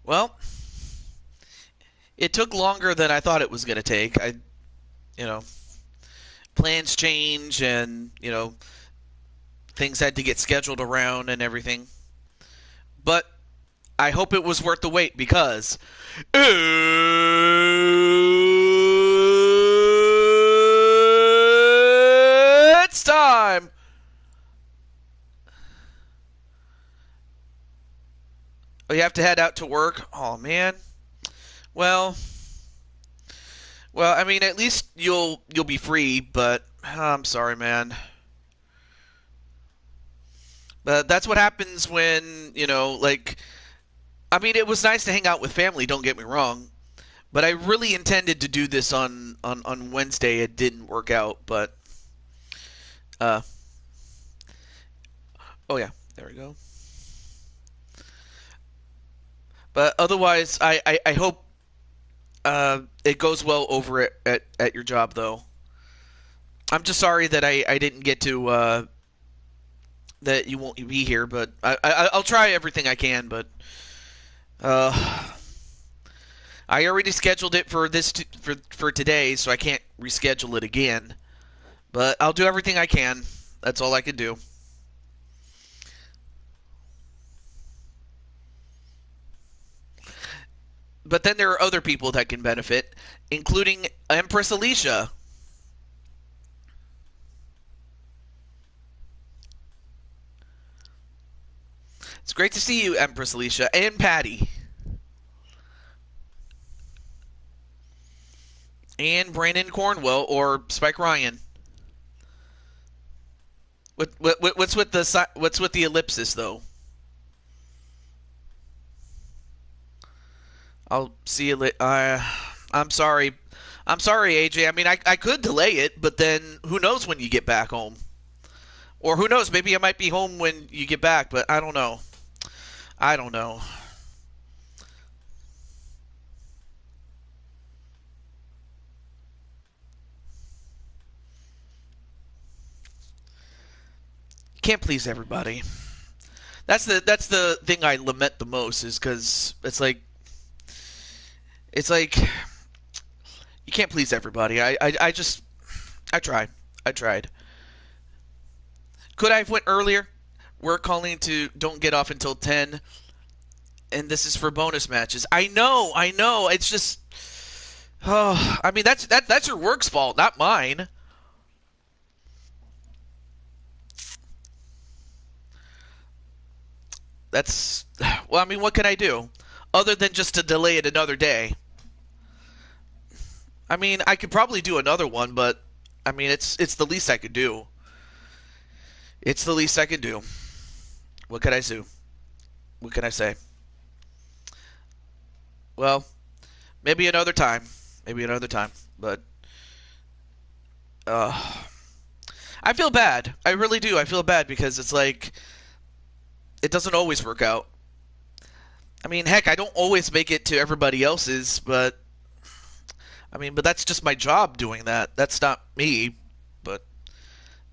Well, it took longer than I thought it was going to take. You know, plans change and, things had to get scheduled around and everything. But I hope it was worth the wait because it's time. Oh, you have to head out to work. Oh man. Well, I mean, at least you'll be free. But I'm sorry, man. But that's what happens when like. I mean, it was nice to hang out with family. Don't get me wrong. But I really intended to do this on Wednesday. It didn't work out, but uh, oh yeah, there we go. But otherwise, I hope it goes well over at your job, though. I'm just sorry that I didn't get to that you won't be here, but I'll try everything I can. But uh, I already scheduled it for for today, so I can't reschedule it again. But I'll do everything I can. That's all I can do. But then there are other people that can benefit, including Empress Alicia. It's great to see you, Empress Alicia, and Patty, and Brandon Cornwell or Spike Ryan. What's with the ellipsis though? I'll see you later. I'm sorry. I'm sorry, AJ. I mean, I could delay it, but then who knows when you get back home? Or who knows? Maybe I might be home when you get back, but I don't know. I don't know. Can't please everybody. That's the thing I lament the most is because it's like you can't please everybody. I just I tried. I tried. Could I have went earlier? We're calling to don't get off until 10, and this is for bonus matches. I know, I know. It's just, oh, I mean that's your work's fault, not mine. That's, well, I mean, what can I do, other than just to delay it another day? I mean, I could probably do another one, but I mean, it's the least I could do. It's the least I can do. What can I do? What can I say? Well, maybe another time. Maybe another time. But uh, I feel bad. I really do. I feel bad because it's like it doesn't always work out. I mean, heck, I don't always make it to everybody else's, but I mean, but that's just my job doing that. That's not me, but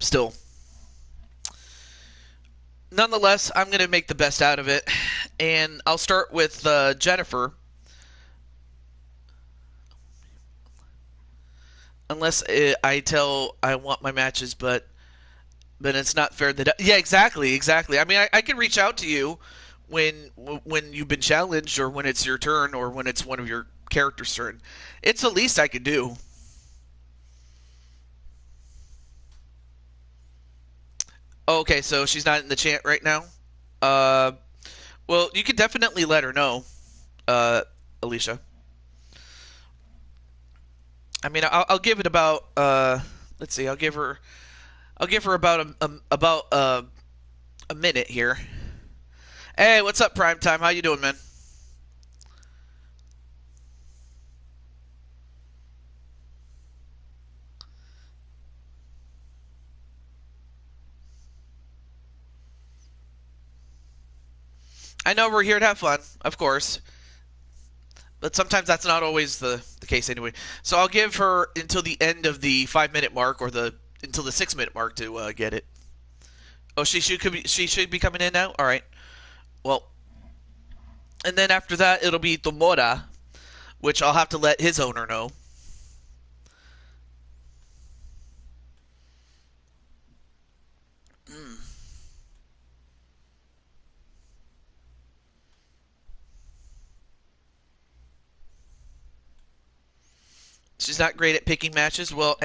still. Nonetheless, I'm going to make the best out of it. And I'll start with Jennifer. Unless I tell I want my matches, but it's not fair that yeah, exactly, exactly. I mean, I can reach out to you when you've been challenged, or when it's your turn, or when it's one of your character's turn. It's the least I could do. Oh, okay, so she's not in the chat right now. Uh, well, you could definitely let her know, uh, Alicia. I mean, I'll give it about let's see, I'll give her about a minute here. Hey, what's up, Prime Time? How you doing, man? I know we're here to have fun, of course, but sometimes that's not always the case anyway. So I'll give her until the end of the 5 minute mark, or the until the 6 minute mark to get it. Oh, she should be coming in now. All right. Well, And then after that, it'll be Tomura, which I'll have to let his owner know. Mm. She's not great at picking matches. Well,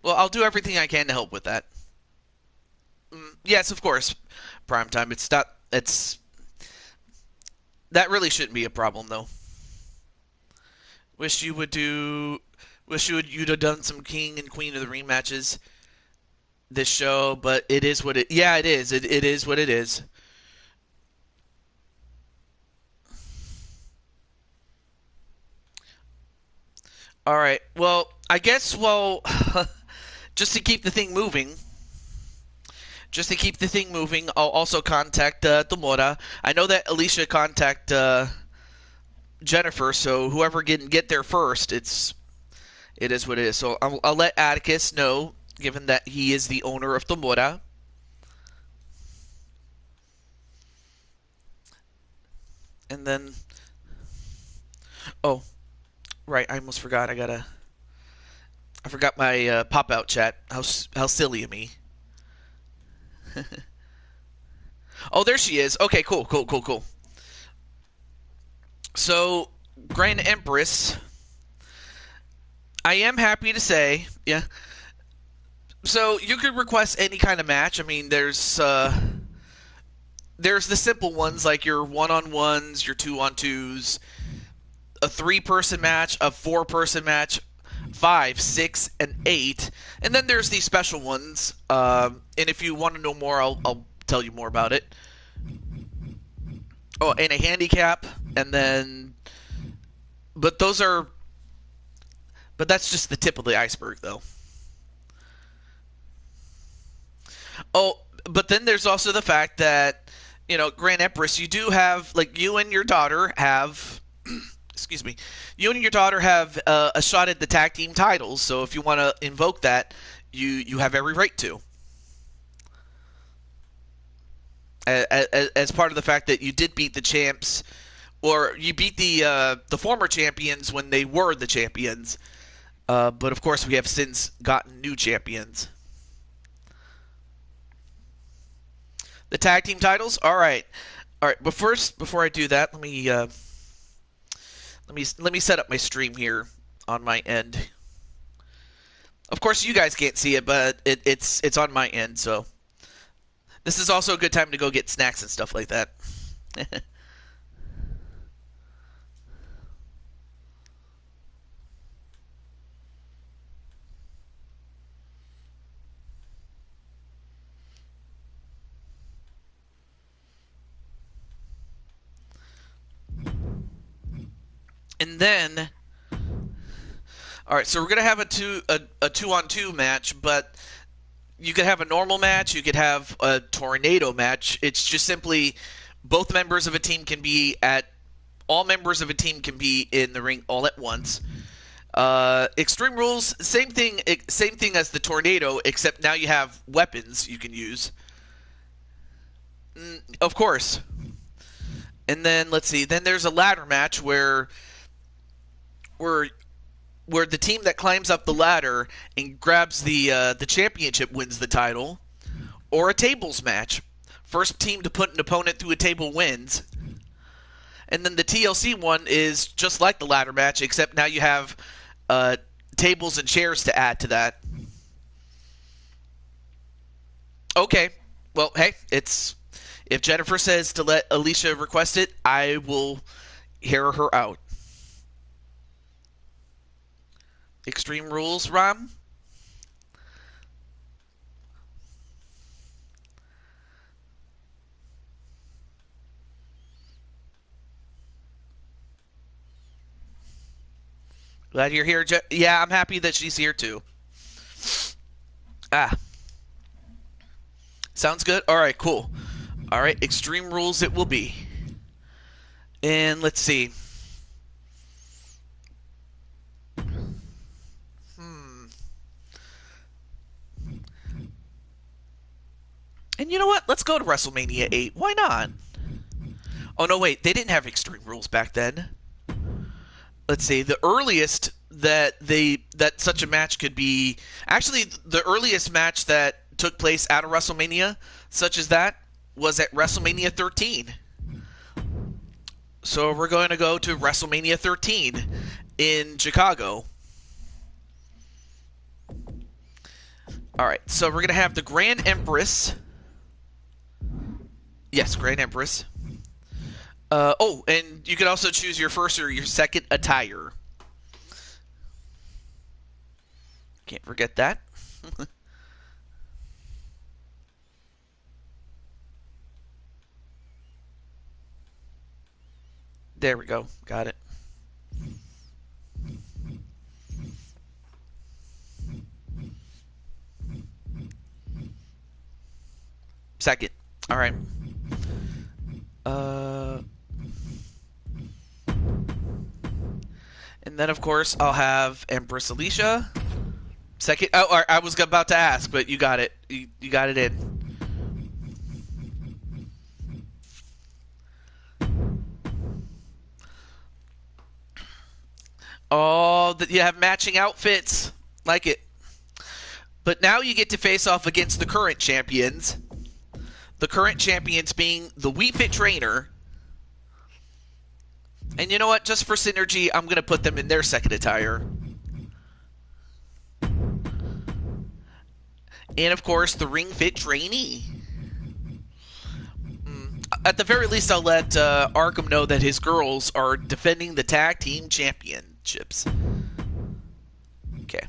I'll do everything I can to help with that. Yes, of course. Prime time. It's not. It's that really shouldn't be a problem though. Wish you would do. Wish you'd have done some King and Queen of the Ring matches this show, but it is what it. Yeah, it is. It is what it is. All right. Well, I guess. Well, just to keep the thing moving. Just to keep the thing moving, I'll also contact Tomura. I know that Alicia contact Jennifer, so whoever can get there first, it is what it is. So I'll let Atticus know, given that he is the owner of Tomura. And then, oh, right, I almost forgot. I forgot my pop out chat. How silly of me. Oh, there she is. Okay, cool, cool, cool, cool. So, Grand Empress, I am happy to say, yeah. So you could request any kind of match. I mean, there's the simple ones like your one-on-ones, your two-on-twos, a three-person match, a four-person match, 5, 6, and 8, and then there's these special ones. And if you want to know more, I'll tell you more about it. Oh, and a handicap, and then, but those are, but that's just the tip of the iceberg, though. Oh, but then there's also the fact that Grand Empress, you do have like you and your daughter have excuse me, you and your daughter have a shot at the tag team titles. So if you want to invoke that, you have every right to. As part of the fact that you did beat the champs, or you beat the former champions when they were the champions. But of course, we have since gotten new champions. The tag team titles. All right. But first, before I do that, let me set up my stream here on my end. Of course, you guys can't see it, but it's on my end. So this is also a good time to go get snacks and stuff like that. And then, all right, so we're gonna have a two on two match, but you could have a normal match, you could have a tornado match. It's just simply both members of a team can be at all members of a team can be in the ring all at once. Extreme rules, same thing as the tornado, except now you have weapons you can use. Of course. And then let's see. Then there's a ladder match where where the team that climbs up the ladder and grabs the championship wins the title, or a tables match. First team to put an opponent through a table wins. And then the TLC one is just like the ladder match, except now you have uh, tables and chairs to add to that. Okay. Well, hey, it's if Jennifer says to let Alicia request it, I will hear her out. Extreme Rules, Ram? Glad you're here. Yeah, I'm happy that she's here too. Ah, sounds good. All right, cool. All right, Extreme Rules it will be. And let's see. Hmm. Let's go to WrestleMania 8. Why not? Oh no, wait, they didn't have Extreme Rules back then. Let's see, the earliest that such a match could be, actually the earliest match that took place at a WrestleMania such as that was at WrestleMania 13. So we're going to go to WrestleMania 13 in Chicago. All right, so we're going to have the Grand Empress. Yes, Grand Empress. Oh, and you can also choose your first or your second attire. Can't forget that. There we go. Got it. Second. All right. And then, of course, I'll have Empress Alicia. Second. Oh, I was about to ask, but you got it. You got it in. Oh, you have matching outfits. Like it. But now you get to face off against the current champions. The current champions being the Wii Fit Trainer. And you know what? Just for synergy, I'm going to put them in their second attire. And, of course, the Ring Fit Trainee. At the very least, I'll let Arkham know that his girls are defending the tag team championships. Okay.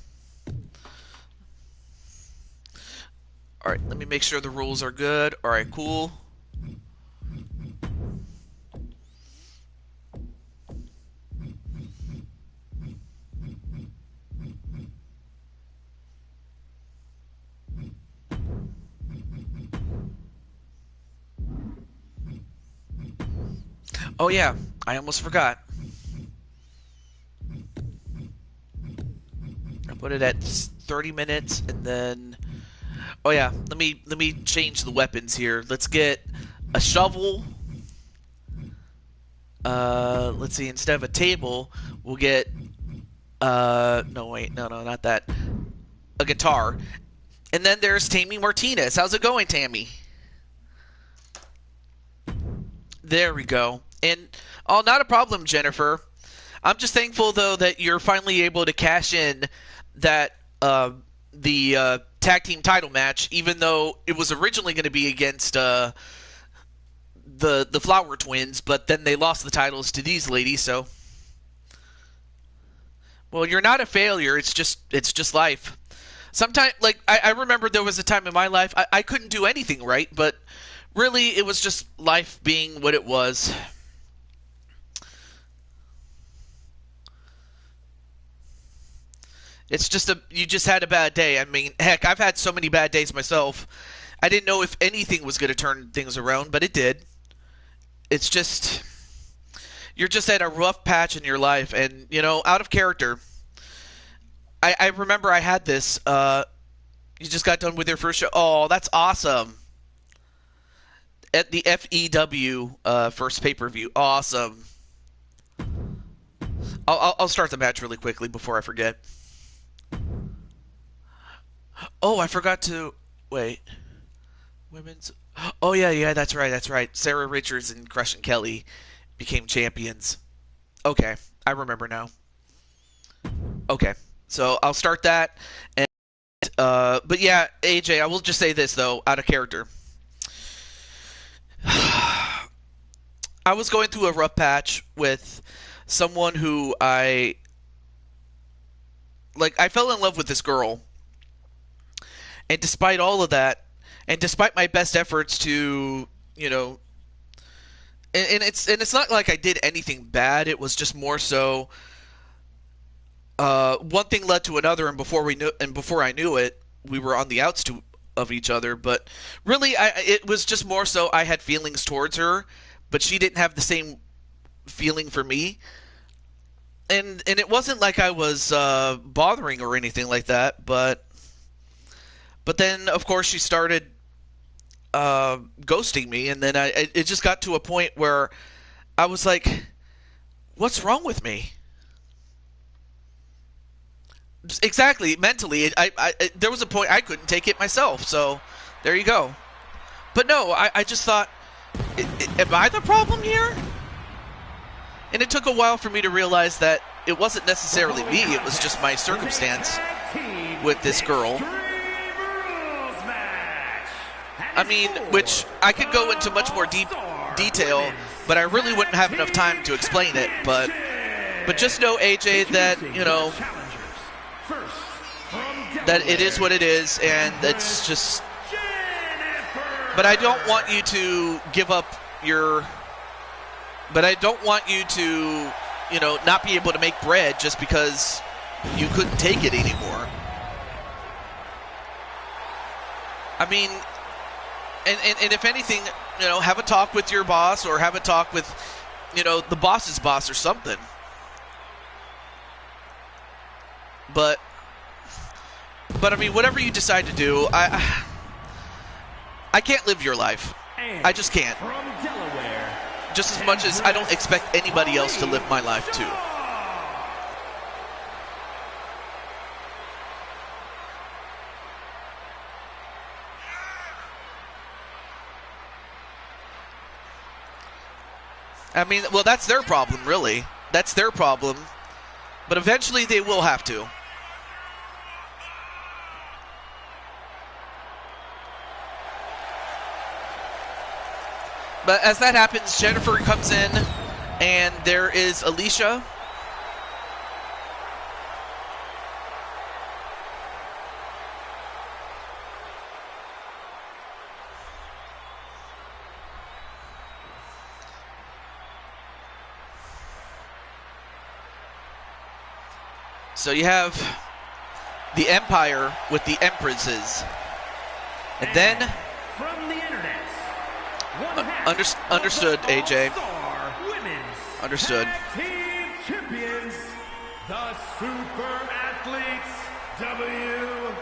Alright, let me make sure the rules are good. Alright, cool. Oh yeah, I almost forgot. I put it at 30 minutes and then... Oh yeah, let me change the weapons here. Let's get a shovel. Let's see, instead of a table, we'll get no wait, no, not that. A guitar. And then there's Tammy Martinez. How's it going, Tammy? There we go. And oh, not a problem, Jennifer. I'm just thankful though that you're finally able to cash in that the tag team title match, even though it was originally going to be against the Flower Twins, but then they lost the titles to these ladies. So, well, you're not a failure. It's just life. Sometimes, like I remember there was a time in my life I couldn't do anything right, but really it was just life being what it was. It's just you just had a bad day. I mean, heck, I've had so many bad days myself. I didn't know if anything was going to turn things around, but it did. It's just, you're just at a rough patch in your life, and, you know, out of character. I remember I had this, you just got done with your first show. Oh, that's awesome. At the FEW first pay-per-view. Awesome. I'll start the match really quickly before I forget. Oh, I forgot to... Wait. Women's... Oh, yeah, that's right. Sarah Richards and Crush and Kelly became champions. Okay, I remember now. Okay, so I'll start that. And, but yeah, AJ, I will just say this, though, out of character. I was going through a rough patch with someone who I fell in love with this girl. And despite all of that, and despite my best efforts to, you know, and it's not like I did anything bad. It was just more so one thing led to another, and before I knew it, we were on the outs of each other. But really, it was just more so I had feelings towards her, but she didn't have the same feeling for me. And it wasn't like I was bothering or anything like that, but then, of course, she started ghosting me, and then it just got to a point where I was like, what's wrong with me? Exactly, mentally, there was a point I couldn't take it myself, so there you go. But no, I just thought, am I the problem here? And it took a while for me to realize that it wasn't necessarily me, it was just my circumstance with this girl. I mean, which I could go into much more detail, but I really wouldn't have enough time to explain it. But just know, AJ, that, you know, that it is what it is, and it's just... But I don't want you to give up your... But I don't want you to, you know, not be able to make bread just because you couldn't take it anymore. I mean, and if anything, you know, have a talk with your boss, or have a talk with, you know, the boss's boss or something. But I mean, whatever you decide to do, I can't live your life. I just can't. Just as much as I don't expect anybody else to live my life too. I mean, well, that's their problem, really. That's their problem. But eventually they will have to. But as that happens, Jennifer comes in, and there is Alicia. So you have the Empire with the Empresses. And then... From the internet. Understood, AJ. Understood. Team champions, the Super Athletes WFP.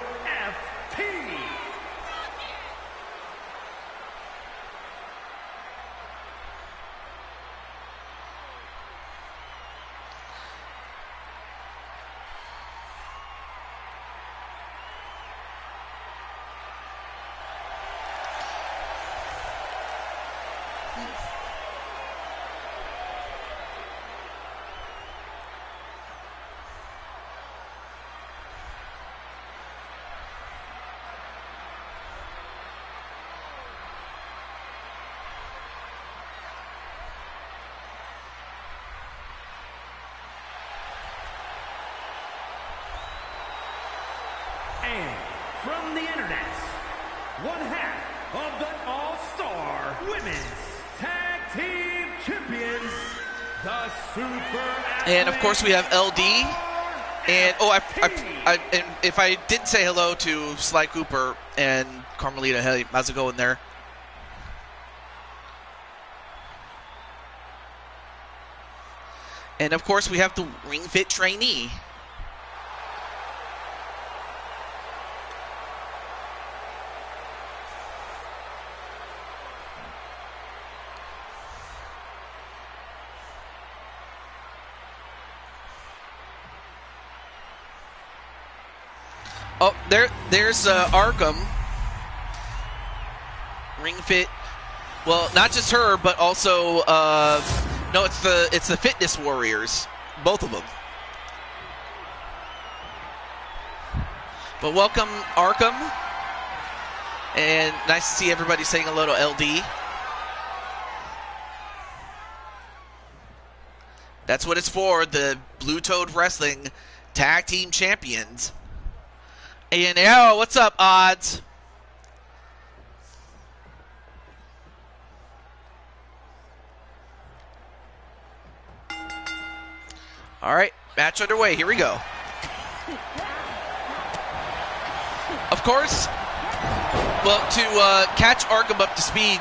And from the internet, one half of the All-Star Women's Tag Team Champions, the Super Athletes. And of course we have LD. And and if I didn't say hello to Sly Cooper and Carmelita, hey, how's it going there? And of course we have the Ring Fit trainee. Oh, there's Arkham. Ring Fit. Well, not just her, but also no, it's the Fitness Warriors, both of them. But welcome, Arkham, and nice to see everybody saying hello to LD. That's what it's for, the Blue Toad Wrestling Tag Team Champions. And yo, what's up, Odds? All right, match underway. Here we go. Of course, well, to catch Arkham up to speed,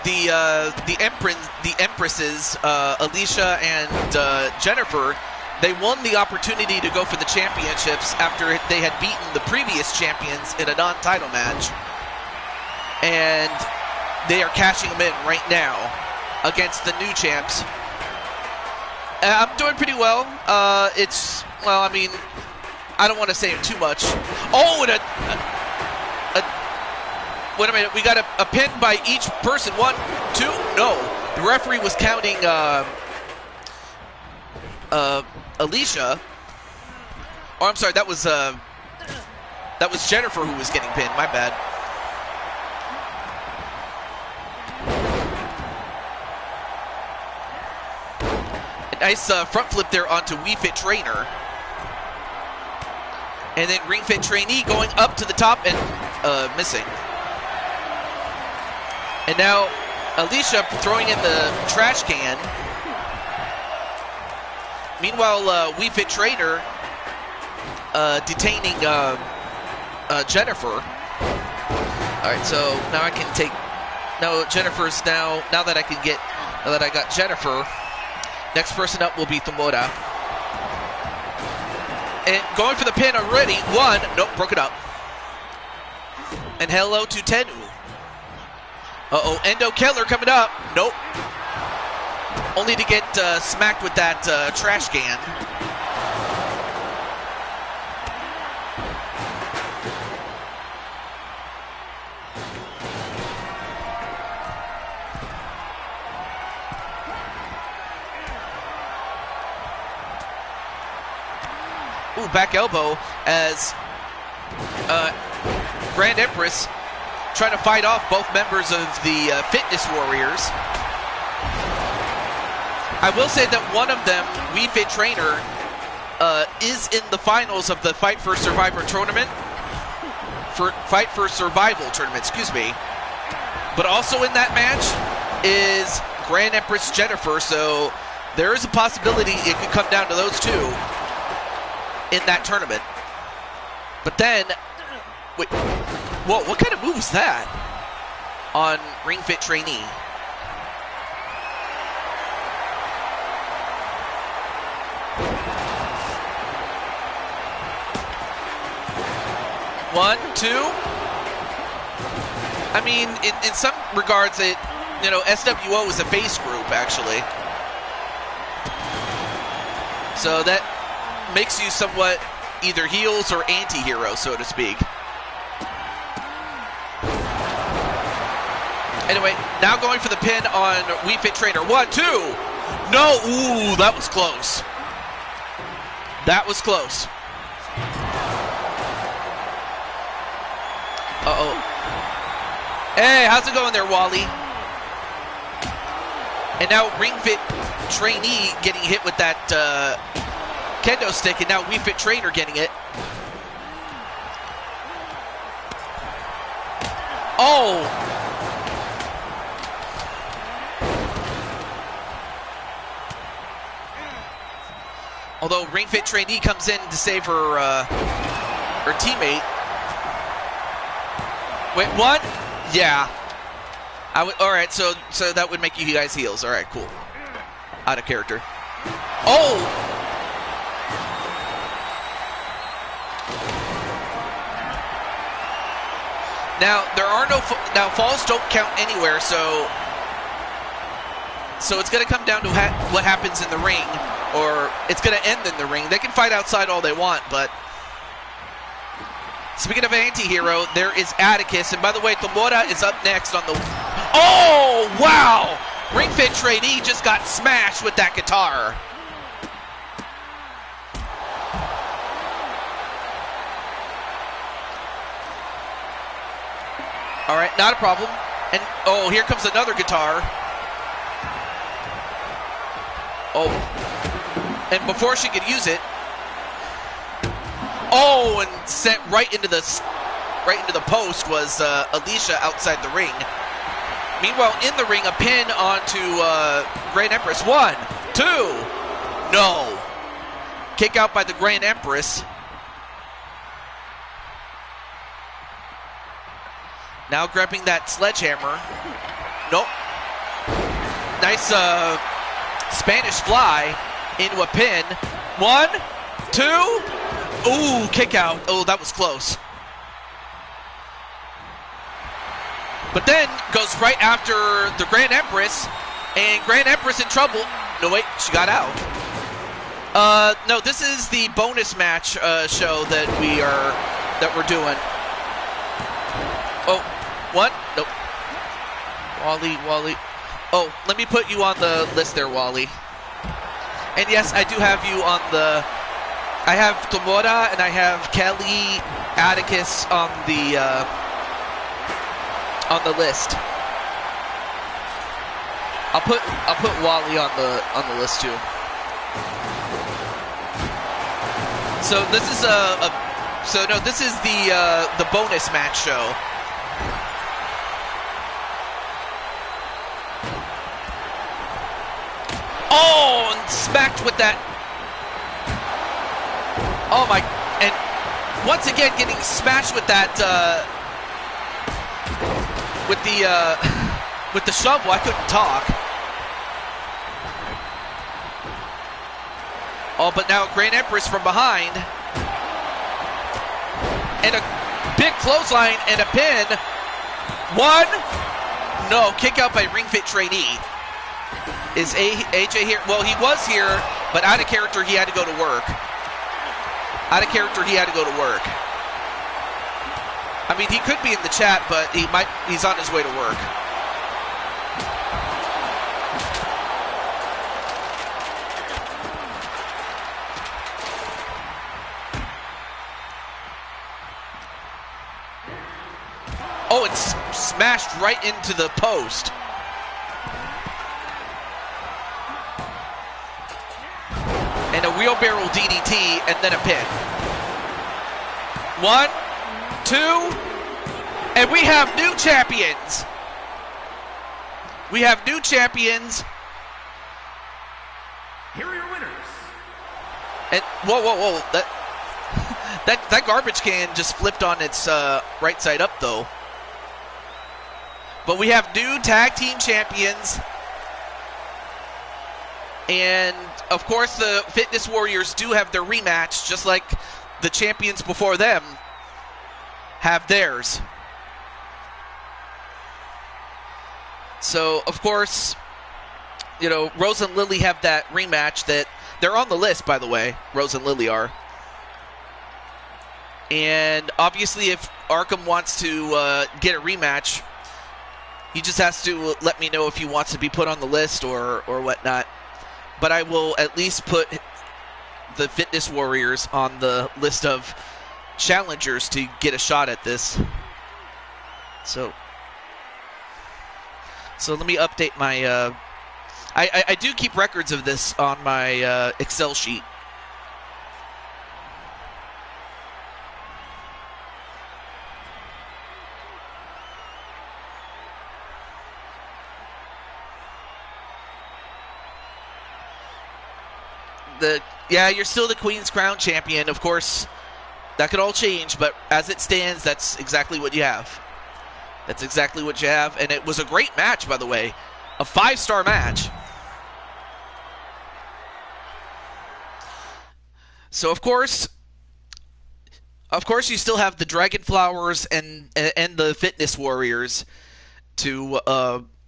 the Empresses, Alicia and Jennifer, they won the opportunity to go for the championships after they had beaten the previous champions in a non-title match. And they are cashing them in right now against the new champs. I'm doing pretty well. Well, I mean, I don't want to say it too much. Oh, and wait a minute. We got a pin by each person. 1, 2. No, the referee was counting Alicia. Oh, I'm sorry. That was Jennifer who was getting pinned. My bad. A nice front flip there onto Wii Fit Trainer. And then Ring Fit Trainee going up to the top and missing. And now Alicia throwing in the trash can. Meanwhile, Wii Fit Trainer detaining Jennifer. Alright, so now I can take... No, Jennifer's now that I got Jennifer, next person up will be Tomoda. And going for the pin already. 1. Nope, broke it up. And hello to Tenu. Uh-oh, Endo Keller coming up. Nope. Only to get smacked with that trash can. Ooh, back elbow as Grand Empress trying to fight off both members of the Fitness Warriors. I will say that one of them, Wii Fit Trainer, is in the finals of the Fight for Survivor tournament. Fight for Survival tournament, excuse me. But also in that match is Grand Empress Jennifer, so there is a possibility it could come down to those two in that tournament. But then, wait, whoa, what kind of move was that on Ring Fit Trainee? One, two. I mean, in some regards, SWO is a face group, actually. So that makes you somewhat either heels or anti-hero, so to speak. Anyway, now going for the pin on Wii Fit Trainer. 1, 2. No, ooh, that was close. That was close. Uh-oh. Hey, how's it going there, Wally? And now Ring Fit Trainee getting hit with that kendo stick, and now Wii Fit Trainer getting it. Oh! Although Ring Fit Trainee comes in to save her teammate. Wait, what? Yeah. All right, so that would make you guys heels. All right, cool. Out of character. Oh! Now there are no falls don't count anywhere, so it's going to come down to what happens in the ring, or it's going to end in the ring. They can fight outside all they want, but speaking of anti-hero, there is Atticus, and by the way, Tomura is up next on the... Oh, wow! Ring Fit Trainee just got smashed with that guitar. All right, not a problem. And, oh, here comes another guitar. Oh, and before she could use it, oh, and sent right into the post was Alicia outside the ring. Meanwhile, in the ring, a pin onto Grand Empress. 1, 2, no. Kick out by the Grand Empress. Now grabbing that sledgehammer. Nope. Nice Spanish fly into a pin. 1, 2. Ooh, kick out. Oh, that was close. But then goes right after the Grand Empress, and Grand Empress in trouble. No, wait, she got out. No, this is the bonus match show that we're doing. Oh, what? Nope. Wally. Oh, let me put you on the list there, Wally. And yes, I do have you on the. I have Tomora and I have Kelly Atticus on the list. I'll put Wally on the list too. So this is this is the bonus match show. Oh, and smacked with that. Oh my, and once again getting smashed with that with the shovel. I couldn't talk. Oh, but now Grand Empress from behind. And a big clothesline and a pin. One. No, kick out by Ring Fit trainee. Is AJ here? Well, he was here, but out of character, he had to go to work. Out of character, he had to go to work. I mean, he could be in the chat, but he's on his way to work. Oh, it's smashed right into the post. And a wheelbarrow DDT, and then a pin. 1, 2, and we have new champions. We have new champions. Here are your winners. And whoa! That garbage can just flipped on its right side up, though. But we have new tag team champions. And, of course, the Fitness Warriors do have their rematch, just like the champions before them have theirs. So, of course, you know, Rose and Lily have that rematch that they're on the list, by the way. Rose and Lily are. And, obviously, if Arkham wants to get a rematch, he just has to let me know if he wants to be put on the list or whatnot. But I will at least put the Fitness Warriors on the list of challengers to get a shot at this. So let me update my... I do keep records of this on my Excel sheet. Yeah, you're still the Queen's Crown champion. Of course, that could all change, but as it stands, that's exactly what you have. That's exactly what you have, and it was a great match, by the way. A 5-star match. So, of course, you still have the Dragon Flowers and the Fitness Warriors to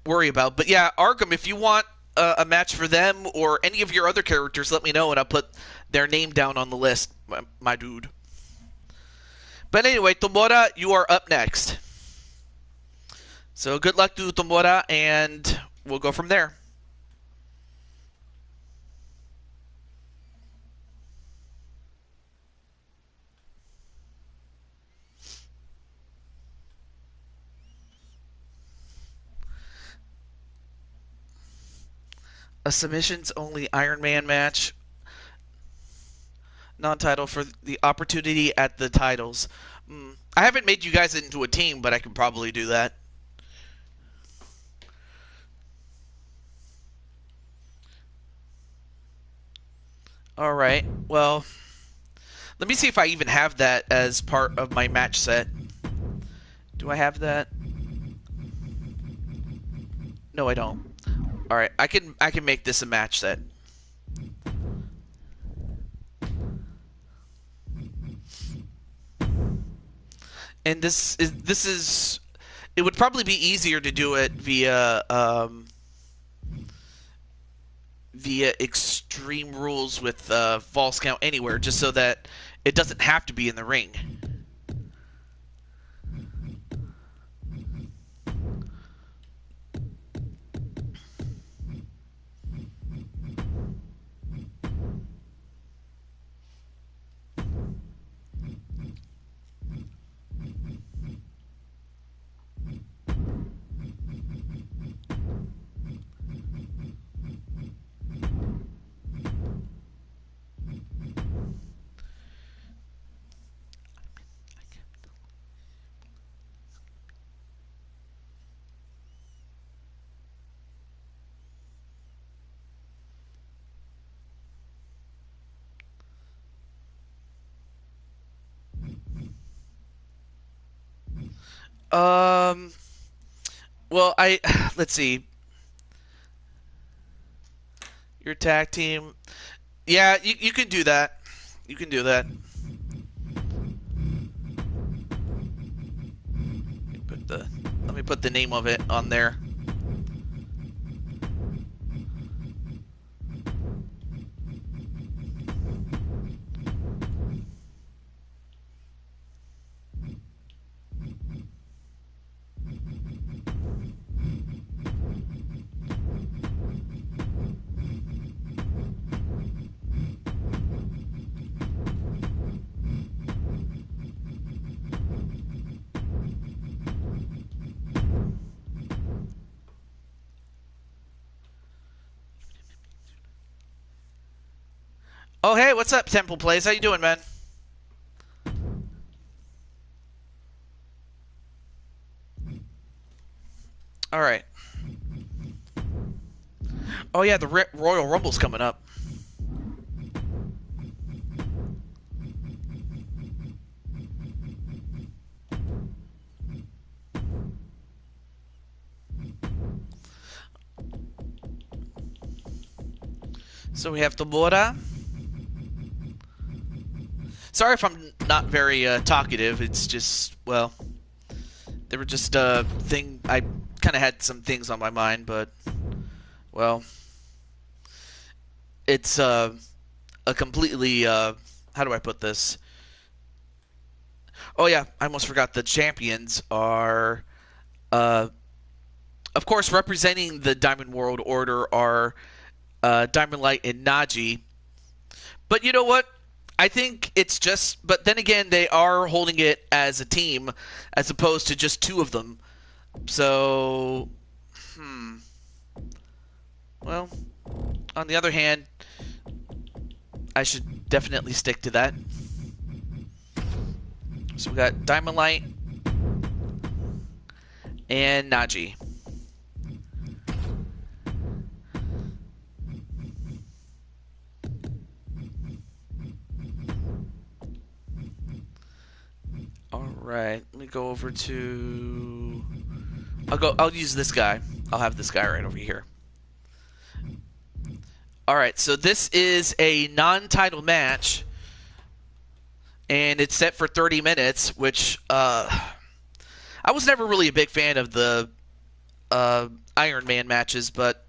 worry about. But yeah, Arkham, if you want a match for them or any of your other characters, let me know and I'll put their name down on the list, my dude. But anyway, Tomora, you are up next. So good luck to Tomora, and we'll go from there. A submissions-only Iron Man match. Non-title for the opportunity at the titles. I haven't made you guys into a team, but I can probably do that. Alright, well, let me see if I even have that as part of my match set. Do I have that? No, I don't. Alright, I can make this a match set. And it it would probably be easier to do it via Extreme Rules with False Count Anywhere, just so that it doesn't have to be in the ring. Um, well, let's see. Your tag team. Yeah, you can do that. You can do that. Let me put the name of it on there. Oh, hey, what's up, Temple Plays? How you doing, man? All right. Oh yeah, the Royal Rumble's coming up. So we have Tamura. Sorry if I'm not very talkative. It's just, well, they were just thing. I kind of had some things on my mind, but well, it's a completely how do I put this? Oh yeah, I almost forgot. The champions are, of course, representing the Diamond World Order are Diamond Light and Naji. But you know what? I think it's just. But then again, they are holding it as a team, as opposed to just two of them. So, well, on the other hand, I should definitely stick to that. So we got Diamond Light and Naji. All right, let me go over to. I'll use this guy. I'll have this guy right over here. All right, so this is a non-title match, and it's set for 30 minutes, which I was never really a big fan of the Iron Man matches, but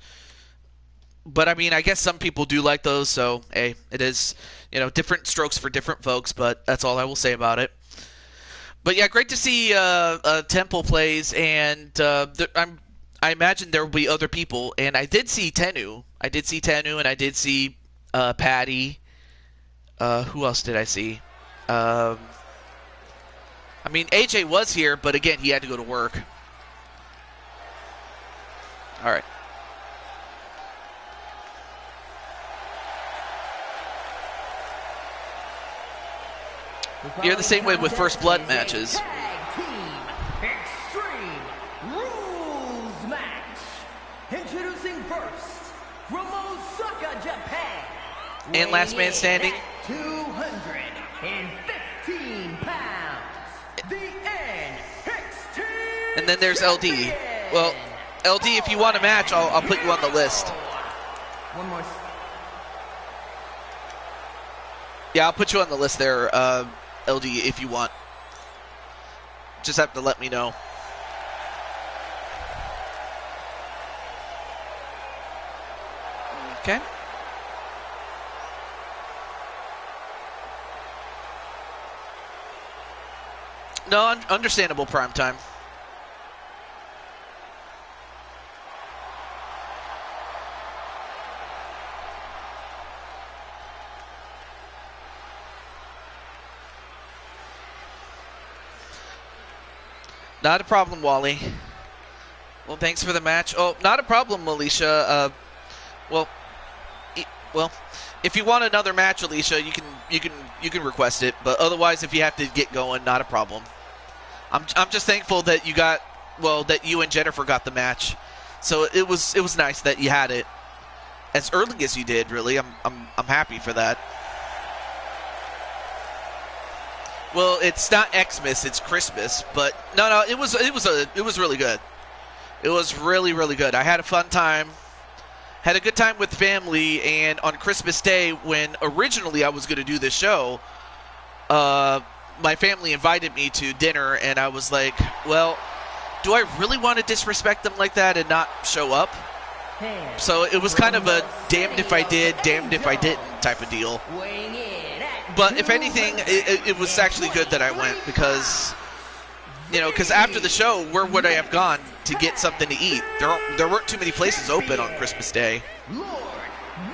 I mean, I guess some people do like those, so hey, it is, different strokes for different folks, but that's all I will say about it. But yeah, great to see Temple Plays, and I imagine there will be other people, and I did see Tennu. And I did see Patty. Who else did I see? I mean, AJ was here, but again, he had to go to work. All right. You're the same way with First Blood matches. Tag Team Extreme Rules match. Introducing first, from Osaka, Japan. And Last Man Standing. 215 pounds. The NXT. And then there's LD. Well, LD, if you want a match, I'll put you on the list. One more. Yeah, I'll put you on the list there, LD, if you want. Just have to let me know. Okay. No, understandable prime time. Not a problem, Wally. Well, thanks for the match. Oh, not a problem, Alicia. Well, well, if you want another match, Alicia, you can request it. But otherwise, if you have to get going, not a problem. I'm just thankful that that you and Jennifer got the match. So it was nice that you had it as early as you did. Really, I'm happy for that. Well, it's not Xmas, it's Christmas, but no, it was really good. It was really, really good. I had a fun time. Had a good time with family, and on Christmas Day, when originally I was going to do this show, my family invited me to dinner, and I was like, well, do I really want to disrespect them like that and not show up? So it was kind of a damned if I did, damned if I didn't type of deal. But if anything, it was actually good that I went because, because after the show, where would I have gone to get something to eat? There weren't too many places open on Christmas Day. Lord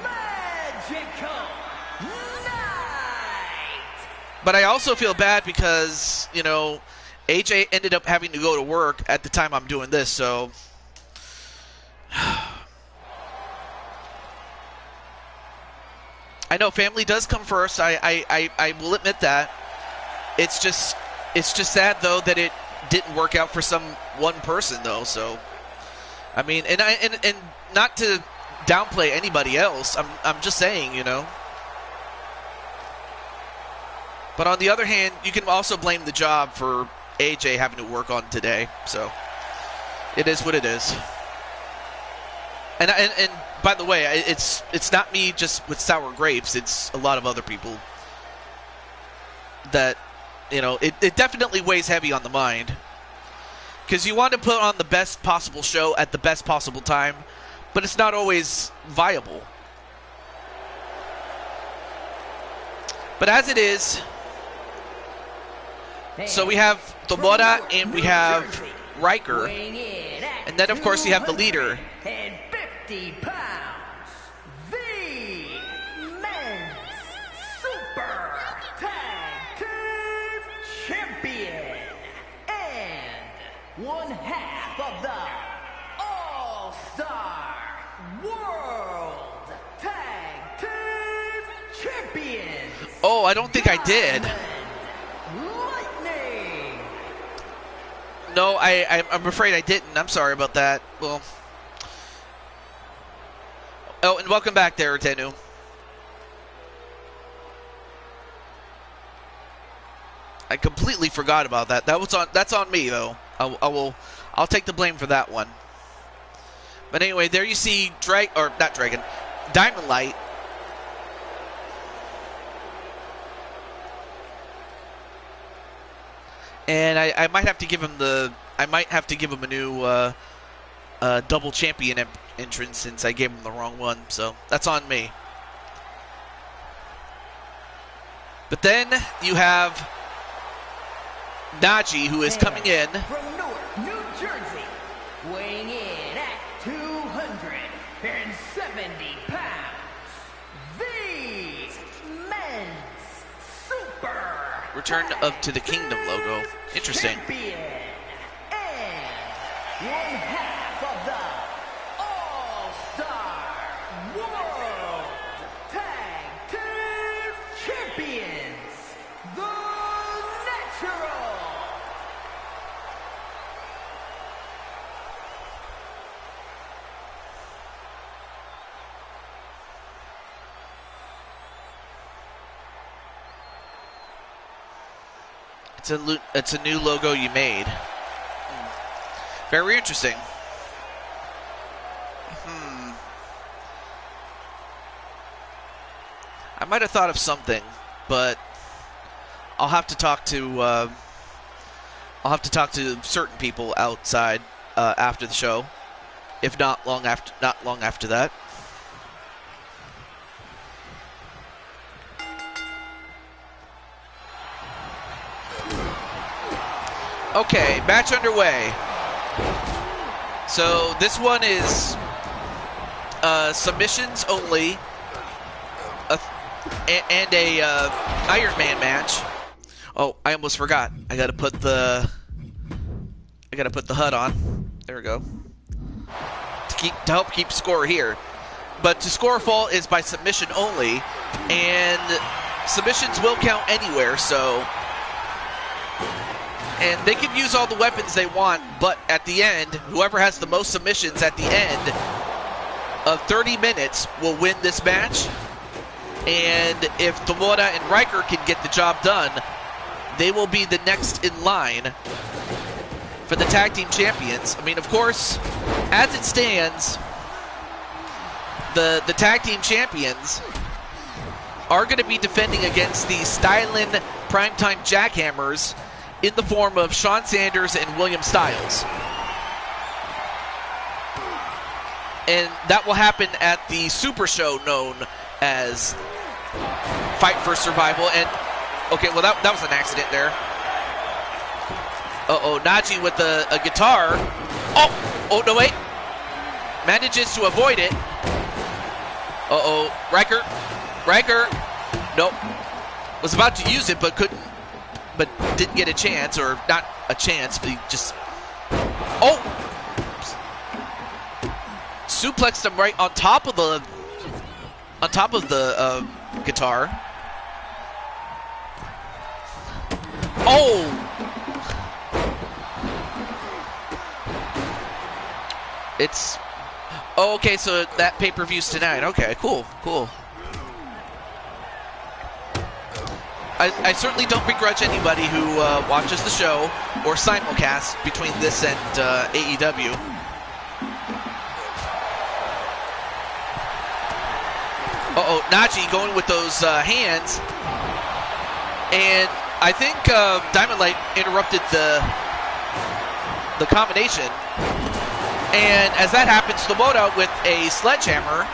Magical Night. But I also feel bad because, AJ ended up having to go to work at the time I'm doing this, so... I know family does come first. I will admit that. It's just sad though that it didn't work out for some one person though. So, I mean, and not to downplay anybody else. I'm just saying, But on the other hand, you can also blame the job for AJ having to work on today. So, it is what it is. And by the way, it's not me just with sour grapes. It's a lot of other people that, it definitely weighs heavy on the mind. Because you want to put on the best possible show at the best possible time, but it's not always viable. But as it is, so we have Tomora and we have Riker. And then, of course, you have the leader. 50 pounds, the Men's Super Tag Team Champion, and one half of the All-Star World Tag Team Champions. Oh, I don't think I did. Lightning. No, I'm afraid I didn't. I'm sorry about that. Well... Oh, and welcome back there, Tenu. I completely forgot about that. That's on me though. I'll take the blame for that one. But anyway, there you see Diamond Light. And I might have to give him a new double champion entrance since I gave him the wrong one, so that's on me. But then you have Najee, who is coming in. From Newark, New Jersey, weighing in at 270 pounds, the Men's Super Return to the Kingdom logo. Interesting. Champion, and one half of the All-Star World Tag Team Champions, the Natural. It's a new logo you made. Very interesting. I might have thought of something, but I'll have to talk to certain people outside after the show, if not long after that. Okay, match underway. So this one is submissions only, and a Iron Man match. Oh, I almost forgot. I gotta put the HUD on. There we go. To help keep score here. But to score a fall is by submission only, and submissions will count anywhere. So. And they can use all the weapons they want, but at the end, whoever has the most submissions at the end of 30 minutes will win this match. And if Tomoda and Riker can get the job done, they will be the next in line for the tag team champions. I mean, of course, as it stands, the tag team champions are going to be defending against the Stylin Primetime Jackhammers in the form of Shawn Sanders and William Styles. And that will happen at the Super Show known as Fight for Survival. And, okay, well, that was an accident there. Uh-oh, Najee with a guitar. Oh, no, wait. Manages to avoid it. Uh-oh, Riker. Nope. Was about to use it, but didn't get a chance, or not a chance, but he just... Oh! Suplexed him right on top of the guitar. Oh! It's... Oh, okay, so that pay-per-view's tonight. Okay, cool. I certainly don't begrudge anybody who watches the show or simulcast between this and AEW. Uh-oh, Najee going with those hands. And I think Diamond Light interrupted the combination. And as that happens, Tomoda with a sledgehammer.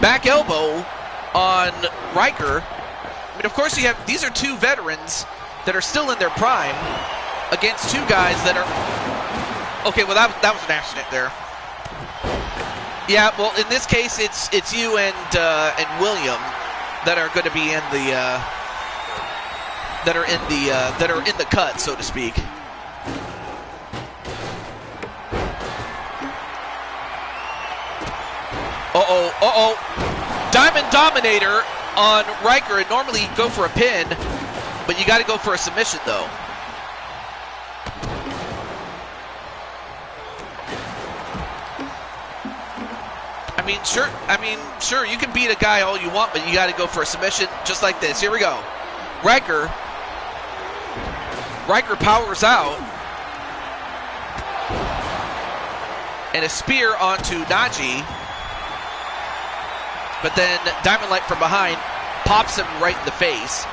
Back elbow on Riker. I mean, of course, these are two veterans that are still in their prime against two guys that are... Okay, well, that was an accident there. Yeah, well, in this case, it's you and William that are going to be in the that are in the cut, so to speak. Uh-oh. Diamond Dominator on Riker, and normally you go for a pin, but you got to go for a submission, though. Sure, you can beat a guy all you want, but you got to go for a submission just like this. Here we go. Riker powers out. And a spear onto Najee. But then Diamond Light from behind pops him right in the face.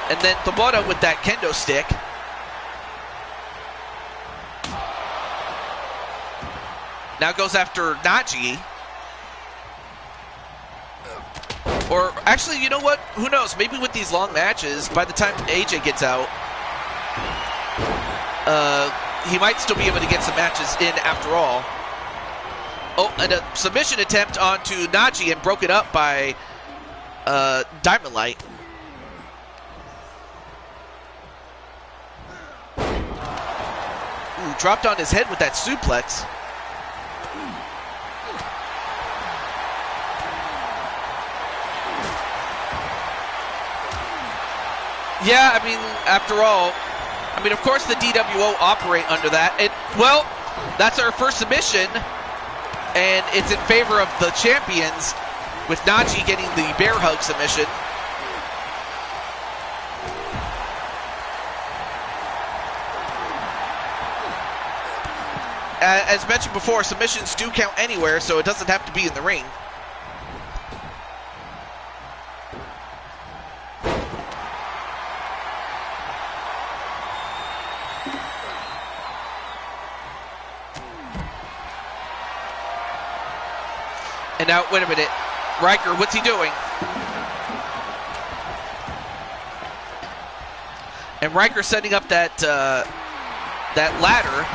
And then Tomoda with that kendo stick. Now goes after Najee. Or actually, you know what? Who knows? Maybe with these long matches, by the time AJ gets out, he might still be able to get some matches in after all. Oh, and a submission attempt onto Najee and broken up by Diamond Light. Ooh, dropped on his head with that suplex. Yeah, after all, of course the DWO operate under that. Well, that's our first submission, and it's in favor of the champions, with Najee getting the bear hug submission. As mentioned before, submissions do count anywhere, so it doesn't have to be in the ring. And now, wait a minute. Riker, what's he doing? And Riker setting up that that ladder.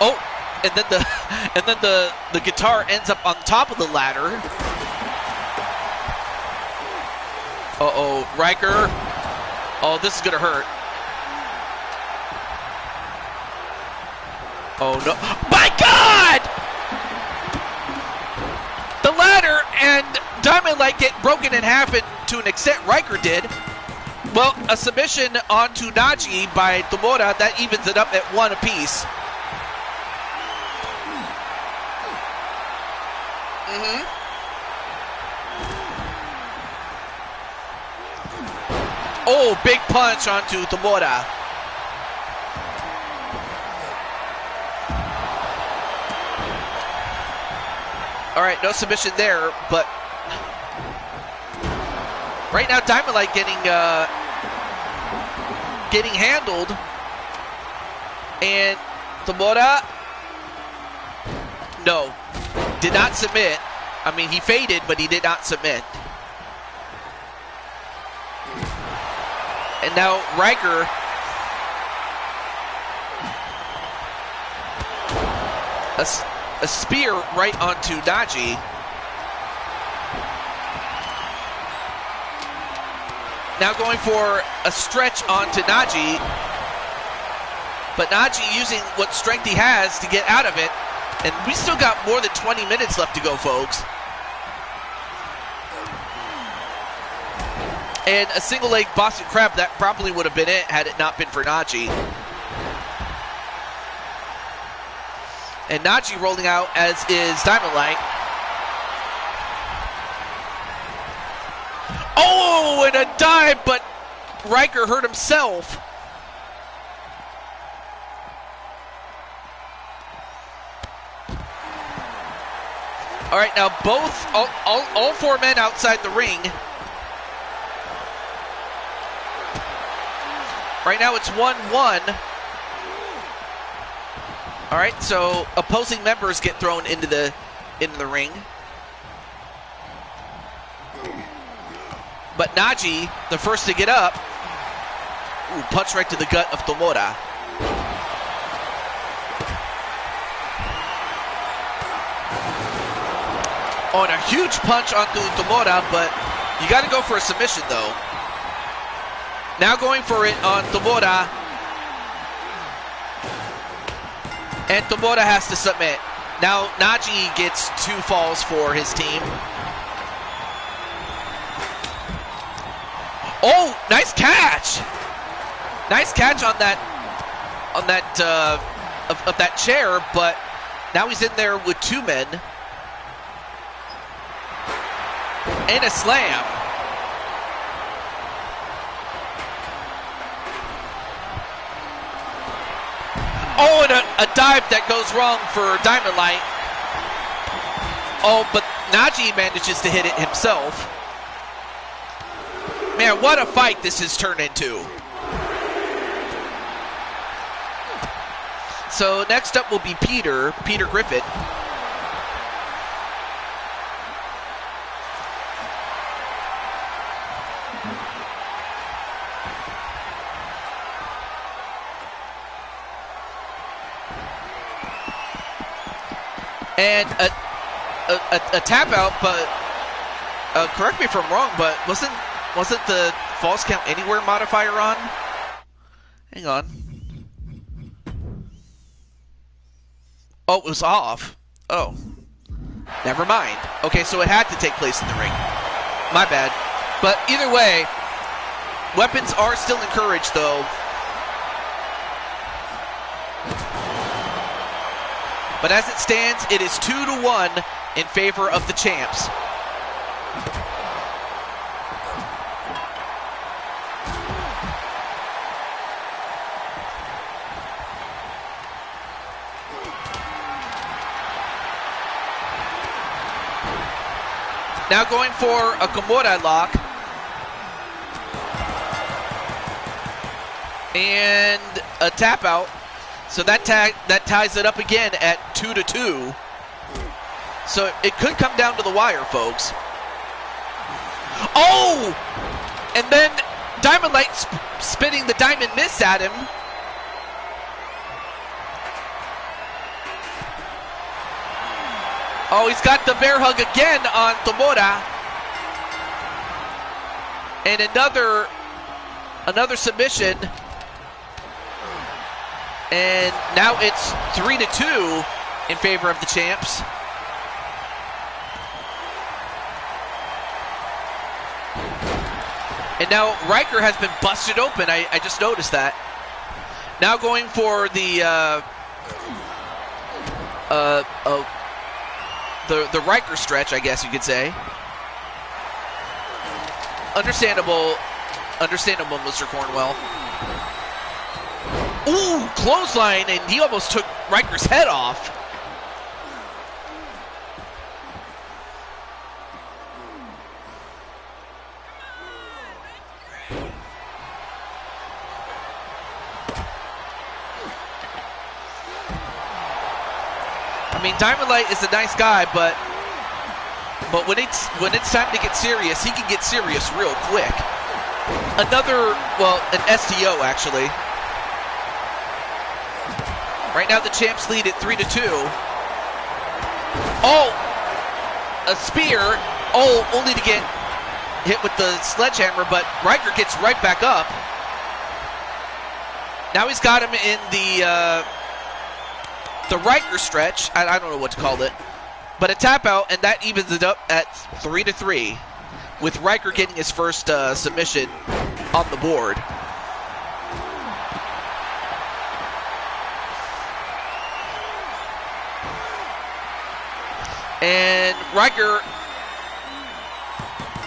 Oh, and then the guitar ends up on top of the ladder. Uh-oh, Riker. Oh, this is gonna hurt. Oh no! My God! The ladder and Diamond Light get broken in half, and to an extent, Riker did. Well, a submission onto Naji by Tomura, that evens it up at 1 apiece. Oh, big punch onto Tomura. All right, no submission there, but right now Diamond Light getting handled, and Tomura, no, did not submit. I mean, he faded, but he did not submit. And now Riker a spear right onto Naji. Now going for a stretch onto Naji. But Naji using what strength he has to get out of it. And we still got more than 20 minutes left to go, folks. And a single leg Boston Crab, that probably would have been it had it not been for Naji. And Naji rolling out, as is Diamond Light. Oh, and a dive, but Riker hurt himself. All right, now all 4 men outside the ring. Right now it's 1-1. All right, so opposing members get thrown into the ring. But Naji, the first to get up, ooh, punch right to the gut of Tomura. Oh, and a huge punch onto Tomura, but you got to go for a submission, though. Now going for it on Tomura. And Tomura has to submit. Now Naji gets 2 falls for his team. Oh, nice catch! Nice catch on that of that chair, but now he's in there with 2 men. And a slam. Oh, and a dive that goes wrong for Diamond Light. Oh, but Naji manages to hit it himself. Man, what a fight this has turned into. So next up will be Peter Griffin. And a tap out, but correct me if I'm wrong, but wasn't the false count anywhere modifier on? Hang on. Oh, it was off. Oh, never mind. Okay, so it had to take place in the ring. My bad. But either way, weapons are still encouraged, though. But as it stands, it is 2-1 in favor of the champs. Now going for a Kimura lock. And a tap out. So that ties it up again at 2-2. So it could come down to the wire, folks. Oh! And then Diamond Light spitting the Diamond Mist at him. Oh, he's got the bear hug again on Tomoda. And another submission. And now it's 3-2 in favor of the champs. And now Riker has been busted open. I just noticed that. Now going for the Riker stretch, I guess you could say. Understandable, Mr. Cornwell. Ooh, clothesline, and he almost took Riker's head off. I mean, Diamond Light is a nice guy, but when it's time to get serious, he can get serious real quick. An STO actually. Right now the champs lead at 3-2. Oh, a spear. Oh, only to get hit with the sledgehammer, but Riker gets right back up. Now he's got him in the Riker stretch. I don't know what to call it. But a tap out, and that evens it up at 3-3, with Riker getting his first submission on the board. And Riker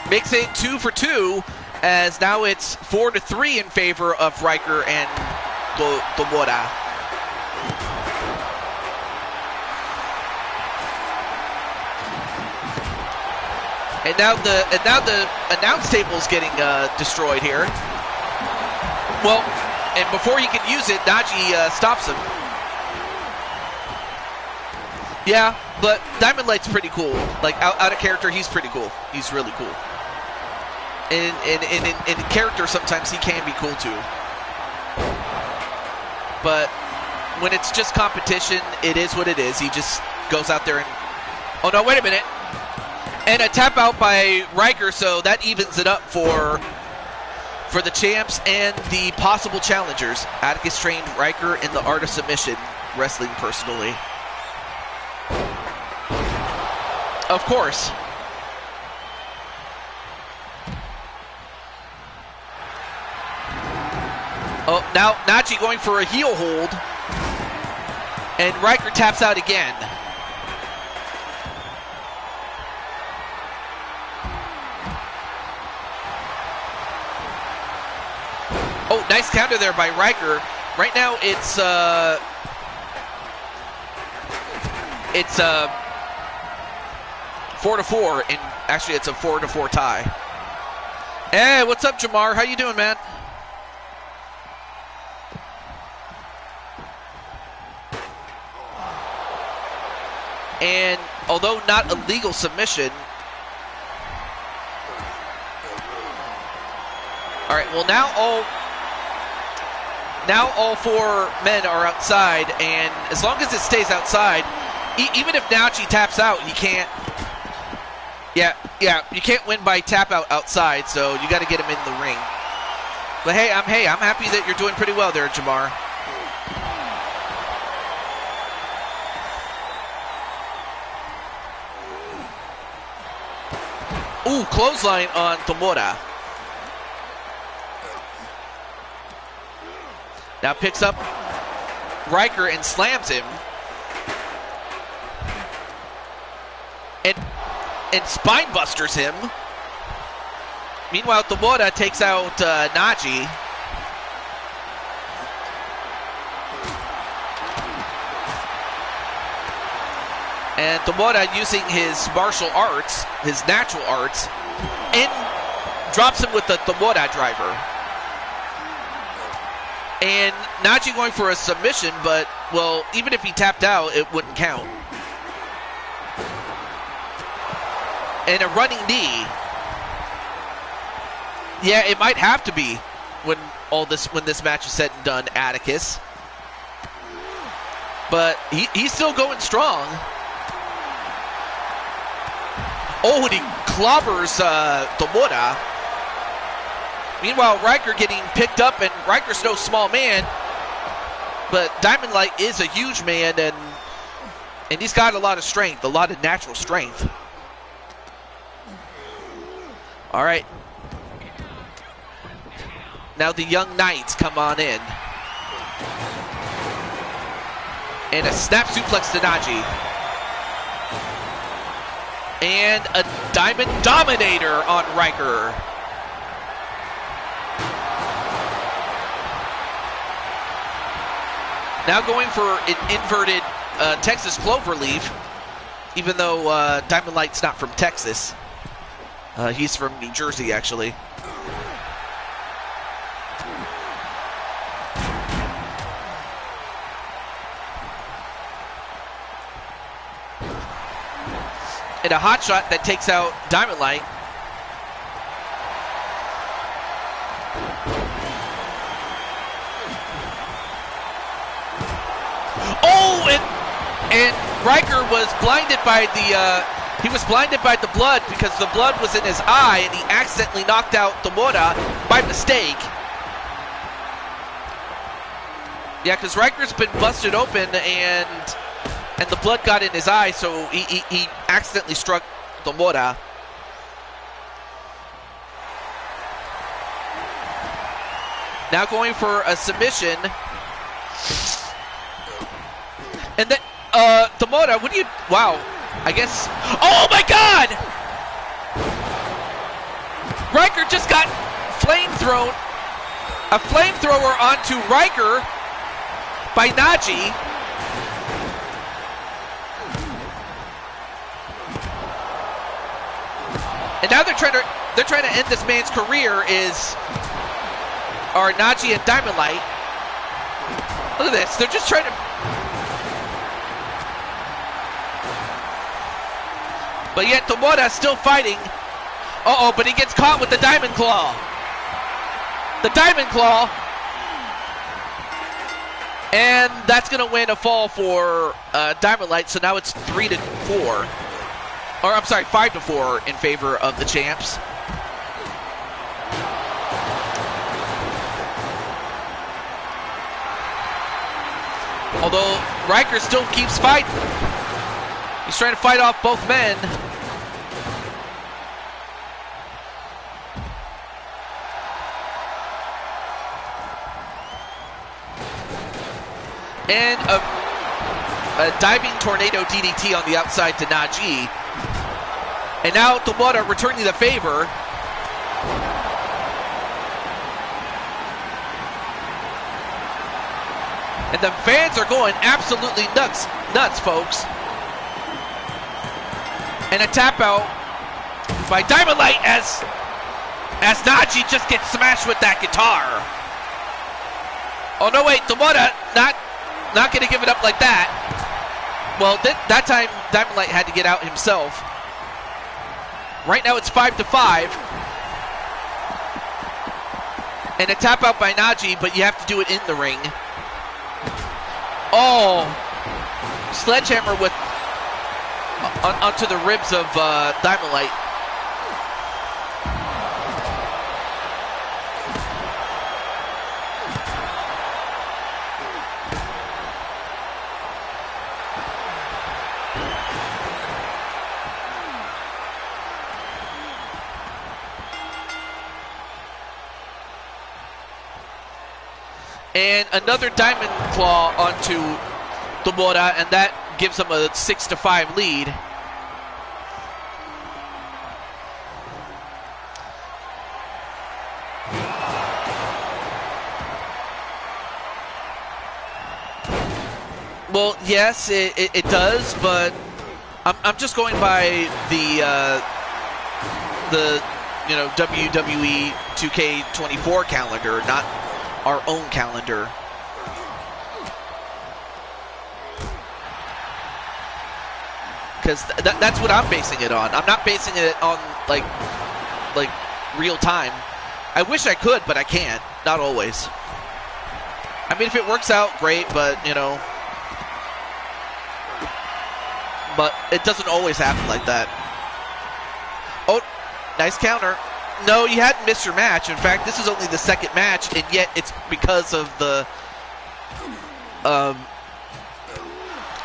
makes it 2 for 2, as now it's 4-3 in favor of Riker and Tomoda. And now the announce table is getting destroyed here. Well, and before he can use it, Najee stops him. Yeah, but Diamond Light's pretty cool. Like out of character, he's pretty cool. He's really cool. And in character, sometimes he can be cool too. But when it's just competition, it is what it is. He just goes out there and, oh no, wait a minute. And a tap out by Riker, so that evens it up for the champs and the possible challengers. Atticus trained Riker in the art of submission, wrestling personally. Of course. Oh, now Nachi going for a heel hold. And Riker taps out again. Oh, nice counter there by Riker. Right now it's 4-4, and actually it's a 4-4 tie. Hey, what's up, Jamar? How you doing, man? And although not a legal submission, all right. Well, now all four men are outside, and as long as it stays outside, even if Nachi taps out, you can't. Yeah, you can't win by tap out outside, so you got to get him in the ring. But hey, I'm happy that you're doing pretty well there, Jamar. Ooh, clothesline on Tomoda. Now picks up Riker and slams him. And spine busters him. Meanwhile, Tomoda takes out Naji. And Tomoda using his martial arts, his natural arts, and drops him with the Tomoda driver. And Naji going for a submission, but, well, even if he tapped out, it wouldn't count. And a running knee. Yeah, it might have to be when this match is said and done, Atticus. But he's still going strong. Oh, and he clobbers Tomoda. Meanwhile, Riker getting picked up, and Riker's no small man. But Diamond Light is a huge man, and he's got a lot of strength, a lot of natural strength. All right. Now the young knights come on in. And a snap suplex to Naji. And a Diamond Dominator on Riker. Now going for an inverted Texas Cloverleaf, even though Diamond Light's not from Texas. He's from New Jersey, actually. And a hot shot that takes out Diamond Light. Oh, and Riker was blinded by the blood because the blood was in his eye, and he accidentally knocked out Tomoda by mistake. Yeah, because Riker's been busted open, and the blood got in his eye, so he accidentally struck Tomoda. Now going for a submission. And then, Tomoda, what do you... Wow. I guess... Oh, my God! Riker just got flamethrown. A flamethrower onto Riker by Naji. And now they're trying to end this man's career are Naji and Diamond Light. Look at this. They're just trying to... But yet Tomoda's still fighting. Uh-oh, but he gets caught with the Diamond Claw. The Diamond Claw. And that's going to win a fall for Diamond Light, so now it's 3-4. Or, I'm sorry, 5-4 in favor of the champs. Although Riker still keeps fighting. He's trying to fight off both men. And a diving tornado DDT on the outside to Naji. And now Tomoda returning the favor. And the fans are going absolutely nuts, folks. And a tap out by Diamond Light as Naji just gets smashed with that guitar. Oh no, wait, Tomoda not going to give it up like that. Well, that time Diamond Light had to get out himself. Right now it's 5-5. And a tap out by Naji, but you have to do it in the ring. Oh, sledgehammer with onto the ribs of Diamond Light. And another Diamond Claw onto Tomoda, and that gives him a 6-5 lead. Well, yes, it does, but I'm just going by the WWE 2K24 calendar, not our own calendar. Because that's what I'm basing it on. I'm not basing it on like real time. I wish I could, but I can't. Not always. I mean, if it works out, great, but, you know. But it doesn't always happen like that. Oh, nice counter. No, you hadn't missed your match. In fact, this is only the second match, and yet it's because of the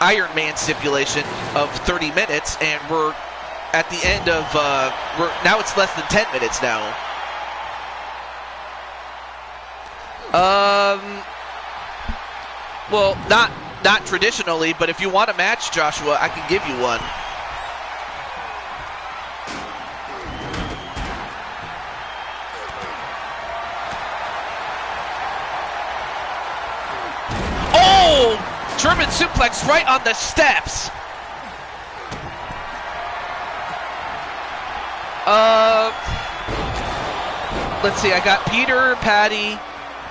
Iron Man stipulation of 30 minutes, and we're at the end of, now it's less than 10 minutes now. Well, not traditionally, but if you want a match, Joshua, I can give you one. Oh! German suplex right on the steps. Let's see, I got Peter, Patty,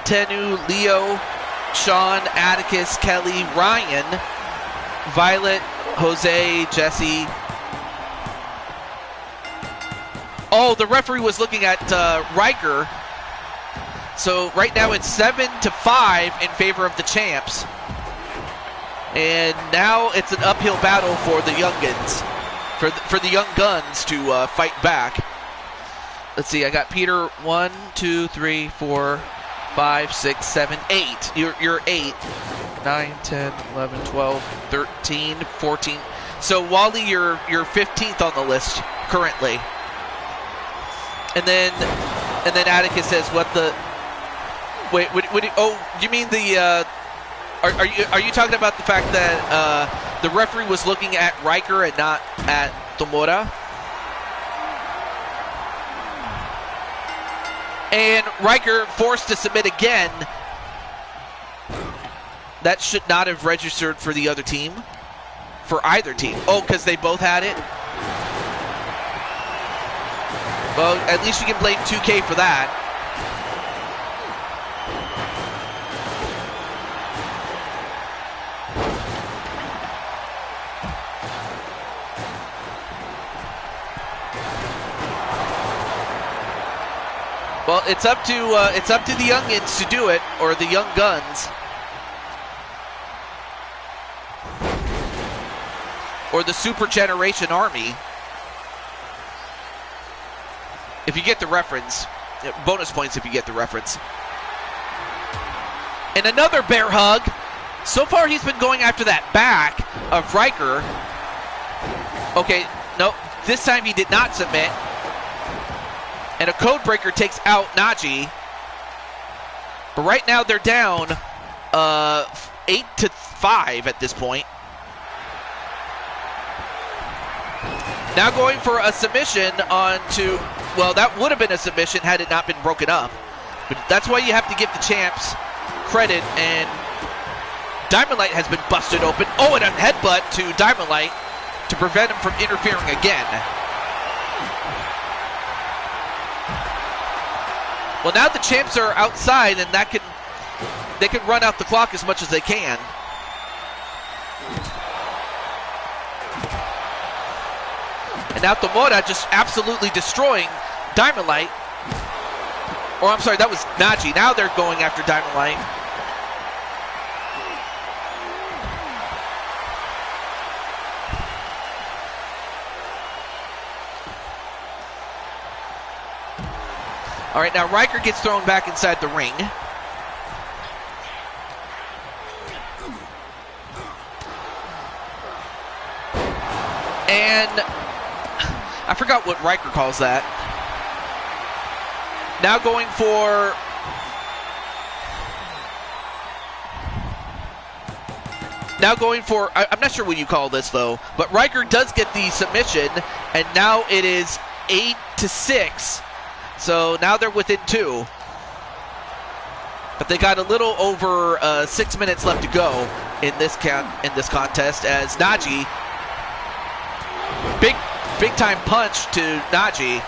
Tenu, Leo, Sean, Atticus, Kelly, Ryan, Violet, Jose, Jesse. Oh, the referee was looking at Riker. So right now it's 7-5 in favor of the champs. And now it's an uphill battle for the youngins, for the young guns to fight back. Let's see, I got Peter 1, 2, 3, 4, 5, 6, 7, 8. You're 8. 9, 10, 11, 12, 13, 14. So Wally, you're 15th on the list currently. And then Atticus says, "What the? Wait, oh, you mean the? Are you talking about the fact that the referee was looking at Riker and not at Tomura?" And Riker forced to submit again. That should not have registered for the other team. For either team. Oh, because they both had it? Well, at least you can blame 2K for that. Well, it's up to the youngins to do it, or the young guns, or the Super Generation Army. If you get the reference, bonus points if you get the reference. And another bear hug. So far, he's been going after that back of Riker. Okay, no, this time he did not submit. And a code breaker takes out Najee. But right now they're down 8-5 at this point. Now going for a submission onto, well, that would have been a submission had it not been broken up. But that's why you have to give the champs credit. And Diamond Light has been busted open. Oh, and a headbutt to Diamond Light to prevent him from interfering again. Well, now the champs are outside, and they can run out the clock as much as they can. And now Tomura just absolutely destroying Diamond Light. Or I'm sorry, that was Najee. Now they're going after Diamond Light. All right, now Riker gets thrown back inside the ring. And I forgot what Riker calls that. Now going for... I'm not sure what you call this, though. But Riker does get the submission, and now it is 8-6. So now they're within 2. But they got a little over 6 minutes left to go in this contest, as Najee, big time punch to Najee.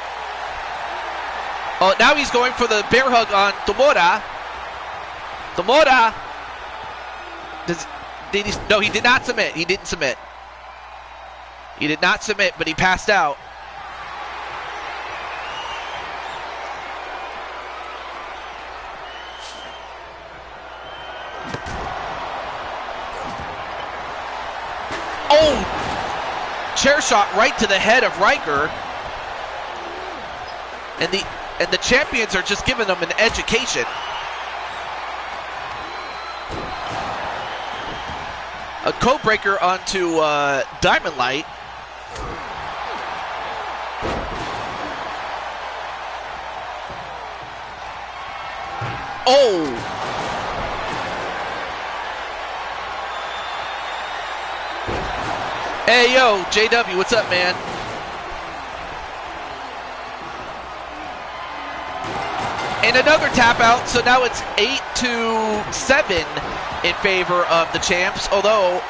Oh, now he's going for the bear hug on Tomura. Tomura. No, he did not submit. He didn't submit. He did not submit, but he passed out. Oh! Chair shot right to the head of Riker. And the champions are just giving them an education. A code breaker onto Diamond Light. Oh! Hey, yo, JW, what's up, man? And another tap out, so now it's 8-7 in favor of the champs, although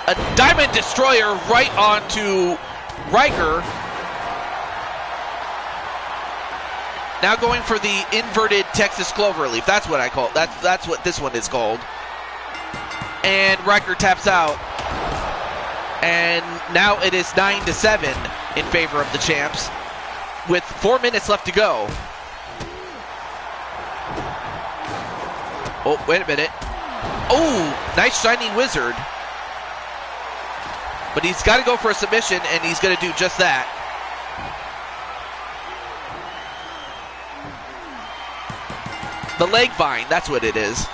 a Diamond Destroyer right onto Riker. Now going for the inverted Texas Cloverleaf. That's what I call it. That's what this one is called. And Riker taps out. And now it is 9-7 in favor of the champs with 4 minutes left to go. Oh, wait a minute. Oh, nice Shining Wizard. But he's got to go for a submission, and he's going to do just that. The leg vine, that's what it is.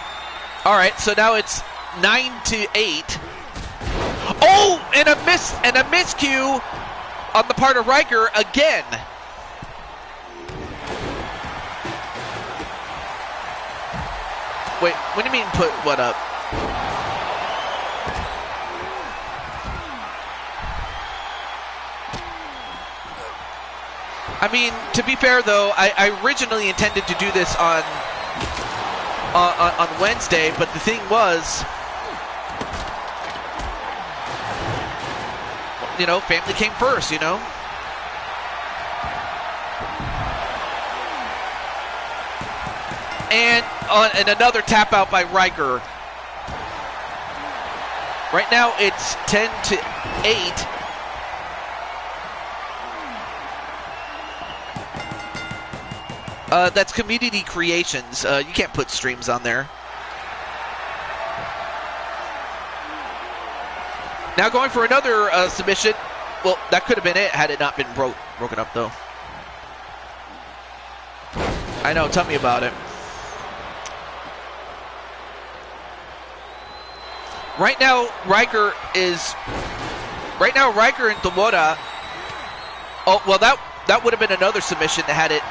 All right, so now it's 9-8. Oh, and a miscue on the part of Riker again. Wait, what do you mean put what up? I mean, to be fair though, I originally intended to do this on Wednesday, but the thing was, you know, family came first, you know? And another tap out by Riker. Right now it's 10-8. That's Community Creations. You can't put streams on there. Now going for another submission. Well, that could have been it had it not been broken up, though. I know, tell me about it. Right now, Riker and Tomura. Oh, well, that would have been another submission had it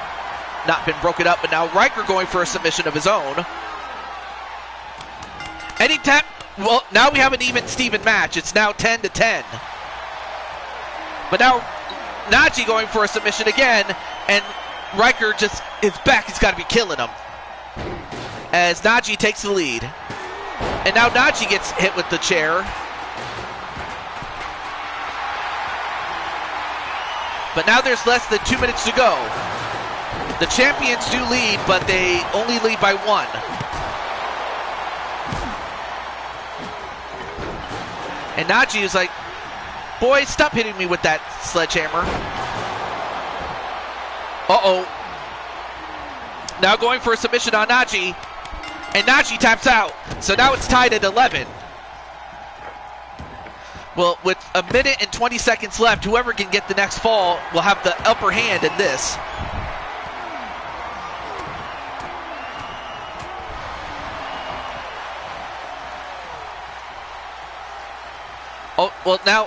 not been broken up, but now Riker going for a submission of his own. Any tap. Well, now we have an even Steven match. It's now 10-10. But now Najee going for a submission again, and Riker just, his back has got to be killing him as Najee takes the lead. And now Najee gets hit with the chair. But now there's less than 2 minutes to go. The champions do lead, but they only lead by 1. And Najee is like, boys, stop hitting me with that sledgehammer. Uh-oh. Now going for a submission on Najee. And Najee taps out. So now it's tied at 11. Well, with a minute and 20 seconds left, whoever can get the next fall will have the upper hand in this. Oh, well, now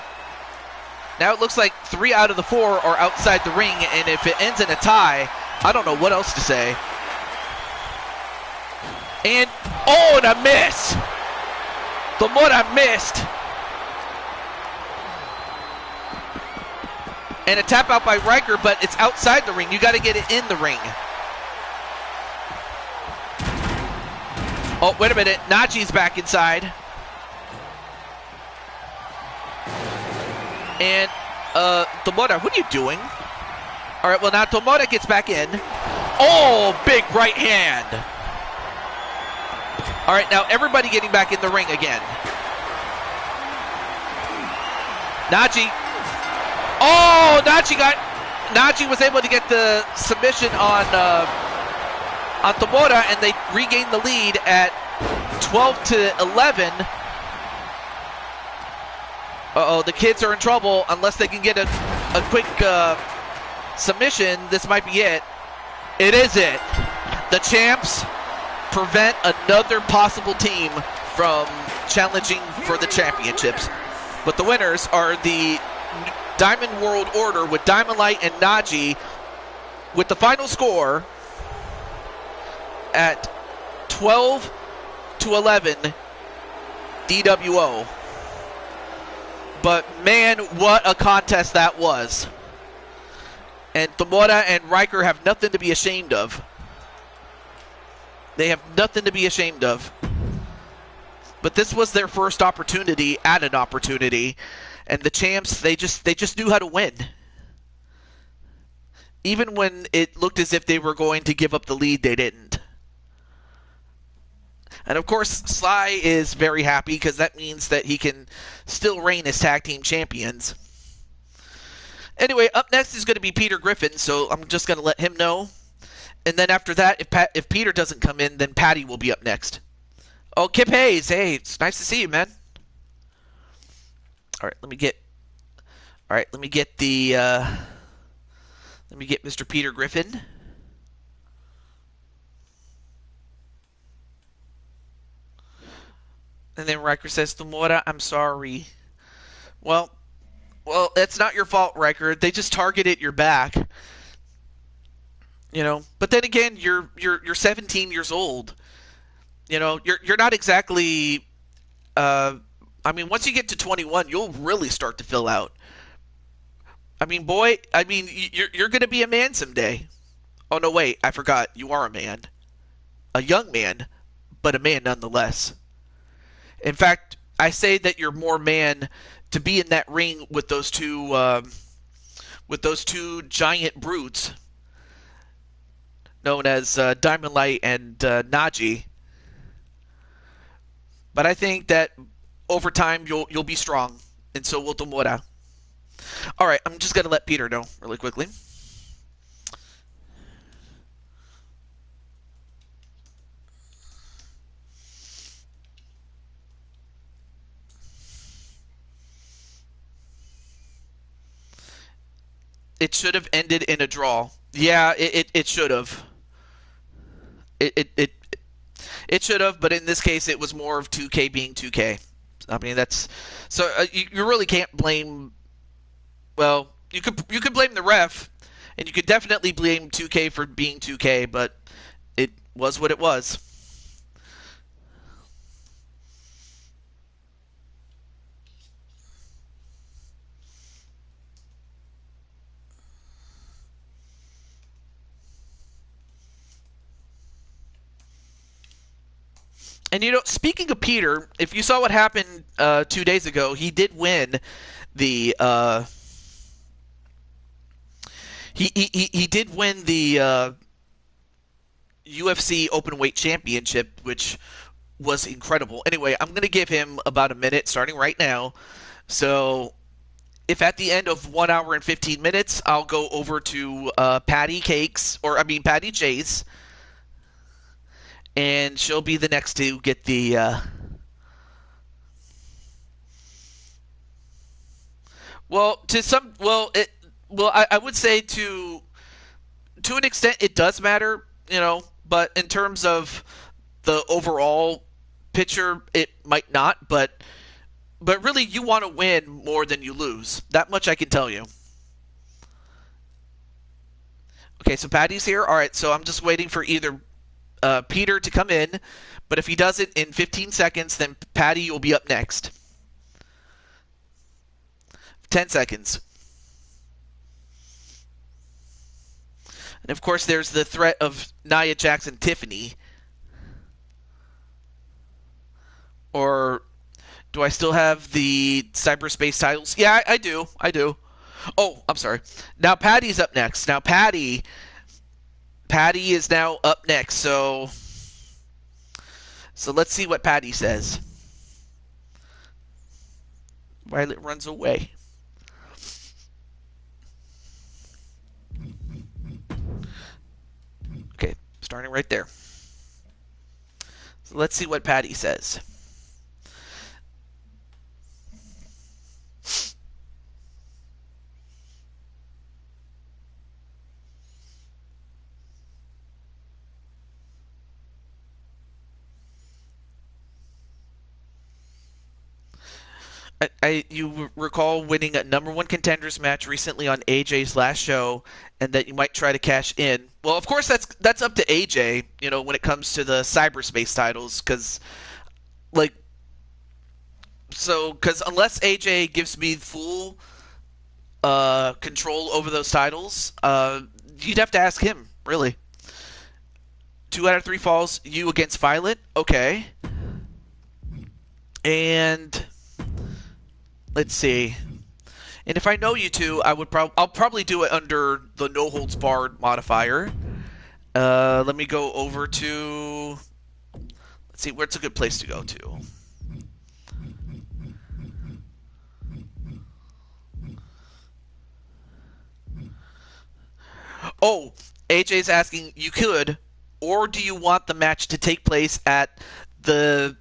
it looks like 3 out of the 4 are outside the ring, and if it ends in a tie, I don't know what else to say. And, oh, and a miss! Tomura missed. And a tap out by Riker, but it's outside the ring. You got to get it in the ring. Oh, wait a minute. Najee's back inside. And, Tomura, what are you doing? All right, well, now Tomura gets back in. Oh, big right hand. All right, now everybody getting back in the ring again. Najee. Oh, Najee was able to get the submission on Tomura, and they regained the lead at 12-11. Uh-oh, the kids are in trouble. Unless they can get a quick submission, this might be it. It is it. The champs prevent another possible team from challenging for the championships. But the winners are the Diamond World Order with Diamond Light and Naji, with the final score at 12-11 DWO. But man, what a contest that was. And Tamura and Riker have nothing to be ashamed of. They have nothing to be ashamed of. But this was their first opportunity at an opportunity. And the champs, they just knew how to win. Even when it looked as if they were going to give up the lead, they didn't. And of course, Sly is very happy because that means that he can still reign as tag team champions. Anyway, up next is going to be Peter Griffin, so I'm just going to let him know. And then after that, if Peter doesn't come in, then Patty will be up next. Oh, Kip Hayes, hey, it's nice to see you, man. All right, let me get Mr. Peter Griffin. And then Riker says, Tamura, I'm sorry. Well, it's not your fault, Riker. They just targeted your back. You know, but then again, you're 17 years old. You know, you're not exactly. I mean, once you get to 21, you'll really start to fill out. I mean, boy, you're going to be a man someday. Oh no, wait, I forgot. You are a man, a young man, but a man nonetheless. In fact, I say that you're more man to be in that ring with those two giant brutes known as Diamond Light and Naji. But I think that over time you'll be strong, and so will Tamura. All right, I'm just gonna let Peter know really quickly. It should have ended in a draw. Yeah, it should have. It should have, but in this case, it was more of 2K being 2K. I mean, that's so you really can't blame. Well, you could blame the ref, and you could definitely blame 2K for being 2K, but it was what it was. And you know, speaking of Peter, if you saw what happened 2 days ago, he did win the he did win the UFC Openweight Championship, which was incredible. Anyway, I'm going to give him about a minute starting right now. So if at the end of 1 hour and 15 minutes, I'll go over to Patty Chase, and she'll be the next to get the I would say to an extent it does matter, you know, but in terms of the overall picture, it might not, but really you want to win more than you lose. That much I can tell you. Okay, so Patty's here. All right, so I'm just waiting for either Peter to come in, but if he does it in 15 seconds, then Patty will be up next. 10 seconds. And of course, there's the threat of Nia Jackson Tiffany. Or do I still have the cyberspace titles? Yeah, I do. Oh, I'm sorry. Now Patty's up next. Now Patty is now up next. So let's see what Patty says. Violet runs away. Okay, starting right there. So let's see what Patty says. you recall winning a #1 contenders match recently on AJ's last show, and that you might try to cash in. Well, of course that's up to AJ. You know, when it comes to the cyberspace titles, because like because unless AJ gives me full control over those titles, you'd have to ask him, really. 2 out of 3 falls, you against Violet, okay. And let's see. And if I know you two, I'll probably do it under the no holds barred modifier. Let me go over to. Let's see, where's a good place to go to? Oh, AJ's asking, you could, or do you want the match to take place at the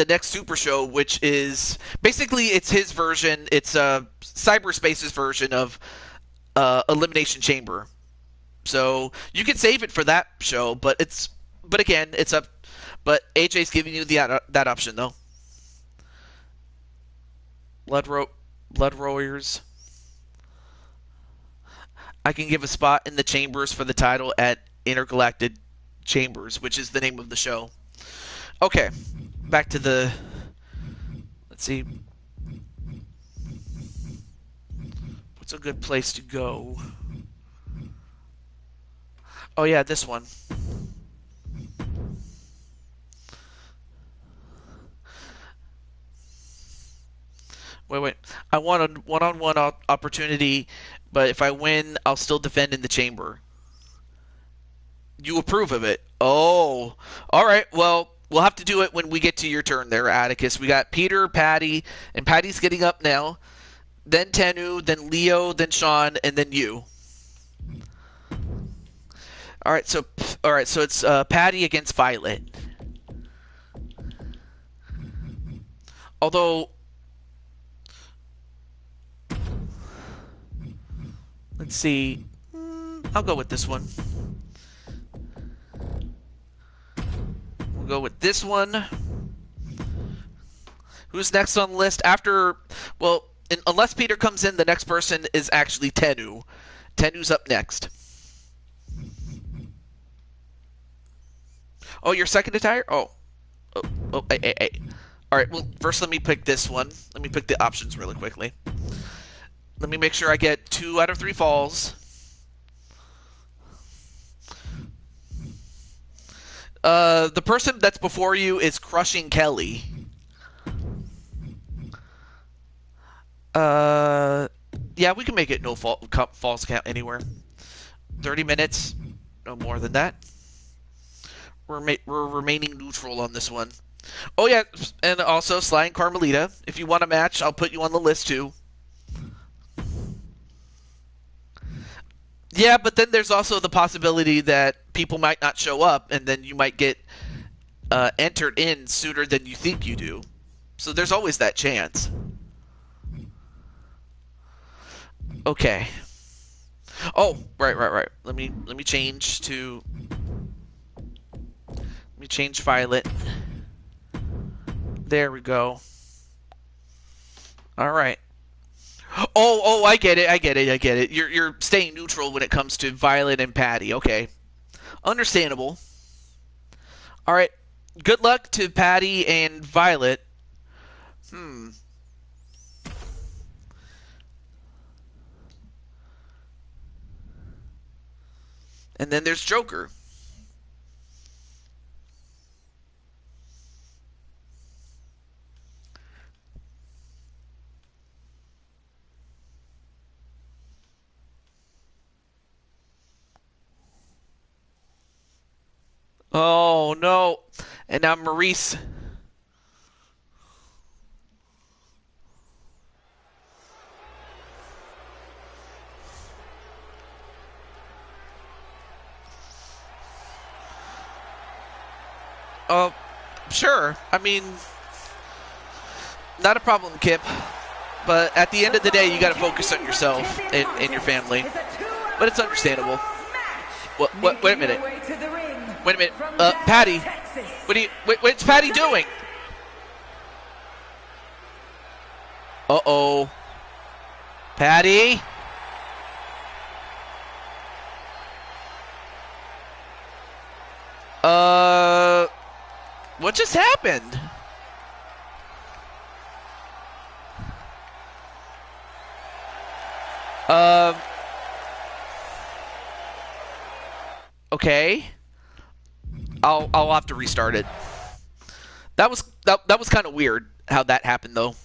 next Super Show, which is basically it's his version. It's Cyberspace's version of Elimination Chamber. So you can save it for that show, but again, it's up. But AJ's giving you that option though. Blood Warriors. I can give a spot in the chambers for the title at Intergalactic Chambers, which is the name of the show. Okay, back to the. Let's see. What's a good place to go? Oh yeah, this one. Wait. I want a one-on-one opportunity, but if I win, I'll still defend in the chamber. You approve of it? Oh, all right. Well, we'll have to do it when we get to your turn there, Atticus. We got Peter, Patty, and Patty's getting up now. Then Tenu, then Leo, then Sean, and then you. All right. So it's Patty against Violet. Although, let's see. I'll go with this one. We'll go with this one. Who's next on the list? After, well, unless Peter comes in, the next person is actually Tenu. Tenu's up next. Oh, you're second to tire? Hey. All right, well, first let me pick this one. Let me pick the options really quickly. Let me make sure I get 2 out of 3 falls. The person that's before you is Crushing Kelly. Yeah, we can make it no falls count anywhere. 30 minutes, no more than that. We're remaining neutral on this one. Oh yeah, and also Sly and Carmelita. If you want a match, I'll put you on the list too. Yeah, but then there's also the possibility that people might not show up, and then you might get entered in sooner than you think you do. So there's always that chance. Okay. Oh, right. Let me change to. Let me change Violet. There we go. All right. Oh, I get it. You're staying neutral when it comes to Violet and Patty. Okay. Understandable. All right. Good luck to Patty and Violet. And then there's Joker. Oh, no. And now Maurice. Sure. I mean, not a problem, Kip. But at the end of the day, you got to focus on yourself and your family. But it's understandable. Wait a minute. Patty. What's Patty doing? Uh-oh. Patty? What just happened? Okay. I'll have to restart it. That was kind of weird how that happened though.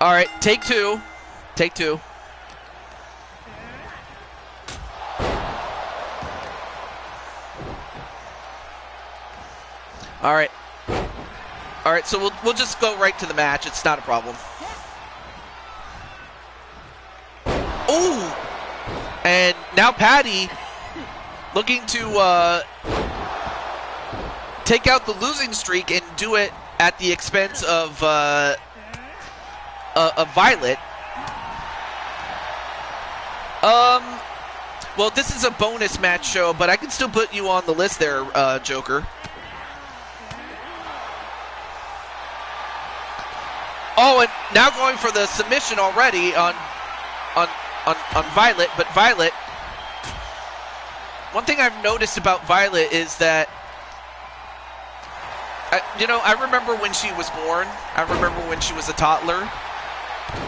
All right, take two. Take two. All right. All right, so we'll just go right to the match. It's not a problem. Ooh! And now Patty looking to take out the losing streak and do it at the expense of Violet. Well, this is a bonus match show, but I can still put you on the list there, Joker. Oh, and now going for the submission already on Violet, but Violet. One thing I've noticed about Violet is that, I remember when she was born. I remember when she was a toddler,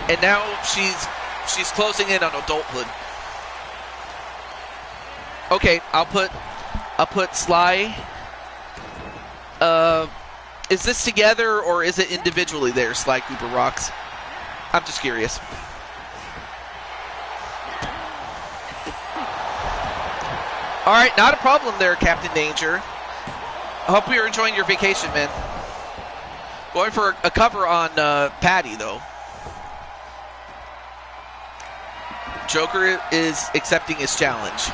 and now she's closing in on adulthood. Okay, I'll put Sly. Is this together or is it individually there, Sly Cooper Rocks? I'm just curious. All right, not a problem there, Captain Danger. I hope you're enjoying your vacation, man. Going for a cover on Patty, though. Joker is accepting his challenge.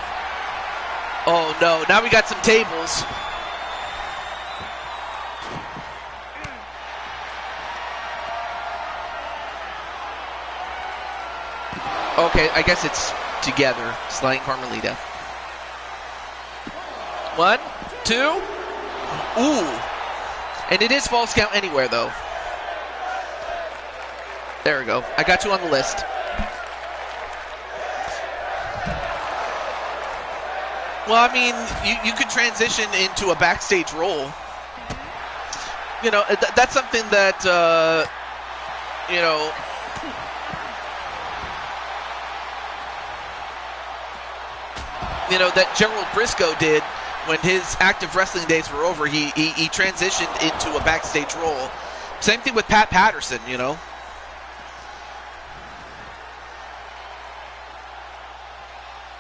Oh, no. Now we got some tables. Okay, I guess it's together. Slaying Carmelita. 1, 2. Ooh. And it is false count anywhere, though. There we go. I got you on the list. Well, I mean, you could transition into a backstage role. You know, that's something that, you know, that Gerald Briscoe did when his active wrestling days were over. He transitioned into a backstage role. Same thing with Pat Patterson, you know.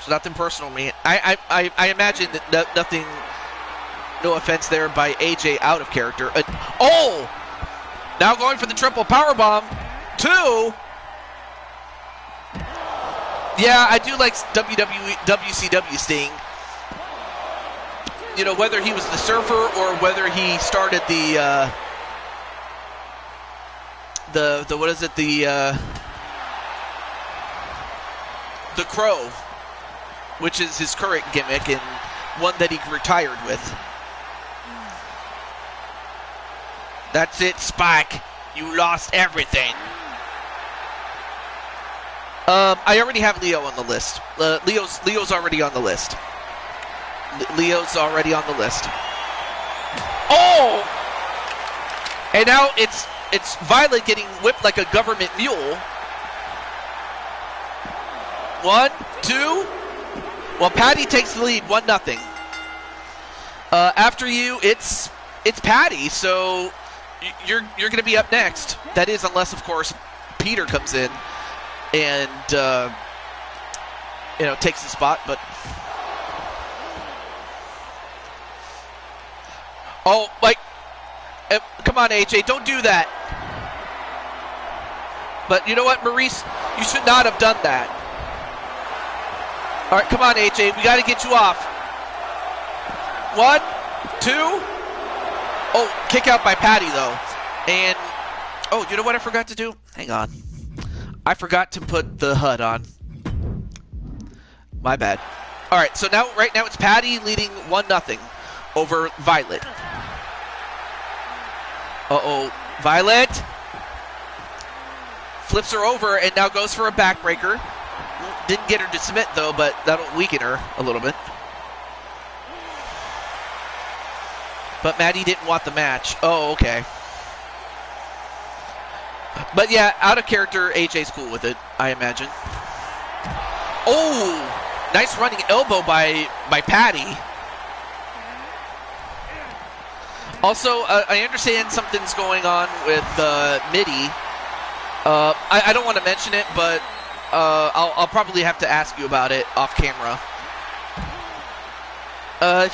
So nothing personal, man. I imagine that nothing, no offense there by AJ out of character. Oh! Now going for the triple powerbomb. 2. Yeah, I do like WCW Sting. You know, whether he was the Surfer or whether he started the what is it, the Crow, which is his current gimmick and one that he retired with. That's it, Spike. You lost everything. I already have Leo on the list. Leo's already on the list. Leo's already on the list. Oh! And now it's Violet getting whipped like a government mule. 1, 2. Well, Patty takes the lead, 1-0. After you, it's Patty. So you're going to be up next. That is, unless of course Peter comes in and takes the spot. But oh, like, come on, AJ, don't do that. But you know what, Maurice, you should not have done that. All right, come on, AJ, we got to get you off. 1, 2. Oh, kick out by Patty though, and oh, you know what I forgot to do? Hang on. I forgot to put the HUD on. My bad. All right, so right now it's Patty leading 1-0 over Violet. Uh-oh, Violet. flips her over and now goes for a backbreaker. Didn't get her to submit, though, but that'll weaken her a little bit. But Maddie didn't want the match. Oh, okay. But yeah, out of character, AJ's cool with it, I imagine. Oh, nice running elbow by Patty. Also, I understand something's going on with Mitty. I don't want to mention it, but I'll probably have to ask you about it off camera.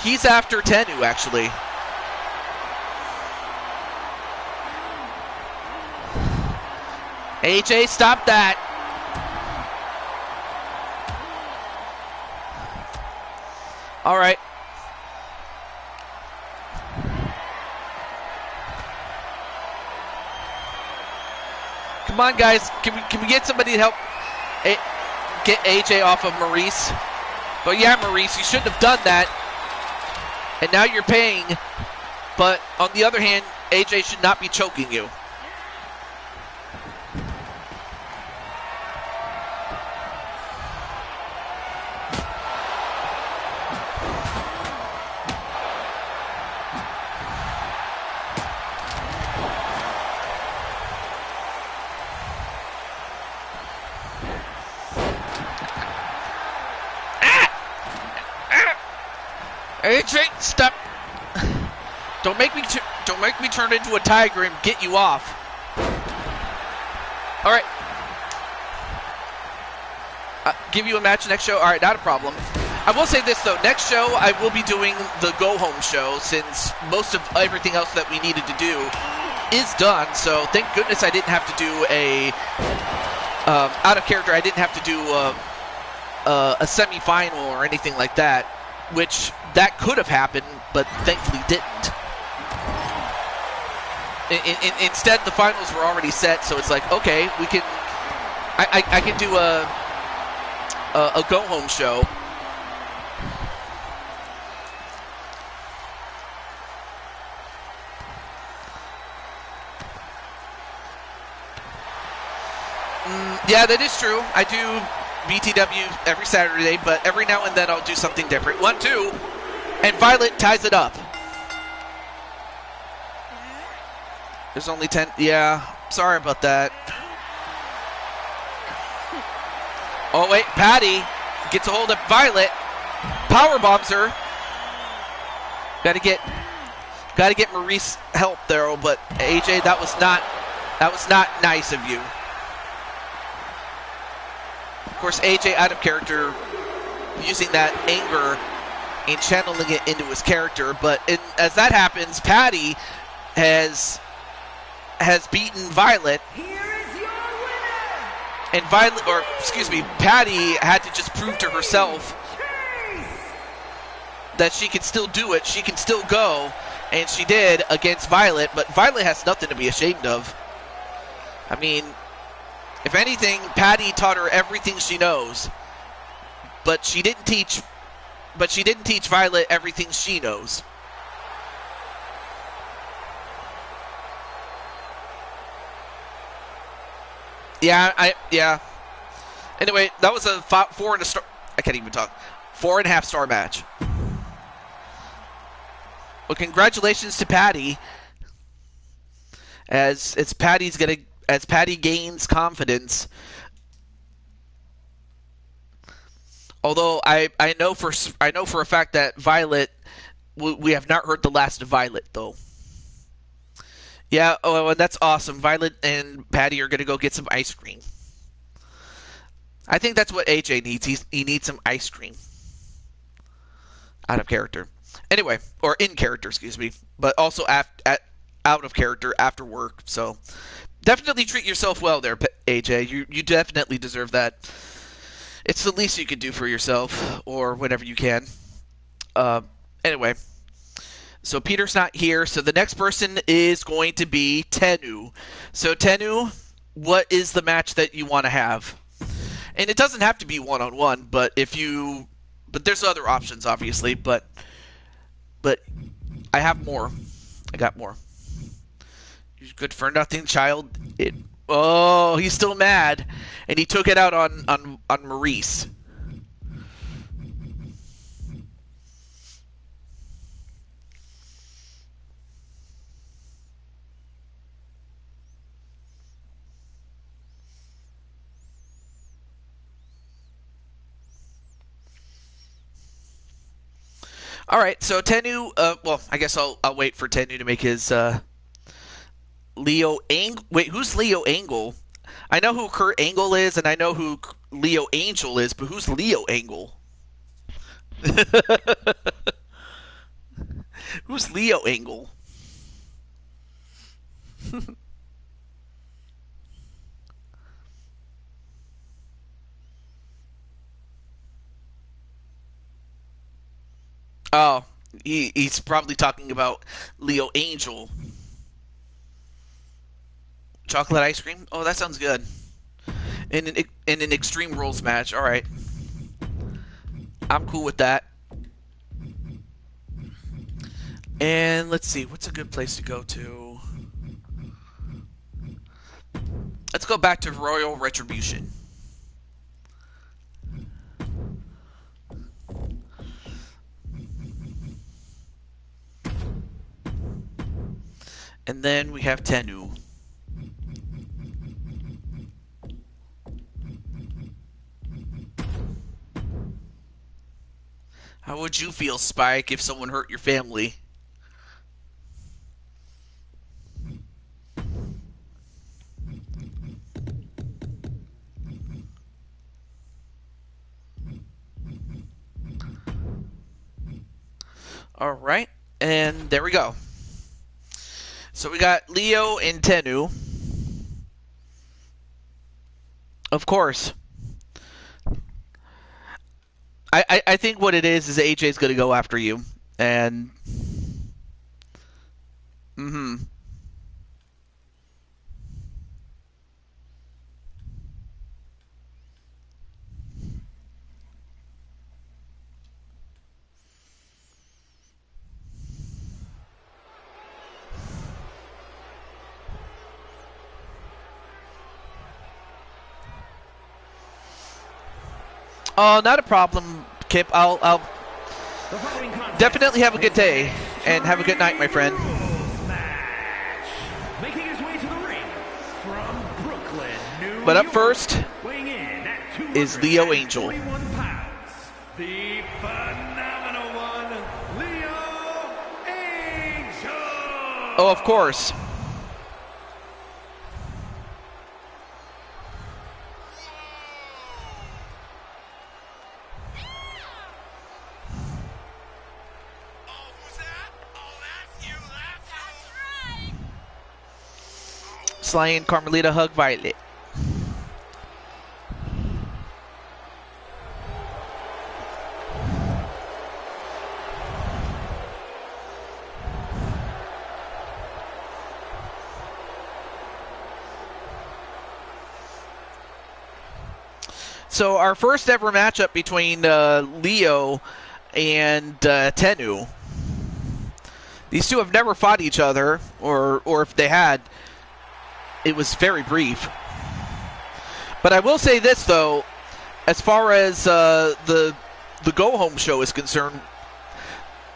He's after Tenu, actually. AJ, stop that. All right. Come on, guys. Can we get somebody to help get AJ off of Maurice? But yeah, Maurice, you shouldn't have done that. And now you're paying. But on the other hand, AJ should not be choking you. AJ, stop! Don't make me turn into a tiger and get you off. All right. Give you a match next show. All right, not a problem. I will say this though. Next show, I will be doing the go home show since most of everything else that we needed to do is done. So thank goodness I didn't have to do a out of character. I didn't have to do a semi-final or anything like that, which that could have happened, but thankfully didn't. Instead, the finals were already set, so it's like, okay, we can. I can do a go home show. Yeah, that is true. I do BTW every Saturday, but every now and then I'll do something different. 1-2, and Violet ties it up. There's only 10. Yeah, sorry about that. Oh wait, Patty gets a hold of Violet, power bombs her. Got to get Maurice help there, but AJ, that was not nice of you. Of course, AJ out of character, using that anger and channeling it into his character. But as that happens, Patty has beaten Violet. Here is your winner. And Patty had to just prove to herself that she can still do it. She can still go, and she did against Violet. But Violet has nothing to be ashamed of. I mean, if anything, Patty taught her everything she knows, but she didn't teach Violet everything she knows. Yeah. Anyway, that was a 4.5 star match. Well, congratulations to Patty, as Patty gains confidence. Although I know for a fact that Violet, we have not heard the last of Violet though. Yeah, oh, and that's awesome. Violet and Patty are gonna go get some ice cream. I think that's what AJ needs. He needs some ice cream. Out of character. Anyway, or in character, excuse me. But also out of character after work. So definitely treat yourself well there, AJ. You definitely deserve that. It's the least you could do for yourself, or whatever you can. Anyway. So Peter's not here, so the next person is going to be Tenu. So Tenu, what is the match that you want to have? And it doesn't have to be one-on-one, but there's other options, obviously, but I have more. I got more. You're good for nothing, child. Oh, he's still mad, and he took it out on Maurice. All right, so Tennu. Well, I guess I'll wait for Tennu to make his Leo Angle. Wait, who's Leo Angle? I know who Kurt Angle is, and I know who Leo Angel is, but who's Leo Angle? Who's Leo Angle? Oh, he's probably talking about Leo Angel. Chocolate ice cream? Oh, that sounds good. In an Extreme Rules match. All right, I'm cool with that. And let's see, what's a good place to go to? Let's go back to Royal Retribution. And then we have Tennu. How would you feel, Spike, if someone hurt your family? All right, and there we go. So we got Leo and Tennu. Of course. I think what it is AJ's going to go after you. And... Mm-hmm. Oh, not a problem, Kip. I'll definitely have a good day and have a good night, my friend. Making his way to the ring from Brooklyn, New But up York, first weighing in at is Leo Angel. 241 pounds, the phenomenal one, Leo Angel. Oh, of course. Sly and Carmelita hug Violet. So our first ever matchup between Leo and Tennu. These two have never fought each other, or if they had, it was very brief. But I will say this, though, as far as the go-home show is concerned,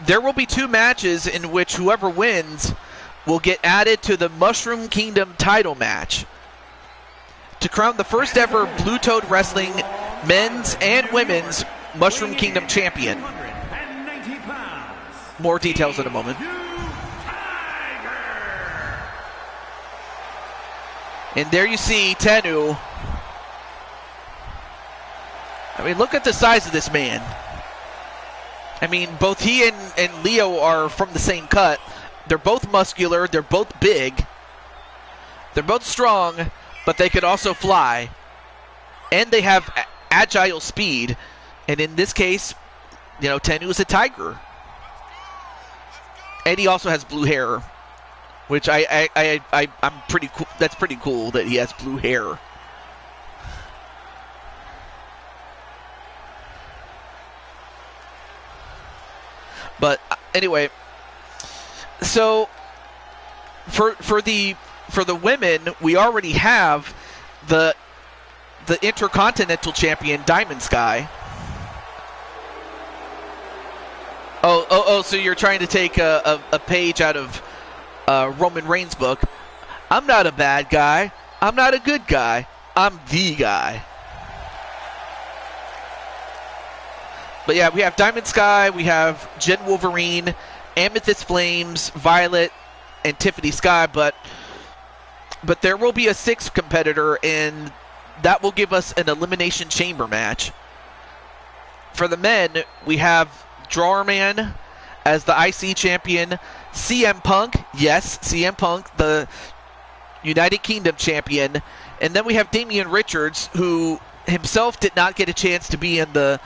there will be 2 matches in which whoever wins will get added to the Mushroom Kingdom title match to crown the first ever Blue Toad Wrestling men's and women's Mushroom Kingdom champion. More details in a moment. And there you see Tennu. I mean, look at the size of this man. I mean, both he and Leo are from the same cut. They're both muscular. They're both big. They're both strong, but they could also fly. And they have agile speed. And in this case, you know, Tennu is a tiger. And he also has blue hair, which I'm pretty cool. That's pretty cool that he has blue hair. But anyway, so for the for the women, we already have the Intercontinental Champion, Diamond Sky. Oh, so you're trying to take a page out of Roman Reigns' book. I'm not a bad guy. I'm not a good guy. I'm the guy. But yeah, we have Diamond Sky, we have Jen Wolverine, Amethyst Flames, Violet, and Tiffany Sky, but there will be a sixth competitor, and that will give us an Elimination Chamber match. For the men, we have Drawerman as the IC champion, CM Punk, yes, CM Punk, the United Kingdom champion, and then we have Damian Richards, who himself did not get a chance to be in the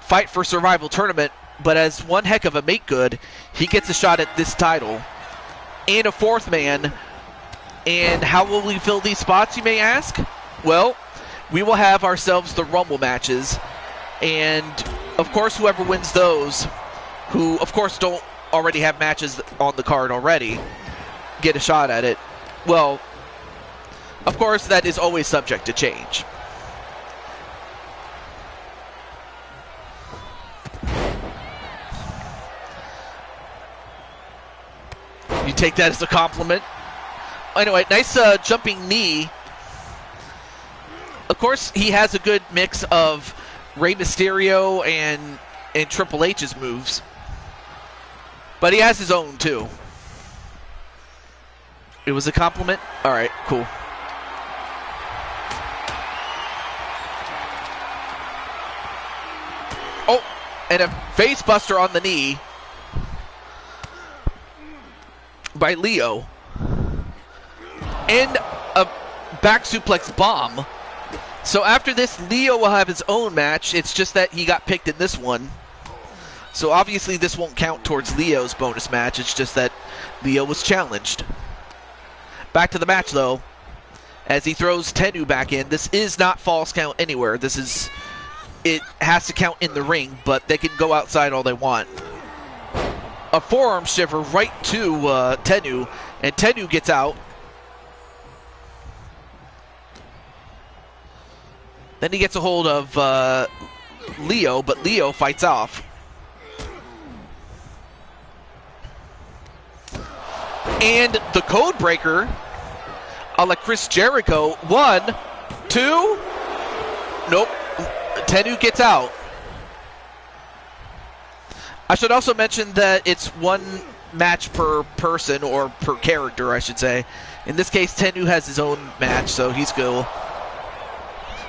Fight for Survival tournament, but as one heck of a make good, he gets a shot at this title. And a fourth man. And how will we fill these spots, you may ask? Well, we will have ourselves the Rumble matches, and of course whoever wins those, who of course don't already have matches on the card already, get a shot at it. Well, of course that is always subject to change. You take that as a compliment. Anyway, nice jumping knee. Of course, he has a good mix of Rey Mysterio and Triple H's moves. But he has his own, too. It was a compliment? Alright, cool. Oh, and a face buster on the knee by Leo. And a back suplex bomb. So after this, Leo will have his own match. It's just that he got picked in this one. So obviously this won't count towards Leo's bonus match. It's just that Leo was challenged. Back to the match, though, as he throws Tennu back in. This is not false count anywhere. It has to count in the ring, but they can go outside all they want. A forearm shiver right to Tennu, and Tennu gets out. Then he gets a hold of Leo, but Leo fights off. And the code breaker, a la Chris Jericho. 1, 2. Nope. Tennu gets out. I should also mention that it's one match per person, or per character, I should say. In this case, Tennu has his own match, so he's cool.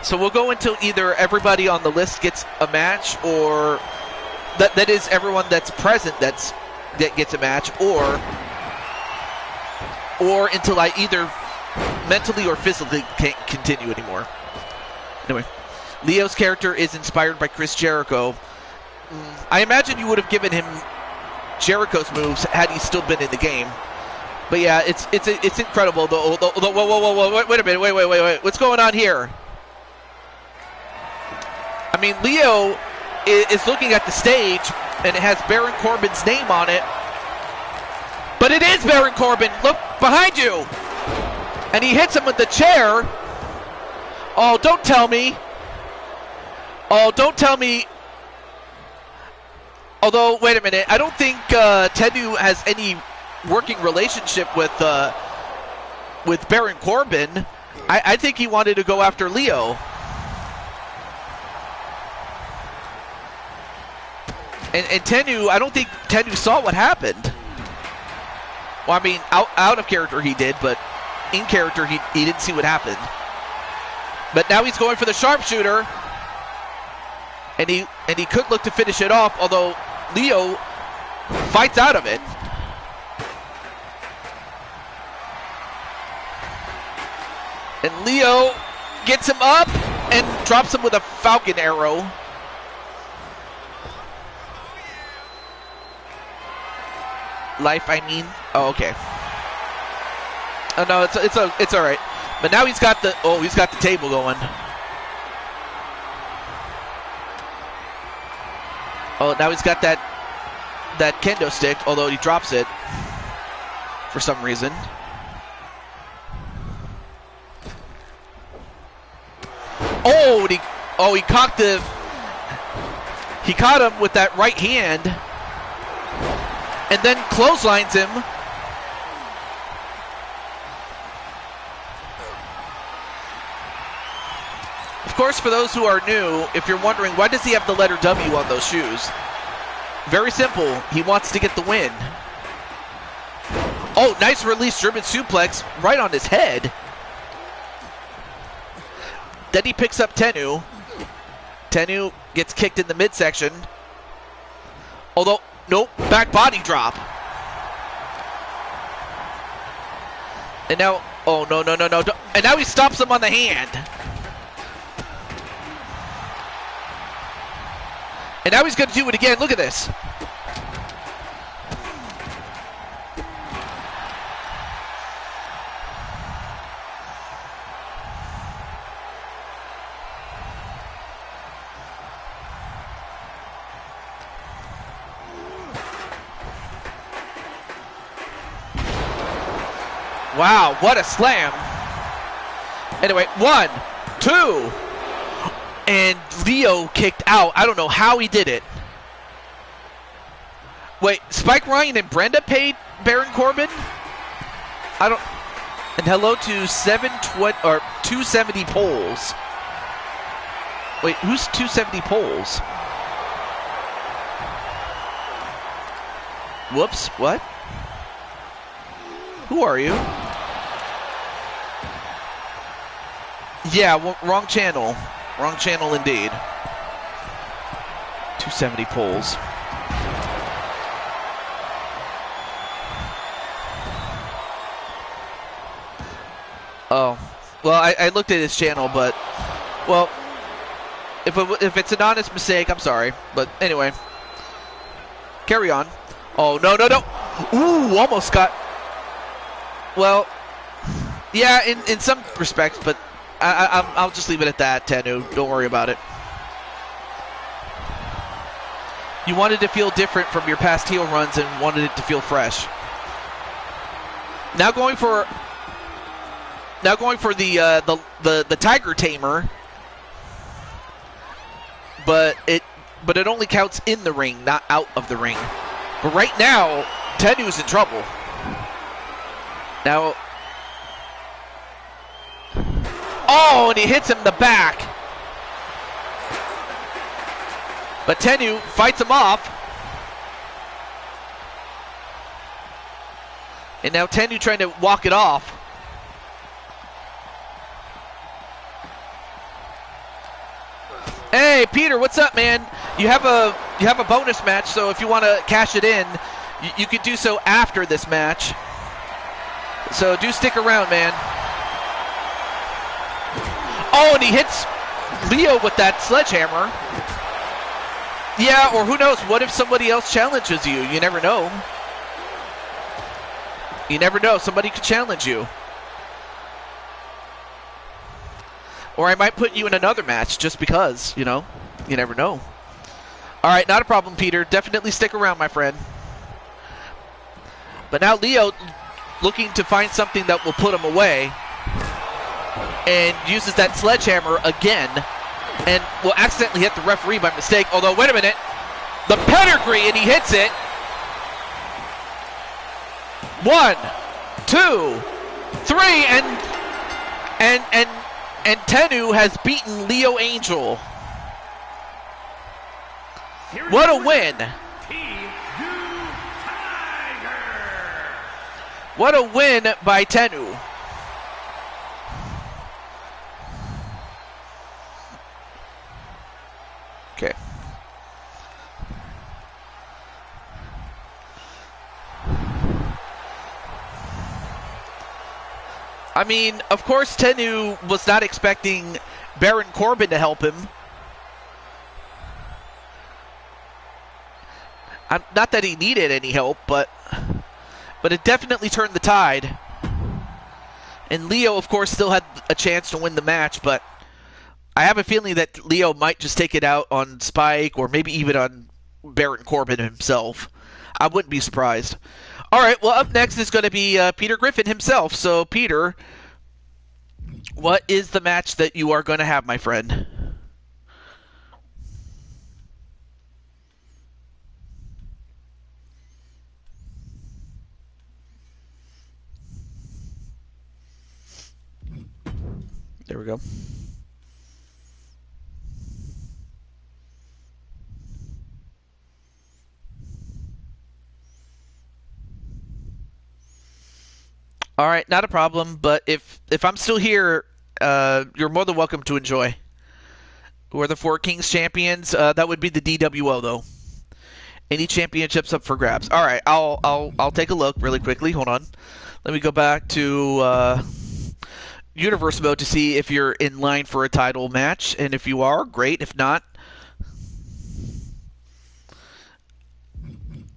So we'll go until either everybody on the list gets a match, or that is everyone that's present that gets a match, or until I either mentally or physically can't continue anymore. Anyway, Leo's character is inspired by Chris Jericho. I imagine you would have given him Jericho's moves had he still been in the game. But yeah, it's incredible. Whoa, wait a minute, wait. What's going on here? I mean, Leo is looking at the stage, and it has Baron Corbin's name on it. But it is Baron Corbin. Look behind you. And he hits him with the chair. Oh, don't tell me. Oh, don't tell me. Although, wait a minute. I don't think Tennu has any working relationship with Baron Corbin. I think he wanted to go after Leo. And Tennu, I don't think Tennu saw what happened. Well, I mean, out of character he did, but in character he didn't see what happened. But now he's going for the sharpshooter. And he could look to finish it off, although Leo fights out of it. And Leo gets him up and drops him with a Falcon Arrow. Life, I mean. Oh, okay. Oh no, it's all right. But now he's got the table going. Oh, now he's got that kendo stick, although he drops it for some reason. Oh, he caught him with that right hand, and then clotheslines him. Of course, for those who are new, if you're wondering, why does he have the letter W on those shoes? Very simple. He wants to get the win. Oh, nice release German suplex right on his head. Then he picks up Tennu. Tennu gets kicked in the midsection. Although, nope, back body drop. And now, oh, no. And now he stops him on the hand. And now he's going to do it again. Look at this. Wow, what a slam. Anyway, 1, 2. And Leo kicked out. I don't know how he did it. Wait, Spike Ryan and Brenda paid Baron Corbin? I don't... And hello to 270 polls. Wait, who's 270 polls? Whoops, what? Who are you? Yeah, wrong channel. Wrong channel indeed. 270 polls. Oh. Well, I looked at his channel, but... Well, if it's an honest mistake, I'm sorry. But anyway. Carry on. Oh, no. Ooh, almost got... Well, yeah, in some respects, but I'll just leave it at that, Tennu. Don't worry about it. You wanted to feel different from your past heel runs and wanted it to feel fresh. Now going for the Tiger Tamer, but it only counts in the ring, not out of the ring. But right now, Tennu's in trouble. Now, oh, and he hits him in the back. But Tennu fights him off. And now Tennu trying to walk it off. Hey, Peter, what's up, man? You have a bonus match, so if you want to cash it in, you could do so after this match. So do stick around, man. Oh, and he hits Leo with that sledgehammer. Yeah, or who knows? What if somebody else challenges you? You never know. You never know. Somebody could challenge you. Or I might put you in another match just because, you know. You never know. All right, not a problem, Peter. Definitely stick around, my friend. But now Leo looking to find something that will put him away, and uses that sledgehammer again, and will accidentally hit the referee by mistake. Although, wait a minute, the pedigree, and he hits it. 1, 2, 3, and Tennu has beaten Leo Angel. What a win! What a win by Tennu. Okay. I mean, of course, Tennu was not expecting Baron Corbin to help him. Not that he needed any help, but it definitely turned the tide. And Leo, of course, still had a chance to win the match, but I have a feeling that Leo might just take it out on Spike or maybe even on Baron Corbin himself. I wouldn't be surprised. All right, well, up next is going to be Peter Griffin himself. So, Peter, What is the match that you are going to have, my friend? There we go. All right, not a problem. But if I'm still here, you're more than welcome to enjoy. Who are the Four Kings champions? That would be the DWO though. Any championships up for grabs? All right, I'll take a look really quickly. Hold on. Let me go back to universe mode to see if you're in line for a title match, and if you are, great. If not,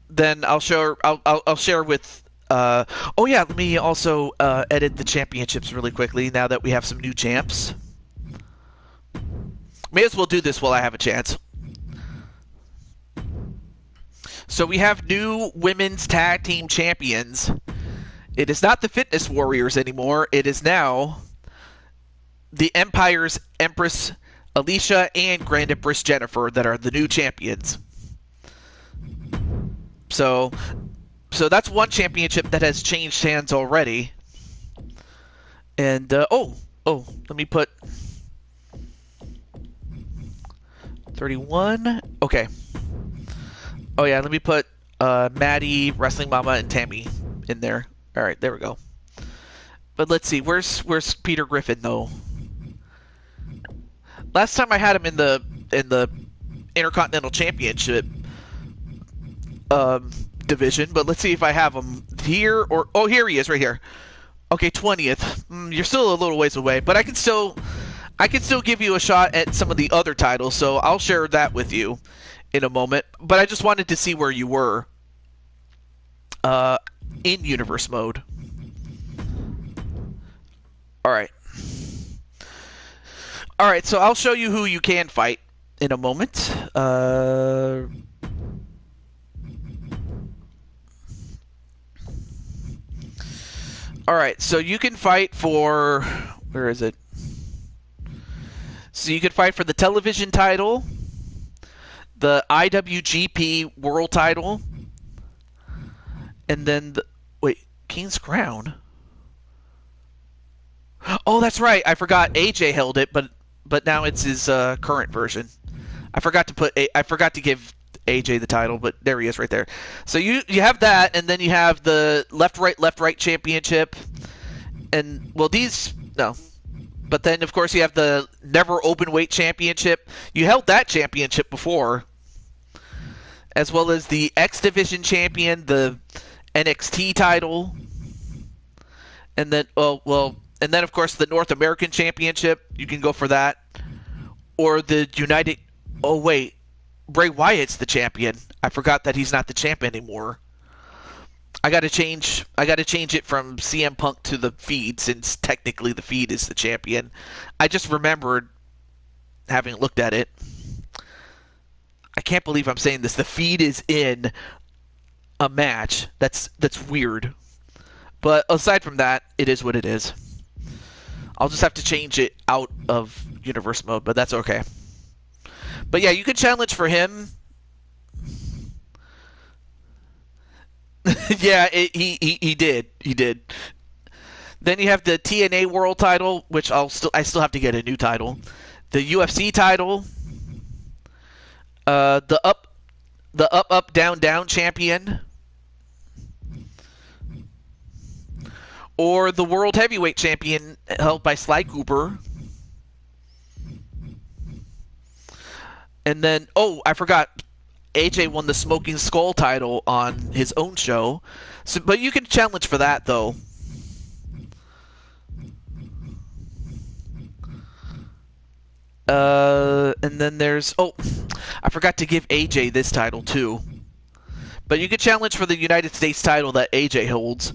then I'll share with. Oh yeah, let me also edit the championships really quickly now that we have some new champs. May as well do this while I have a chance. So we have new women's tag team champions. It is not the Fitness Warriors anymore. It is now the Empire's Empress Alicia and Grand Empress Jennifer that are the new champions. So that's one championship that has changed hands already. And let me put 31. Okay. Oh yeah, let me put Maddie, Wrestling Mama, and Tammy in there. All right, there we go. But let's see, where's Peter Griffin though? Last time I had him in the Intercontinental Championship division, but let's see if I have him here or here he is right here. Okay, 20th. You're still a little ways away, but I can still give you a shot at some of the other titles, so I'll share that with you in a moment. But I just wanted to see where you were in universe mode. All right. All right, so I'll show you who you can fight in a moment. All right, so you can fight for where is it? So you can fight for the television title, the IWGP World title, and then King's Crown. Oh, that's right. I forgot AJ held it, but now it's his current version. I forgot to give AJ the title, but there he is right there. So you have that, and then you have the left right championship, and no. But then of course you have the never open weight championship. You held that championship before, as well as the X Division champion, the NXT title, and then and then of course the North American championship. You can go for that, or the United. Oh wait, Bray Wyatt's the champion. I forgot that he's not the champ anymore. I gotta change it from CM Punk to the Feed, since technically the Feed is the champion. I just remembered having looked at it. I can't believe I'm saying this. The Feed is in a match. That's weird. But aside from that, it is what it is. I'll just have to change it out of universe mode, but that's okay. But yeah, you can challenge for him. Yeah, he did. He did. Then you have the TNA World title, which I still have to get a new title. The UFC title. The up down down champion. Or the World Heavyweight Champion held by Sly Cooper. And then, I forgot, AJ won the Smoking Skull title on his own show. So, but you can challenge for that, though. And then there's, I forgot to give AJ this title, too. But you can challenge for the United States title that AJ holds.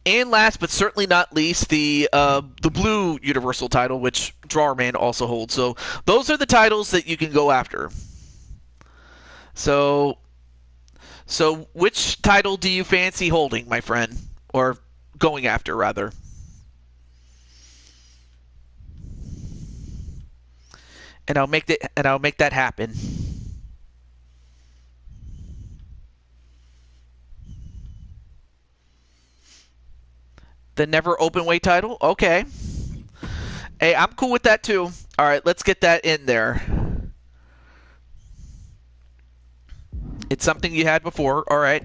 And last but certainly not least, the blue Universal title, which Drawerman also holds. So those are the titles that you can go after. So which title do you fancy holding, my friend? Or going after, rather? and I'll make that happen. The never open weight title? Okay. Hey, I'm cool with that too. All right, let's get that in there. It's something you had before. All right.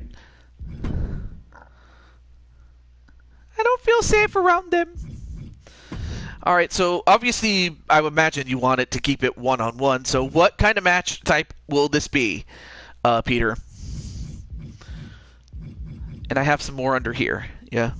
I don't feel safe around them. All right, so obviously I would imagine you want it to keep it one-on-one. So what kind of match type will this be, Peter? And I have some more under here. Yeah.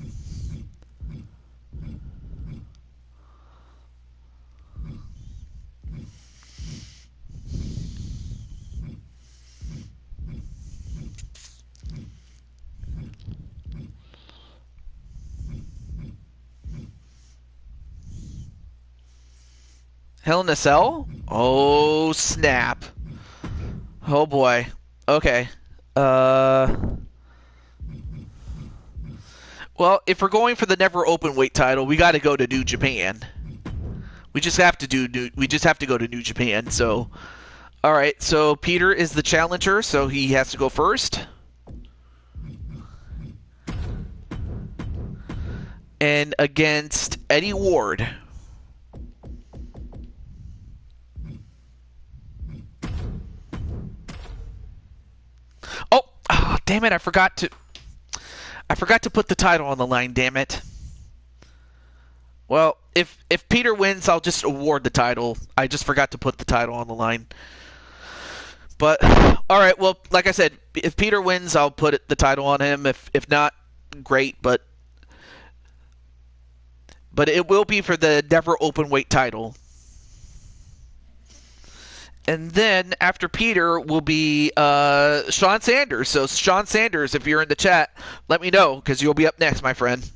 Hell in a Cell? Oh, snap. Oh, boy. Okay. Well, if we're going for the never open weight title, we got to go to New Japan. We just have to go to New Japan. So, all right. So Peter is the challenger, so he has to go first. And against Eddie Ward. Oh, damn it! I forgot to put the title on the line. Damn it. Well, if Peter wins, I'll just award the title. I just forgot to put the title on the line. But all right. Well, like I said, if Peter wins, I'll put the title on him. If not, great. But it will be for the never open weight title. And then after Peter will be Sean Sanders. So Sean Sanders, if you're in the chat, let me know because you'll be up next, my friend.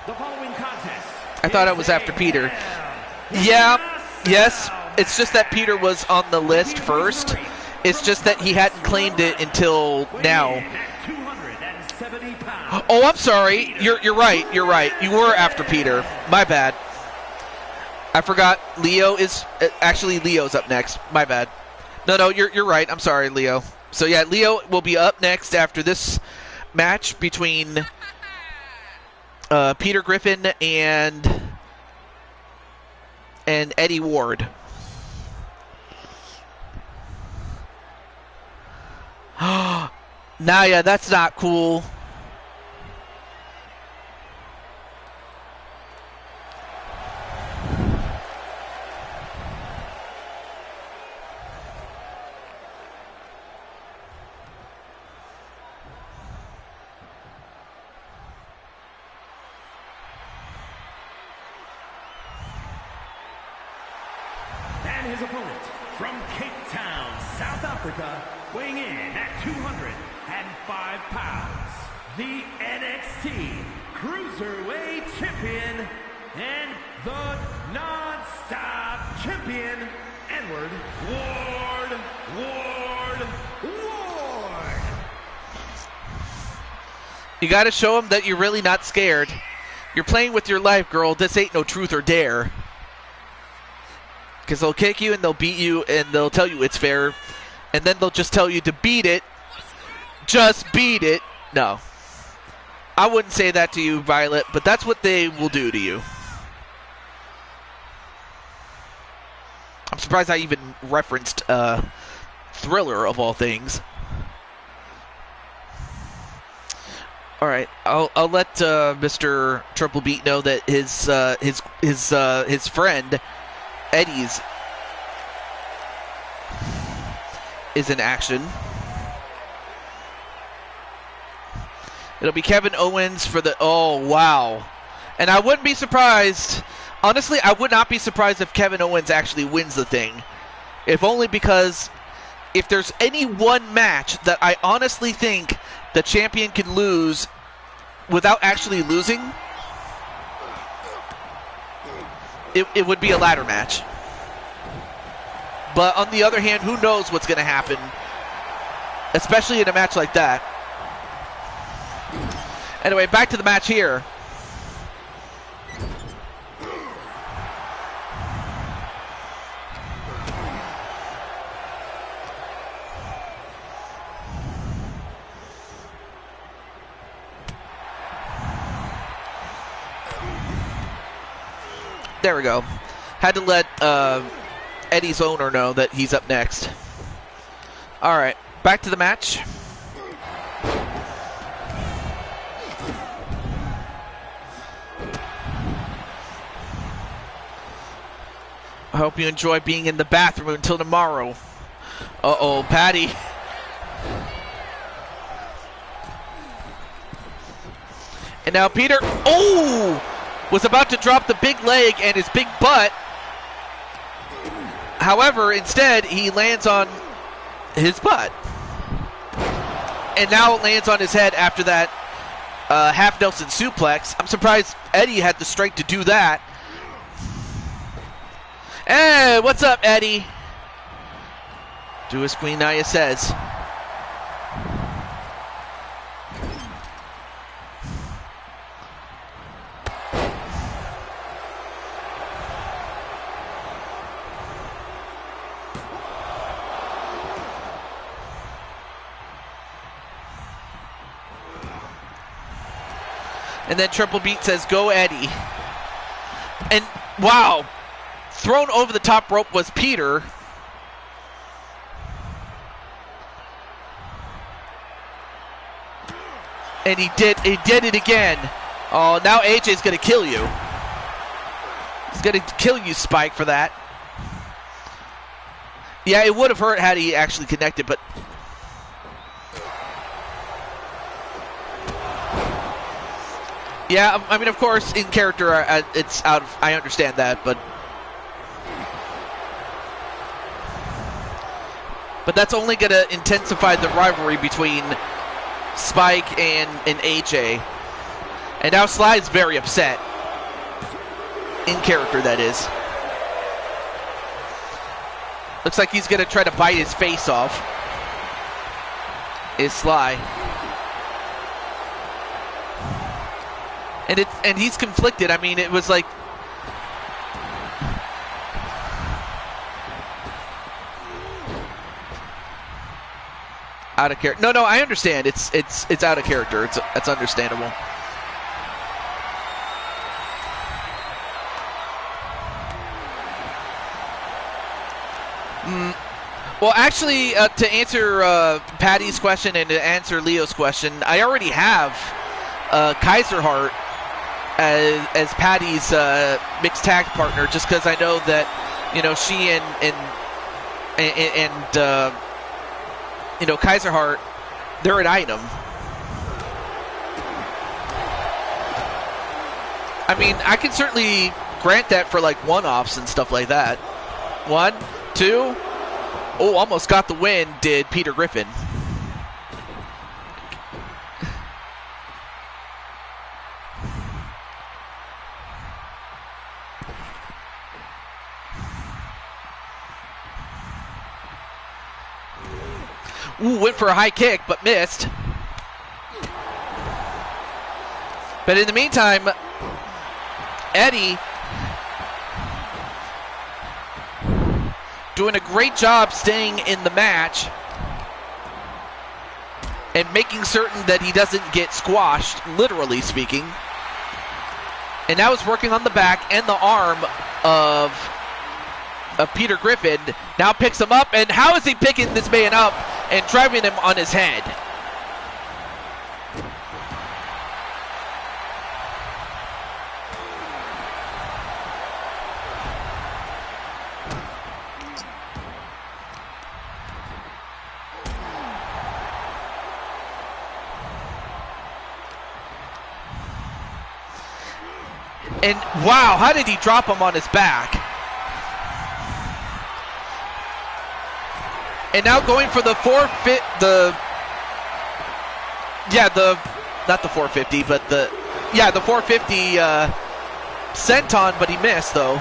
The following contest. I thought it was after Peter. Yeah, yes. It's just that Peter was on the list first. It's just that he hadn't claimed it until now. Oh, I'm sorry. You're right. You're right. You were after Peter. My bad. I forgot. Leo is actually Leo's up next. My bad. No, you're right. I'm sorry, Leo. So yeah, Leo will be up next after this match between Peter Griffin and Eddie Ward. Naya, that's not cool. And his opponent from Cape Town, South Africa, weighing in at 205 pounds, the NXT Cruiserweight Champion and the Non-Stop Champion, Edward Ward. You gotta show him that you're really not scared. You're playing with your life, girl. This ain't no truth or dare. Because they'll kick you and they'll beat you and they'll tell you it's fair. And then they'll just tell you to beat it. Just beat it. No. I wouldn't say that to you, Violet, but that's what they will do to you. I'm surprised I even referenced Thriller of all things. All right, I'll let Mr. Triple Beat know that his friend Eddie's is in action. It'll be Kevin Owens for the... Oh, wow. And I wouldn't be surprised... Honestly, I would not be surprised if Kevin Owens actually wins the thing. If only because if there's any one match that I honestly think the champion can lose without actually losing, it would be a ladder match. But on the other hand, who knows what's going to happen, especially in a match like that. Anyway, back to the match here. There we go. Had to let Eddie's owner know that he's up next. All right, back to the match. I hope you enjoy being in the bathroom until tomorrow. Uh-oh, Patty. And now Peter, was about to drop the big leg and his big butt. However, instead, he lands on his butt. And now it lands on his head after that half Nelson suplex. I'm surprised Eddie had the strength to do that. Hey, what's up, Eddie? Do as Queen Naya says. And then Triple Beat says, go Eddie. And wow, thrown over the top rope was Peter. And he did it again. Oh, now AJ's gonna kill you. He's gonna kill you, Spike, for that. Yeah, it would have hurt had he actually connected, but yeah, I mean, of course, in character, it's out of, I understand that, but that's only going to intensify the rivalry between Spike and AJ. And now Sly's very upset. In character, that is. Looks like he's going to try to bite his face off. Is Sly. And he's conflicted. I mean, it was like out of character. No, I understand. It's out of character. It's understandable. Well, actually, to answer Patty's question and to answer Leo's question, I already have Kaiser Hart as Patty's mixed tag partner, just because I know that, you know, she and you know, Kaiser Hart, they're an item. I mean, I can certainly grant that for like one-offs and stuff like that. 1, 2. Oh, almost got the win, did Peter Griffin. Ooh, went for a high kick, but missed. But in the meantime, Eddie doing a great job staying in the match and making certain that he doesn't get squashed, literally speaking. And now he's working on the back and the arm of Peter Griffin. Now picks him up, and how is he picking this man up and driving him on his head? And wow, how did he drop him on his back? And now going for the forfeit, Yeah, not the 450, but the 450 senton, but he missed though.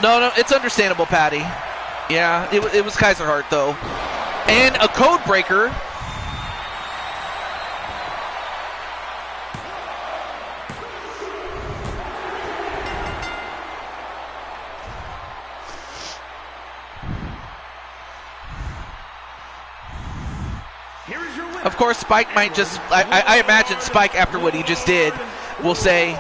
No, it's understandable, Patty. Yeah, it was Kaiser Hart though, and a code breaker. Of course, Spike might just. I imagine Spike, after what he just did, will say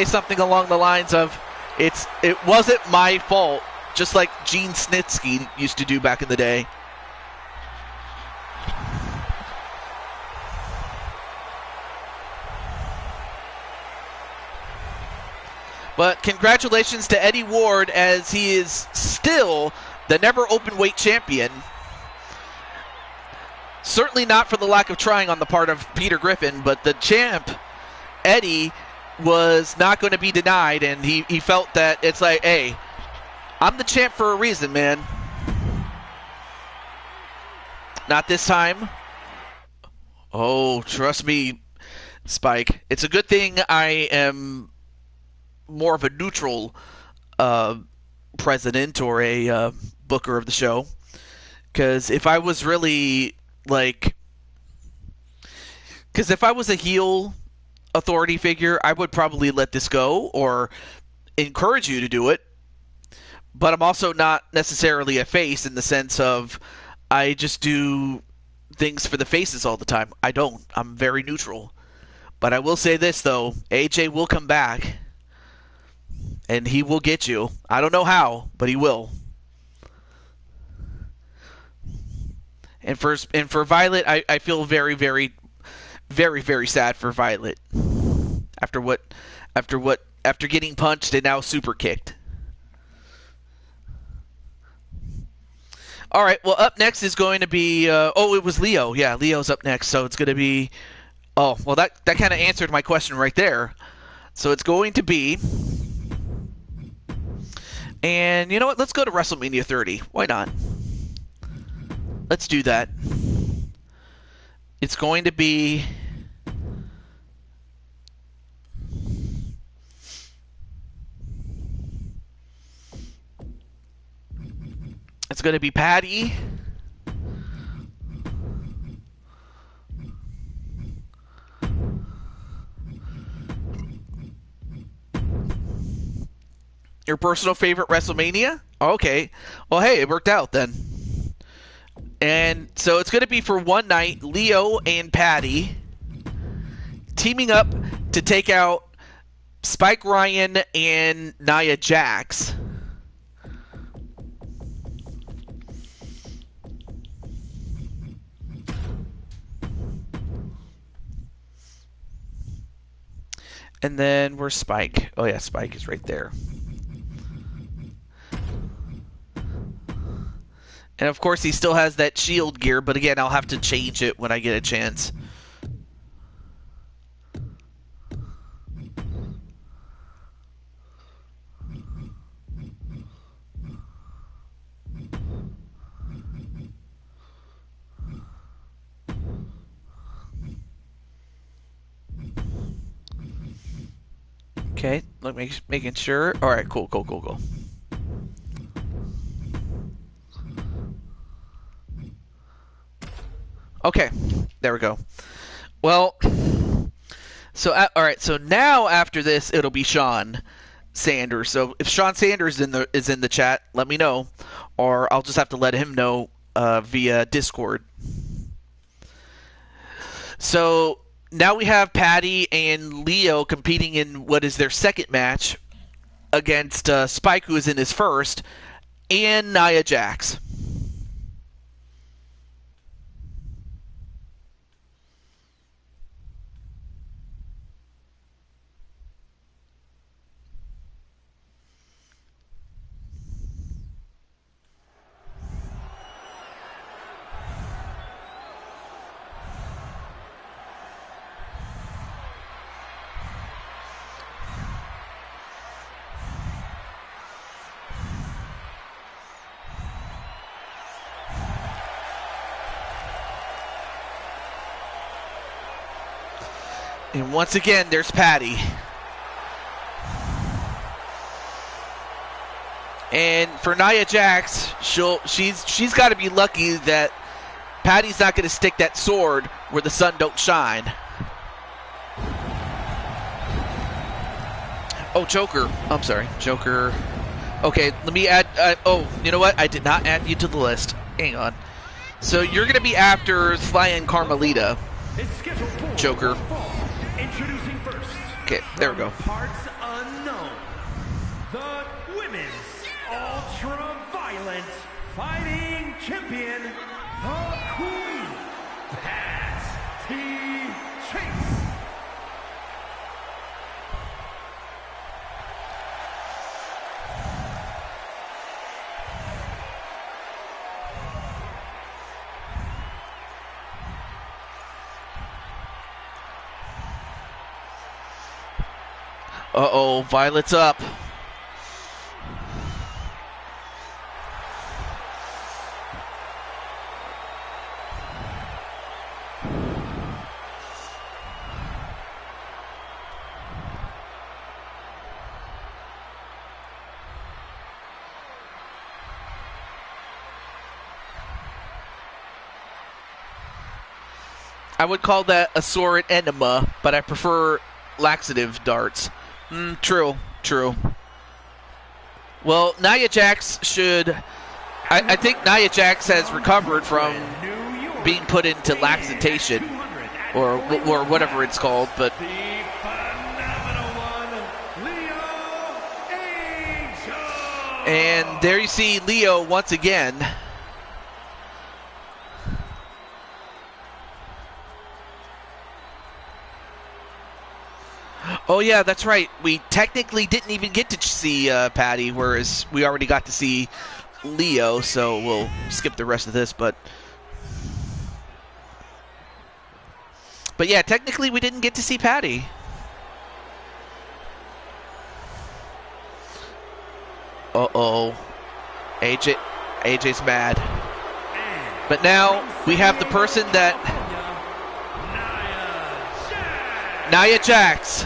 something along the lines of, "It wasn't my fault," just like Gene Snitsky used to do back in the day. But congratulations to Eddie Ward, as he is still the never open weight champion. Certainly not for the lack of trying on the part of Peter Griffin, but the champ, Eddie, was not going to be denied, and he felt that it's like, hey, I'm the champ for a reason, man. Not this time. Oh, trust me, Spike. It's a good thing I am more of a neutral president or a booker of the show. Because if I was really, if I was a heel authority figure, I would probably let this go or encourage you to do it. But I'm also not necessarily a face in the sense of I just do things for the faces all the time. I don't. I'm very neutral. But I will say this, though. AJ will come back, and he will get you. I don't know how, but he will. And for Violet, I feel very, very, very, very sad for Violet. After getting punched and now super kicked. All right, well, up next is going to be... it was Leo. Yeah, Leo's up next, so it's going to be... Oh, well, that kind of answered my question right there. So it's going to be... And you know what? Let's go to WrestleMania 30. Why not? Let's do that. It's going to be... It's going to be Patty. Your personal favorite WrestleMania? Okay. Well, hey, it worked out then. And so it's going to be for one night, Leo and Patty teaming up to take out Spike Ryan and Nia Jax. And then where's Spike? Oh yeah, Spike is right there. And of course he still has that shield gear, but again, I'll have to change it when I get a chance. Okay, making sure. All right, cool. Okay, there we go. Well, so all right. So now after this, it'll be Sean Sanders. So if Sean Sanders is in the chat, let me know, or I'll just have to let him know via Discord. So now we have Patty and Leo competing in what is their second match against Spike, who is in his first, and Nia Jax. And once again, there's Patty. And for Nia Jax, she's got to be lucky that Patty's not going to stick that sword where the sun don't shine. Oh, Joker. I'm sorry, Joker. Okay, let me add. Oh, you know what? I did not add you to the list. Hang on. So you're going to be after Sly and Carmelita, Joker. Introducing first. Okay, there we go. Parts unknown. The women's ultra-violent fighting champion, the Queen, Patty Chase. Uh-oh, Violet's up. I would call that a sword enema, but I prefer laxative darts. True. Well, Nia Jax should... I think Nia Jax has recovered from being put into laxation, or whatever it's called, but... The phenomenal one, Leo Angel. And there you see Leo once again. Oh yeah, that's right. We technically didn't even get to see Patty, whereas we already got to see Leo, so we'll skip the rest of this, but yeah, technically we didn't get to see Patty. Uh-oh. AJ's mad. But now we have the person that... Nia Jax.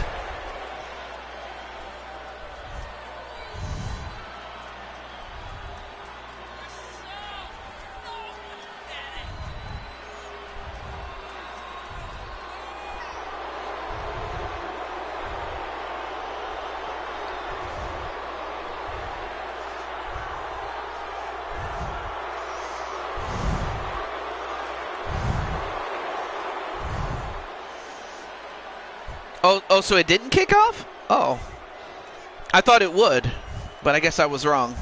Oh, so it didn't kick off? Oh. I thought it would, but I guess I was wrong.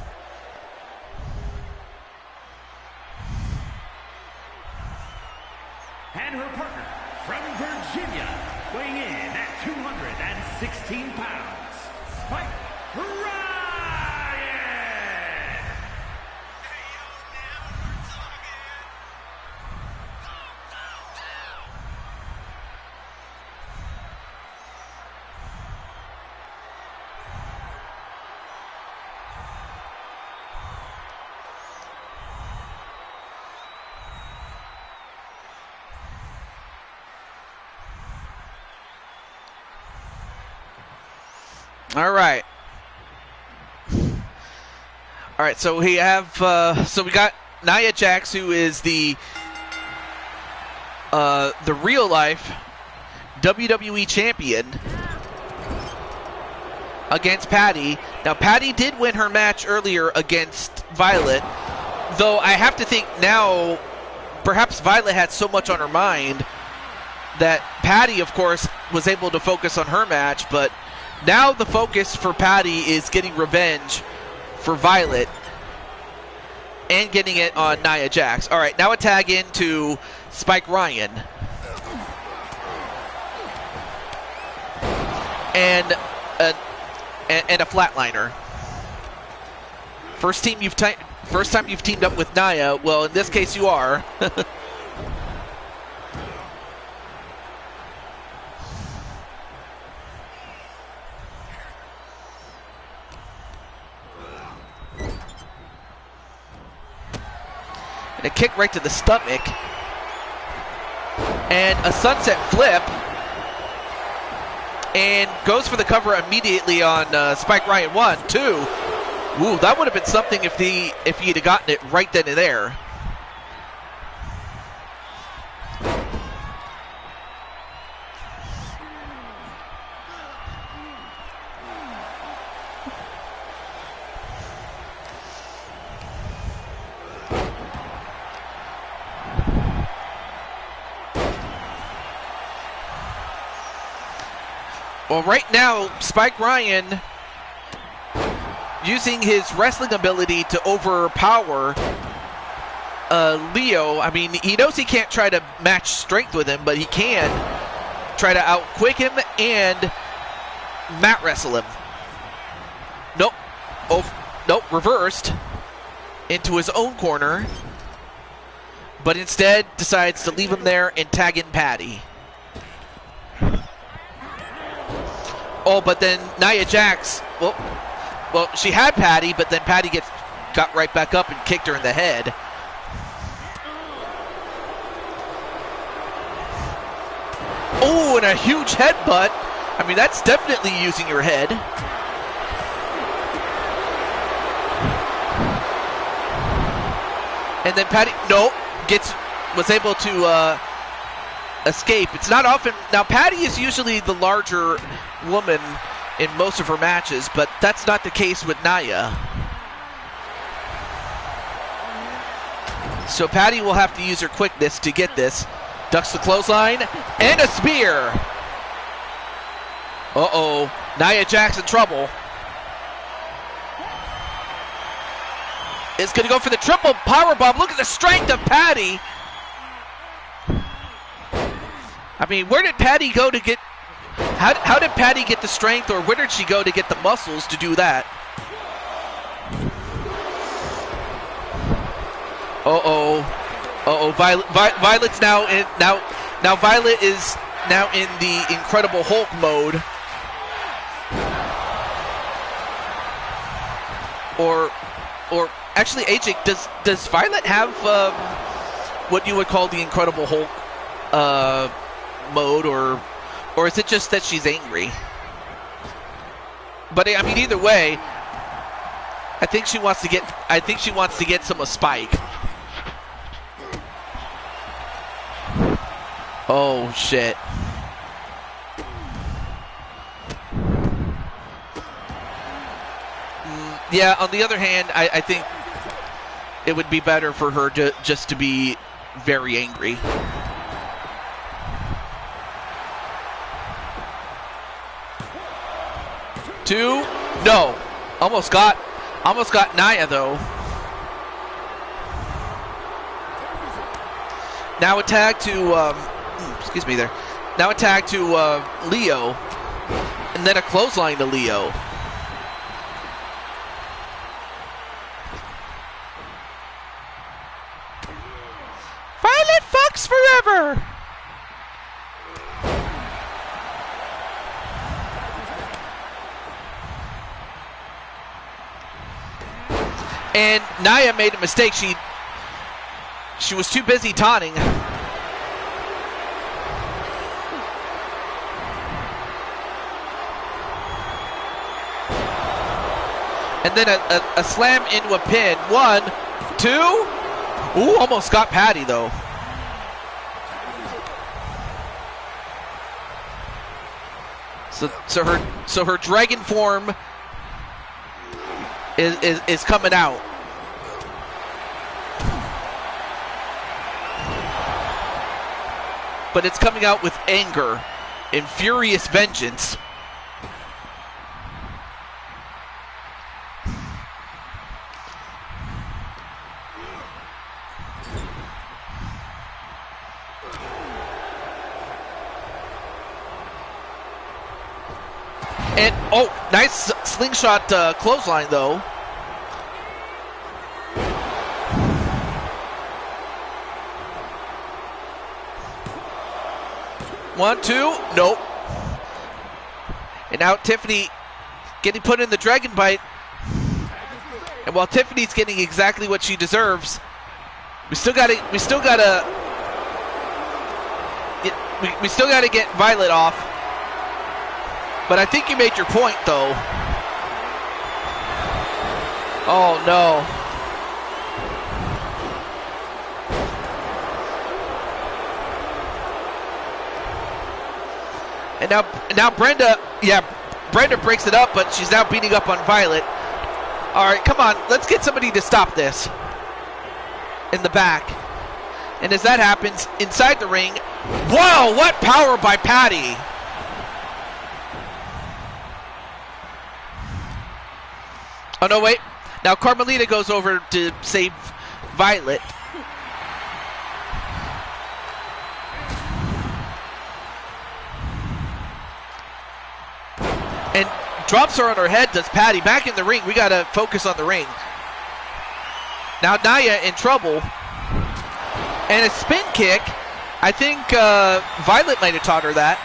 And her partner from Virginia, weighing in at 216 pounds, Spike Ryan! All right. All right, so we have so we got Nia Jax, who is the real life WWE champion, against Patty. Now, Patty did win her match earlier against Violet, though I have to think now perhaps Violet had so much on her mind that Patty, of course, was able to focus on her match, but now the focus for Patty is getting revenge for Violet and getting it on Nia Jax. All right, now a tag into Spike Ryan. And a flatliner. First time you've teamed up with Nia. Well, in this case, you are. And a kick right to the stomach. And a sunset flip. and goes for the cover immediately on Spike Ryan. 1, 2. Ooh, that would have been something if he'd have gotten it right then and there. Well, right now, Spike Ryan using his wrestling ability to overpower Leo. I mean, he knows he can't try to match strength with him, but he can try to outquick him and mat wrestle him. Nope. Oh, nope, reversed into his own corner, but instead decides to leave him there and tag in Patty. Oh, but then Nia Jax, well, she had Patty, but then Patty got right back up and kicked her in the head. Oh, and a huge headbutt. I mean, that's definitely using your head. And then Patty, was able to escape. It's not often. Now, Patty is usually the larger woman in most of her matches, but that's not the case with Nia. So Patty will have to use her quickness to get this. Ducks the clothesline and a spear. Uh-oh. Nia Jax in trouble. Is going to go for the triple powerbomb. Look at the strength of Patty. I mean, where did Patty go to get... How did Patty get the strength, or where did she go to get the muscles to do that? Uh-oh. Uh-oh. Violet's now in... Now Violet is now in the Incredible Hulk mode. Or actually, AJ, does Violet have what you would call the Incredible Hulk mode, or is it just that she's angry? But I mean, either way, I think she wants to get some of Spike. Oh shit. Yeah, on the other hand, I think it would be better for her just to be very angry. Two, no, almost got Nia though. Now a tag to excuse me there. Now a tag to Leo, and then a clothesline to Leo. Violet fucks forever. And Nia made a mistake. She was too busy taunting. And then a slam into a pin. 1, 2. Ooh, almost got Patty though. So her dragon form is coming out. But it's coming out with anger and furious vengeance. And, oh, nice slingshot clothesline, though. One, two, nope. And now Tiffany getting put in the Dragon Bite. And while Tiffany's getting exactly what she deserves, we still gotta get Violet off. But I think you made your point, though. Oh, no. And now Brenda, Brenda breaks it up, but she's now beating up on Violet. All right, come on. Let's get somebody to stop this. In the back. And as that happens, inside the ring, wow, what power by Patty. Oh, no, wait. Now Carmelita goes over to save Violet. And drops her on her head, does Patty. Back in the ring. We got to focus on the ring. Now Nia in trouble. And a spin kick. I think Violet might have taught her that.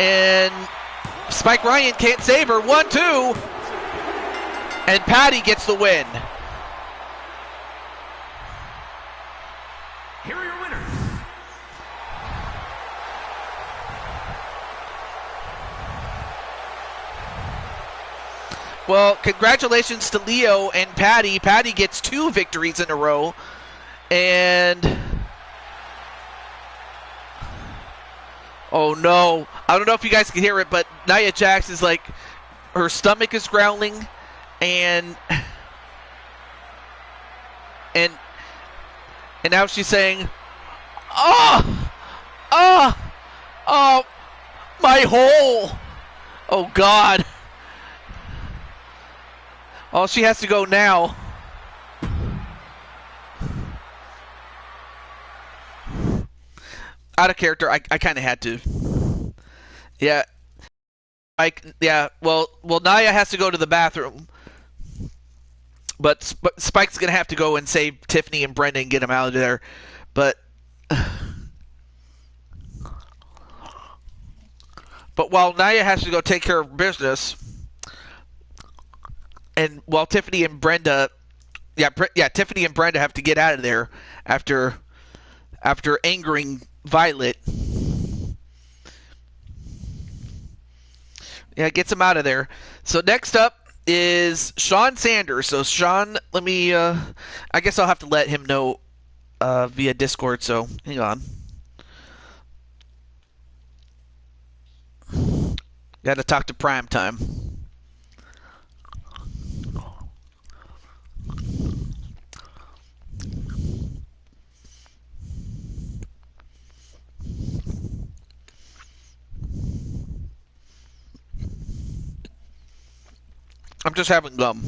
And Spike Ryan can't save her. 1-2. And Patty gets the win. Here are your winners. Well, congratulations to Leo and Patty. Patty gets 2 victories in a row. And oh no. I don't know if you guys can hear it, but Nia Jax is like, her stomach is growling. And now she's saying, oh, my hole. Oh, God. Oh, she has to go now. Out of character, I kind of had to. Yeah. Well, Nia has to go to the bathroom. But Spike's going to have to go and save Tiffany and Brenda and get them out of there. But while Nia has to go take care of business, and while Tiffany and Brenda, Tiffany and Brenda have to get out of there after angering Violet. Yeah, gets them out of there. So next up is Sean Sanders. So Sean, let me, I guess I'll have to let him know via Discord, so hang on. Got to talk to Prime Time. I'm just having gum.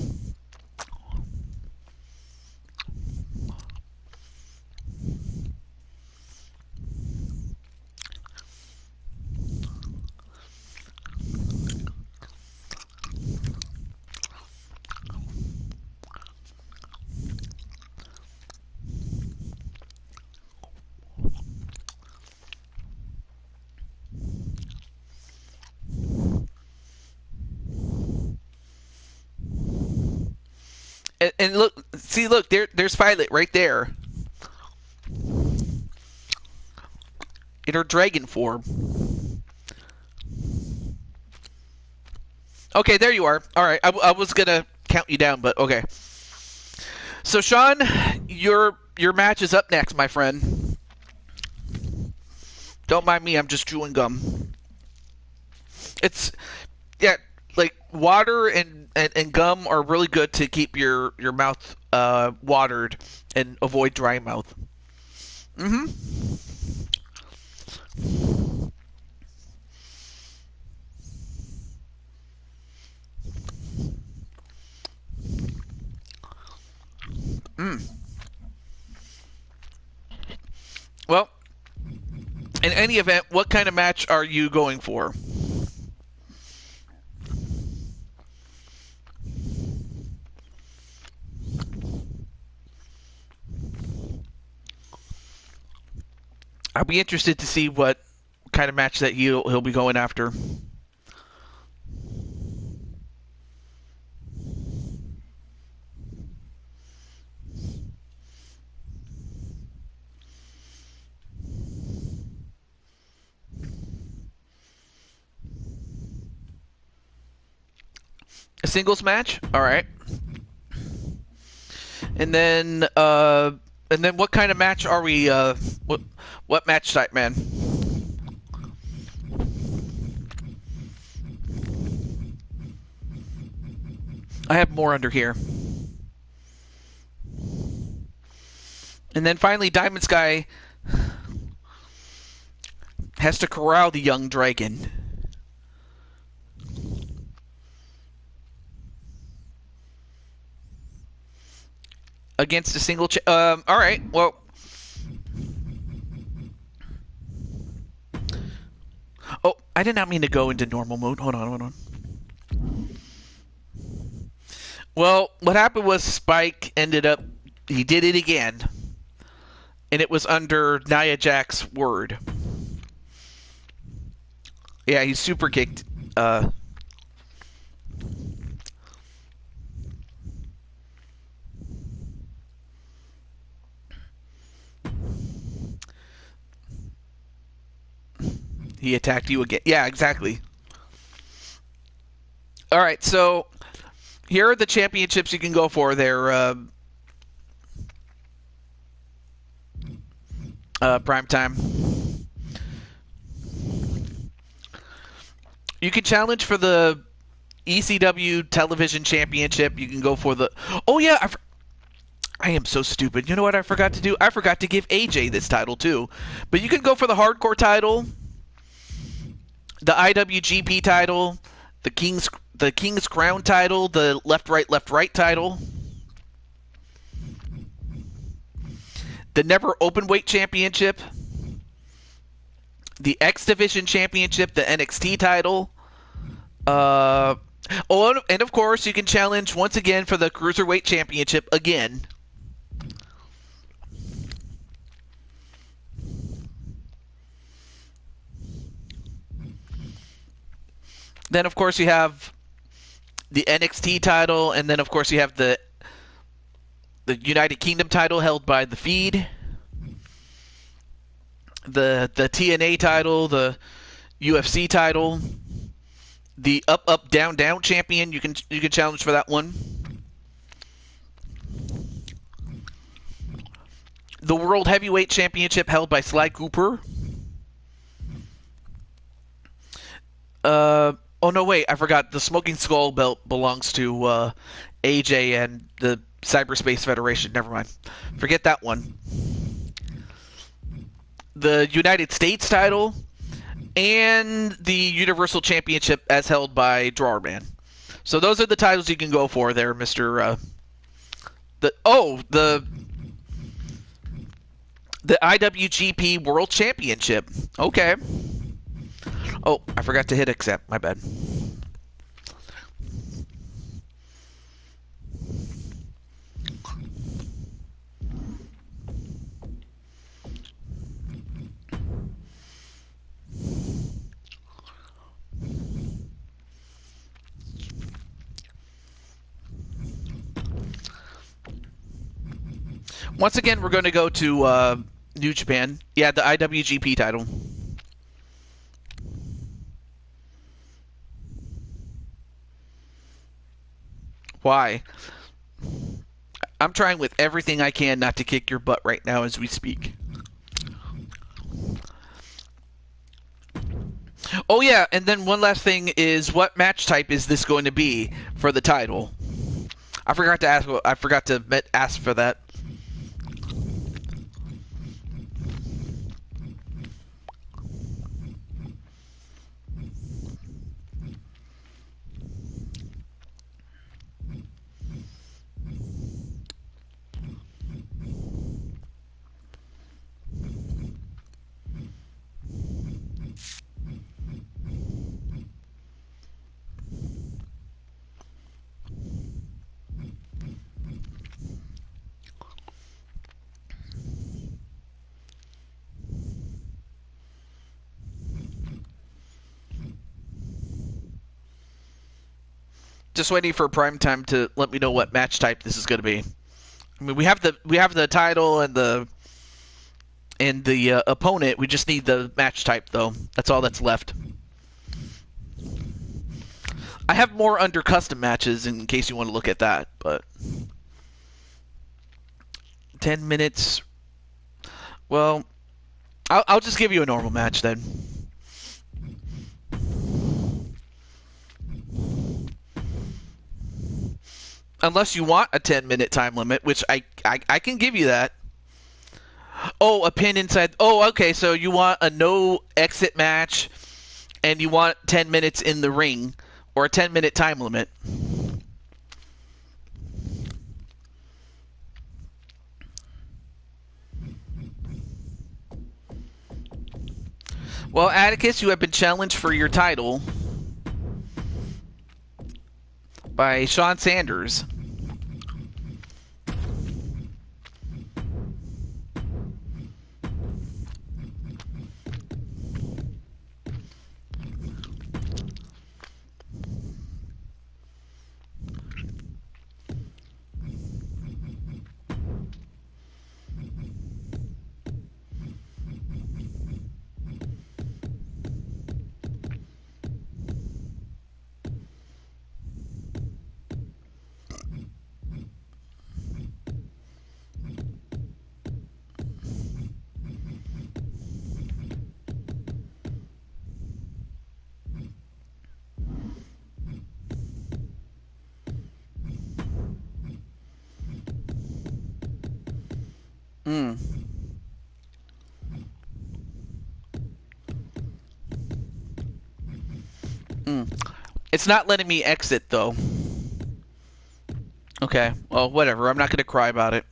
And look, there's Violet right there. In her dragon form. Okay, there you are. All right, I was gonna count you down, but okay. So Sean, your match is up next, my friend. Don't mind me, I'm just chewing gum. It's like water and gum are really good to keep your mouth watered and avoid dry mouth. Mm-hmm. Well, in any event, what kind of match are you going for? I'll be interested to see what kind of match that he'll be going after. A singles match? Alright. And then what kind of match are we, what match type, man? I have more under here. And then finally, Diamond Sky has to corral the young dragon. Against a single... alright, well... Oh, I did not mean to go into normal mode. Hold on. Well, what happened was Spike ended up... He did it again. And it was under Nia Jax's word. Yeah, he super kicked. He attacked you again. Yeah, exactly. All right, so here are the championships you can go for. They're prime time. You can challenge for the ECW Television Championship. You can go for the... Oh, yeah, I am so stupid. You know what I forgot to do? I forgot to give AJ this title, too. But you can go for the Hardcore title, the IWGP title, the King's Crown title, the left right title, the Never Openweight Championship, the X Division Championship, the NXT title. Oh, and of course, you can challenge once again for the Cruiserweight Championship again. Then, of course, you have the NXT title, and then, of course, you have the United Kingdom title held by The Feed, the TNA title, the UFC title, the Up Down champion. You can challenge for that one. The World Heavyweight Championship held by Sly Cooper. Oh, no, wait, I forgot. The Smoking Skull belt belongs to AJ and the Cyberspace Federation. Never mind. Forget that one. The United States title and the Universal Championship as held by Drawerman. So those are the titles you can go for there, Mr. The IWGP World Championship. Okay. Oh, I forgot to hit accept. My bad. Once again, we're going to go to New Japan. Yeah, the IWGP title. Why? I'm trying with everything I can not to kick your butt right now as we speak. Oh yeah, and then one last thing is, what match type is this going to be for the title? I forgot to ask. I forgot to ask for that. Just waiting for Prime Time to let me know what match type this is going to be. I mean, we have the title and the opponent. We just need the match type, though. That's all that's left. I have more under custom matches in case you want to look at that, but 10 minutes. Well, I'll just give you a normal match then. Unless you want a 10-minute time limit, which I can give you that. Oh, a pin inside. Oh, okay, so you want a no exit match and you want 10 minutes in the ring or a 10-minute time limit. Well, Atticus, you have been challenged for your title by Sean Sanders. Mm. It's not letting me exit, though. Okay, well, whatever. I'm not going to cry about it.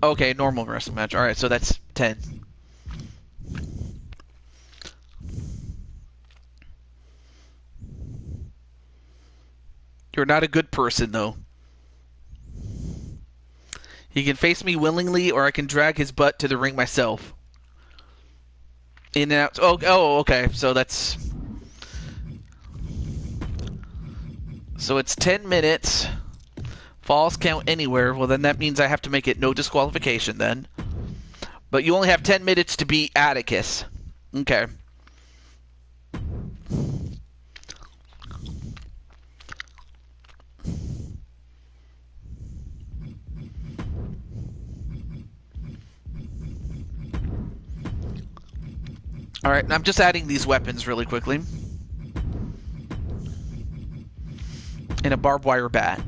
Okay, normal wrestling match. Alright, so that's 10. You're not a good person, though. He can face me willingly, or I can drag his butt to the ring myself. In and out. Oh, okay. So that's... So it's 10 minutes. Falls count anywhere. Well, then that means I have to make it no disqualification, then. But you only have 10 minutes to beat Atticus. Okay. Alright, I'm just adding these weapons really quickly. And a barbed wire bat.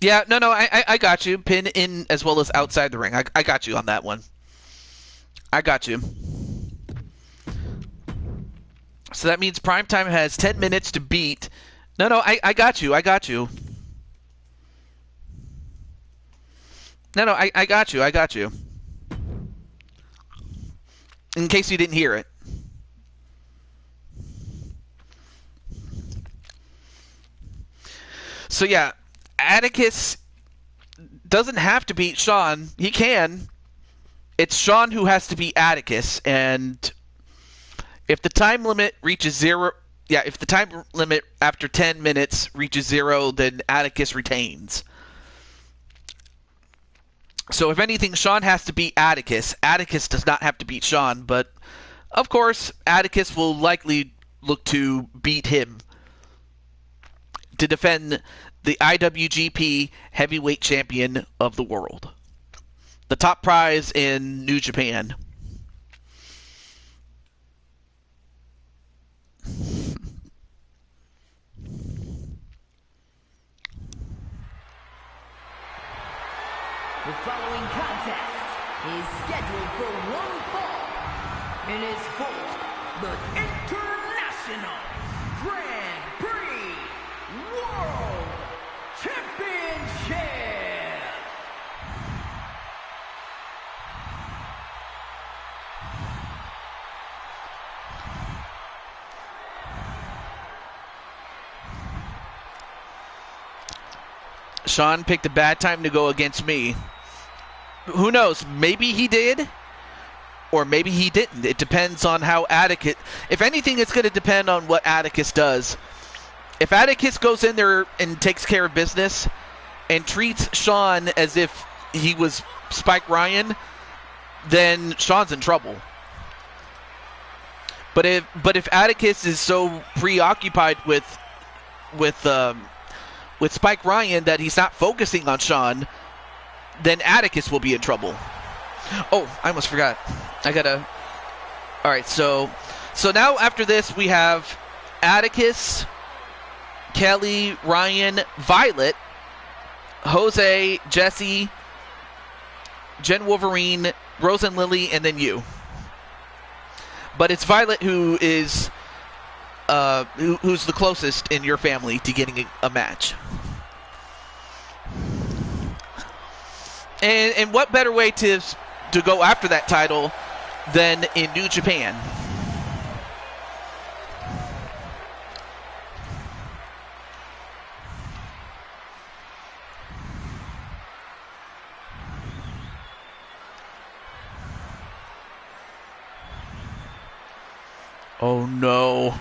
Yeah, no, I got you. Pin in as well as outside the ring. I got you on that one. I got you. So that means Primetime has 10 minutes to beat... No, I got you. I got you. No, I got you. I got you. In case you didn't hear it. So yeah, Atticus doesn't have to beat Sean. He can. It's Sean who has to beat Atticus, and if the time limit reaches 0... Yeah, if the time limit after 10 minutes reaches 0, then Atticus retains. So if anything, Sean has to beat Atticus. Atticus does not have to beat Sean, but of course, Atticus will likely look to beat him to defend the IWGP Heavyweight Champion of the world. The top prize in New Japan. The following contest is scheduled for one fall and is for the International Grand Prix World Championship. Sean picked a bad time to go against me. Who knows? Maybe he did, or maybe he didn't. It depends on how Atticus... If anything, it's going to depend on what Atticus does. If Atticus goes in there and takes care of business and treats Sean as if he was Spike Ryan, then Sean's in trouble. But if Atticus is so preoccupied with Spike Ryan that he's not focusing on Sean, then Atticus will be in trouble. Oh, I almost forgot. I gotta. All right, so now after this we have Atticus, Kelly, Ryan, Violet, Jose, Jesse, Jen Wolverine, Rose and Lily, and then you. But it's Violet who is who's the closest in your family to getting a match. And what better way to go after that title than in New Japan? Oh no.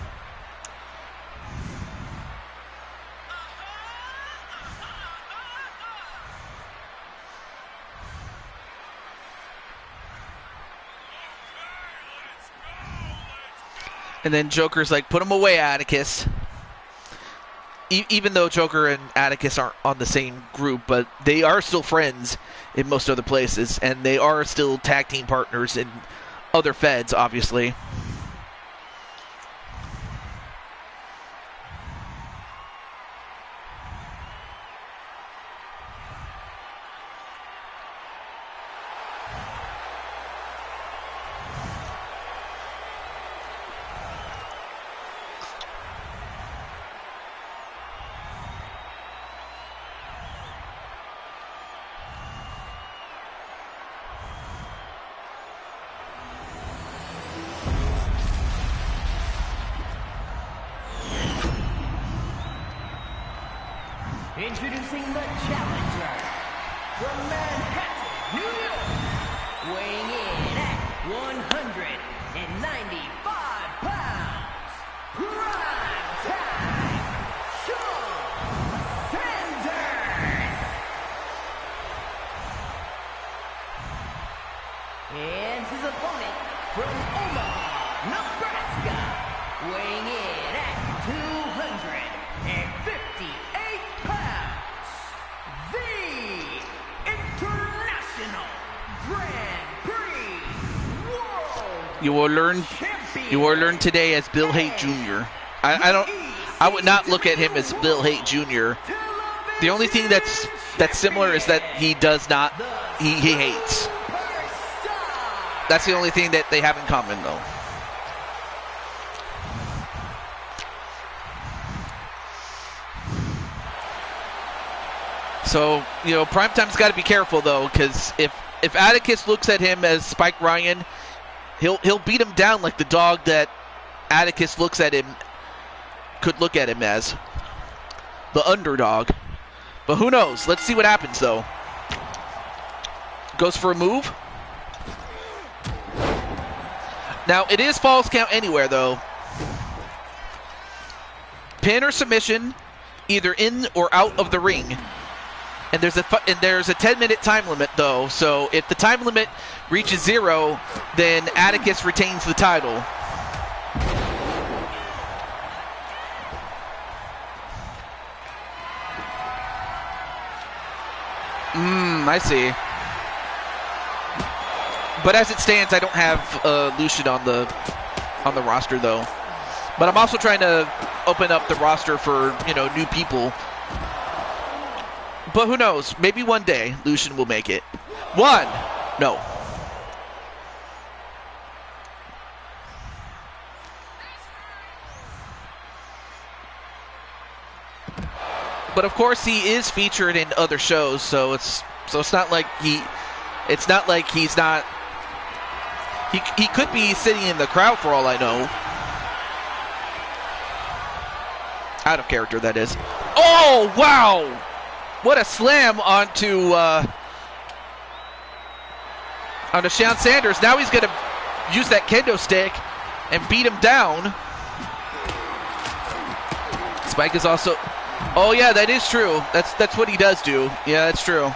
And then Joker's like, put him away, Atticus. Even though Joker and Atticus aren't on the same group, but they are still friends in most other places, and they are still tag team partners in other feds, obviously. Introducing the challenger from Manhattan, New York, weighing in at 195 pounds, prime time, Shawn Sanders. And his opponent from Omaha, Nebraska, weighing in at 258 pounds, the International Grand Prix World You will learn Champion. today as Bill Haight Jr. I would not look at him as Bill Haight Jr. The only thing that's similar is that he does not he hates. That's the only thing that they have in common, though. So, Primetime's got to be careful, though, because if Atticus looks at him as Spike Ryan, he'll beat him down like the dog that Atticus could look at him as. The underdog. But who knows? Let's see what happens, though. Goes for a move. Now, it is Falls Count Anywhere, though. Pin or submission, either in or out of the ring. And there's a 10-minute time limit, though. So if the time limit reaches 0, then Atticus retains the title. I see. But as it stands, I don't have Lucian on the roster, though. But I'm also trying to open up the roster for new people. But who knows? Maybe one day Lucian will make it. No. But of course he is featured in other shows, so it's not like he's not. He could be sitting in the crowd for all I know. Out of character, that is. Oh wow! What a slam onto Shawn Sanders. Now he's going to use that kendo stick and beat him down. Spike is also... Oh, yeah, that is true. That's what he does do. Yeah, that's true.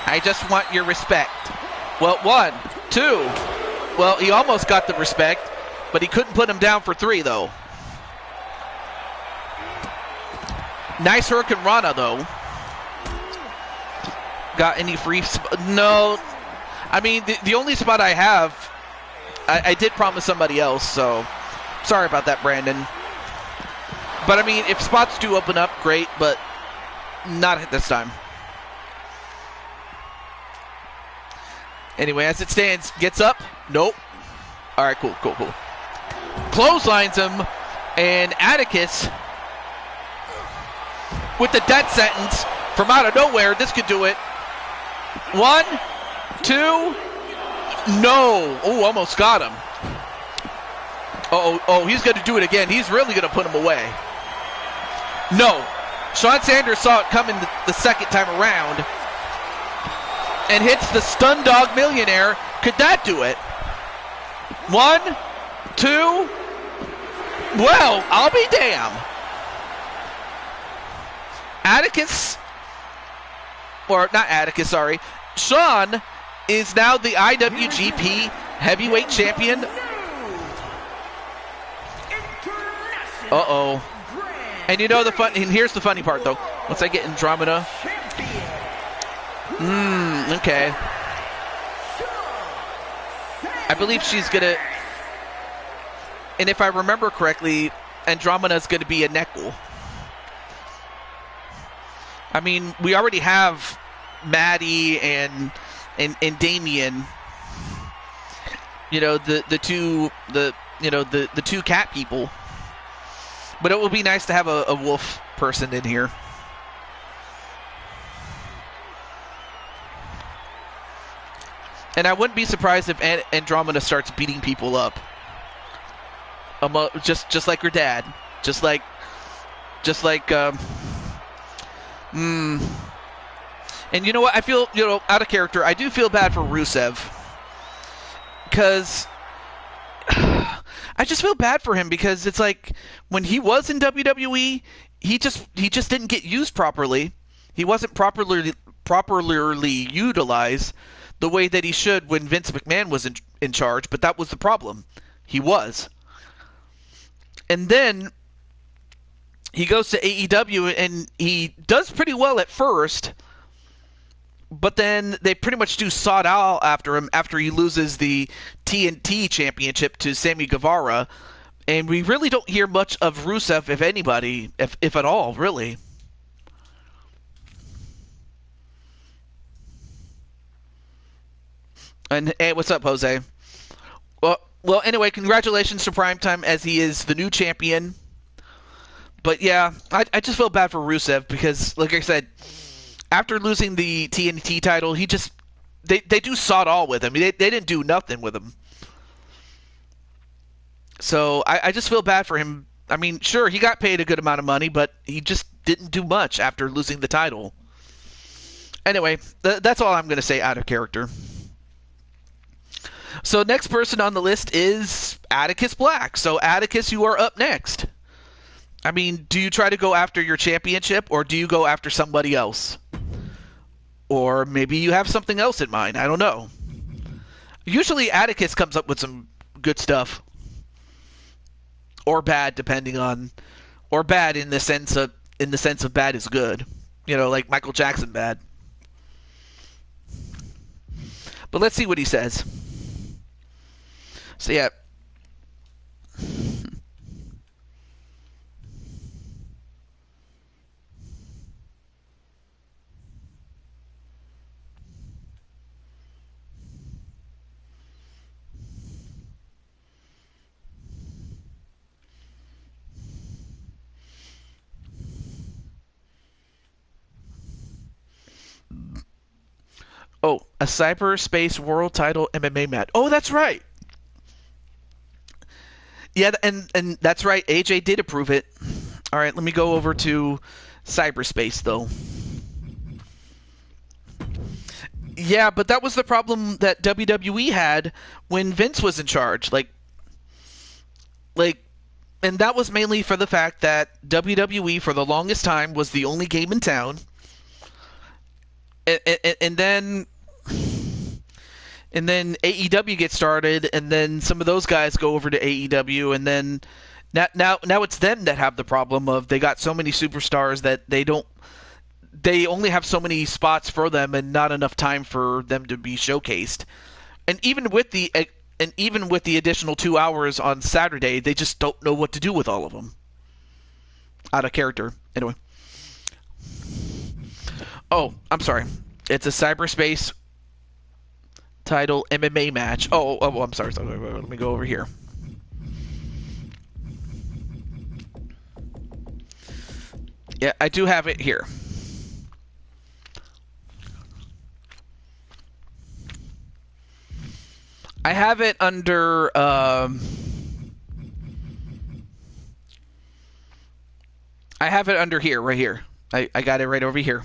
I just want your respect. Well, 1, 2. Well, he almost got the respect, but he couldn't put him down for 3, though. Nice Hurricane Rana, though. Got any free... No. I mean, the only spot I have, I did promise somebody else, so sorry about that, Brandon. But, I mean, if spots do open up, great, but not at this time. Anyway, as it stands, gets up. Nope. All right, cool. Clotheslines him, and Atticus with the death sentence from out of nowhere. This could do it. 1, 2. No. Oh, almost got him. Oh, he's going to do it again. He's really going to put him away. No. Sean Sanders saw it coming the second time around and hits the Stun Dog Millionaire. Could that do it? 1, 2. Well, I'll be damned. Atticus, or not Atticus, sorry. Sean is now the IWGP Heavyweight Champion. Uh-oh. And you know the fun, and here's the funny part, though. Once I get Andromeda. Okay. I believe she's gonna, and if I remember correctly, Andromeda's gonna be a Nekul. I mean, we already have Maddie and Damien. You know, the two cat people. But it will be nice to have a wolf person in here. And I wouldn't be surprised if Andromeda starts beating people up. Just like her dad. Just like and you know what? I feel, out of character, I do feel bad for Rusev. Because I just feel bad for him, because it's like when he was in WWE, he just didn't get used properly. He wasn't properly utilized the way that he should when Vince McMahon was in charge, but that was the problem. He was. And then he goes to AEW and he does pretty well at first, but then they pretty much do sod out after him after he loses the TNT championship to Sammy Guevara, and we really don't hear much of Rusev, if anybody, if at all, really. And hey, what's up, Jose? Well, anyway, congratulations to Primetime, as he is the new champion. But yeah, I just feel bad for Rusev, because, like I said, after losing the TNT title, they do sod all with him. They didn't do nothing with him. So I just feel bad for him. I mean, sure, he got paid a good amount of money, but he just didn't do much after losing the title. Anyway, that's all I'm going to say out of character. So next person on the list is Atticus Black. So Atticus, you are up next. I mean, do you try to go after your championship, or do you go after somebody else? Or maybe you have something else in mind. I don't know. Usually Atticus comes up with some good stuff. Or bad, depending on, or bad in the sense of bad is good. Like Michael Jackson bad. But let's see what he says. So yeah. Oh, a cyberspace world title MMA match. Oh, that's right. Yeah, and that's right. AJ did approve it. All right, let me go over to cyberspace, though. Yeah, but that was the problem that WWE had when Vince was in charge. And that was mainly for the fact that WWE, for the longest time, was the only game in town. And then and then AEW gets started, and then some of those guys go over to AEW, and then now it's them that have the problem of they got so many superstars that they only have so many spots for them and not enough time for them to be showcased. And even with the additional 2 hours on Saturday, they just don't know what to do with all of them. Out of character. Anyway. Oh, I'm sorry. It's a cyberspace title MMA match. Oh, I'm sorry. Let me go over here. Yeah, I do have it here. I have it under I have it under here, right here. I got it right over here.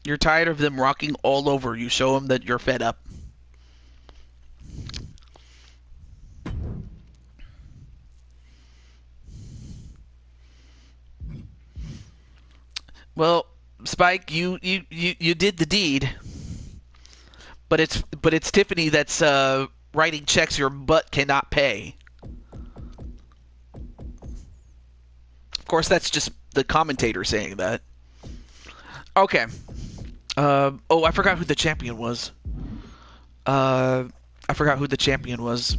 You're tired of them rocking all over. You show them that you're fed up. Well, Spike, you did the deed, but it's Tiffany that's writing checks your butt cannot pay. Of course, that's just the commentator saying that. Okay. Oh, I forgot who the champion was. I forgot who the champion was.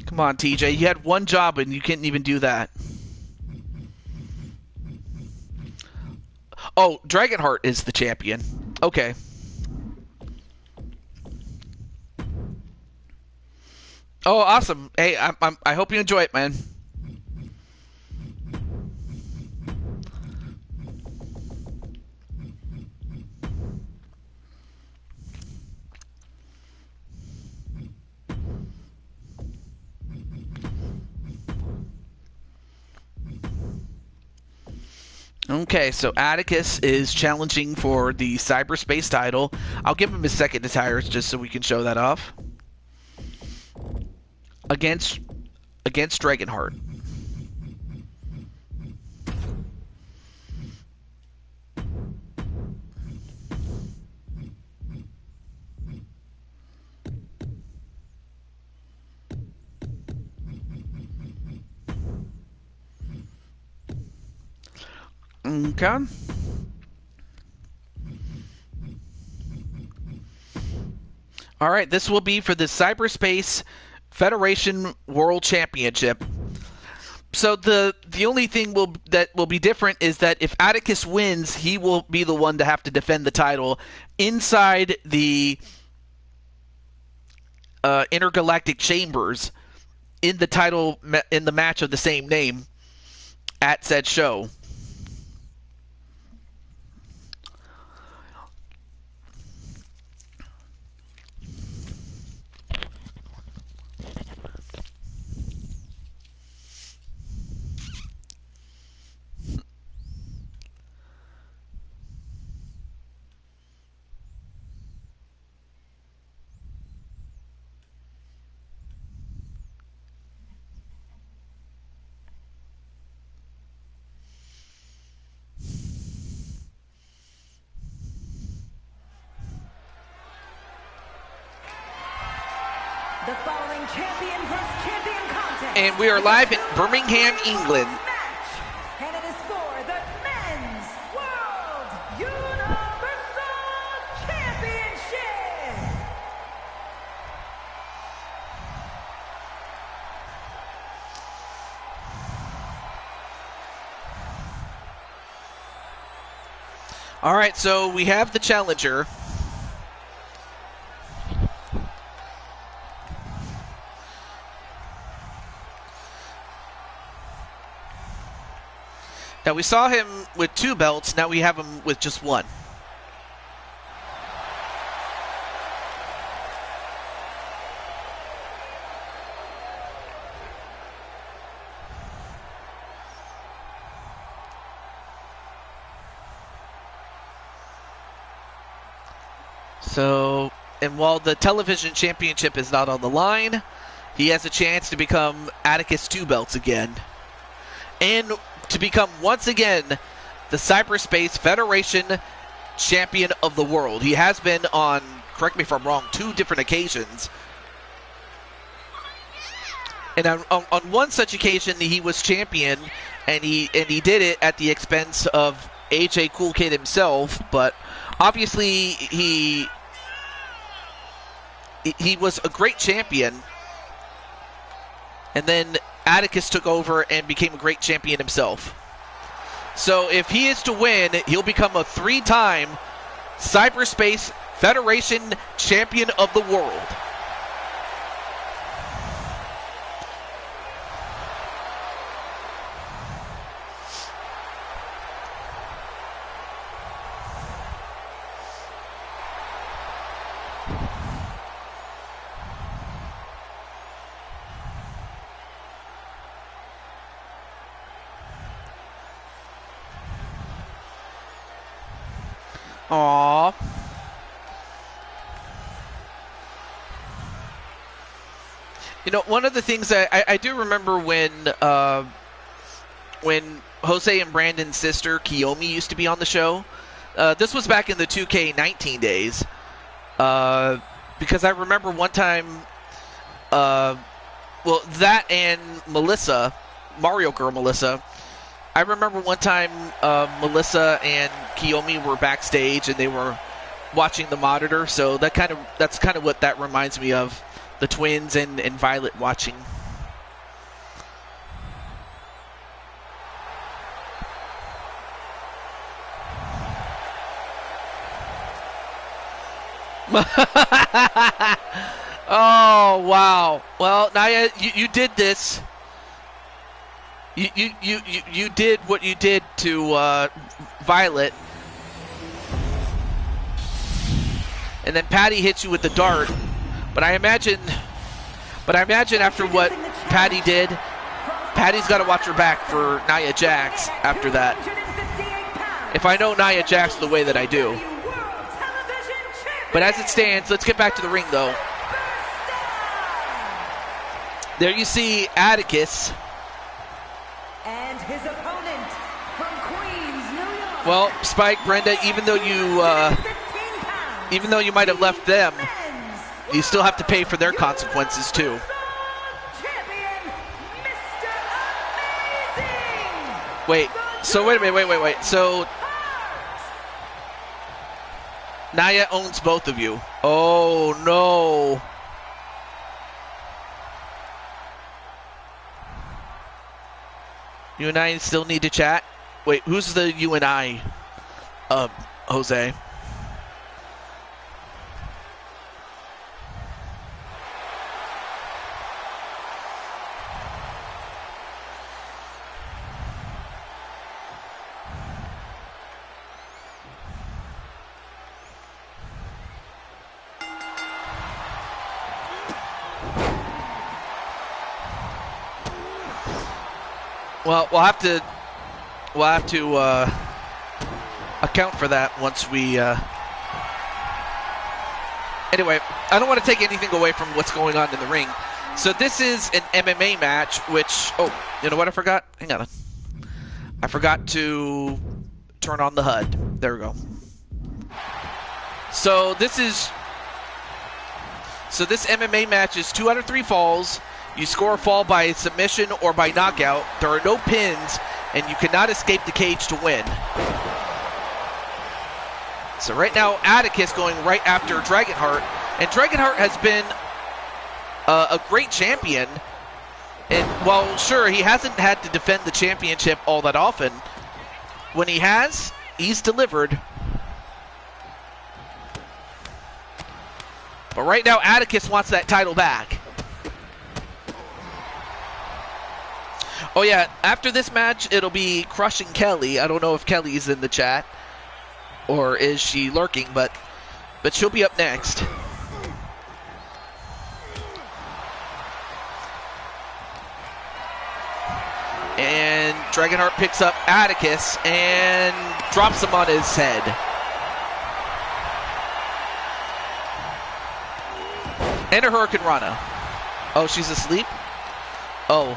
Come on, TJ. You had one job and you couldn't even do that. Oh, Dragonheart is the champion. Okay. Oh, awesome. Hey, I hope you enjoy it, man. Okay, so Atticus is challenging for the cyberspace title. I'll give him a second to tire just so we can show that off. Against Dragonheart. Okay. All right, this will be for the Cyberspace Federation World Championship. So the only thing that will be different is that if Atticus wins, he will be the one to have to defend the title inside the intergalactic chambers in the match of the same name at said show. The following champion vs. champion contest. And we are live in Birmingham, England. Match. And it is for the Men's World Universal Championship. All right, so we have the challenger. Now, we saw him with 2 belts. Now we have him with just 1. So, and while the television championship is not on the line, he has a chance to become Atticus 2 belts again. And to become, once again, the Cyberspace Federation champion of the world. He has been on, correct me if I'm wrong, 2 different occasions. And on one such occasion, he was champion, and he did it at the expense of AJ Cool Kid himself. But obviously, he was a great champion. And then Atticus took over and became a great champion himself. So if he is to win, he'll become a 3-time Cyberspace Federation champion of the world. Aww. You know, one of the things that I do remember when Jose and Brandon's sister, Kiyomi, used to be on the show. This was back in the 2K19 days. Because I remember one time, well, that and Melissa, Mario Girl Melissa, I remember one time Melissa and Kiyomi were backstage and they were watching the monitor, so that's kind of what that reminds me of, the twins and Violet watching. Oh, wow. Well, Naya, you did this. You did what you did to Violet. And then Patty hits you with the dart. But I imagine after what Patty did, Patty's got to watch her back for Nia Jax after that. If I know Nia Jax the way that I do. But as it stands, let's get back to the ring, though. There you see Atticus. And his opponent from Queens, New York. Well, Spike, Brenda, even though you might have left them, you still have to pay for their consequences too. Wait. So wait a minute. Wait. So Nia owns both of you. Oh no. You and I still need to chat? Wait, who's the you and I? Jose. Well, we'll have to account for that once we. Anyway, I don't want to take anything away from what's going on in the ring. So this is an MMA match, which you know what I forgot? Hang on, I forgot to turn on the HUD. There we go. So this MMA match is 2 out of 3 falls. You score a fall by submission or by knockout. There are no pins, and you cannot escape the cage to win. So right now, Atticus going right after Dragonheart. And Dragonheart has been a great champion. And while, sure, he hasn't had to defend the championship all that often, when he has, he's delivered. But right now, Atticus wants that title back. Oh yeah, after this match, it'll be Crushing Kelly. I don't know if Kelly's in the chat, or is she lurking, but she'll be up next. And Dragonheart picks up Atticus and drops him on his head. And a Hurricane Rana. Oh, she's asleep? Oh.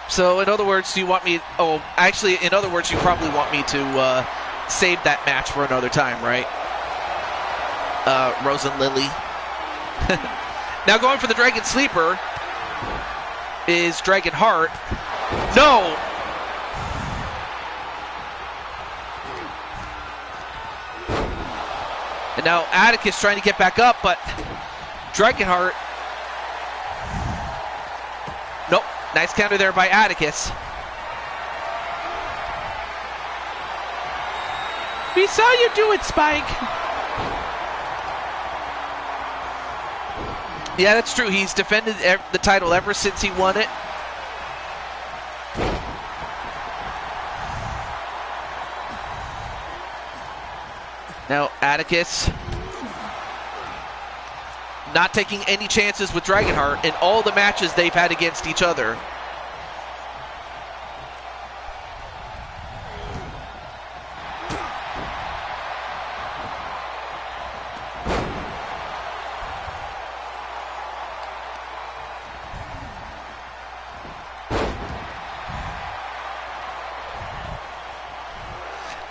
So, in other words, you want me... Oh, actually, in other words, you probably want me to save that match for another time, right? Rose and Lily. Now going for the Dragon Sleeper is Dragon Heart. No! And now Atticus trying to get back up, but Dragonheart. Nope. Nice counter there by Atticus. We saw you do it, Spike. Yeah, that's true. He's defended the title ever since he won it. Now Atticus not taking any chances with Dragonheart in all the matches they've had against each other.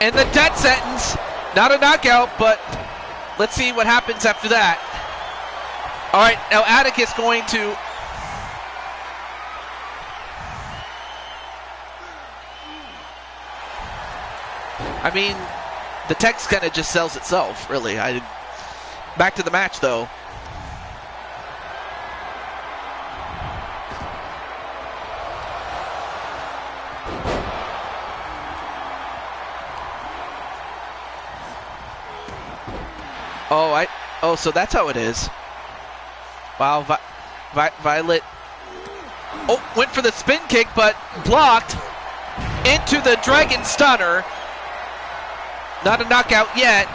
And the death sentence, not a knockout, but let's see what happens after that. All right, now Atticus going to... I mean, the text kind of just sells itself, really. Back to the match, though. Oh, so that's how it is. Wow, Violet. Oh, went for the spin kick, but blocked into the Dragon Stunner. Not a knockout yet.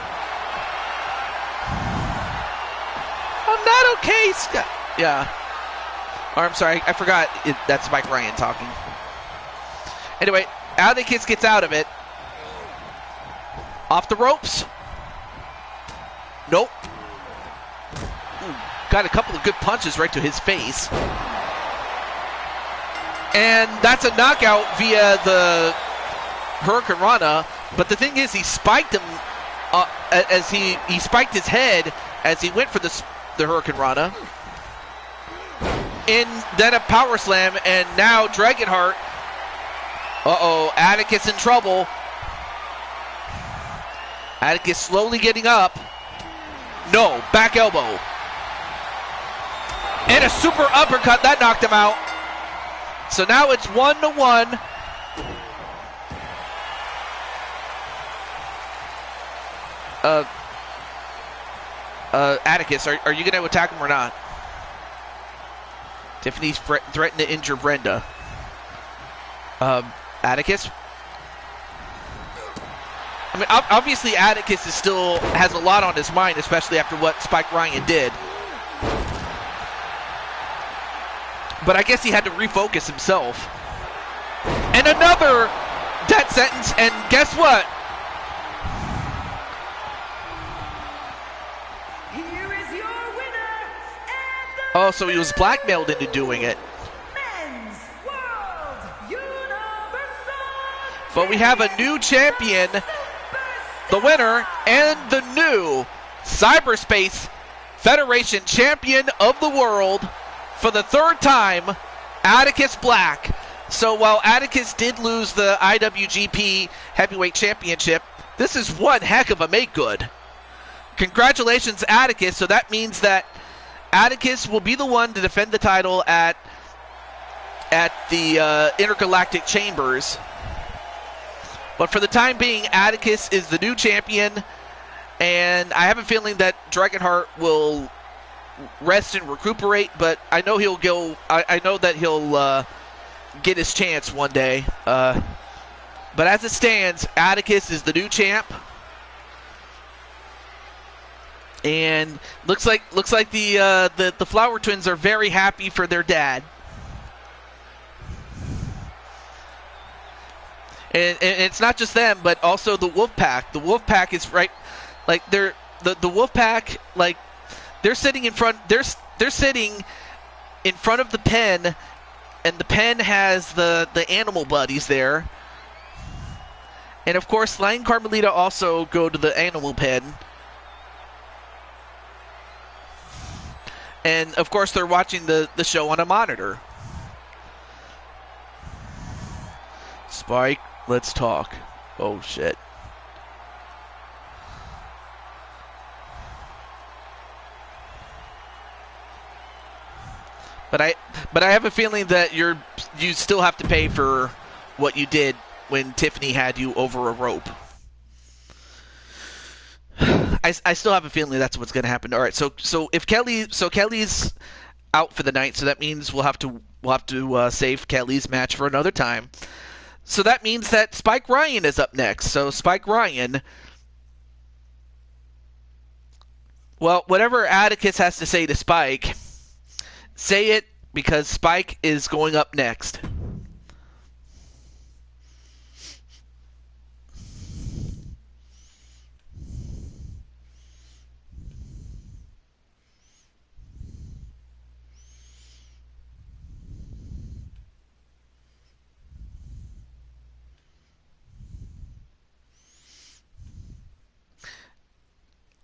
I'm not okay, Scott. Yeah. Or I'm sorry, I forgot. That's Mike Ryan talking. Anyway, Atticus gets out of it. Off the ropes. Nope. Ooh, got a couple of good punches right to his face. And that's a knockout via the Hurricane Rana. But the thing is, he spiked him as he spiked his head as he went for the Hurricane Rana. And then a power slam, and now Dragonheart. Uh-oh, Atticus in trouble. Atticus slowly getting up. No, back elbow. And a super uppercut, that knocked him out. So now it's 1-1. Atticus, are you going to attack him or not? Tiffany's threatened to injure Brenda. Atticus? I mean, obviously Atticus has a lot on his mind, especially after what Spike Ryan did. But I guess he had to refocus himself. And another death sentence, and guess what? Here is your winner, Oh, so he was blackmailed into doing it. Men's World Universal. But we have a new champion, the winner, and the new Cyberspace Federation Champion of the World for the third time, Atticus Black. So while Atticus did lose the IWGP Heavyweight Championship, this is one heck of a make-good. Congratulations, Atticus. So that means that Atticus will be the one to defend the title at the Intergalactic Chambers. But for the time being, Atticus is the new champion, and I have a feeling that Dragonheart will rest and recuperate, but I know he'll go. I know that he'll get his chance one day. But as it stands, Atticus is the new champ, and looks like the Flower Twins are very happy for their dad. And it's not just them, but also the Wolfpack. The Wolfpack is right, like the Wolfpack, like, they're sitting in front. They're sitting in front of the pen, and the pen has the animal buddies there. And of course, Lion Carmelita also go to the animal pen. And of course, they're watching the show on a monitor. Spike, let's talk. Oh shit. But I have a feeling that you still have to pay for what you did when Tiffany had you over a rope. I still have a feeling that's what's going to happen. All right, so Kelly's out for the night, so that means we'll have to save Kelly's match for another time. So that means that Spike Ryan is up next. So Spike Ryan, well, whatever Atticus has to say to Spike, say it, because Spike is going up next.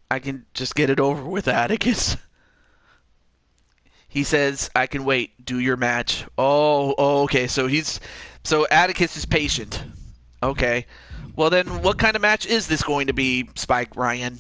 I can just get it over with, Atticus. He says, I can wait. Do your match. Oh, okay. So Atticus is patient. Okay. Well, then what kind of match is this going to be, Spike Ryan?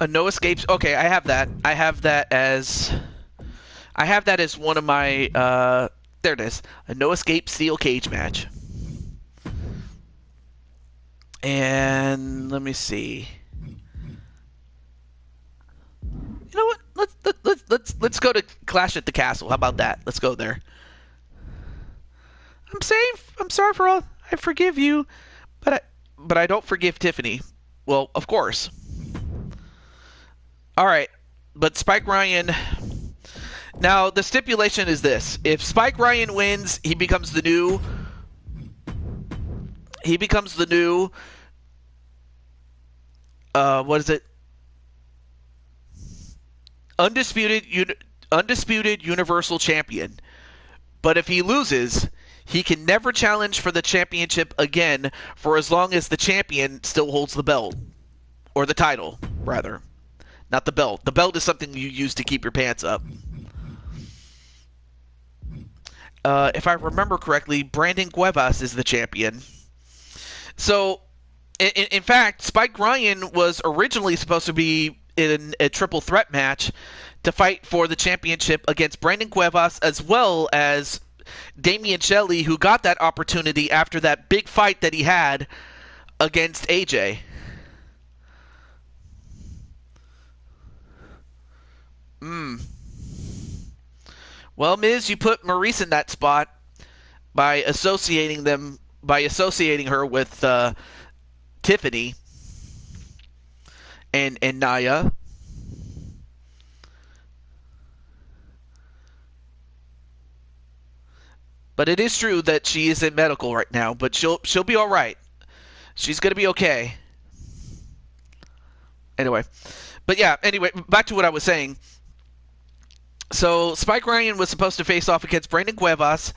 A no escapes. Okay, I have that. I have that as one of my. There it is. A no escape steel cage match. And let me see. You know what? Let's go to Clash at the Castle. How about that? Let's go there. I'm safe. I'm sorry for all. I forgive you, but I don't forgive Tiffany. Well, of course. All right, but Spike Ryan. Now the stipulation is this: if Spike Ryan wins, he becomes the new. What is it? Undisputed Universal Champion. But if he loses, he can never challenge for the championship again for as long as the champion still holds the belt. Or the title, rather. Not the belt. The belt is something you use to keep your pants up. If I remember correctly, Brandon Cuevas is the champion. So, in fact, Spike Ryan was originally supposed to be in a triple threat match to fight for the championship against Brandon Cuevas as well as Damian Shelley, who got that opportunity after that big fight that he had against AJ. Well, Miz, you put Maurice in that spot by associating her with Tiffany and Naya. But it is true that she is in medical right now, but she'll be all right. She's going to be okay. Anyway, back to what I was saying. So Spike Ryan was supposed to face off against Brandon Cuevas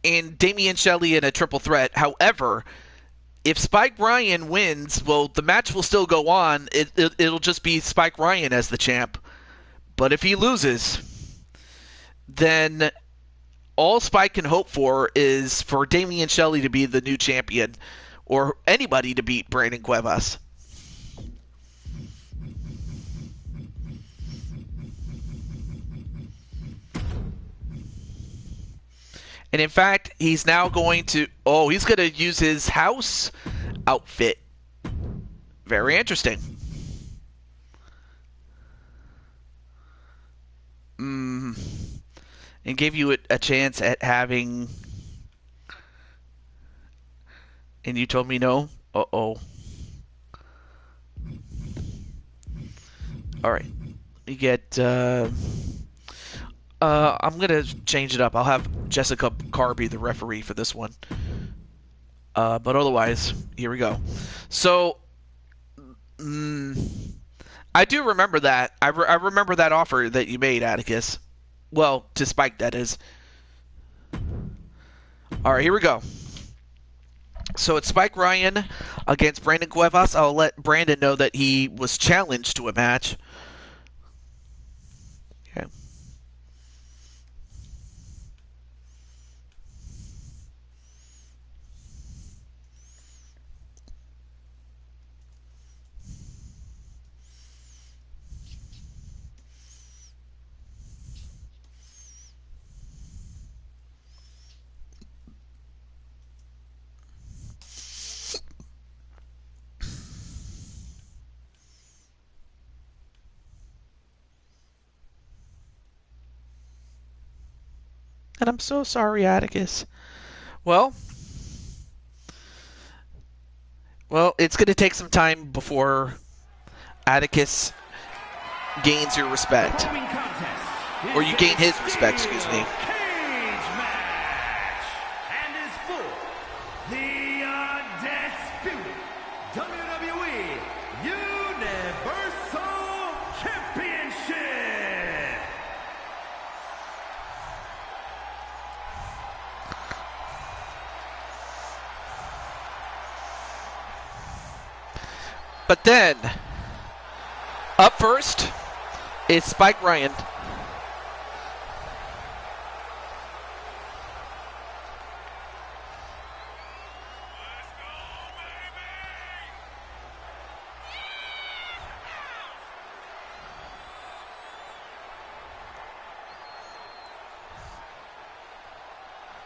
and Damian Shelley in a triple threat. However, if Spike Ryan wins, well, the match will still go on. It'll just be Spike Ryan as the champ. But if he loses, then all Spike can hope for is for Damian Shelley to be the new champion, or anybody to beat Brandon Cuevas. And in fact, he's now going to... Oh, he's going to use his house outfit. Very interesting. And give you a chance at having And you told me no? Uh-oh. Alright. You get, I'm gonna change it up. I'll have Jessica Carr be the referee for this one. But otherwise, here we go. So, I do remember that. I remember that offer that you made, Atticus. Well, to Spike, that is. Alright, here we go. So it's Spike Ryan against Brandon Cuevas. I'll let Brandon know that he was challenged to a match. Okay. And I'm so sorry, Atticus. Well, it's going to take some time before Atticus gains your respect. Or you gain his respect, excuse me. Cage match. And is for the undisputed WWE Universal Championship. But then, up first is Spike Ryan.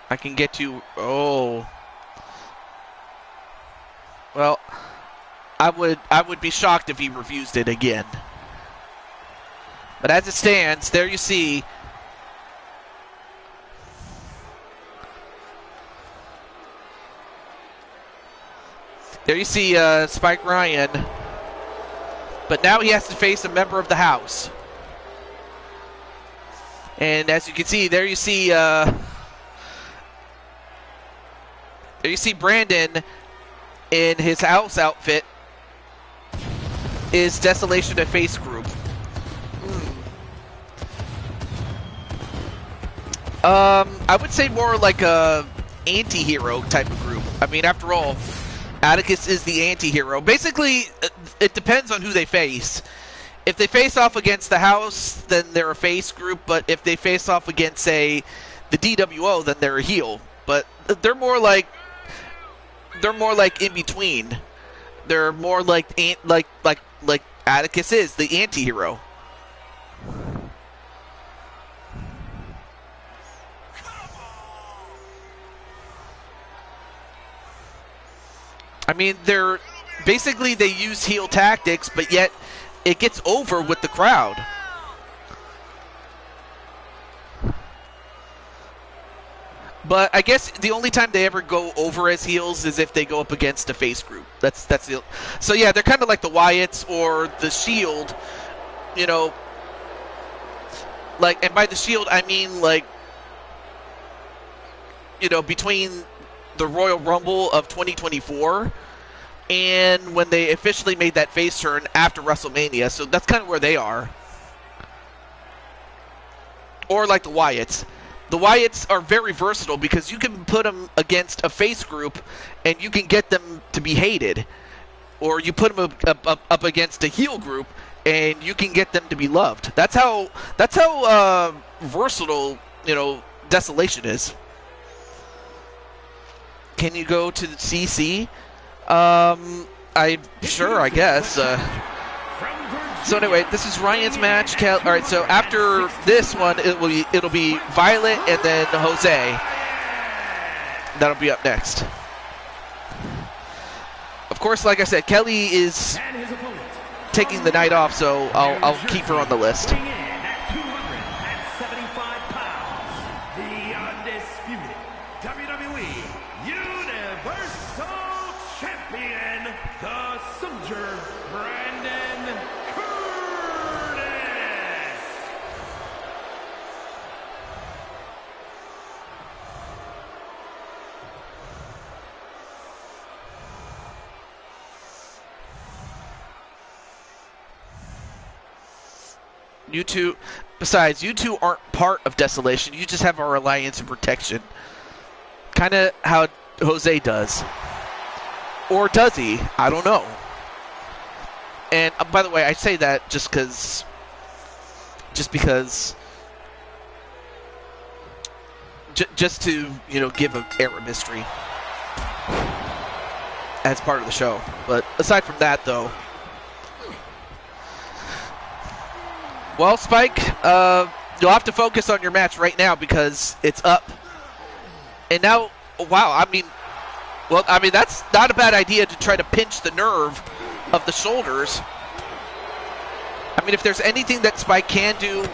I can get you. Oh. Well, I would be shocked if he refused it again. But as it stands, there you see. There you see Spike Ryan. But now he has to face a member of the house. And as you can see, there you see Brandon in his house outfit is Desolation and Face Group. I would say more like a anti-hero type of group. I mean, after all, Atticus is the anti-hero. Basically, it depends on who they face. If they face off against the house, then they're a face group. But if they face off against, say, the DWO, then they're a heel. But they're more like in between. They're more like Atticus is the anti-hero. I mean, they're basically they use heel tactics, but yet it gets over with the crowd. But I guess the only time they ever go over as heels is if they go up against a face group. That's the. So yeah, they're kind of like the Wyatts or the Shield, you know. Like, and by the Shield I mean like, you know, between the Royal Rumble of 2024 and when they officially made that face turn after WrestleMania. So that's kind of where they are. Or like the Wyatts. The Wyatts are very versatile because you can put them against a face group and you can get them to be hated. Or you put them up against a heel group and you can get them to be loved. That's how versatile, you know, Desolation is. Can you go to the CC? Sure, I guess. So anyway, this is Ryan's match. All right, so after this one, it'll be Violet and then Jose. That'll be up next. Of course, like I said, Kelly is taking the night off, so I'll keep her on the list. champion, the soldier, Brandon Curtis. You two, besides, you two aren't part of Desolation. You just have our alliance and protection. Kind of how Jose does. Or does he? I don't know. And by the way, I say that just because just to, you know, give an air of mystery as part of the show. But aside from that, though, well, Spike, you'll have to focus on your match right now because it's up. And now, wow, I mean, that's not a bad idea to try to pinch the nerve of the shoulders. I mean, if there's anything that Spike can do,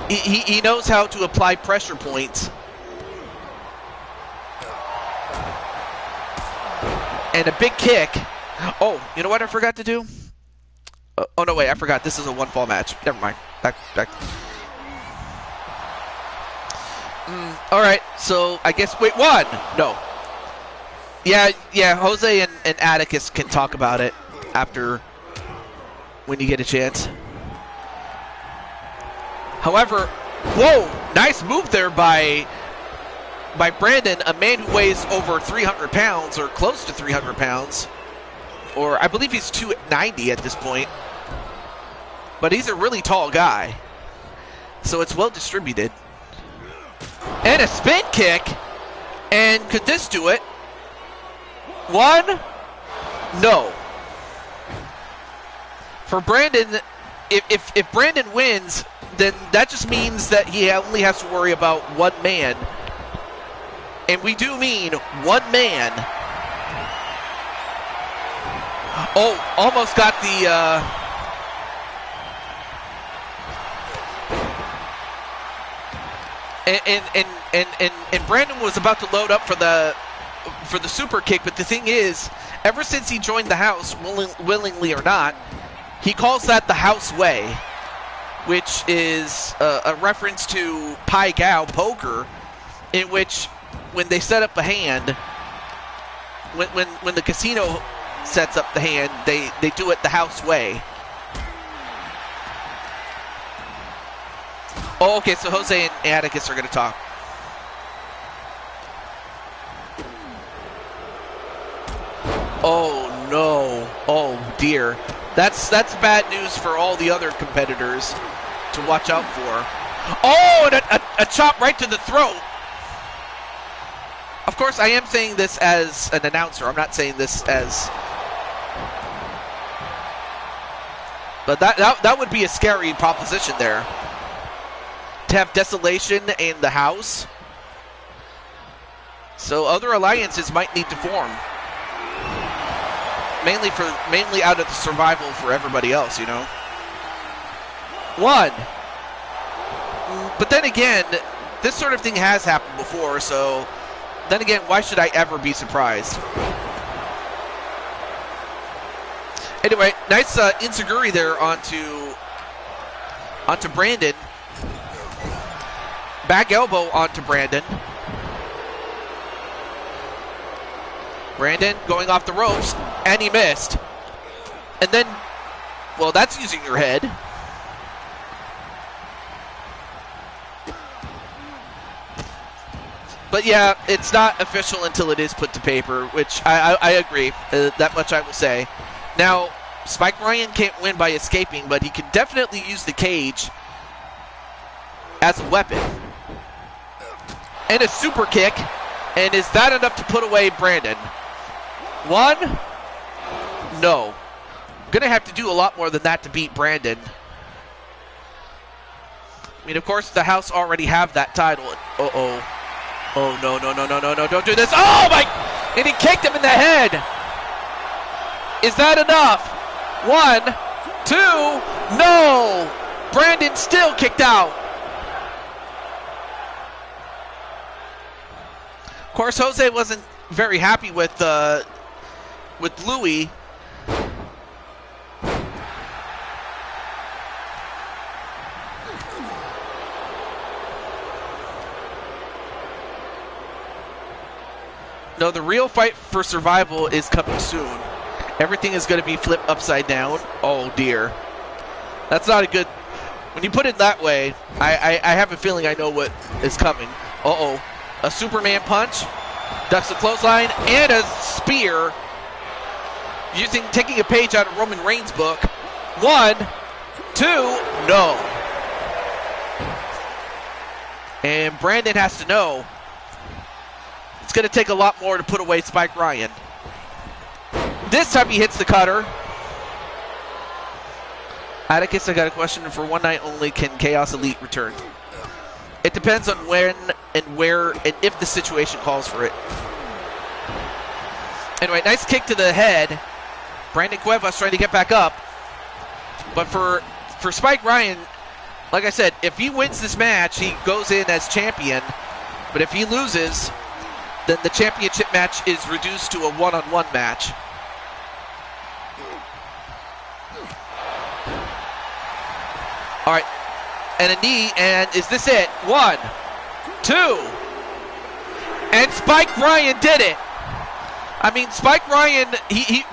he knows how to apply pressure points. And a big kick. Oh, you know what I forgot to do? Oh, no, wait, I forgot. This is a one-fall match. Never mind. Back. All right, so I guess, wait, one? No. Yeah, Jose and Atticus can talk about it after, when you get a chance. However, whoa, nice move there by Brandon, a man who weighs over 300 pounds or close to 300 pounds. Or I believe he's 290 at this point. But he's a really tall guy. So it's well distributed. And a spin kick. And could this do it? One? No. For Brandon, if Brandon wins, then that just means that he only has to worry about one man. And we do mean one man. Oh, almost got the... And Brandon was about to load up for the super kick, but the thing is, ever since he joined the house, willingly or not, he calls that the house way, which is a reference to Pai Gow poker, in which when they set up a hand, when the casino sets up the hand, they do it the house way. Oh, okay, so Jose and Atticus are going to talk. Oh, no. Oh, dear. That's bad news for all the other competitors to watch out for. Oh, and a chop right to the throat. Of course, I am saying this as an announcer. I'm not saying this as... But that would be a scary proposition there. To have Desolation in the house. So other alliances might need to form. Mainly out of the survival for everybody else, you know. One. But then again, this sort of thing has happened before, so then again, why should I ever be surprised? Anyway, nice enziguri there onto Brandon. Back elbow onto Brandon. Brandon going off the ropes, and he missed. And then, well, that's using your head. But yeah, it's not official until it is put to paper, which I agree. That much I will say. Now, Spike Ryan can't win by escaping, but he can definitely use the cage as a weapon. And a super kick. And is that enough to put away Brandon? One? No. Gonna have to do a lot more than that to beat Brandon. I mean, of course, the house already have that title. Uh-oh. Oh, no, don't do this. Oh, my! And he kicked him in the head. Is that enough? One, two, no! Brandon still kicked out. Of course, Jose wasn't very happy with with Louis. No, the real fight for survival is coming soon. Everything is going to be flipped upside down. Oh, dear. That's not a good... When you put it that way, I have a feeling I know what is coming. Uh-oh. A Superman punch. Ducks a clothesline. And a spear. Taking a page out of Roman Reigns' book. 1, 2, no. And Brandon has to know. It's going to take a lot more to put away Spike Ryan. This time he hits the cutter. Atticus, I got a question. For one night only, can Chaos Elite return? It depends on when and where and if the situation calls for it. Anyway, nice kick to the head. Brandon Cuevas trying to get back up. But for Spike Ryan, like I said, if he wins this match, he goes in as champion. But if he loses, then the championship match is reduced to a one-on-one match. All right, and a knee, and is this it? 1, 2, and Spike Ryan did it. I mean, Spike Ryan,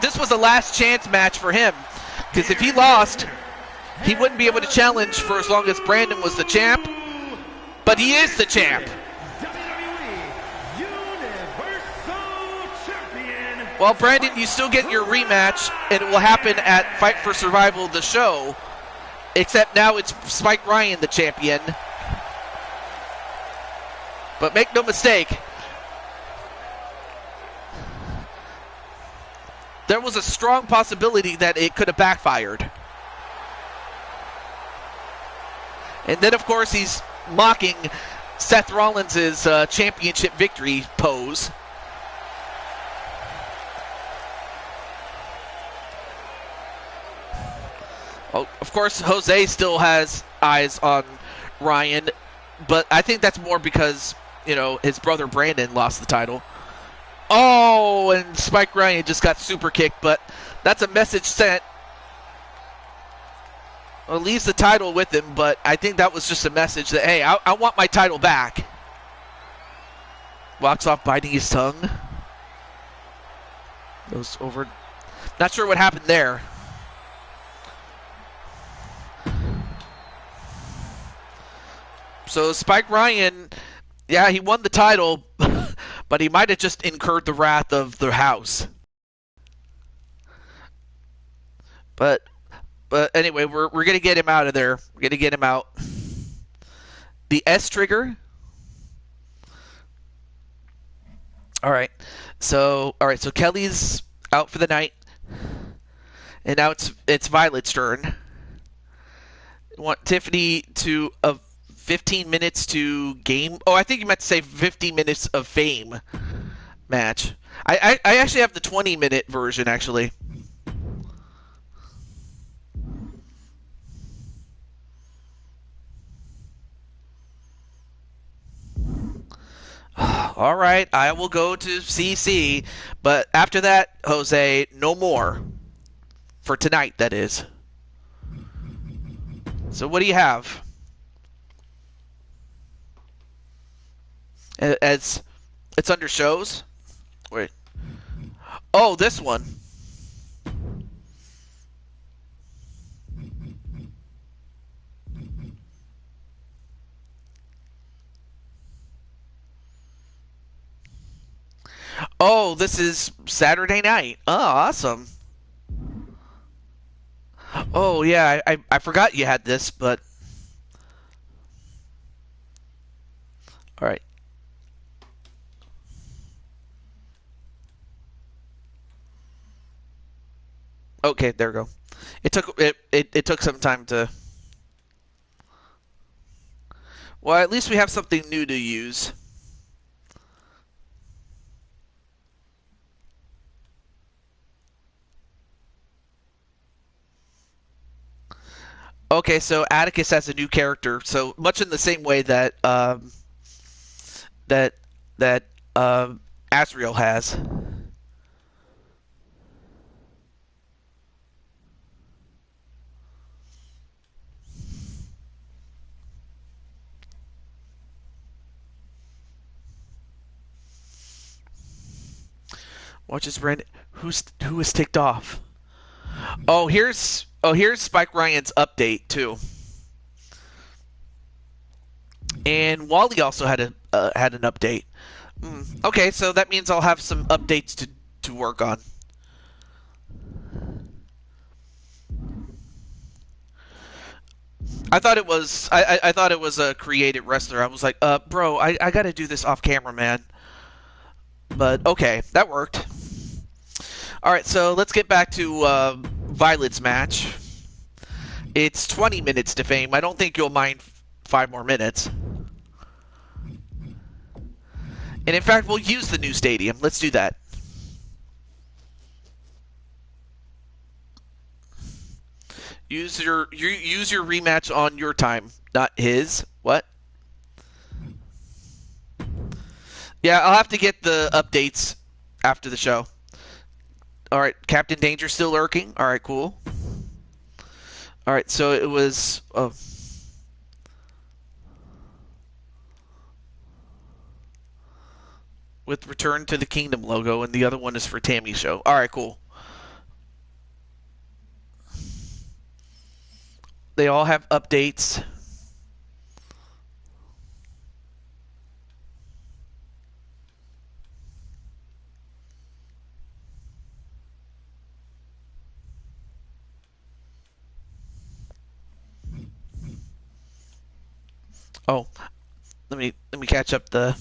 this was a last chance match for him, because if he lost, he wouldn't be able to challenge for as long as Brandon was the champ, but he is the champ. Well, Brandon, you still get your rematch, and it will happen at Fight for Survival, the show, except now it's Spike Ryan, the champion. But make no mistake, there was a strong possibility that it could have backfired. And then, of course, he's mocking Seth Rollins' championship victory pose. Oh, of course, Jose still has eyes on Ryan, but I think that's more because, you know, his brother Brandon lost the title. Oh, and Spike Ryan just got super kicked, but that's a message sent. Well, leaves the title with him, but I think that was just a message that, hey, I want my title back. Walks off biting his tongue. Goes over. Not sure what happened there. So Spike Ryan, yeah, he won the title, but he might have just incurred the wrath of the house. But anyway, we're gonna get him out of there. We're gonna get him out. The S trigger. All right. So Kelly's out for the night, and now it's Violet's turn. I want Tiffany to 15 minutes to game. Oh, I think you meant to say 15 minutes of fame match. I actually have the 20-minute version, actually. All right, I will go to CC, but after that, Jose, no more. For tonight, that is. So what do you have? As it's under shows. Wait. Oh, this one. Oh, this is Saturday night. Oh, awesome. Oh, yeah, I forgot you had this, but... All right. Okay, there we go. It took some time to... Well, at least we have something new to use. Okay, so Atticus has a new character. So much in the same way that Asriel has. Watch his brand. Who was ticked off? Here's Spike Ryan's update too. And Wally also had an update. Okay, so that means I'll have some updates to work on. I thought it was I thought it was a created wrestler. I was like, bro, I got to do this off camera, man. But okay, that worked. All right, so let's get back to Violet's match. It's 20 minutes to fame. I don't think you'll mind 5 more minutes. And in fact, we'll use the new stadium. Let's do that. Use your rematch on your time, not his. What? Yeah, I'll have to get the updates after the show. All right, Captain Danger still lurking. All right, cool. All right, so it was with Return to the Kingdom logo, and the other one is for Tammy's show. All right, cool. They all have updates. Oh, let me catch up the.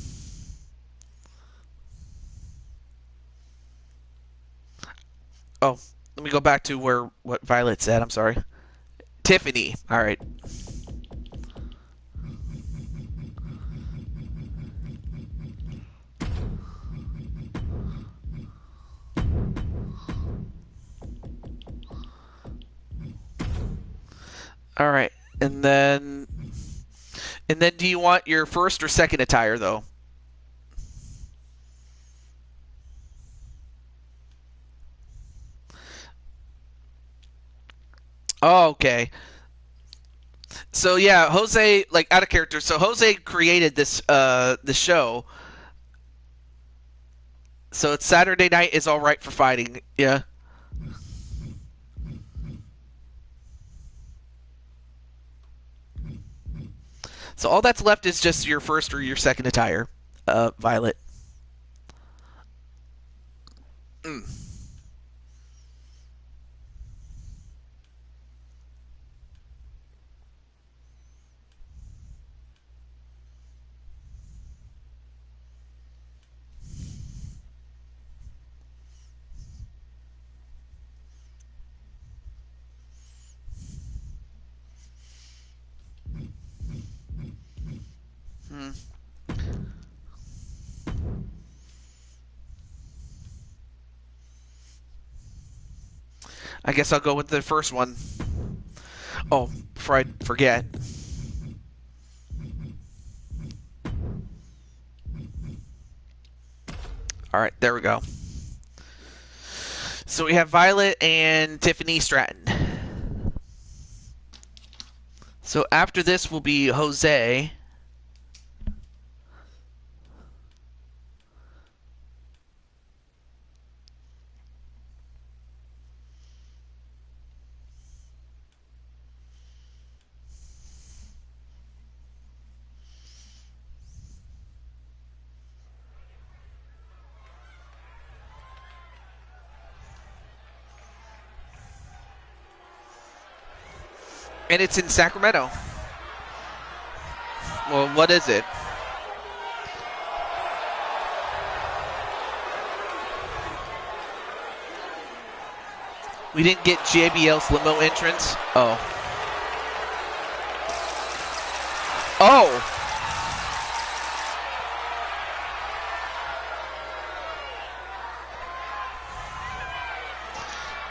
Oh, let me go back to what Violet said. I'm sorry. Tiffany. All right. All right. And then do you want your first or second attire though? Oh, okay. So yeah, Jose, like, out of character. So Jose created this the show. So it's Saturday night is all right for fighting. Yeah. So all that's left is just your first or your second attire, Violet. Mm. Hmm. I guess I'll go with the first one. Oh, before I forget. All right, there we go. So we have Violet and Tiffany Stratton. So after this will be Jose. And it's in Sacramento. Well, what is it? We didn't get JBL's limo entrance. Oh. Oh!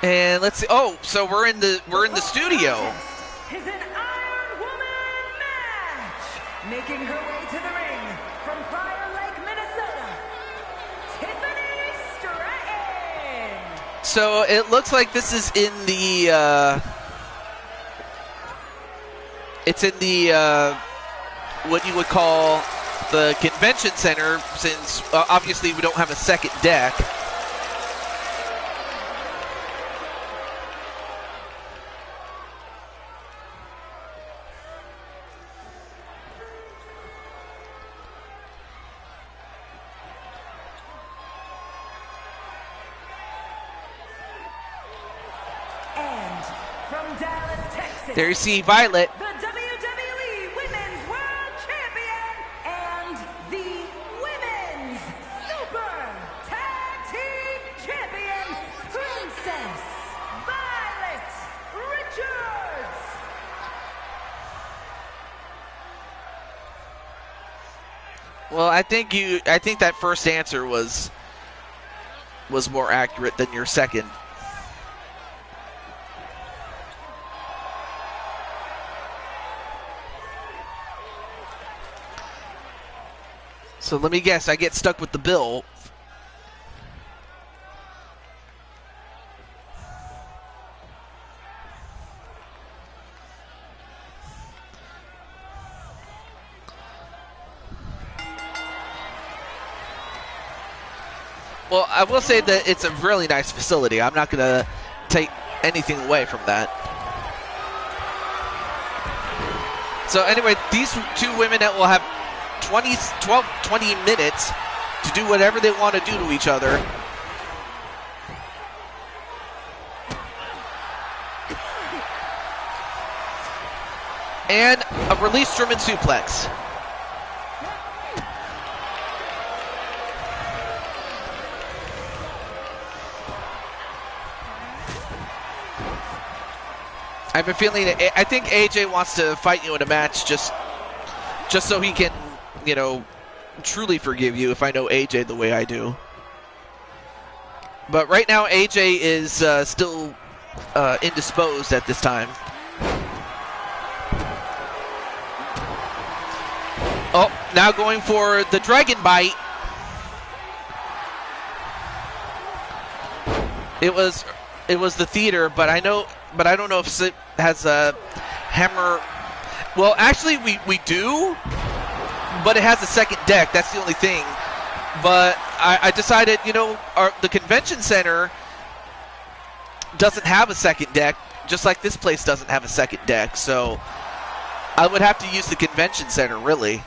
And let's see. Oh, so we're in the studio. Is an Iron Woman match. Making her way to the ring from Prior Lake, Minnesota, Tiffany Stratton. So it looks like this is in the it's in the what you would call the convention center, since obviously we don't have a second deck. There you see Violet. The WWE Women's World Champion and the Women's Super Tag Team Champion, Princess Violet Richards. Well, I think that first answer was more accurate than your second. So let me guess, I get stuck with the bill. Well, I will say that it's a really nice facility. I'm not going to take anything away from that. So anyway, these two women that will have 20 minutes to do whatever they want to do to each other. And a release German suplex. I have a feeling, I think AJ wants to fight you in a match just so he can, you know, truly forgive you if I know AJ the way I do. But right now, AJ is still indisposed at this time. Oh, now going for the Dragon Bite. It was the theater, but I don't know if it has a hammer. Well, actually, we do, but it has a second deck. That's the only thing. But I decided, you know, the convention center doesn't have a second deck, just like this place doesn't have a second deck. So I would have to use the convention center, really,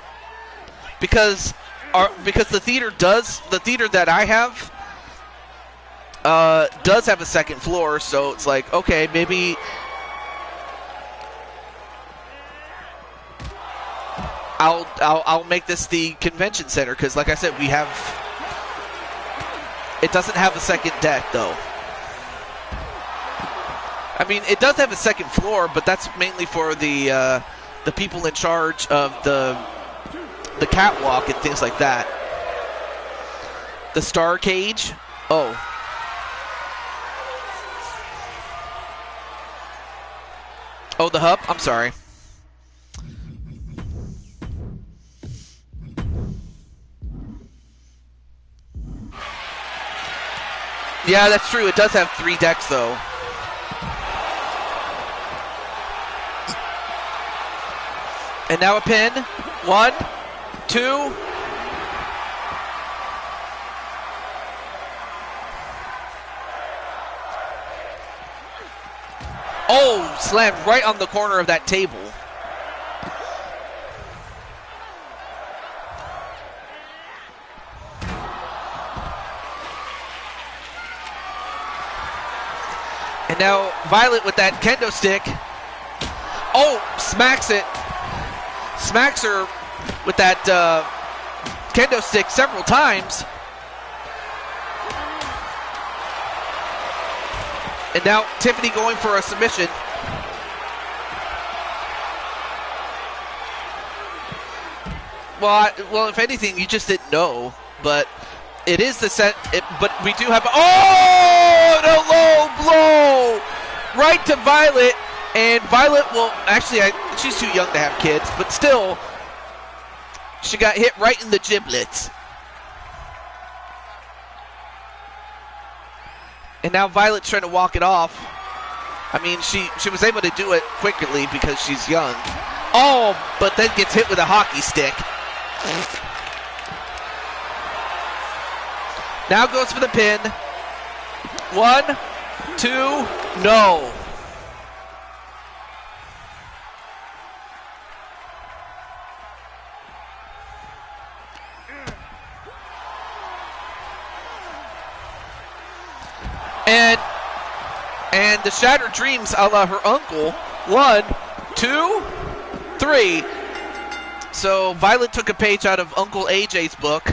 because the theater that I have does have a second floor. So it's like, okay, maybe I'll make this the convention center, because like I said, it doesn't have a second deck though. I mean, it does have a second floor, but that's mainly for the people in charge of the catwalk and things like that. The Star Cage. Oh. Oh, the hub? I'm sorry. Yeah, that's true. It does have 3 decks, though. And now a pin. 1, 2. Oh, slammed right on the corner of that table. And now Violet with that kendo stick. Oh, smacks it. Smacks her with that kendo stick several times. And now Tiffany going for a submission. Well, if anything, you just didn't know. But it is the set. But we do have. Oh, a low blow right to Violet, and Violet will actually. She's too young to have kids, but still, she got hit right in the giblets. And now Violet's trying to walk it off. I mean, she was able to do it quickly because she's young. Oh, but then gets hit with a hockey stick. Now goes for the pin. 1, 2, no. And the Shattered Dreams, a la her uncle, 1, 2, 3. So Violet took a page out of Uncle AJ's book.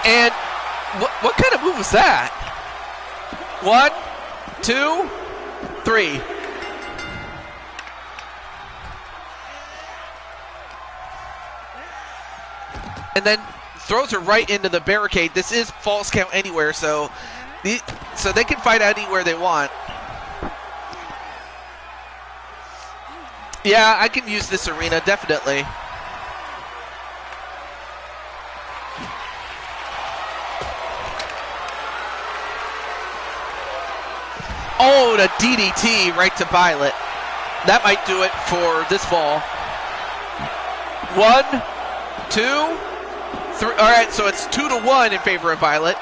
And what kind of move was that? 1, 2, 3. And then throws her right into the barricade. This is false count anywhere, so they can fight anywhere they want. Yeah, I can use this arena, definitely. Oh, the DDT right to Violet. That might do it for this fall. 1, 2, 3. All right, so it's 2-1 in favor of Violet.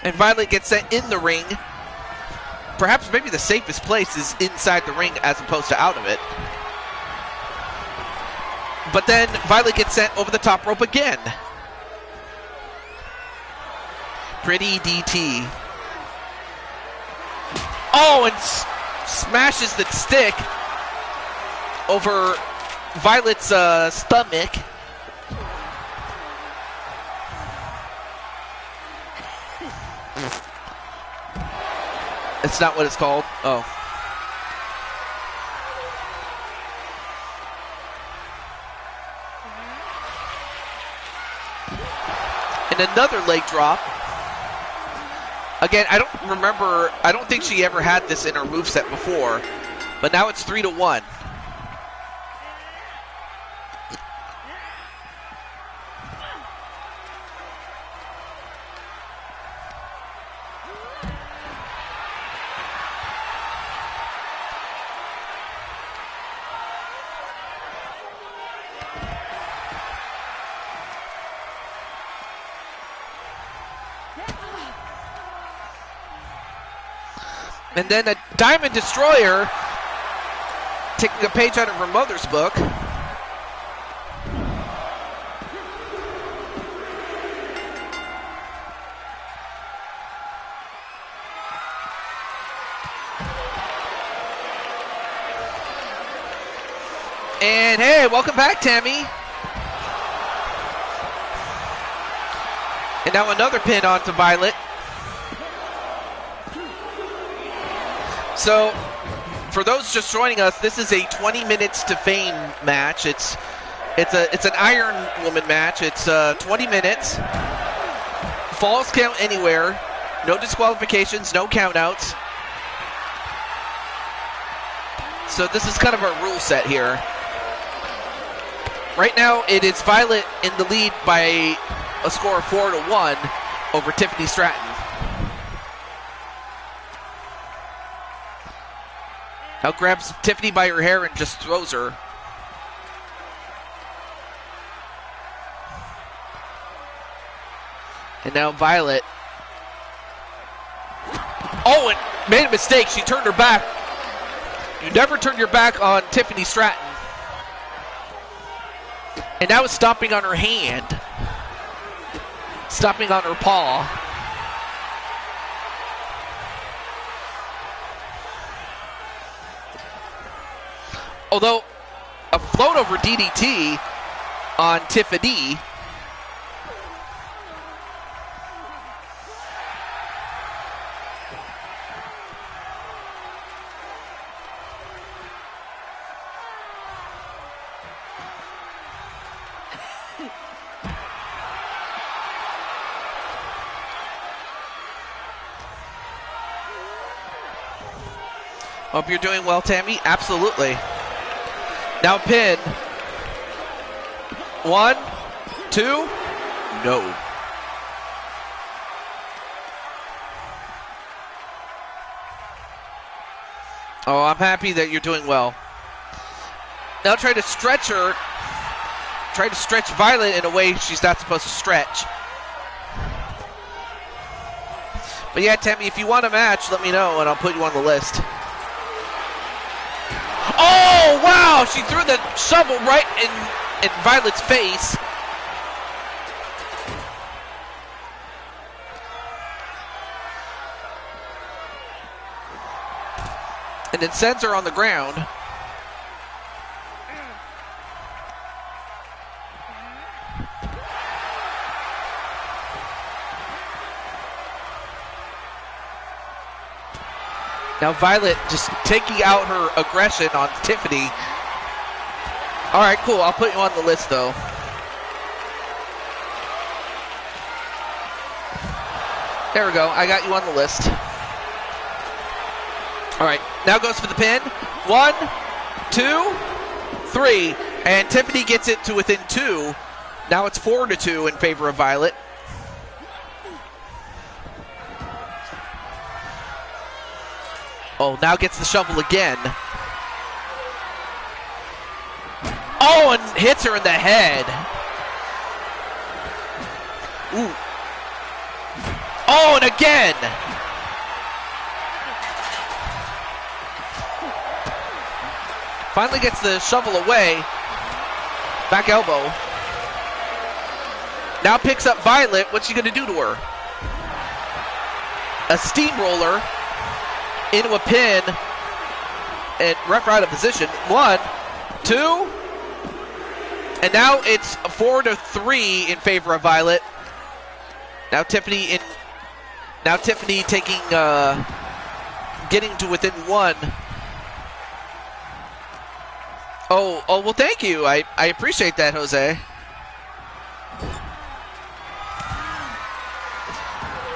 And Violet gets sent in the ring. Perhaps maybe the safest place is inside the ring as opposed to out of it. But then Violet gets sent over the top rope again. Pretty DT. Oh, and smashes the stick over Violet's stomach. It's not what it's called. Oh. And another leg drop. Again, I don't think she ever had this in her moveset before, but now it's 3-1. And then a Diamond Destroyer, taking a page out of her mother's book. And hey, welcome back, Tammy. And now another pin onto Violet. So, for those just joining us, this is a 20 minutes to fame match. It's an Iron Woman match. It's 20 minutes. Falls count anywhere. No disqualifications, no countouts. So this is kind of our rule set here. Right now, it is Violet in the lead by a score of 4-1 over Tiffany Stratton. Now grabs Tiffany by her hair and just throws her. And now Violet. Oh, and made a mistake. She turned her back. You never turn your back on Tiffany Stratton. And now it's stomping on her hand. Stomping on her paw. Although, a float over DDT on Tiffany. Hope you're doing well, Tammy. Absolutely. Now pin. 1, 2, no. Oh, I'm happy that you're doing well. Now try to stretch her. Try to stretch Violet in a way she's not supposed to stretch. But yeah, Tammy, if you want a match, let me know and I'll put you on the list. Oh, wow! She threw the shovel right in Violet's face. and then sends her on the ground. Now Violet just taking out her aggression on Tiffany. All right, cool. I'll put you on the list, though. There we go. I got you on the list. All right, now goes for the pin. 1, 2, 3, and Tiffany gets it to within 2. Now it's 4-2 in favor of Violet. Oh, now gets the shovel again. Oh, and hits her in the head. Ooh. Oh, and again. Finally gets the shovel away. Back elbow. Now picks up Violet. What's she going to do to her? A steamroller into a pin. And rough out of position. 1, 2. And now it's 4-3 in favor of Violet. Now Tiffany taking, getting to within 1. Oh, well, thank you. I appreciate that, Jose.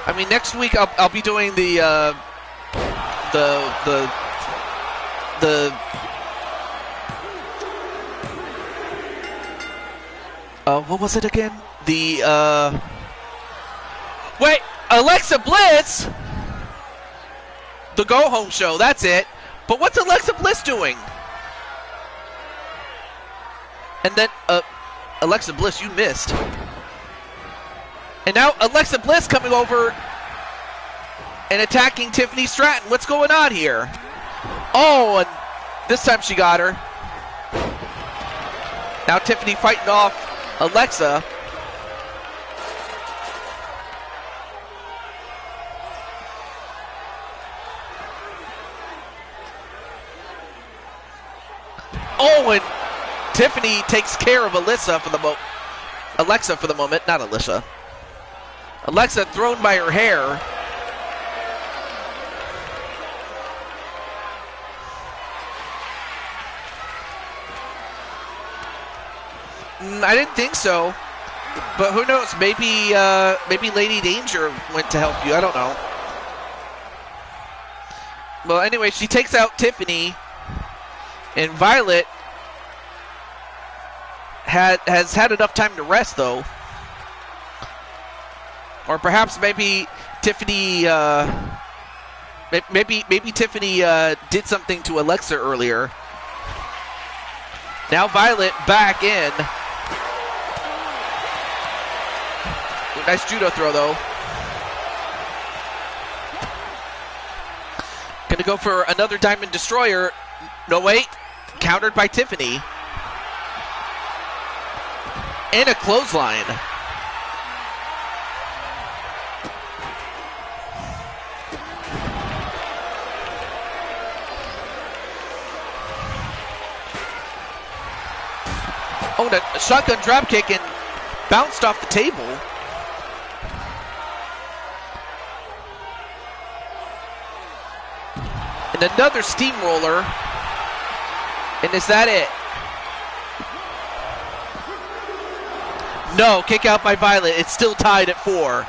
I mean, next week I'll be doing the what was it again? Wait, Alexa Bliss? The Go Home Show, that's it. But what's Alexa Bliss doing? And then, Alexa Bliss, you missed. And now Alexa Bliss coming over and attacking Tiffany Stratton. What's going on here? Oh, and this time she got her. Now Tiffany fighting off Alexa. Oh, and Tiffany takes care of Alexa for the moment, not Alicia. Alexa thrown by her hair. I didn't think so, but who knows? Maybe Lady Danger went to help you. I don't know. Well, anyway, she takes out Tiffany, and Violet has had enough time to rest, though. Or perhaps maybe Tiffany, maybe Tiffany did something to Alexa earlier. Now Violet back in. Nice judo throw, though. Gonna go for another Diamond Destroyer. No, wait. Countered by Tiffany. And a clothesline. Oh, and a shotgun dropkick and bounced off the table. And another steamroller. And is that it? No, kick out by Violet. It's still tied at 4.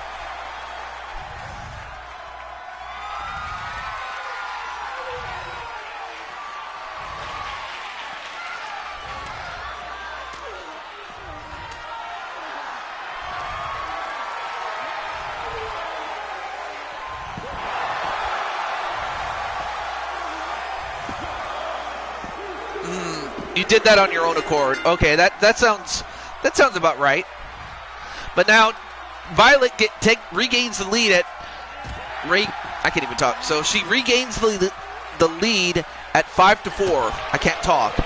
You did that on your own accord. Okay, that sounds about right. But now Violet regains the lead at I can't even talk. So she regains the lead at 5-4. I can't talk.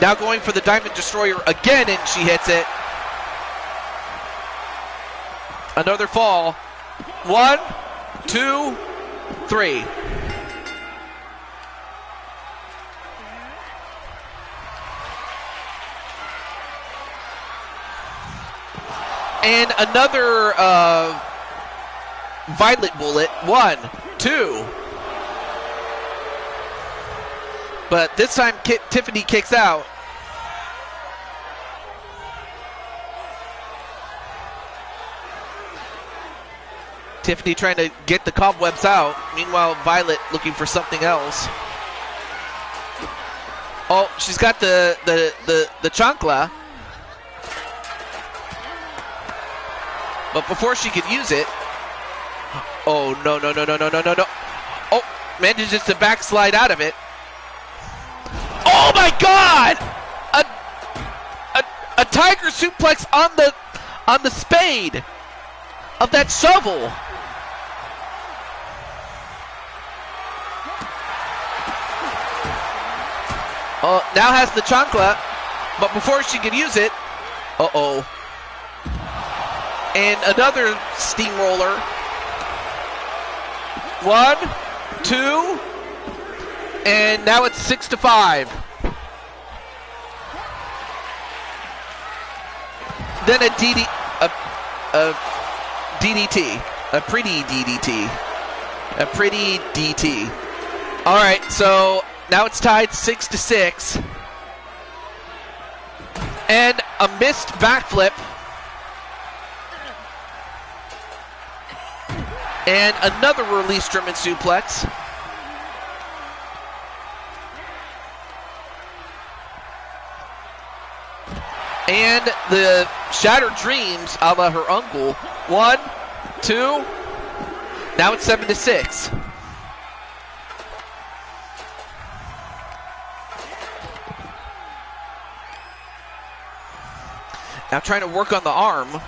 Now going for the Diamond Destroyer again, and she hits it. Another fall. 1, 2, 3. And another Violet bullet. 1, 2. But this time Tiffany kicks out. Tiffany trying to get the cobwebs out. Meanwhile, Violet looking for something else. Oh, she's got the chancla. But before she could use it, oh, no. Oh, manages to backslide out of it. Oh my God! A tiger suplex on the spade of that shovel. Oh, now has the chancla, but before she can use it, uh-oh. And another steamroller. 1, 2, and now it's 6-5. Then a DDT, a pretty DDT, a pretty DT. All right, so now it's tied 6-6, and a missed backflip. And another release German suplex. And the Shattered Dreams a la her uncle. 1, 2. Now it's 7-6. Now trying to work on the arm.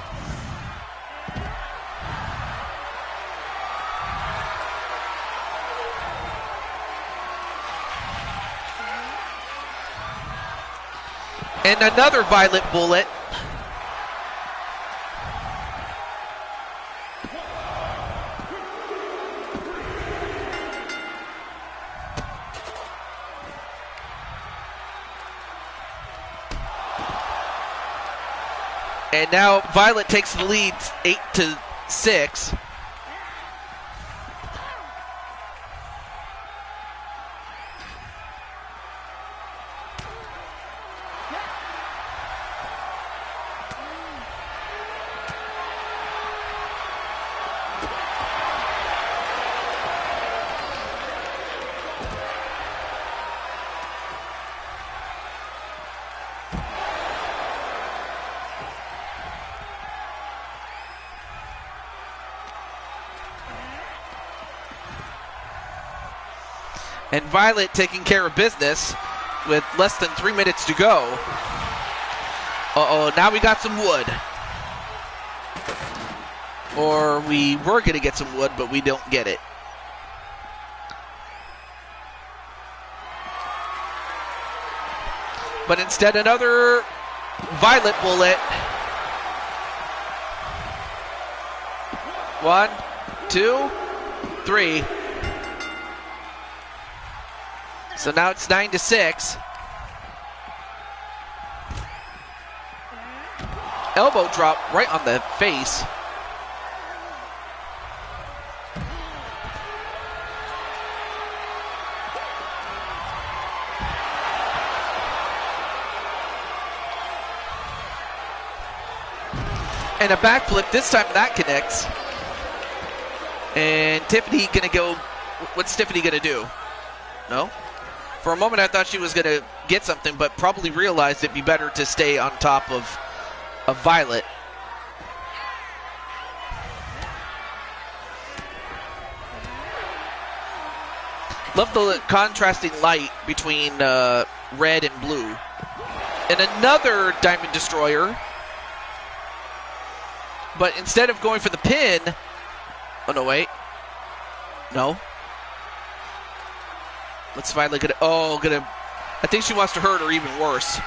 And another Violet bullet. And now Violet takes the lead 8-6. And Violet taking care of business with less than 3 minutes to go. Uh-oh, now we got some wood. Or we were going to get some wood, but we don't get it. But instead, another Violet bullet. 1, 2, 3. So now it's 9-6. Elbow drop right on the face. And a backflip, this time that connects. And Tiffany gonna go, what's Tiffany gonna do? No? For a moment I thought she was gonna get something, but probably realized it'd be better to stay on top of Violet. Love the contrasting light between red and blue. And another Diamond Destroyer. But instead of going for the pin... Oh, no, wait. No. Let's finally get it. Oh, I think she wants to hurt her even worse.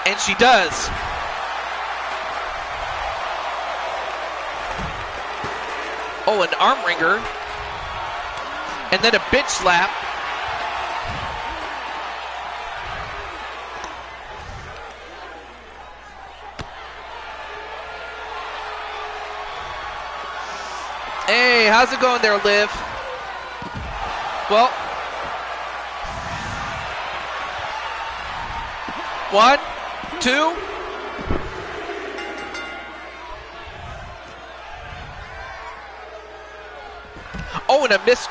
And she does. Oh, an arm wringer. And then a bitch slap. how's it going there, Liv? Well, 1, 2. Oh, and a missed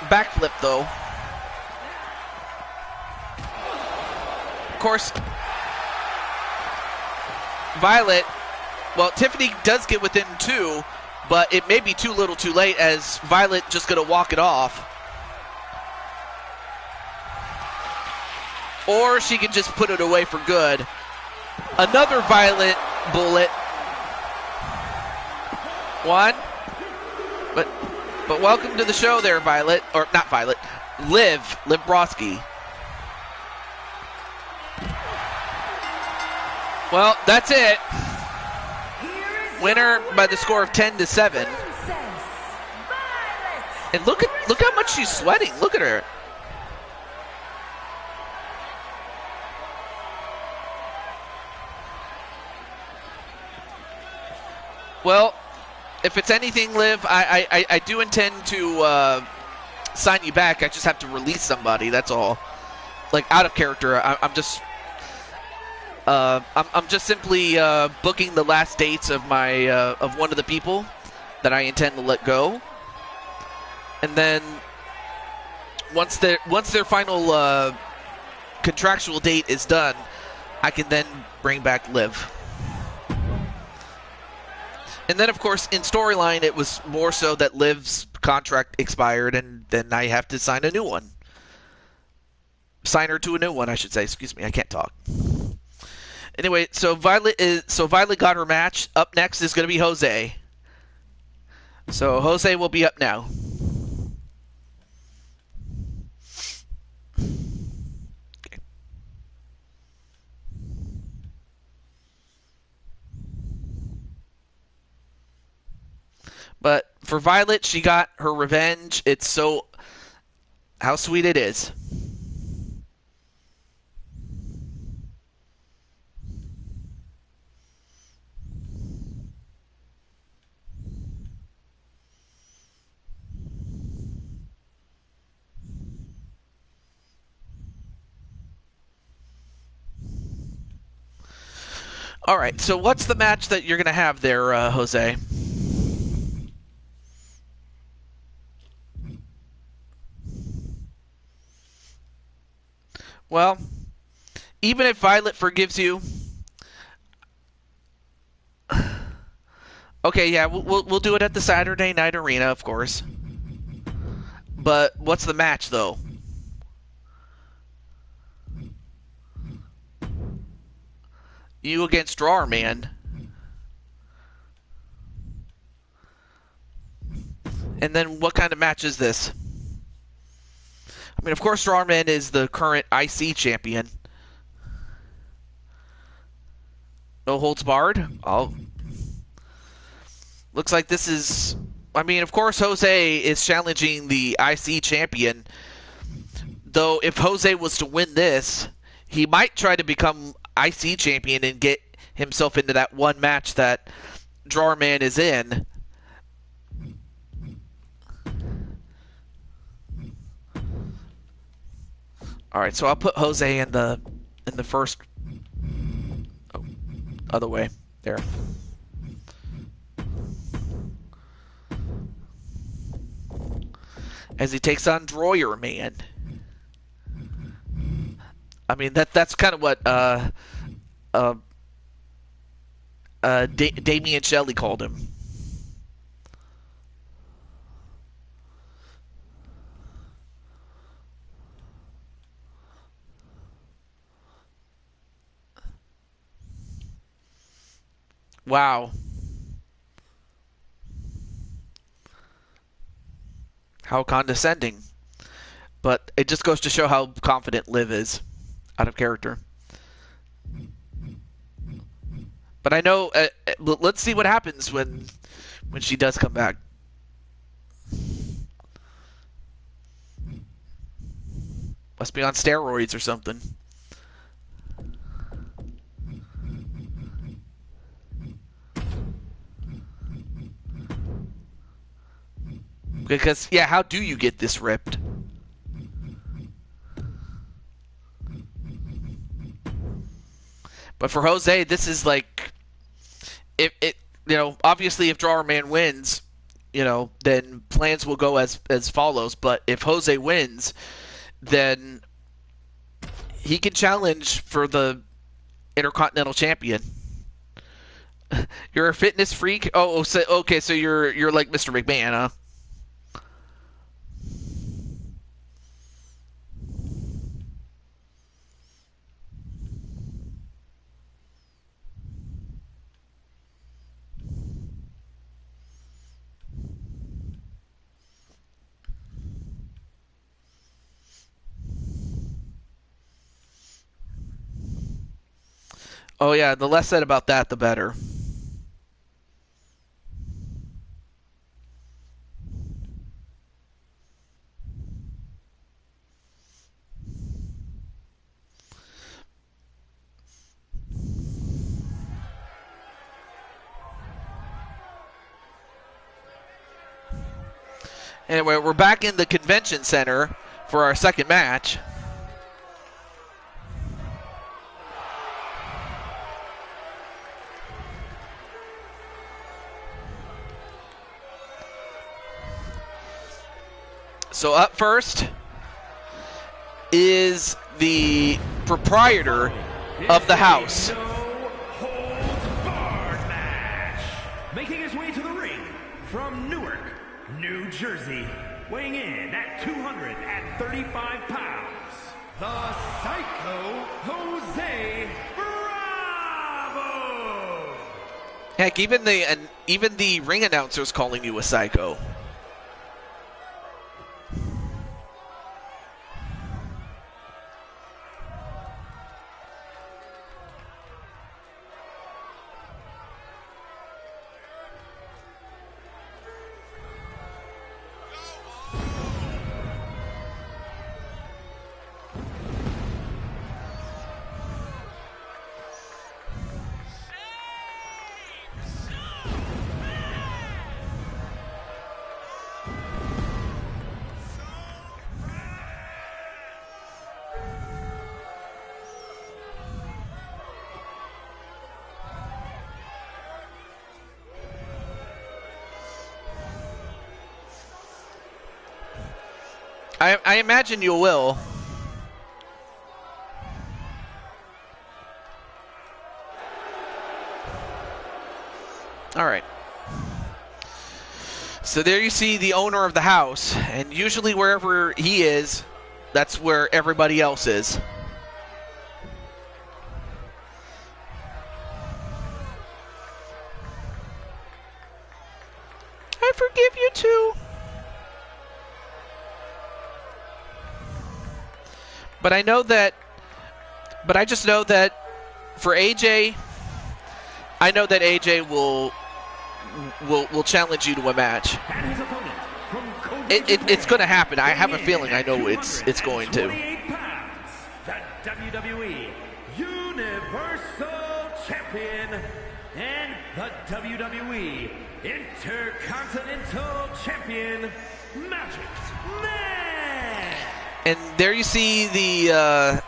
backflip though. Of course, Violet. Well, Tiffany does get within 2, but it may be too little too late as Violet just going to walk it off. Or she can just put it away for good. Another Violet bullet. 1. But welcome to the show there, Violet. Or not Violet. Liv Broski. Well, that's it. Winner by the score of 10-7. And look how much she's sweating. Look at her. Well, if it's anything, Liv, I do intend to sign you back. I just have to release somebody. That's all. Like out of character. I'm just simply booking the last dates of my of one of the people that I intend to let go, and then once their final contractual date is done, I can then bring back Liv. And then, of course, in storyline, it was more so that Liv's contract expired, and then I have to sign a new one. Sign her to a new one, I should say. Excuse me, I can't talk. Anyway, so Violet got her match. Up next is going to be Jose. So Jose will be up now. Okay. But for Violet, she got her revenge. It's so how sweet it is. All right, so what's the match that you're going to have there, Jose? Well, even if Violet forgives you, okay, yeah, we'll do it at the Saturday Night Arena, of course. But what's the match, though? You against Drawer Man. And then what kind of match is this? I mean, of course, Drawer Man is the current IC champion. No holds barred? Looks like this is... I mean, of course, Jose is challenging the IC champion. Though, if Jose was to win this, he might try to become IC champion and get himself into that one match that Drawer Man is in. All right, so I'll put Jose in the first. Oh, other way there. As he takes on Drawer Man. I mean that's kind of what Damian Shelley called him. Wow. How condescending. But it just goes to show how confident Liv is. Out of character. But I know... let's see what happens when she does come back. Must be on steroids or something. Because, yeah, how do you get this ripped? But for Jose, this is like, if it, obviously if Drawer Man wins, then plans will go as follows. But if Jose wins, then he can challenge for the Intercontinental Champion. You're a fitness freak? Oh, so, okay, so you're like Mr. McMahon, huh? Oh, yeah, the less said about that, the better. Anyway, we're back in the convention center for our second match. So up first is the proprietor of the house. No holds barred match. Making his way to the ring from Newark, New Jersey, weighing in at 235 pounds, the Psycho Jose Bravo. Heck, even the ring announcer's calling you a psycho. I imagine you will. All right. So there you see the owner of the house, and usually wherever he is, that's where everybody else is. I forgive you too. But I just know that for AJ, I know that AJ will challenge you to a match. And his opponent from It's going to happen. I have a feeling. I know it's going to. 228 pounds, the WWE Universal Champion and the WWE Intercontinental Champion, Magic Man. And there you see the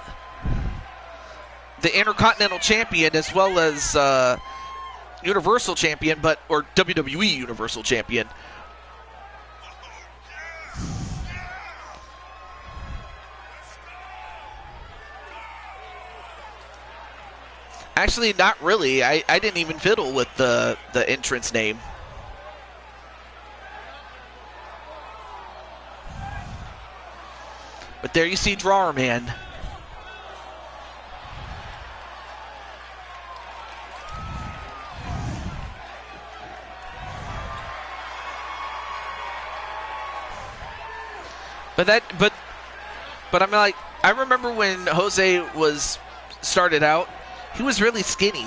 Intercontinental Champion as well as Universal Champion, or WWE Universal Champion. Actually, not really. I didn't even fiddle with the entrance name. But there you see Drawer Man. But I'm like, I remember when Jose was started out, he was really skinny.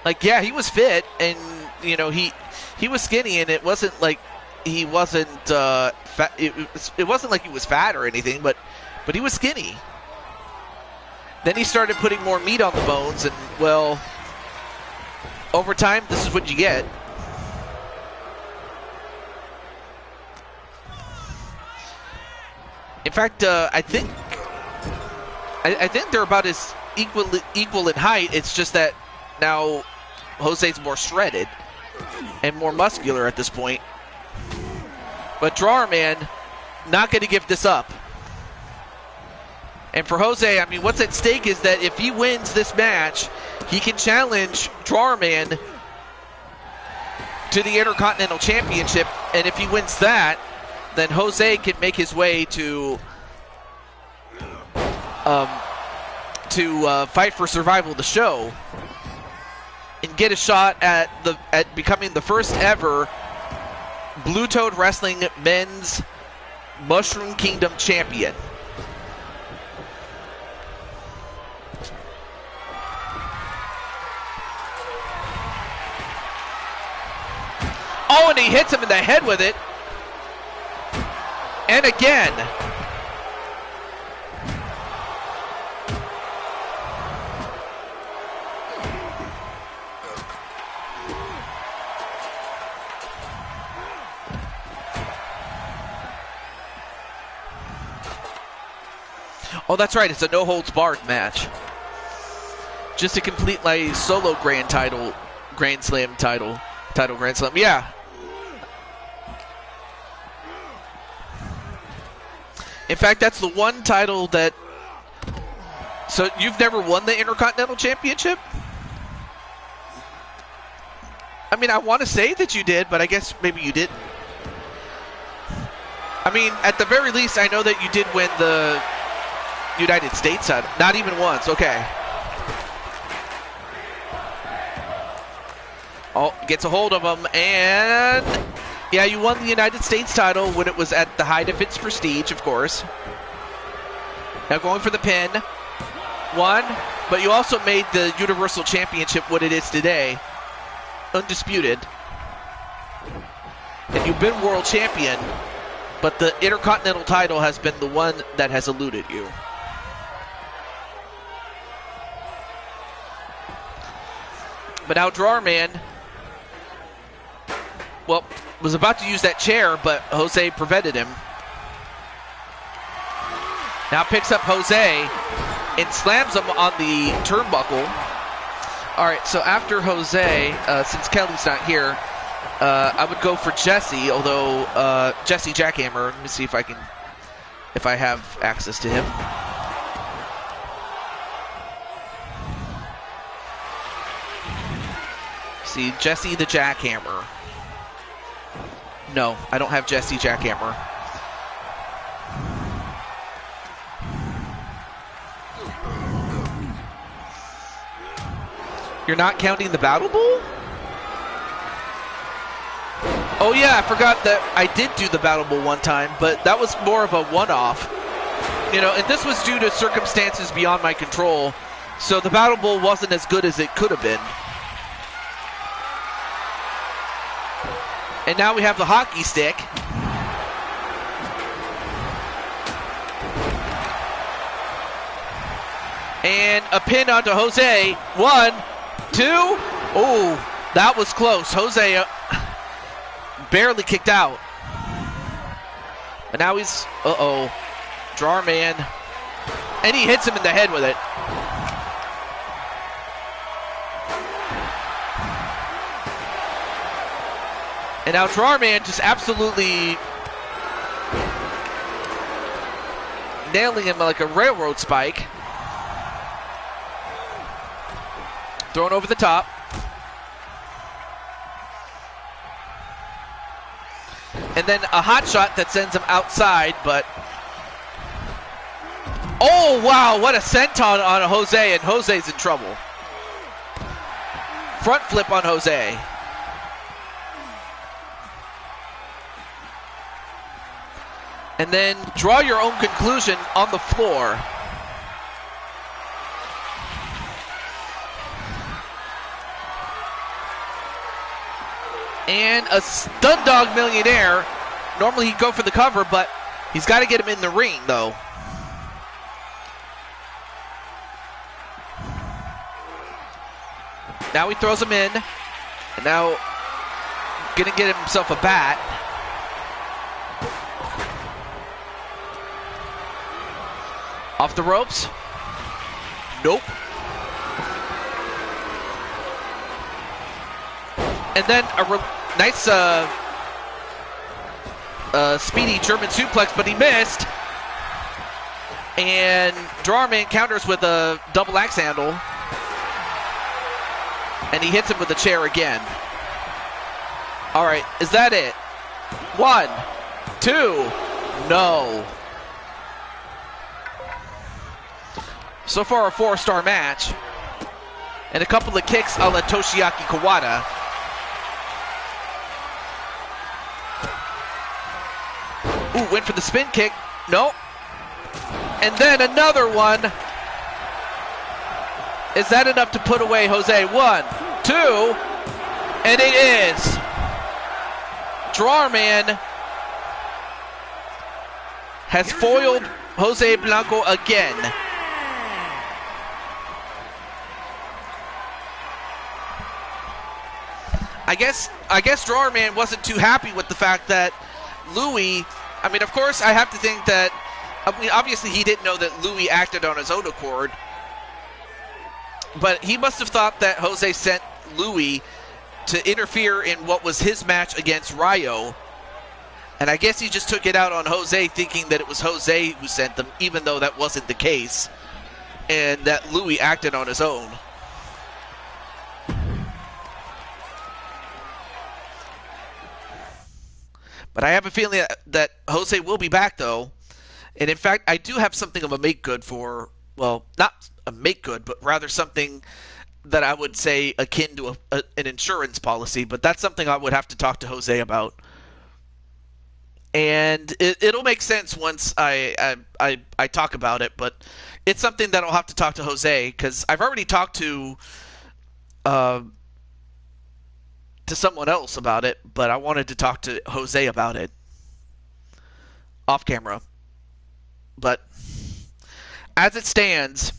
Like, yeah, he was fit, and he was skinny, and it wasn't like he wasn't fat. It wasn't like he was fat or anything, but he was skinny. Then he started putting more meat on the bones, and well, over time, this is what you get. In fact, I think they're about as equal in height. It's just that now Jose's more shredded and more muscular at this point. But Drawer Man not going to give this up. And for Jose, I mean, what's at stake is that if he wins this match, he can challenge Drawer Man to the Intercontinental Championship. And if he wins that, then Jose can make his way to fight for survival of the show and get a shot at becoming the first ever Blue Toad Wrestling Men's Mushroom Kingdom Champion. Oh, and he hits him in the head with it. And again. Oh, that's right. It's a no-holds-barred match. Just to complete my solo Grand Slam title Grand Slam. Yeah. In fact, that's the one title that... So you've never won the Intercontinental Championship? I mean, I want to say that you did, but I guess maybe you didn't. I mean, at the very least, I know that you did win the United States title. Not even once. Okay. Oh, gets a hold of him, and... Yeah, you won the United States title when it was at the height of its prestige, of course. Now going for the pin. One, but you also made the Universal Championship what it is today. Undisputed. And you've been world champion, but the Intercontinental title has been the one that has eluded you. But now Drawer Man, well, was about to use that chair, but Jose prevented him. Now picks up Jose and slams him on the turnbuckle. All right, so after Jose, since Kelly's not here, I would go for Jesse, although Jesse Jackhammer. Let me see if I have access to him. See, Jesse the Jackhammer. No, I don't have Jesse Jackhammer. You're not counting the Battle Bowl? Oh yeah, I forgot that I did do the Battle Bowl one time, but that was more of a one-off. You know, and this was due to circumstances beyond my control, so the Battle Bowl wasn't as good as it could have been. And now we have the hockey stick. And a pin onto Jose. 1, 2. Oh, that was close. Jose barely kicked out. And now he's, Drawer Man. And he hits him in the head with it. And now Drawer Man just absolutely nailing him like a railroad spike. Thrown over the top. And then a hot shot that sends him outside, but... Oh, wow, what a senton on Jose, and Jose's in trouble. Front flip on Jose. And then draw your own conclusion on the floor. And a Stun Dog Millionaire. Normally he'd go for the cover, but he's got to get him in the ring, though. Now he throws him in. And now gonna get himself a bat. Off the ropes. Nope. And then a nice speedy German suplex, but he missed. And Drawerman counters with a double axe handle. And he hits him with a chair again. All right, is that it? 1, 2, no. So far a 4-star match. And a couple of kicks a la Toshiaki Kawada. Ooh, went for the spin kick. No. And then another one. Is that enough to put away Jose? 1, 2. And it is. Drawerman has foiled Jose Blanco again. I guess Drawerman wasn't too happy with the fact that Louis, I mean, of course, I have to think that, I mean, obviously he didn't know that Louis acted on his own accord, but he must have thought that Jose sent Louis to interfere in what was his match against Rayo, and I guess he just took it out on Jose, thinking that it was Jose who sent them, even though that wasn't the case, and that Louis acted on his own. But I have a feeling that Jose will be back, though. And in fact, I do have something of a make-good for, well, not a make-good, but rather something that I would say akin to an insurance policy. But that's something I would have to talk to Jose about. And it'll make sense once I talk about it. But it's something that I'll have to talk to Jose, because I've already talked to someone else about it, but I wanted to talk to Jose about it off camera. But as it stands,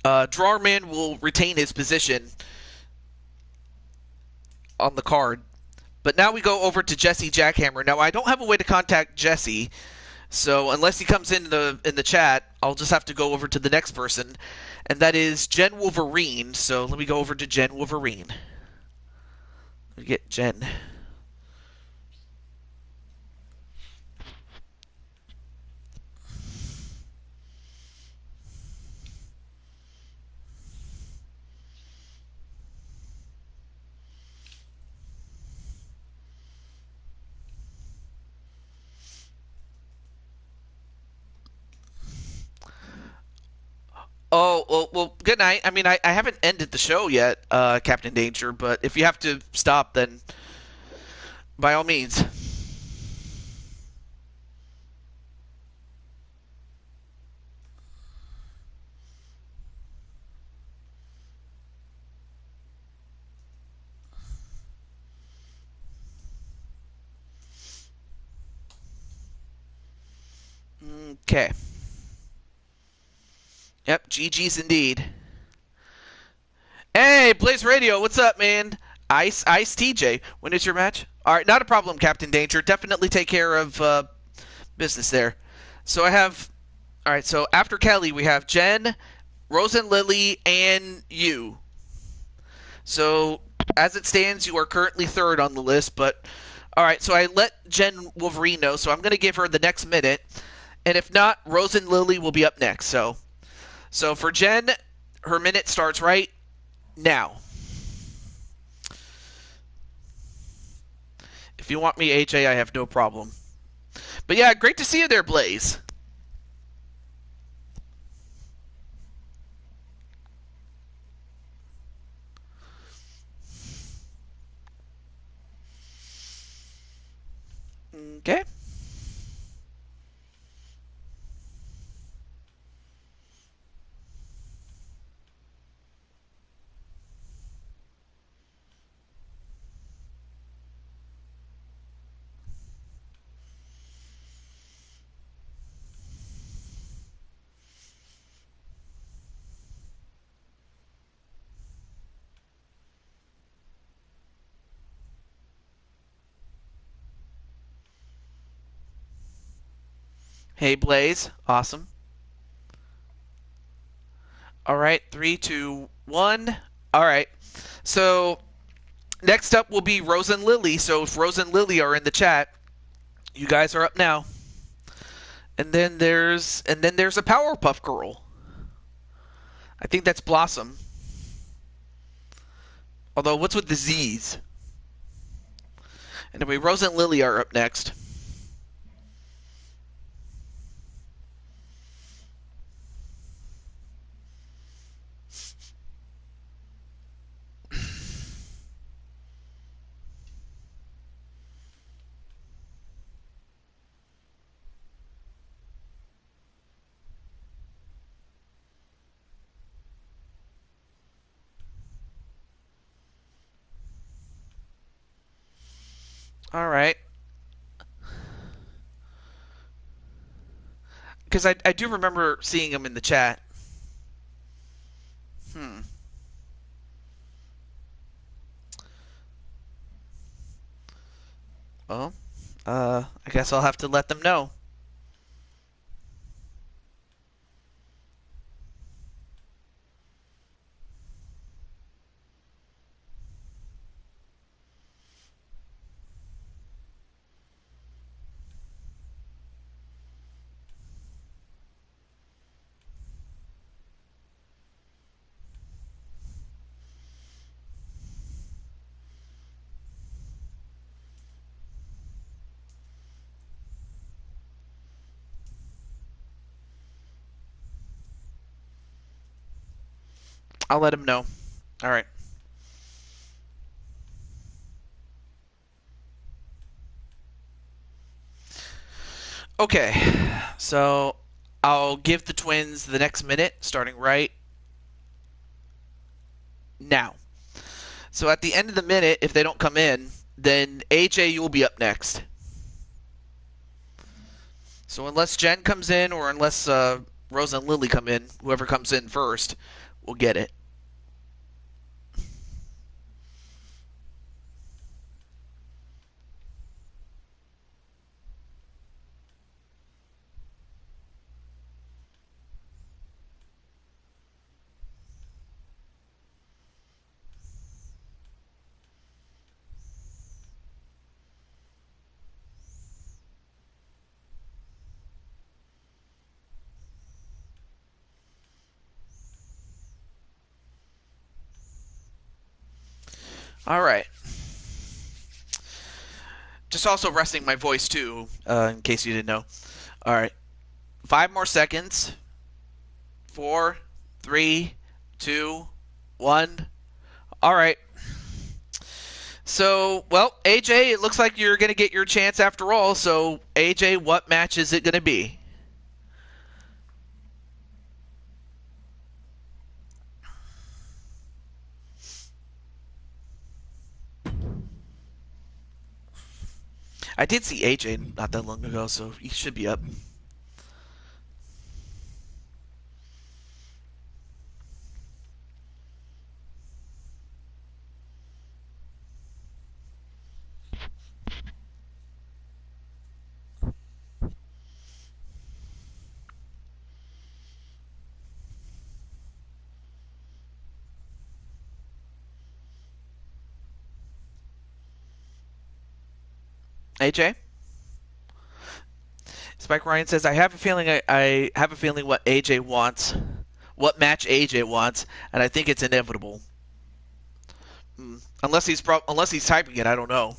Drawerman will retain his position on the card. But now we go over to Jesse Jackhammer. Now I don't have a way to contact Jesse, so unless he comes in the chat, I'll just have to go over to the next person, and that is Jen Wolverine. So let me go over to Jen Wolverine. We get Jen. Oh, well, good night. I mean, I haven't ended the show yet, Captain Danger, but if you have to stop, then by all means. Okay. Yep, GG's indeed. Hey, Blaze Radio, what's up, man? Ice TJ, when is your match? All right, not a problem, Captain Danger. Definitely take care of business there. So I have, all right, so after Kelly, we have Jen, Rose and Lily, and you. So as it stands, you are currently third on the list, but all right, so I let Jen Wolverine know, so I'm going to give her the next minute. And if not, Rose and Lily will be up next. So for Jen, her minute starts right now. If you want me, AJ, I have no problem. But yeah, great to see you there, Blaze. Okay. Hey, Blaze. Awesome. All right, 3, 2, 1. All right. So next up will be Rose and Lily. So if Rose and Lily are in the chat, you guys are up now. And then there's a Powerpuff Girl. I think that's Blossom. Although, what's with the Z's? Anyway, Rose and Lily are up next. All right. Because I do remember seeing them in the chat. Hmm. Well, I guess I'll have to let them know. I'll let them know. All right. Okay. So I'll give the twins the next minute, starting right now. So at the end of the minute, if they don't come in, then AJ, you will be up next. So unless Jen comes in or unless Rose and Lily come in, whoever comes in first will get it. All right. Just also resting my voice too, in case you didn't know. All right. 5 more seconds. 4, 3, 2, 1. All right. So, well, AJ, it looks like you're going to get your chance after all. So, AJ, what match is it going to be? I did see AJ not that long ago, so he should be up. AJ? Spike Ryan says, I have a feeling I have a feeling what AJ wants, what match AJ wants, and I think it's inevitable. Unless he's typing it, I don't know.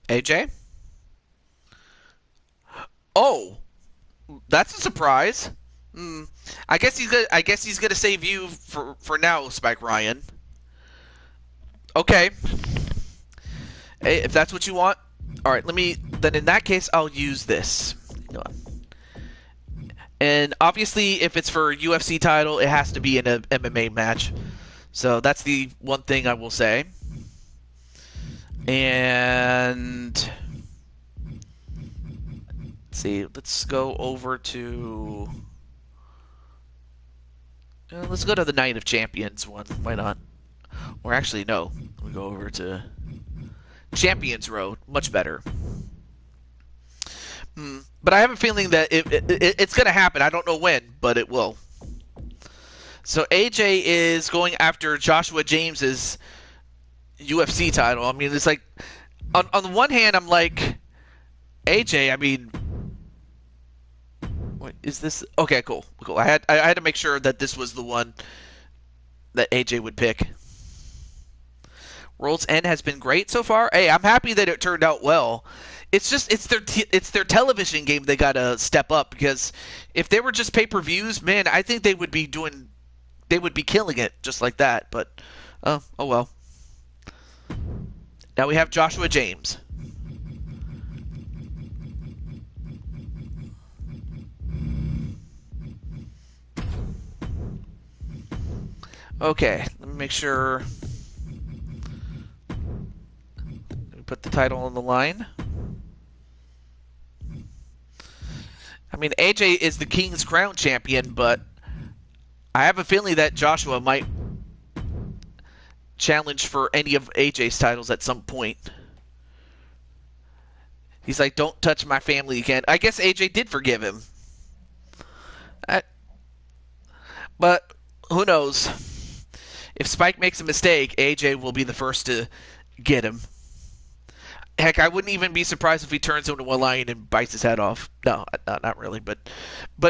AJ? Oh, that's a surprise. Hmm. I guess he's gonna save you for now, Spike Ryan. Okay. Hey, if that's what you want, all right. Let me. Then in that case, I'll use this. And obviously, if it's for UFC title, it has to be in an MMA match. So that's the one thing I will say. And let's see. Let's go over to. Let's go to the Night of Champions one. Why not? Or actually, no. We go over to Champions Road. Much better. But I have a feeling that it's going to happen. I don't know when, but it will. So AJ is going after Joshua James's UFC title. I mean, it's like, on the one hand, I'm like, AJ, I mean, wait, is this okay? Cool. I had to make sure that this was the one that AJ would pick. World's End has been great so far. Hey, I'm happy that it turned out well. It's just it's their television game they gotta step up, because if they were just pay-per-views, man, I think they would be killing it just like that. But oh well. Now we have Joshua James. Okay, let me make sure. Let me put the title on the line. I mean, AJ is the King's Crown champion, but I have a feeling that Joshua might challenge for any of AJ's titles at some point. He's like, don't touch my family again. I guess AJ did forgive him. But who knows? If Spike makes a mistake, AJ will be the first to get him. Heck, I wouldn't even be surprised if he turns into a lion and bites his head off. No, not really, but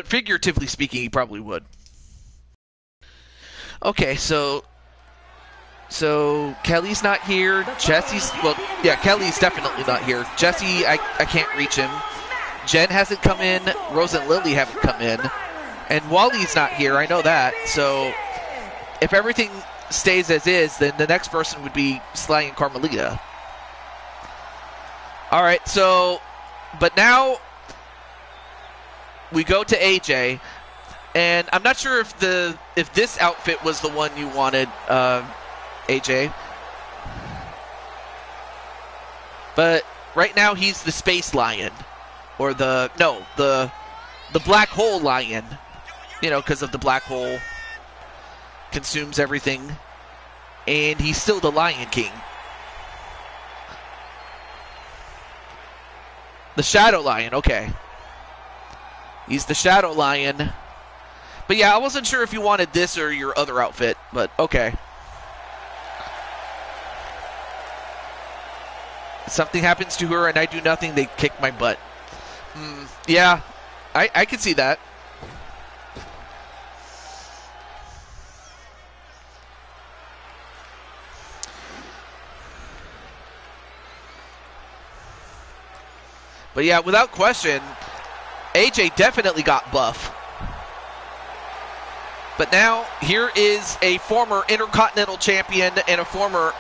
figuratively speaking, he probably would. Okay, so Kelly's not here. Jesse's, well, yeah, Kelly's definitely not here. Jesse, I can't reach him. Jen hasn't come in. Rose and Lily haven't come in. And Wally's not here, I know that. So if everything stays as is, then the next person would be Sly and Carmelita. All right, so, but now we go to AJ, and I'm not sure if this outfit was the one you wanted, AJ. But right now he's the Space Lion, or the Black Hole Lion, because of the black hole consumes everything, and he's still the Lion King. The Shadow Lion, okay. He's the Shadow Lion. But yeah, I wasn't sure if you wanted this or your other outfit, but okay. If something happens to her and I do nothing, they kick my butt. Yeah, I can see that. But yeah, without question, AJ definitely got buff. But now, here is a former Intercontinental Champion and a former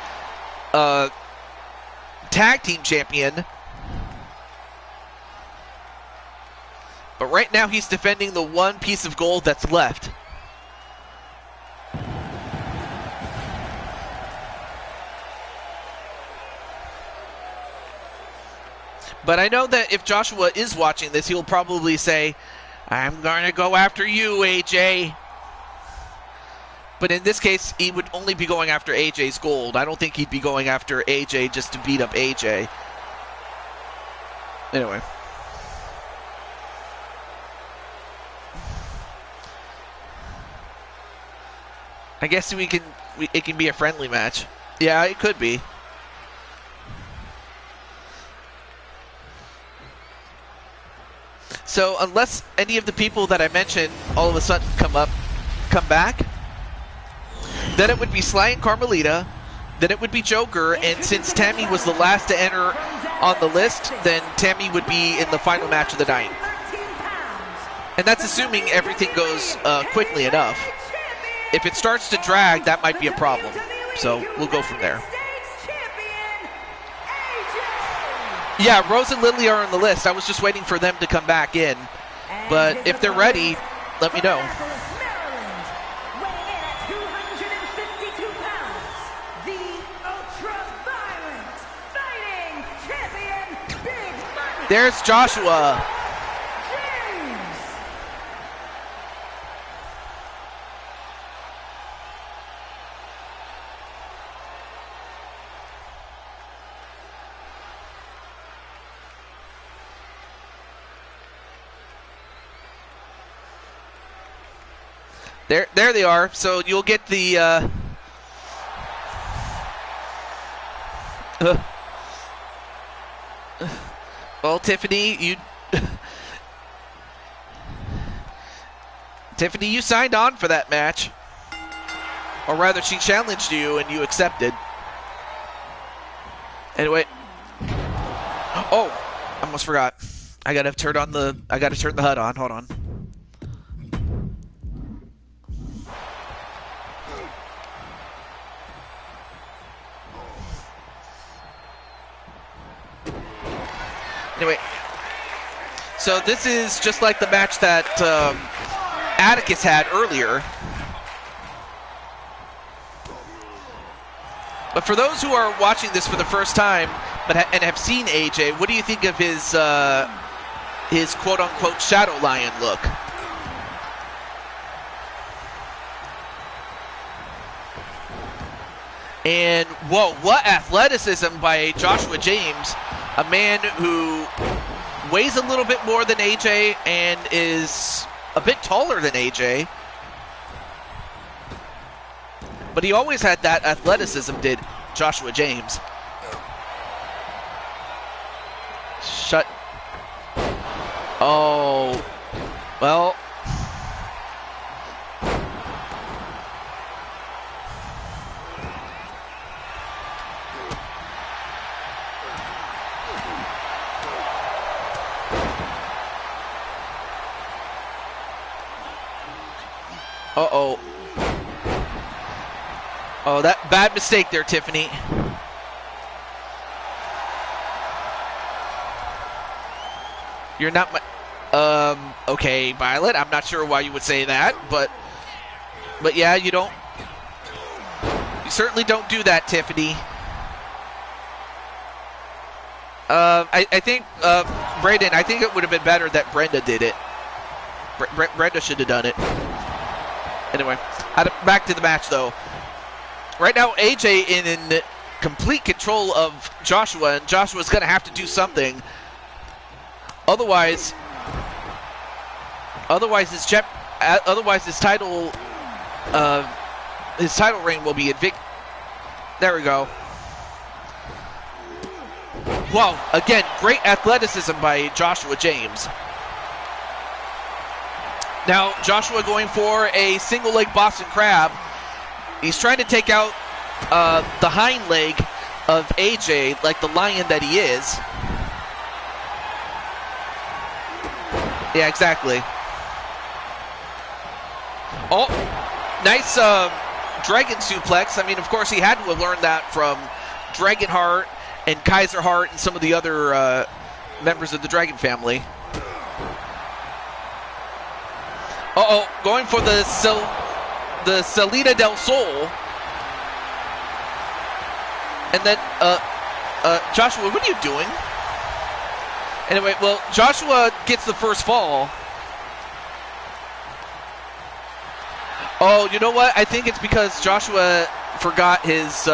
Tag Team Champion. But right now, he's defending the one piece of gold that's left. But I know that if Joshua is watching this, he'll probably say, I'm going to go after you, AJ. But in this case, he would only be going after AJ's gold. I don't think he'd be going after AJ just to beat up AJ. Anyway. I guess it can be a friendly match. Yeah, it could be. So unless any of the people that I mentioned all of a sudden come back, then it would be Sly and Carmelita, then it would be Joker, and since Tammy was the last to enter on the list, then Tammy would be in the final match of the night. And that's assuming everything goes quickly enough. If it starts to drag, that might be a problem. So we'll go from there. Yeah, Rose and Lily are on the list. I was just waiting for them to come back in. And But his if they're opponent, ready, let me from know. Annapolis, Maryland, weighing in at 252 pounds, the ultra-violent fighting champion, Big Money There's Joshua. James. There they are. So you'll get the well, Tiffany, Tiffany, you signed on for that match. Or rather, she challenged you and you accepted. Anyway. Oh, almost forgot. I gotta turn the HUD on. Hold on. Anyway, so this is just like the match that Atticus had earlier. But for those who are watching this for the first time and have seen AJ, what do you think of his quote-unquote Shadow Lion look? And, whoa, what athleticism by Joshua James, a man who weighs a little bit more than AJ and is a bit taller than AJ. But he always had that athleticism, did Joshua James. Shut. Oh. Well. Uh-oh. Oh, that bad mistake there, Tiffany. You're not my... okay, Violet, I'm not sure why you would say that, but yeah, you certainly don't do that, Tiffany. I think, Brayden, I think it would have been better that Brenda did it. Brenda should have done it. Anyway, back to the match, though. Right now, AJ in complete control of Joshua, and Joshua's going to have to do something. Otherwise his title reign will be invicted. There we go. Wow, again, great athleticism by Joshua James. Now, Joshua going for a single leg Boston Crab. He's trying to take out the hind leg of AJ like the lion that he is. Yeah, exactly. Oh, nice dragon suplex. I mean, of course, he had to have learned that from Dragonheart and Kaiser Hart and some of the other members of the Dragon family. Uh-oh, going for the Salida del Sol. And then, Joshua, what are you doing? Anyway, well, Joshua gets the first fall. Oh, you know what? I think it's because Joshua forgot his,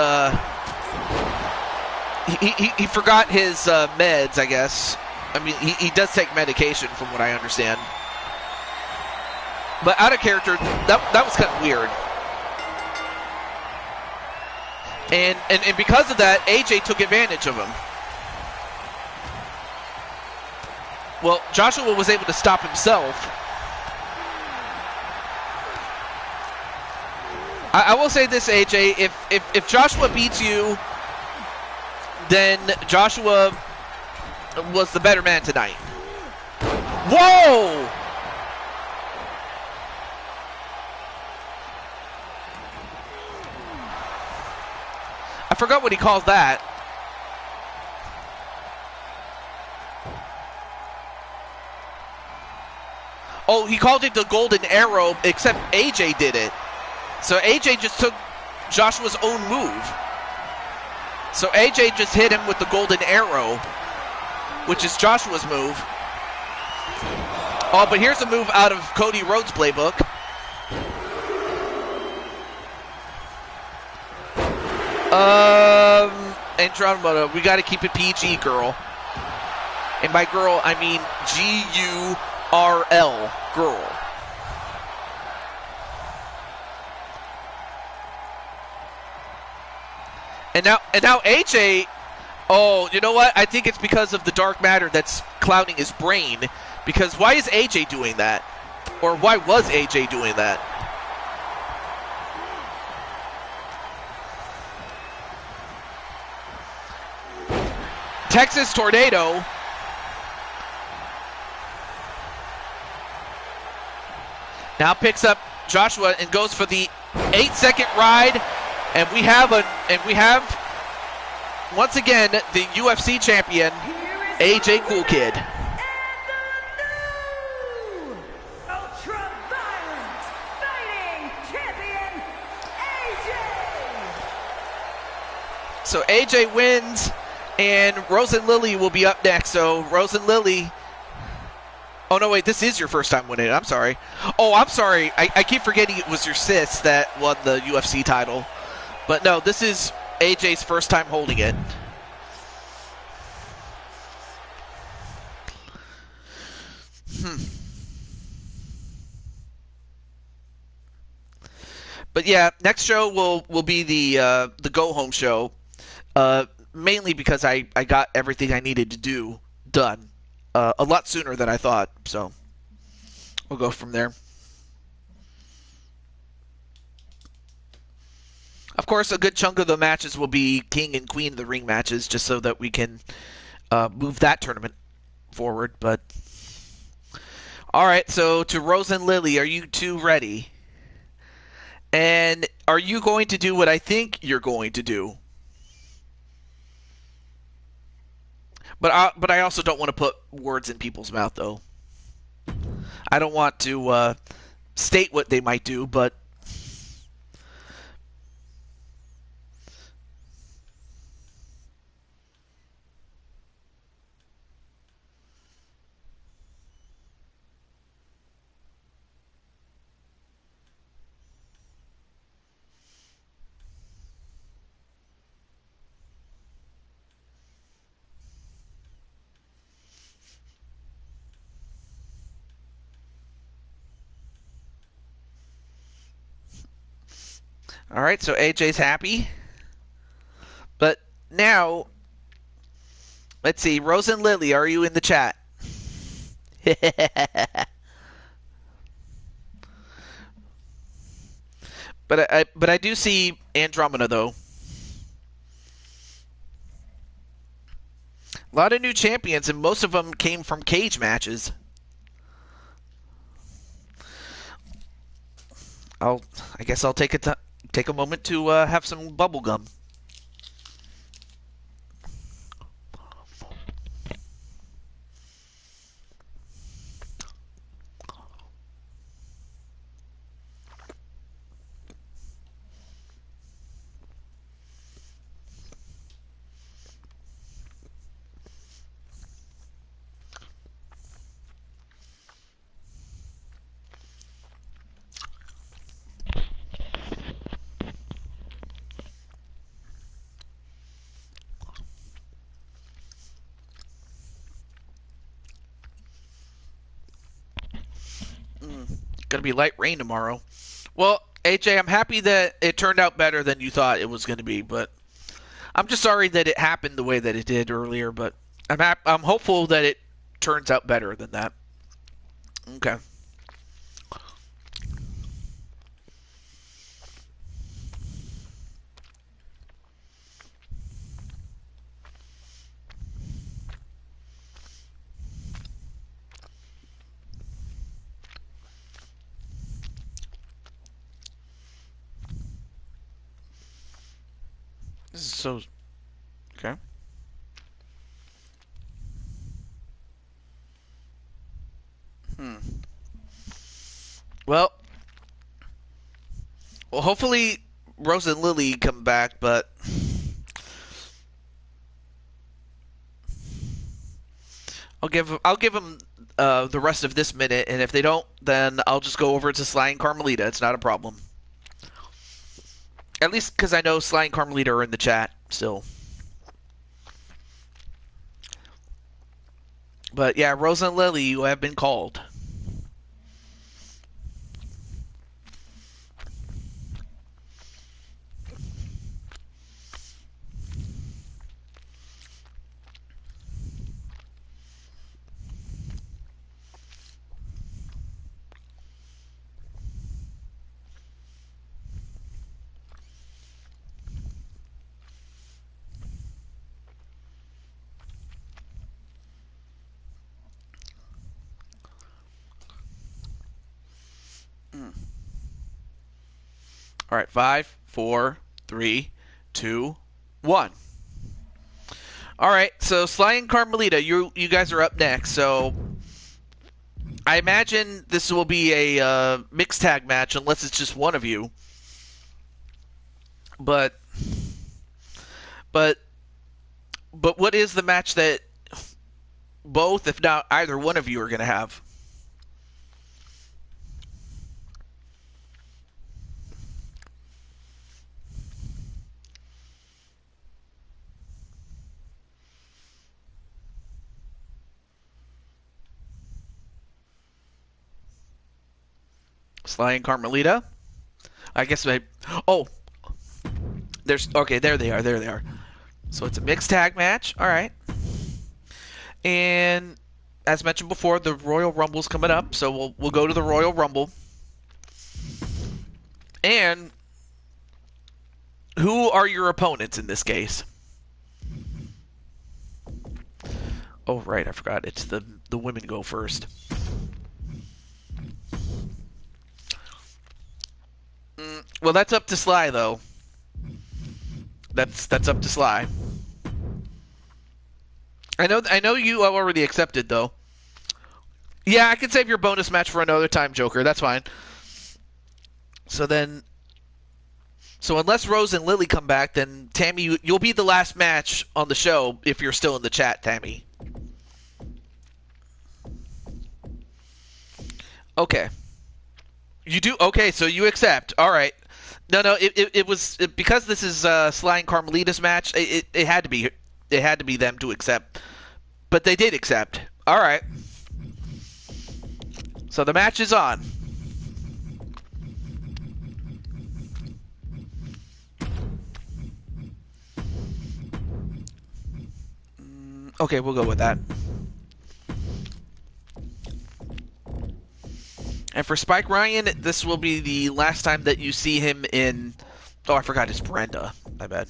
he forgot his meds, I guess. I mean, he does take medication from what I understand. But out of character, that was kind of weird. And because of that, AJ took advantage of him. Well, Joshua was able to stop himself. I will say this, AJ, if Joshua beats you, then Joshua was the better man tonight. Whoa! I forgot what he calls that. Oh, he called it the golden arrow, except AJ did it. So AJ just took Joshua's own move. So AJ just hit him with the golden arrow, which is Joshua's move. Oh, but here's a move out of Cody Rhodes' playbook. Andromeda, we got to keep it PG, girl. And by girl, I mean G-U-R-L, girl. And now AJ, oh, you know what? I think it's because of the dark matter that's clouding his brain. Because why is AJ doing that? Or why was AJ doing that? Texas Tornado. Now picks up Joshua and goes for the 8-second ride. And we have once again the UFC champion, AJ Cool Kid. Ultra-violent fighting champion, AJ! So AJ wins, and Rose and Lily will be up next. So Rose and Lily. Oh no, wait! This is your first time winning it. I'm sorry. Oh, I'm sorry. I keep forgetting it was your sis that won the UFC title. But no, this is AJ's first time holding it. But yeah, next show will be the go home show. Mainly because I got everything I needed to do done a lot sooner than I thought. So we'll go from there. Of course, a good chunk of the matches will be King and Queen of the Ring matches, just so that we can move that tournament forward. But all right, so to Rose and Lily, are you two ready? And are you going to do what I think you're going to do? But I also don't want to put words in people's mouth, though. I don't want to state what they might do, but all right. So AJ's happy, but now let's see. Rose and Lily, are you in the chat? But I do see Andromeda though. A lot of new champions, and most of them came from cage matches. I guess I'll take a moment to have some bubble gum. Gonna be light rain tomorrow. Well, AJ, I'm happy that it turned out better than you thought it was going to be, but I'm just sorry that it happened the way that it did earlier. But I'm hopeful that it turns out better than that. Okay. This is so okay. Well, hopefully Rose and Lily come back, but I'll give them the rest of this minute, and if they don't, then I'll just go over to Sly and Carmelita. It's not a problem. At least because I know Sly and Carmelita are in the chat still. But yeah, Rose and Lily, you have been called. All right, 5, 4, 3, 2, 1. All right, so Sly and Carmelita, you guys are up next. So I imagine this will be a mixed tag match, unless it's just one of you. But but what is the match that both, if not either one of you, are going to have? Sly and Carmelita. I guess I. Oh, there's okay. There they are. There they are. So it's a mixed tag match. All right. And as mentioned before, the Royal Rumble's coming up, so we'll go to the Royal Rumble. And who are your opponents in this case? Oh right, I forgot. It's the women go first. Well, that's up to Sly though. That's up to Sly. I know you already accepted though. Yeah, I can save your bonus match for another time, Joker. That's fine. So unless Rose and Lily come back, then Tammy, you'll be the last match on the show if you're still in the chat, Tammy. Okay. You do? Okay, so you accept. All right. No, it was because this is Sly and Carmelita's match. It had to be them to accept, but they did accept. All right. So the match is on. Okay, we'll go with that. And for Spike Ryan, this will be the last time that you see him in... Oh, I forgot, it's Brenda. My bad.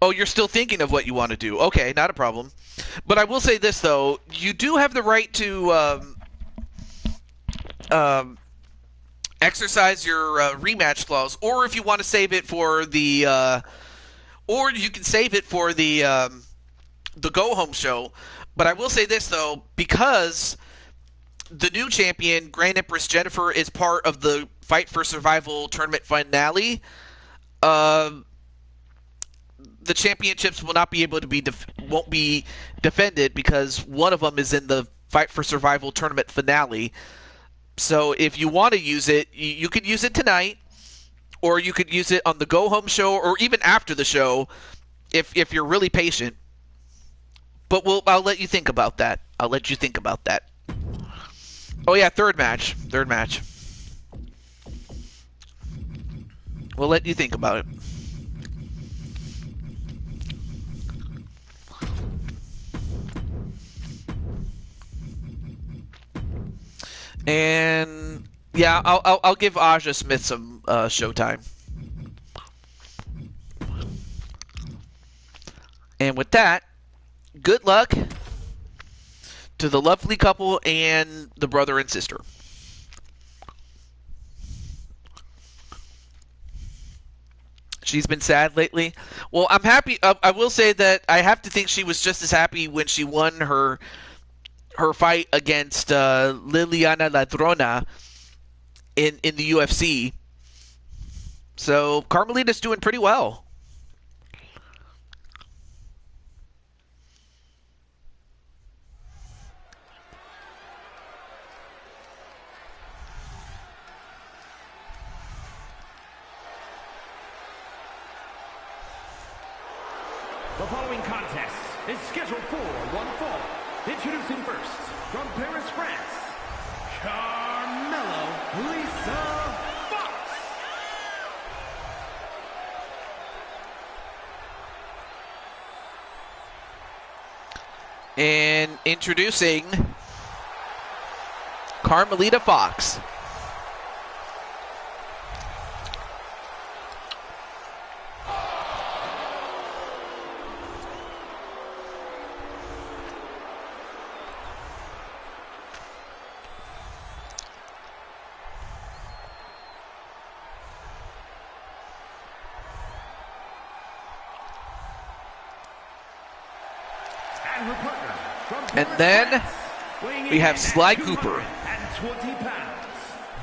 Oh, you're still thinking of what you want to do. Okay, not a problem. But I will say this, though. You do have the right to exercise your rematch clause, or if you want to save it for the... or you can save it for the go-home show. But I will say this, though. Because the new champion, Grand Empress Jennifer, is part of the Fight for Survival tournament finale, the championships will not be able to be won't be defended because one of them is in the Fight for Survival tournament finale. So if you want to use it, you could use it tonight, or you could use it on the go-home show, or even after the show, if you're really patient. But I'll let you think about that. I'll let you think about that. Oh yeah, third match. We'll let you think about it. And yeah, I'll give Aja Smith some showtime. And with that, good luck to the lovely couple and the brother and sister. She's been sad lately. Well, I'm happy. I will say that I have to think she was just as happy when she won her fight against Liliana Ladrona in the UFC. So Carmelita's doing pretty well. The following contest is scheduled for one fall. Introducing first, from Paris, France, Carmelo Lisa Fox. And introducing Carmelita Fox. And then we have Sly Cooper. 20 pounds,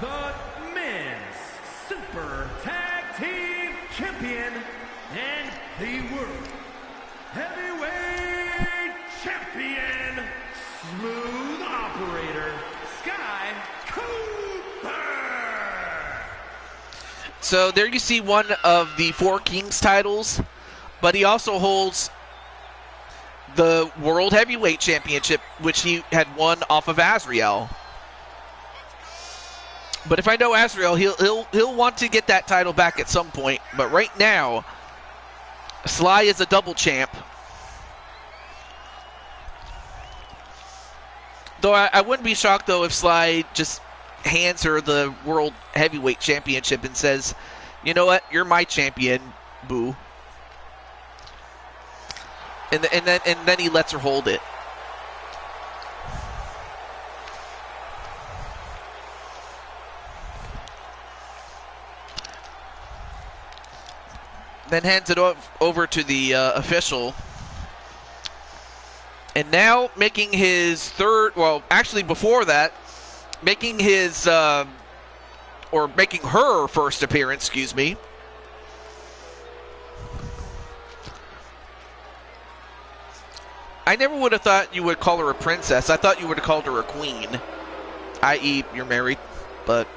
the men's super tag team champion and the world heavyweight champion, smooth operator, Sky Cooper. So there you see one of the Four Kings titles, but he also holds the World Heavyweight Championship, which he had won off of Azrael. But if I know Azrael, he'll want to get that title back at some point. But right now, Sly is a double champ. Though I wouldn't be shocked, though, if Sly just hands her the World Heavyweight Championship and says, you know what, you're my champion, boo. And then he lets her hold it. Then hands it over to the official. And now making his third, well, actually before that, making his, or making her first appearance, excuse me. I never would have thought you would call her a princess. I thought you would have called her a queen, i.e., you're married. But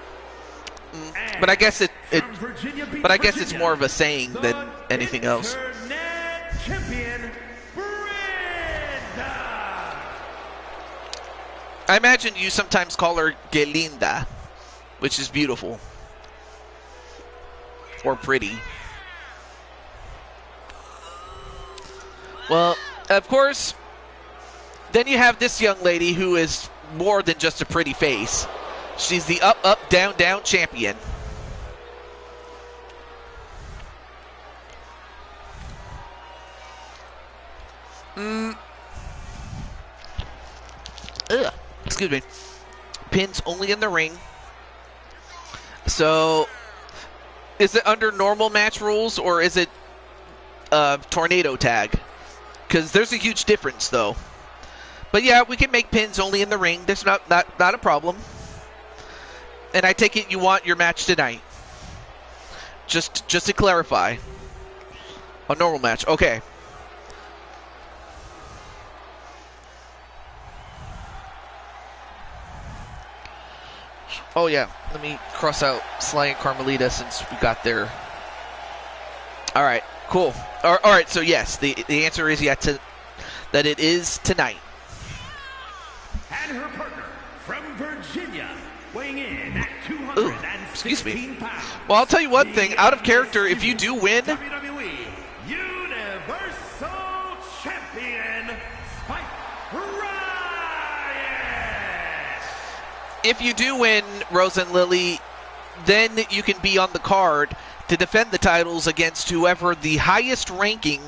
I guess but I guess it's more of a saying than anything else. Champion, I imagine you sometimes call her que linda, which is beautiful or pretty. Well, of course. Then you have this young lady who is more than just a pretty face. She's the up, up, down, down champion. Excuse me. Pins only in the ring. So, is it under normal match rules or is it tornado tag? Because there's a huge difference, though. But yeah, we can make pins only in the ring. That's not a problem. And I take it you want your match tonight. Just to clarify. A normal match. Okay. Oh yeah, let me cross out Sly and Carmelita since we got there. All right, cool. All right, so yes, the answer is yes, that it is tonight. And her partner from Virginia, weighing in at 216 pounds. Well, I'll tell you one thing. Out of character, if you do win, WWE Universal Champion Spike Riot. If you do win, Rose and Lily, then you can be on the card to defend the titles against whoever the highest ranking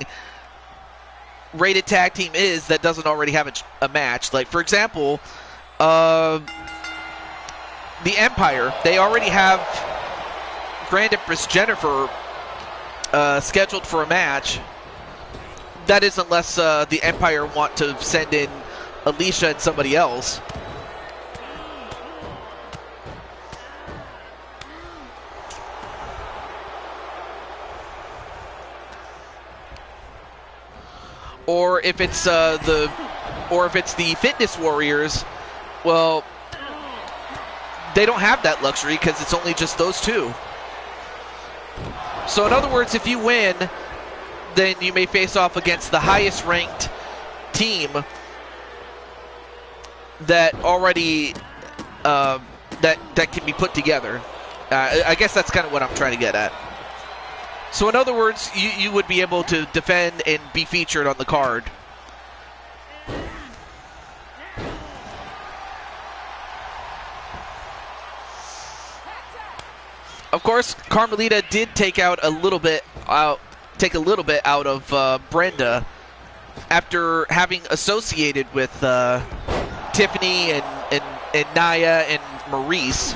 rated tag team is that doesn't already have a match. Like, for example, the Empire, they already have Grand Empress Jennifer scheduled for a match. That is unless the Empire want to send in Alicia and somebody else. Or if it's the Fitness Warriors, well, they don't have that luxury because it's only just those two. So in other words, if you win, then you may face off against the highest ranked team that already that can be put together. I guess that's kind of what I'm trying to get at. So in other words, you would be able to defend and be featured on the card. Of course, Carmelita did take a little bit out of Brenda after having associated with Tiffany and Naya and Maurice.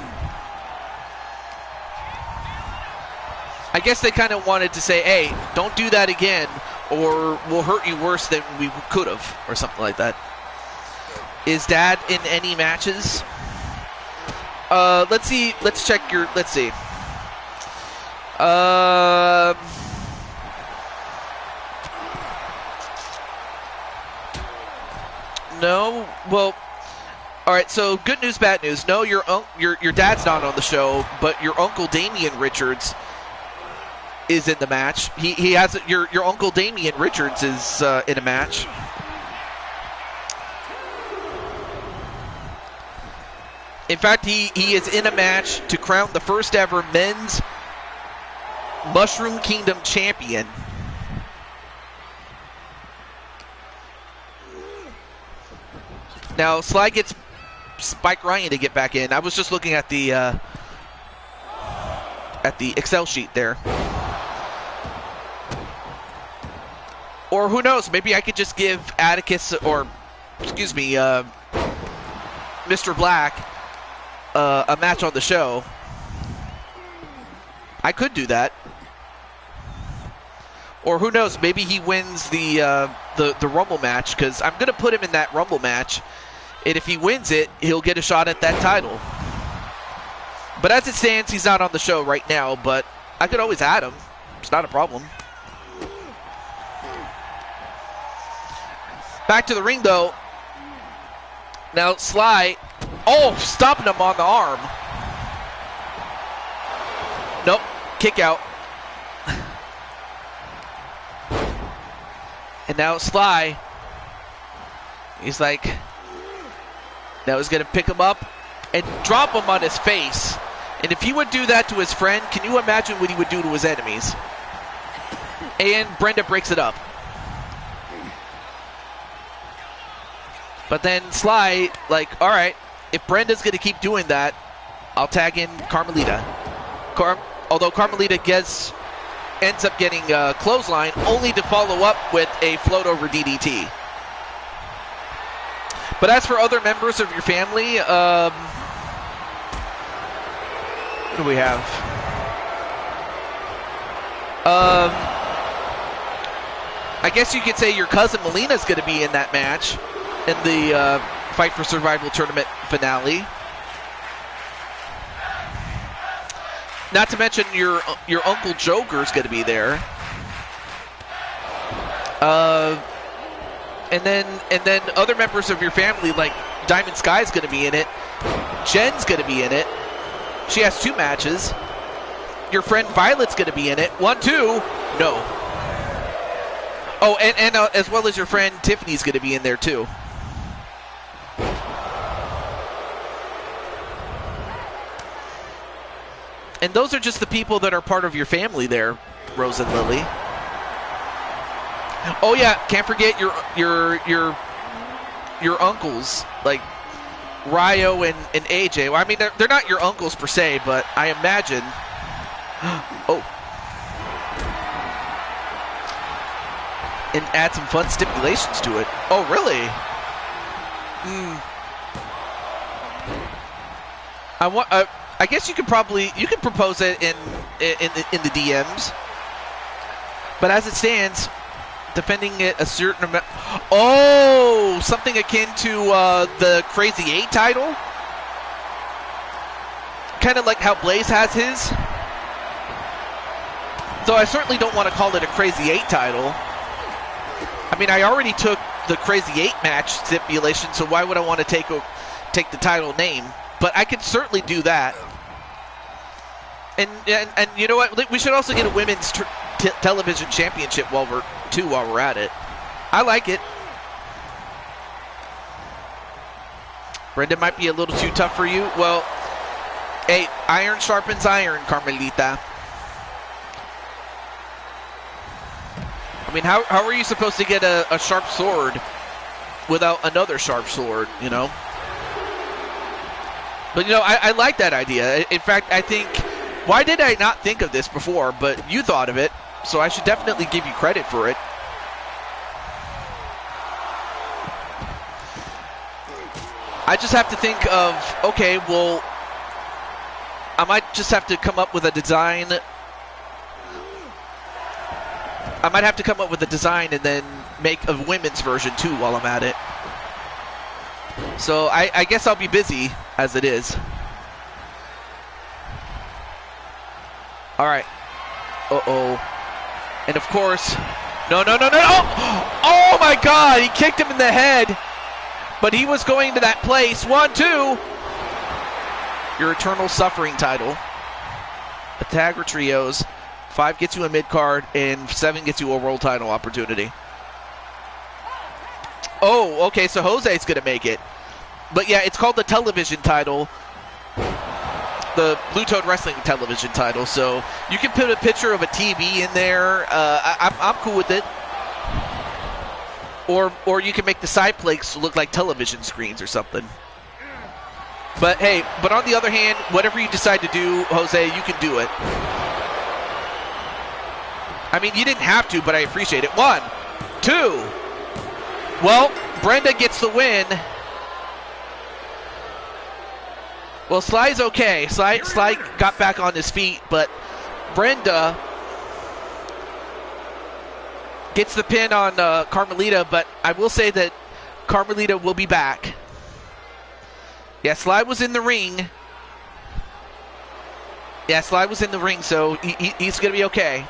I guess they kind of wanted to say, hey, don't do that again or we'll hurt you worse than we could have, or something like that. Is Dad in any matches? Let's see. Let's check your, let's see. No. Well, all right. So good news, bad news. No, your dad's not on the show, but your uncle Damian Richards is in the match. He has your uncle Damian Richards is in a match. In fact, he is in a match to crown the first ever men's Mushroom Kingdom champion. Now, Sly gets Spike Ryan to get back in. I was just looking at the Excel sheet there. Or who knows, maybe I could just give Atticus, or, excuse me, Mr. Black, a match on the show. I could do that. Or who knows, maybe he wins the Rumble match, because I'm going to put him in that Rumble match, and if he wins it, he'll get a shot at that title. But as it stands, he's not on the show right now, but I could always add him. It's not a problem. Back to the ring, though. Now, Sly, stopping him on the arm. Nope, kick out. And now Sly, he's like, now he's going to pick him up and drop him on his face. And if he would do that to his friend, can you imagine what he would do to his enemies? And Brenda breaks it up. But then Sly, like, all right, if Brenda's going to keep doing that, I'll tag in Carmelita. Although Carmelita ends up getting a clothesline, only to follow up with a float over DDT. But as for other members of your family, what do we have? I guess you could say your cousin Melina's going to be in that match in the Fight for Survival tournament finale. Not to mention your Uncle Joker's going to be there. And then other members of your family, like Diamond Sky's going to be in it. Jen's going to be in it. She has 2 matches. Your friend Violet's going to be in it. 1, 2, no. Oh, and as well as your friend Tiffany's going to be in there too. And those are just the people that are part of your family there, Rose and Lily. Oh yeah, can't forget your uncles, like Ryo and AJ. Well, I mean, they're not your uncles per se, but I imagine. Oh. And add some fun stipulations to it. Oh, really? I guess you could propose it in the DMs. But as it stands, defending it a certain amount. Oh, something akin to the Crazy 8 title. Kind of like how Blaze has his. So I certainly don't want to call it a Crazy 8 title. I mean, I already took the Crazy 8 match stipulation, so why would I want to take the title name? But I could certainly do that. And you know what? We should also get a women's television championship while we're at it. I like it. Brenda might be a little too tough for you. Well, hey, iron sharpens iron, Carmelita. I mean, how are you supposed to get a sharp sword without another sharp sword, you know? But, you know, I like that idea. In fact, I think, why did I not think of this before? But you thought of it, so I should definitely give you credit for it. I just have to think of, okay, well, I might just have to come up with a design. I might have to come up with a design and then make a women's version too while I'm at it. So I guess I'll be busy as it is. All right. Uh-oh. And of course, no. Oh my God, he kicked him in the head. But he was going to that place. 1, 2. Your Eternal Suffering title. A tag or trios. 5 gets you a mid-card, and 7 gets you a world title opportunity. Oh, okay, so Jose's going to make it. But yeah, it's called the television title. The Blue Toad Wrestling television title. So you can put a picture of a TV in there. I'm cool with it. Or you can make the side plates look like television screens or something. But hey, but on the other hand, whatever you decide to do, Jose, you can do it. I mean, you didn't have to, but I appreciate it. 1, 2. Well, Brenda gets the win. Well, Sly's okay. Sly got back on his feet, but Brenda gets the pin on Carmelita, but I will say that Carmelita will be back. Yeah, Sly was in the ring. Yeah, Sly was in the ring, so he's going to be okay.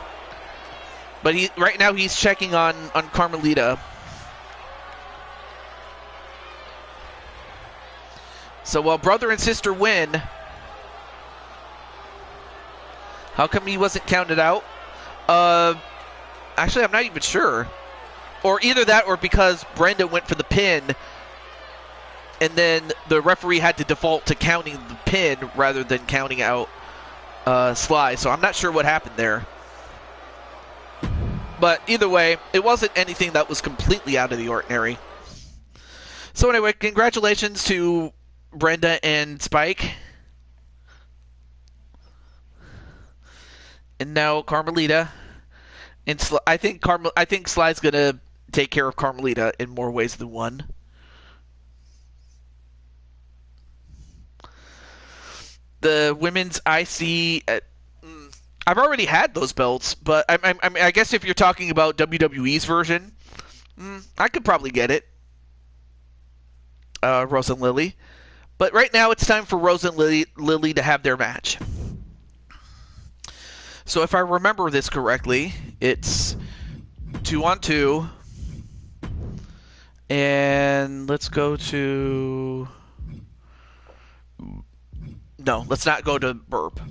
But right now he's checking on Carmelita. So while brother and sister win, how come he wasn't counted out? Actually, I'm not even sure. Or either that or because Brenda went for the pin and then the referee had to default to counting the pin rather than counting out Sly. So I'm not sure what happened there. But either way, it wasn't anything that was completely out of the ordinary. So anyway, congratulations to Brenda and Spike. And now Carmelita. And I think Sly's gonna take care of Carmelita in more ways than one. The women's IC. I've already had those belts, but I guess if you're talking about WWE's version, I could probably get it. Rose and Lily. But right now it's time for Rose and Lily to have their match. So if I remember this correctly, it's 2-on-2. And let's go to... No, let's not go to Burp.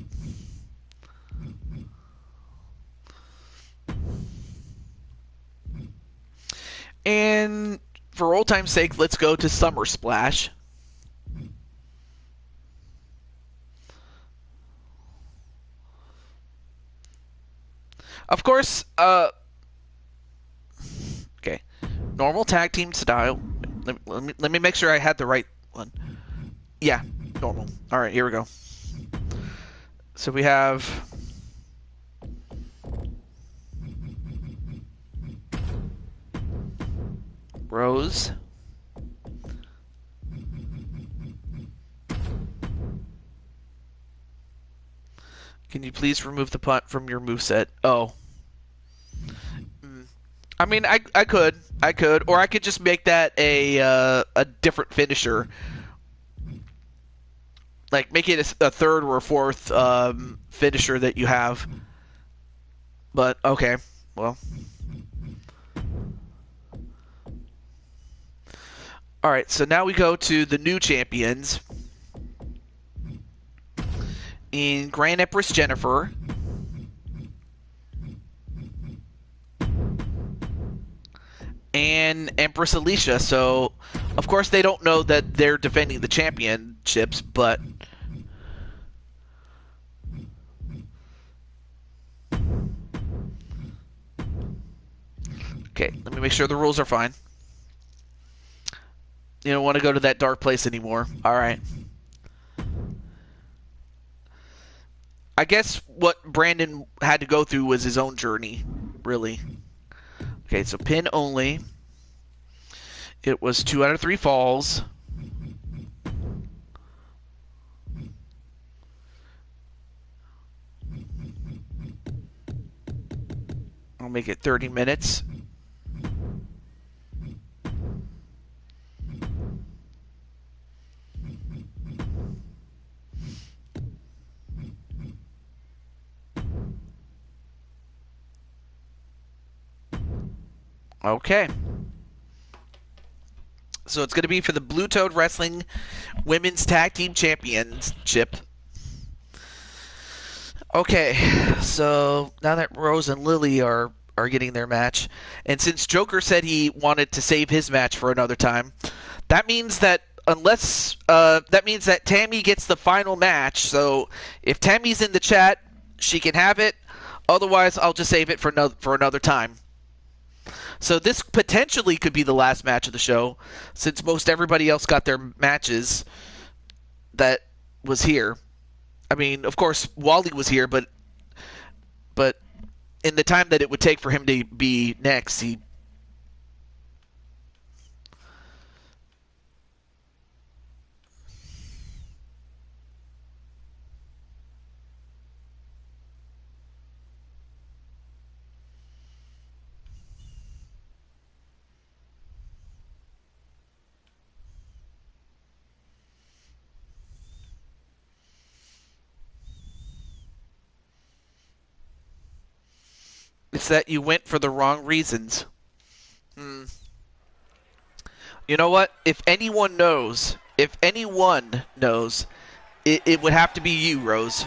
And for old time's sake, let's go to Summer Splash. Of course, okay, normal tag team style. Let me make sure I had the right one. Yeah, normal. All right, here we go. So we have Rose. Can you please remove the punt from your moveset? Oh. I mean, I could, or I could just make that a different finisher, like make it a third or a fourth finisher that you have. But okay, well, all right. So now we go to the new champions in Grand Empress Jennifer. And Empress Alicia. So, of course, they don't know that they're defending the championships, but okay, let me make sure the rules are fine. You don't want to go to that dark place anymore. All right. I guess what Brandon had to go through was his own journey, really. Okay, so pin only. It was 2 out of 3 falls. I'll make it 30 minutes. Okay. So it's going to be for the Blue Toad Wrestling Women's Tag Team Championship. Okay, so now that Rose and Lily are getting their match, and since Joker said he wanted to save his match for another time, that means that Tammy gets the final match. So if Tammy's in the chat, she can have it. Otherwise, I'll just save it for another time. So this potentially could be the last match of the show, since most everybody else got their matches that was here. I mean, of course, Wally was here, but in the time that it would take for him to be next, he... It's that you went for the wrong reasons. You know what? If anyone knows, it would have to be you, Rose.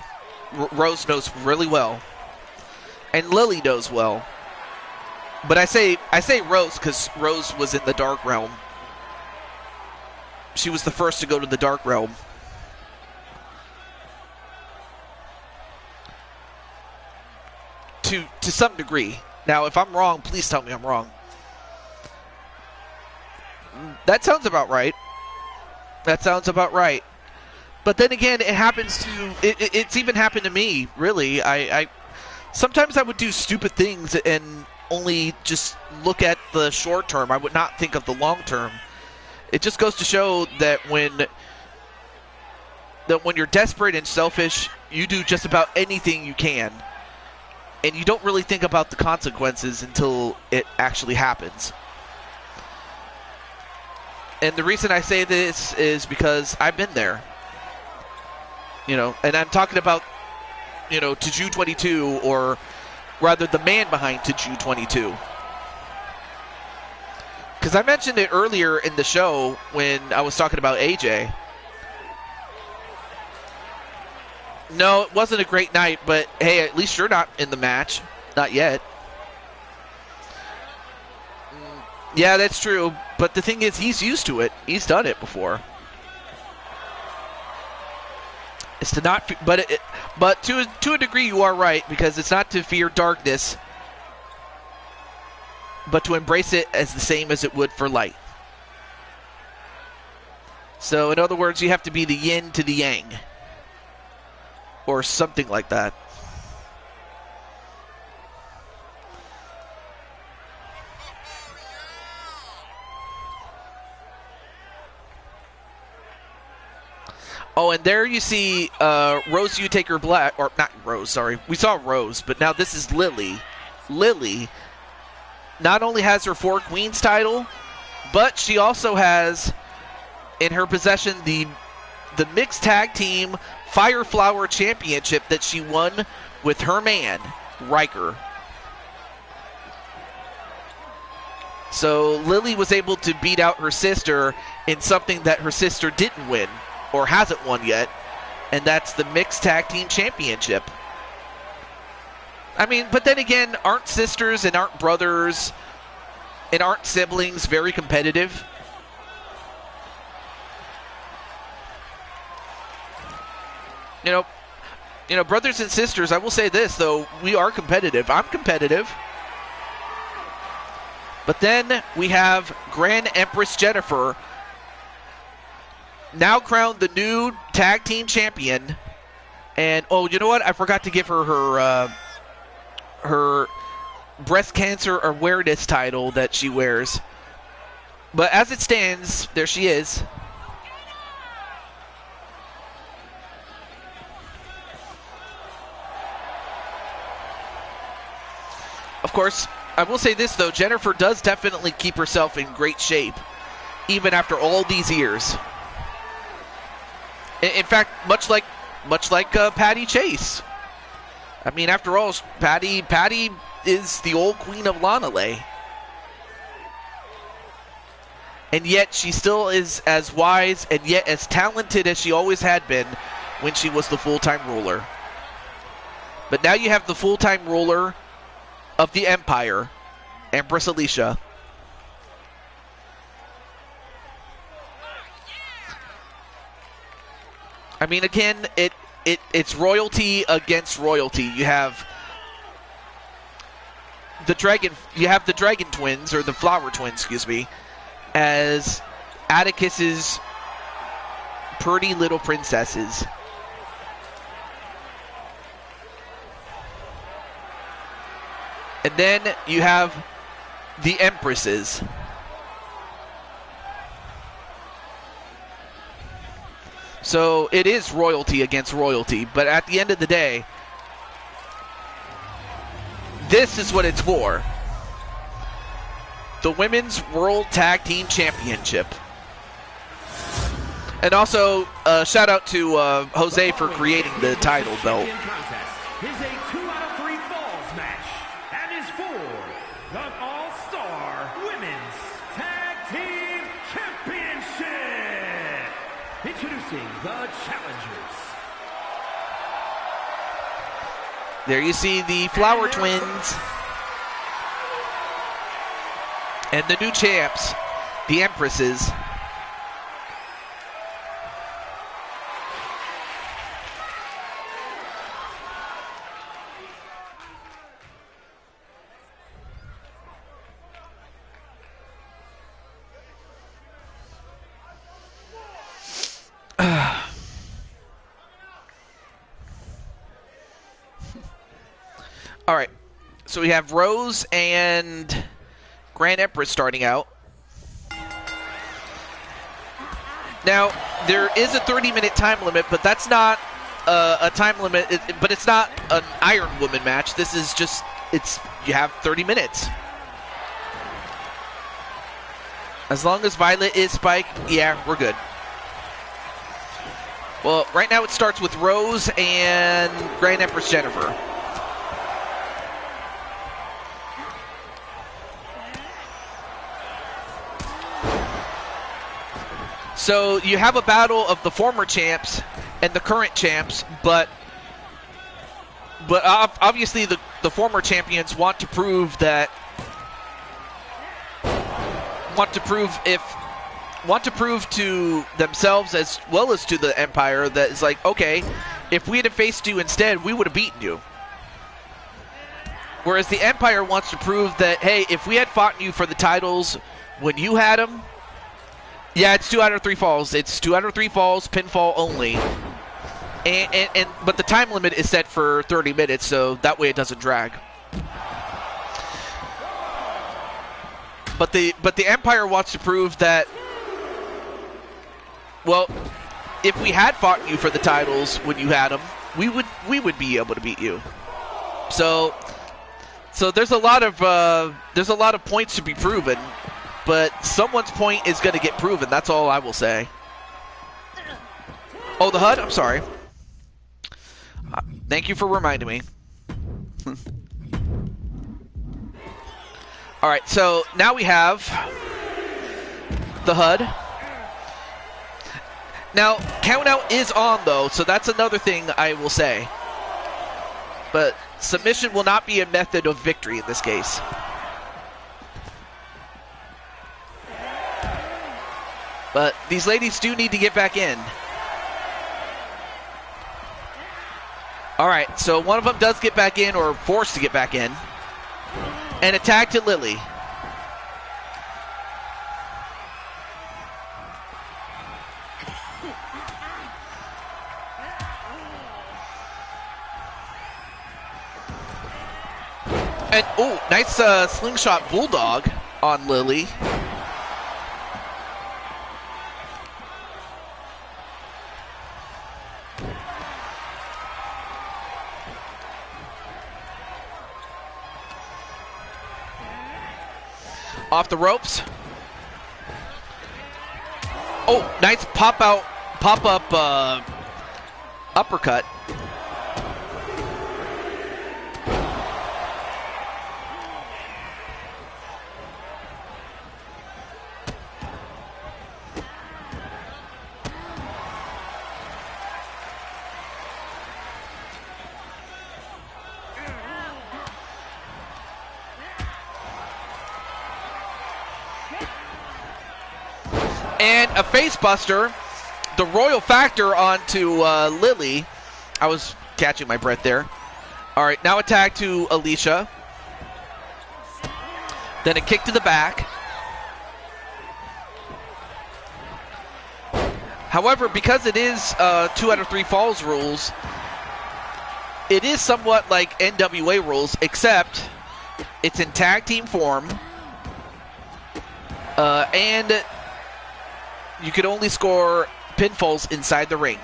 Rose knows really well. And Lily knows well. But I say Rose because Rose was in the Dark Realm. She was the first to go to the Dark Realm. To some degree. Now, if I'm wrong, please tell me I'm wrong. That sounds about right. But then again, it's even happened to me, really. I sometimes I would do stupid things and only just look at the short term. I would not think of the long term. It just goes to show that when you're desperate and selfish, you do just about anything you can. And you don't really think about the consequences until it actually happens. And the reason I say this is because I've been there. And I'm talking about, Tiju 22, or rather the man behind Tiju 22. Because I mentioned it earlier in the show when I was talking about AJ. No, it wasn't a great night, but hey, at least you're not in the match. Not yet. Yeah, that's true. But the thing is, he's used to it. He's done it before. It's to not, but to a degree, you are right, because it's not to fear darkness, but to embrace it as the same as it would for light. So, in other words, you have to be the yin to the yang, or something like that. Oh, and there you see Rose, you take her black, or not Rose, sorry. We saw Rose, but now this is Lily. Lily not only has her Four Queens title, but she also has in her possession the Mixed Tag Team Fire Flower Championship that she won with her man, Riker. So Lily was able to beat out her sister in something that her sister didn't win, or hasn't won yet, and that's the Mixed Tag Team Championship. I mean, but then again, aren't sisters and aren't brothers and aren't siblings very competitive? You know, brothers and sisters, I will say this, though, we are competitive. I'm competitive. But then we have Grand Empress Jennifer, now crowned the new tag team champion. And, oh, you know what? I forgot to give her her breast cancer awareness title that she wears. But as it stands, there she is. Of course, I will say this, though. Jennifer does definitely keep herself in great shape, even after all these years. In fact, much like Patty Chase. I mean, after all, Patty is the old queen of Lanale. And yet she still is as wise and yet as talented as she always had been when she was the full-time ruler. But now you have the full-time ruler of the Empire, Empress Alicia. I mean, again, it's royalty against royalty. You have the dragon twins, or the flower twins, excuse me, as Atticus's pretty little princesses. And then you have the empresses. So it is royalty against royalty, but at the end of the day, this is what it's for. The Women's World Tag Team Championship. And also, shout out to Jose for creating the title belt. Is a 2 out of 3 falls match and is for the All-Star Women's Tag Team Championship. Introducing the challengers. There you see the Flower Twins and the new champs, the Empresses. All right, so we have Rose and Grand Empress starting out. Now, there is a 30-minute time limit, but that's not a time limit, but it's not an Iron Woman match. This is just, you have 30 minutes. As long as Violet is Spike, yeah, we're good. Well, right now it starts with Rose and Grand Empress Jennifer. So you have a battle of the former champs and the current champs, but obviously the former champions want to prove to themselves as well as to the Empire that it's like, okay, if we had faced you instead, we would have beaten you. Whereas the Empire wants to prove that, hey, if we had fought you for the titles when you had them, yeah, it's 2 out of 3 falls. It's 2 out of 3 falls, pinfall only. But the time limit is set for 30 minutes, so that way it doesn't drag. But the Empire wants to prove that, well, if we had fought you for the titles when you had them, we would be able to beat you. So So there's a lot of points to be proven, but someone's point is going to get proven. That's all I will say. Oh, the HUD? I'm sorry. Thank you for reminding me. All right, so now we have the HUD. Now, countout is on, though, so that's another thing I will say. But submission will not be a method of victory in this case. But these ladies do need to get back in. All right, so one of them does get back in, or forced to get back in. And attack to Lily. And, oh, nice slingshot bulldog on Lily. Off the ropes. Oh, nice pop-up uppercut. And a face buster, the Royal Factor onto Lily. I was catching my breath there. All right, now attack to Alicia. Then a kick to the back. However, because it is 2 out of 3 falls rules, it is somewhat like NWA rules, except it's in tag team form. And you can only score pinfalls inside the ring.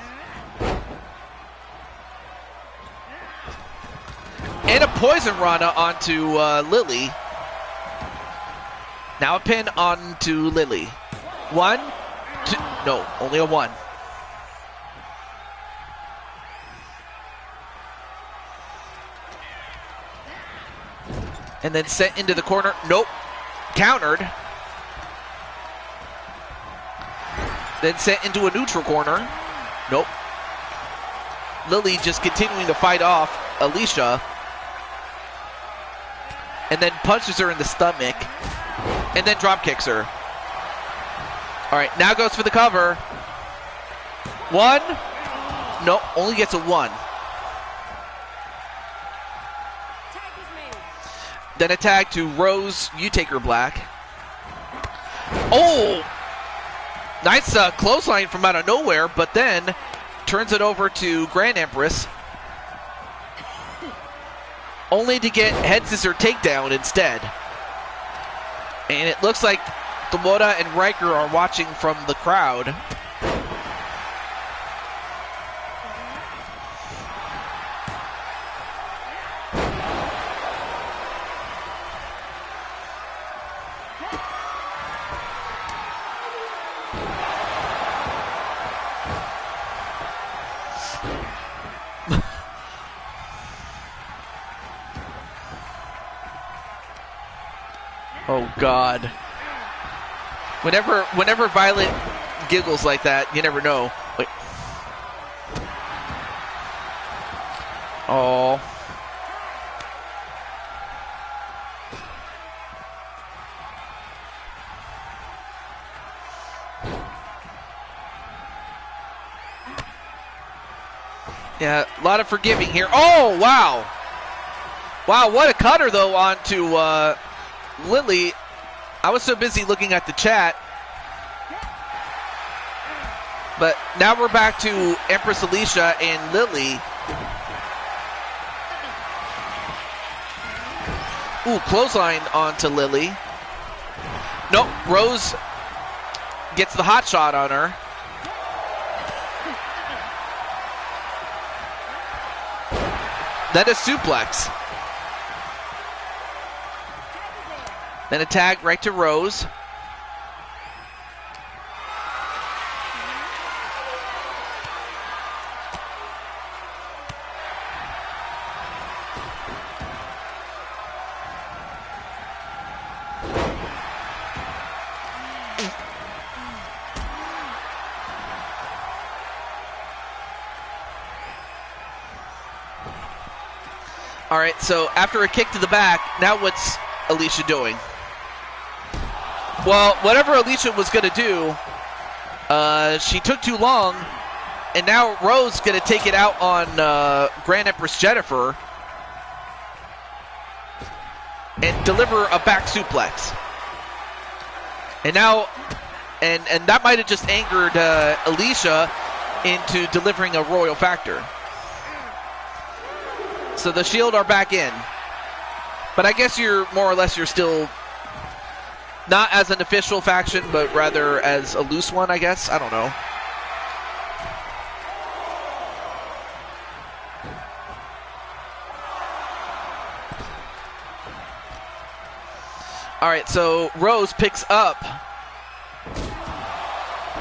And a poison rana onto Lily. Now a pin onto Lily. 1, 2, no, only a 1. And then sent into the corner. Nope. Countered. Then sent into a neutral corner. Nope. Lily just continuing to fight off Alicia. And then punches her in the stomach. And then drop kicks her. All right, now goes for the cover. 1. Nope, only gets a 1. Then a tag to Rose, you take her black. Oh! Nice clothesline from out of nowhere, but then turns it over to Grand Empress. Only to get head scissor takedown instead. And it looks like Tomoda and Riker are watching from the crowd. Oh God. Whenever Violet giggles like that, you never know. Wait. Oh. Yeah, a lot of forgiving here. Oh, wow. Wow, what a cutter, though, onto Lily. I was so busy looking at the chat. But now we're back to Empress Alicia and Lily. Ooh, clothesline onto Lily. Nope, Rose gets the hot shot on her. Then a suplex. Then a tag right to Rose. All right, so after a kick to the back, now what's Alicia doing? Well, whatever Alicia was going to do, she took too long, and now Rose going to take it out on Grand Empress Jennifer and deliver a back suplex. And now, and that might have just angered Alicia into delivering a Royal Factor. So the Shield are back in. But I guess you're still not as an official faction, but rather as a loose one, I guess. I don't know. All right, so Rose picks up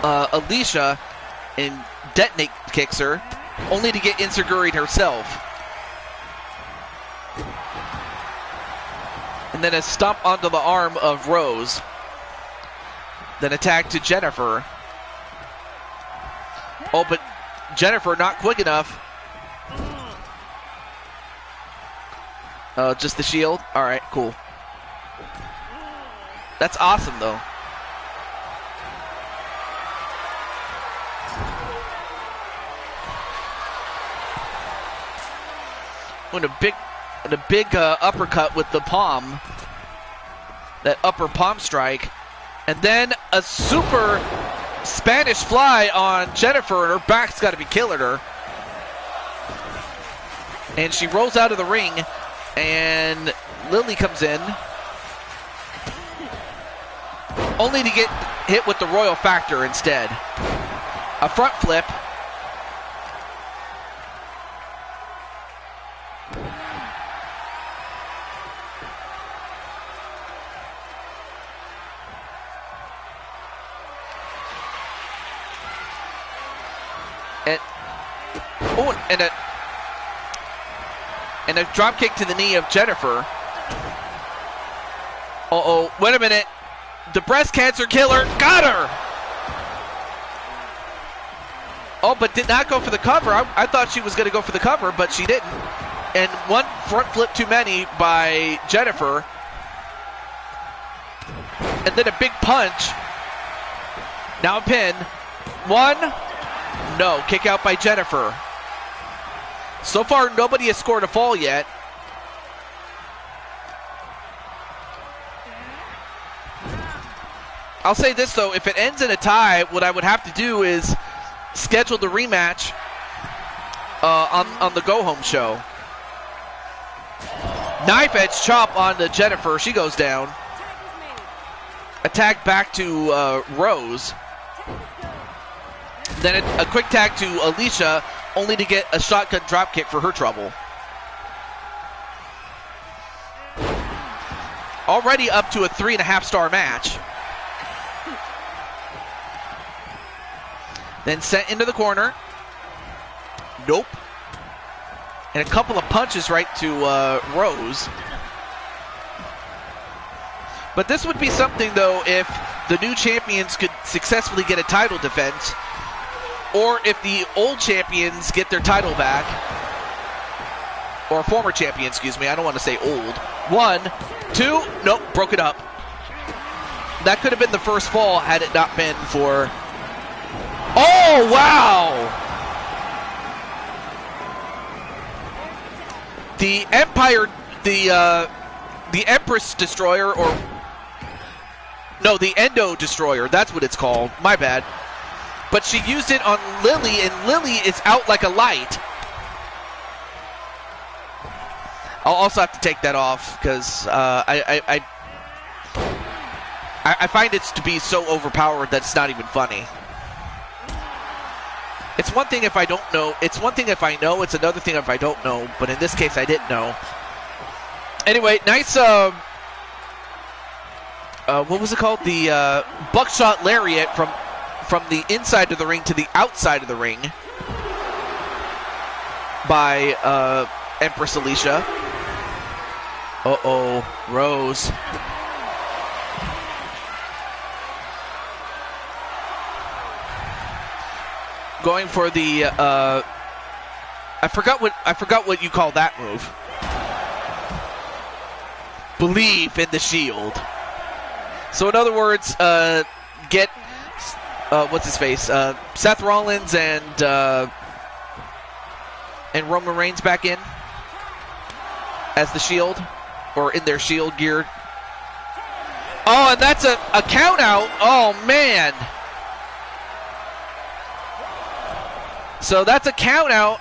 Alicia and detonate kicks her, only to get inseguried herself. And then a stomp onto the arm of Rose. Then a tag to Jennifer. Oh, but Jennifer not quick enough. Just the Shield? Alright, cool. That's awesome, though. And a big uppercut with the palm. That upper palm strike. And then a super Spanish fly on Jennifer, and her back's got to be killing her. And she rolls out of the ring, and Lily comes in. Only to get hit with the Royal Factor instead. A front flip. And a drop kick to the knee of Jennifer. Uh-oh, wait a minute. The breast cancer killer got her! Oh, but did not go for the cover. I thought she was going to go for the cover, but she didn't. And one front flip too many by Jennifer. And then a big punch. Now a pin. One. No, kick out by Jennifer. So far, nobody has scored a fall yet. I'll say this, though. If it ends in a tie, what I would have to do is schedule the rematch on the go-home show. Knife edge chop on to Jennifer. She goes down. Attack back to Rose. Then a quick tag to Alicia, only to get a shotgun dropkick for her trouble. Already up to a 3.5-star match. Then sent into the corner. Nope. And a couple of punches right to Rose. But this would be something, though, if the new champions could successfully get a title defense, or if the old champions get their title back, or former champion, excuse me, I don't want to say old. 1, 2, nope, broke it up. That could have been the first fall had it not been for... Oh, wow! The Empire, the Empress Destroyer, or... No, the Endo Destroyer, that's what it's called, my bad. But she used it on Lily, and Lily is out like a light. I'll also have to take that off, because I find it to be so overpowered that it's not even funny. It's one thing if I don't know. It's one thing if I know. It's another thing if I don't know. But in this case, I didn't know. Anyway, nice what was it called? The buckshot lariat from the inside of the ring to the outside of the ring by Empress Alicia. Uh-oh, Rose. Going for the I forgot what you call that move. Believe in the Shield. So in other words, get what's his face? Seth Rollins and Roman Reigns back in as the Shield, or in their Shield gear. Oh, and that's a count out. Oh man. So that's a count out.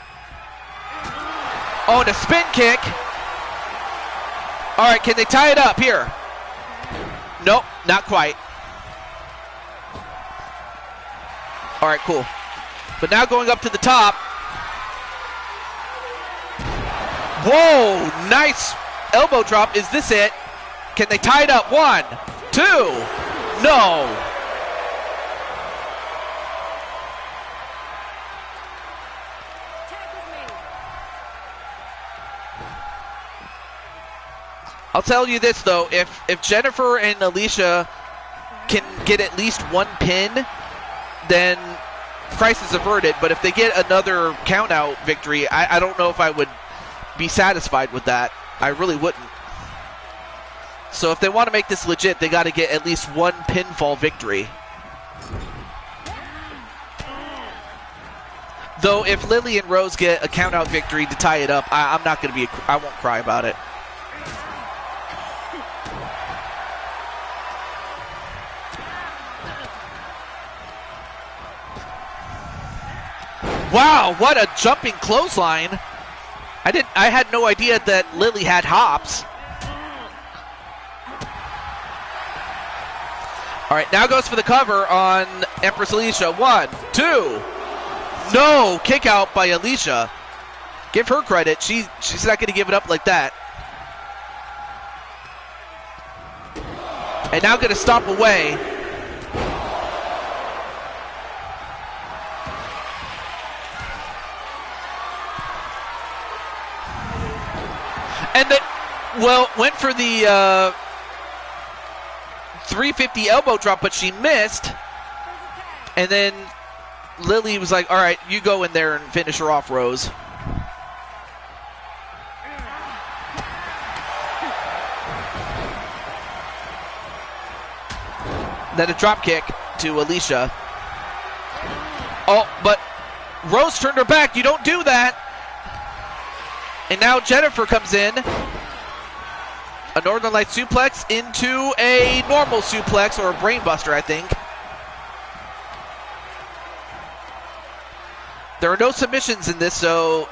Oh, and a spin kick. All right, can they tie it up here? Nope, not quite. All right, cool. But now going up to the top. Whoa, nice elbow drop. Is this it? Can they tie it up? 1, 2. No. I'll tell you this though, if Jennifer and Alicia can get at least one pin, then crisis averted. But if they get another count-out victory, I don't know if I would be satisfied with that. I really wouldn't. So if they want to make this legit, they got to get at least one pinfall victory. Though if Lily and Rose get a count-out victory to tie it up, I'm not going to be. I won't cry about it. Wow, what a jumping clothesline. I had no idea that Lily had hops. All right, now goes for the cover on Empress Alicia. 1, 2. No, kick out by Alicia. Give her credit. She's not going to give it up like that. And now going to stomp away. And went for the 350 elbow drop, but she missed. And then Lily was like, all right, you go in there and finish her off, Rose. Then a drop kick to Alicia. Oh, but Rose turned her back. You don't do that. And now Jennifer comes in. A Northern Light suplex into a normal suplex, or a brainbuster, I think. There are no submissions in this, so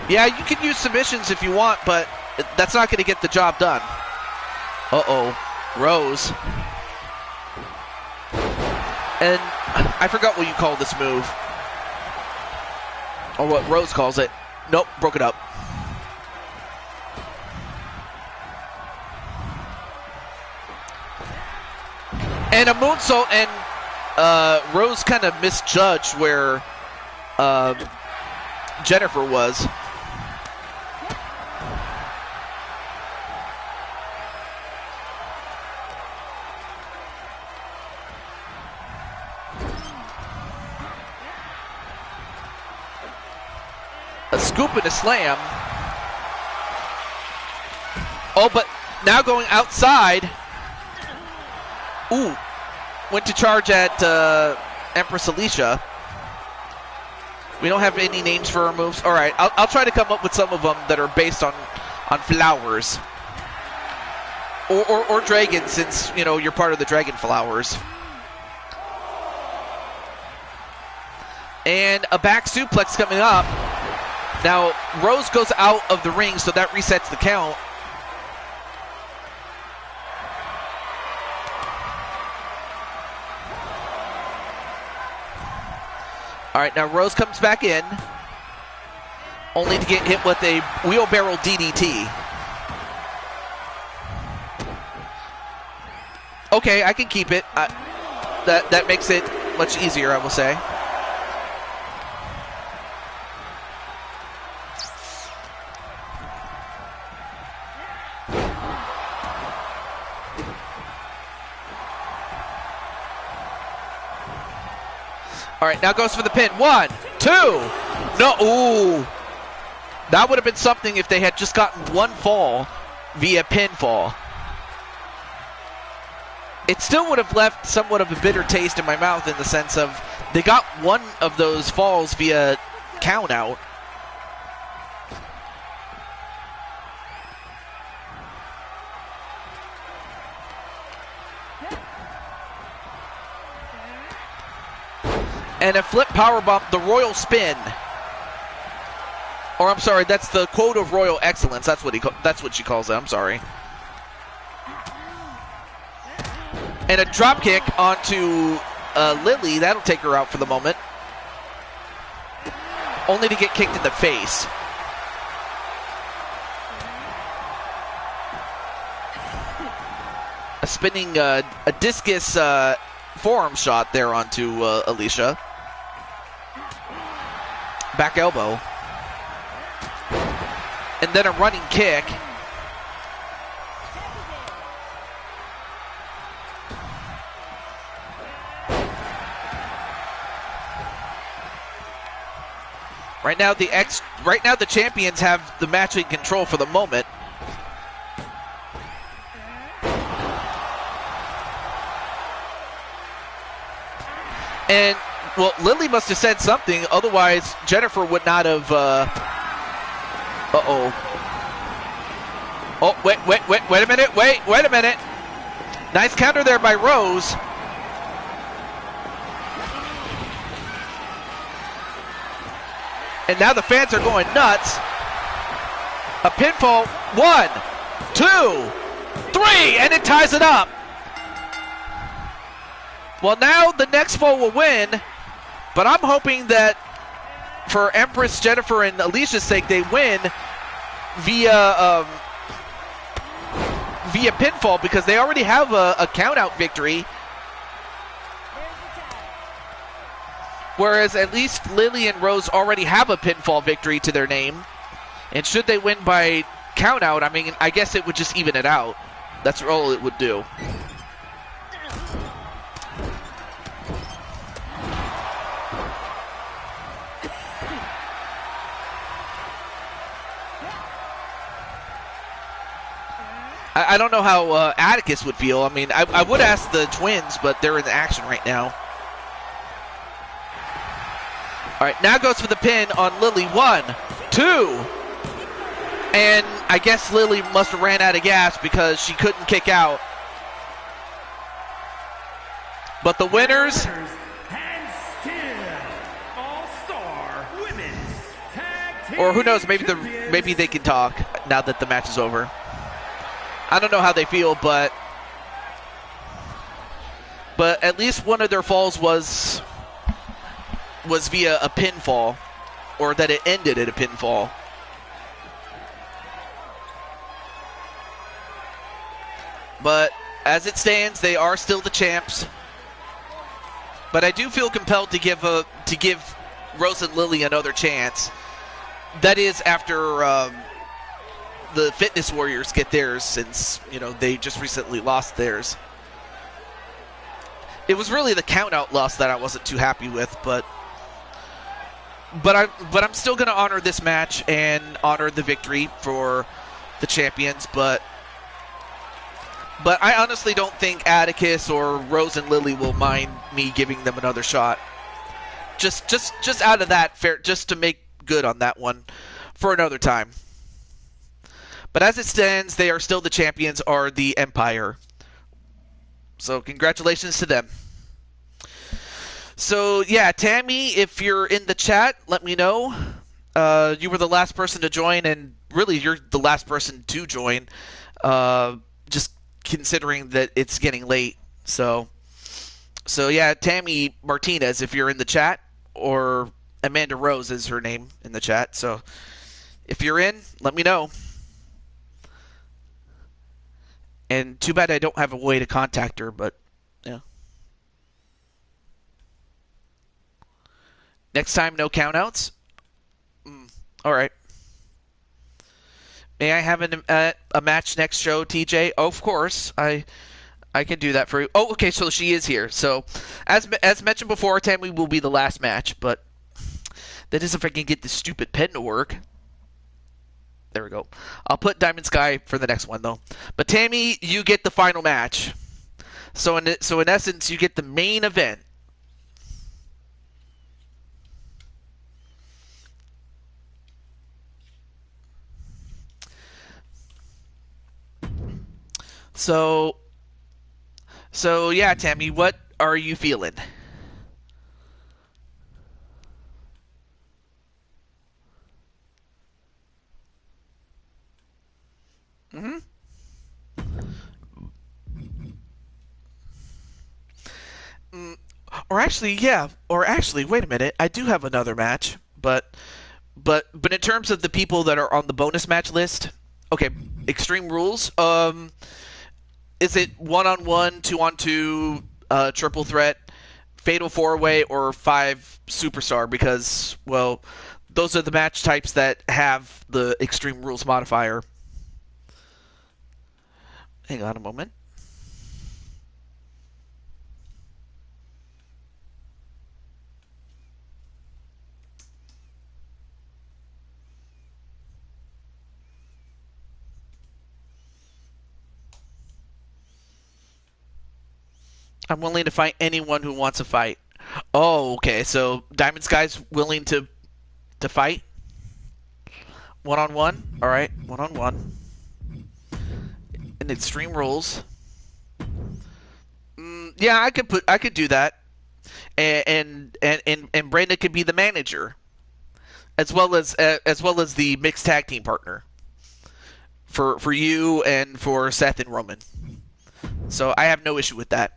yeah, you can use submissions if you want, but that's not going to get the job done. Uh-oh. Rose. And I forgot what you call this move. Or what Rose calls it. Nope, broke it up. And a moonsault, and Rose kind of misjudged where Jennifer was. A scoop and a slam. Oh, but now going outside. Ooh, went to charge at Empress Alicia. We don't have any names for our moves. All right, I'll try to come up with some of them that are based on flowers. Or dragons, since, you know, you're part of the dragon flowers. And a back suplex coming up. Now, Rose goes out of the ring, so that resets the count. All right, now Rose comes back in, only to get hit with a wheelbarrow DDT. Okay, I can keep it. That makes it much easier, I will say. All right, now goes for the pin. 1, 2. No, ooh. That would have been something if they had just gotten one fall via pinfall. It still would have left somewhat of a bitter taste in my mouth in the sense of they got one of those falls via count out. And a flip powerbomb, the royal spin. Or I'm sorry, that's the quote of royal excellence. That's what she calls it. I'm sorry. And a drop kick onto Lily. That'll take her out for the moment. Only to get kicked in the face. A spinning, a discus forearm shot there onto Alicia. Back elbow. And then a running kick. Right now the champions have the match in control for the moment. And well, Lily must have said something, otherwise Jennifer would not have uh-oh. Oh, wait a minute. Wait a minute. Nice counter there by Rose. And now the fans are going nuts. A pinfall. 1, 2, 3, and it ties it up. Well, now the next fall will win, but I'm hoping that for Empress, Jennifer, and Alicia's sake, they win via pinfall because they already have a count-out victory. Whereas at least Lily and Rose already have a pinfall victory to their name. And should they win by count-out, I mean, I guess it would just even it out. That's all it would do. I don't know how Atticus would feel. I mean, I would ask the twins, but they're in action right now. All right, now goes for the pin on Lily. 1, 2. And I guess Lily must have ran out of gas because she couldn't kick out. But the winners... Or who knows, maybe they can talk now that the match is over. I don't know how they feel, but at least one of their falls was via a pinfall, or that it ended at a pinfall. But as it stands, they are still the champs. But I do feel compelled to give Rose and Lily another chance. That is after the Fitness Warriors get theirs, since they just recently lost theirs. It was really the count-out loss that I wasn't too happy with, but I'm still going to honor this match and honor the victory for the champions. But I honestly don't think Atticus or Rose and Lily will mind me giving them another shot. Just out of that fair, just to make good on that one for another time. But as it stands, they are still the champions, are the Empire. So congratulations to them. So yeah, Tammy, if you're in the chat, let me know. You were the last person to join, and really you're the last person to join, just considering that it's getting late. So yeah, Tammy Martinez, if you're in the chat, or Amanda Rose is her name in the chat. So if you're in, let me know. And too bad I don't have a way to contact her, but yeah. Next time, no countouts? All right. May I have a match next show, TJ? Oh, of course. I can do that for you. Oh, okay, so she is here. So, as mentioned before, Tammy will be the last match, but that is if I can get this stupid pen to work. There we go. I'll put Diamond Sky for the next one, though. But Tammy, you get the final match. So in essence, you get the main event. So yeah, Tammy, what are you feeling? hmm Mm, or actually, wait a minute. I do have another match, but in terms of the people that are on the bonus match list, okay, Extreme Rules. Is it 1-on-1, 2-on-2, triple threat, fatal four way, or 5 superstar? Because well, those are the match types that have the Extreme Rules modifier. Hang on a moment. I'm willing to fight anyone who wants to fight. Oh, okay. So Diamond Sky's willing to fight 1-on-1. All right, 1-on-1 in Extreme Rules. Yeah, I could do that, and Brandon could be the manager as well as the mixed tag team partner for you and for Seth and Roman. So I have no issue with that.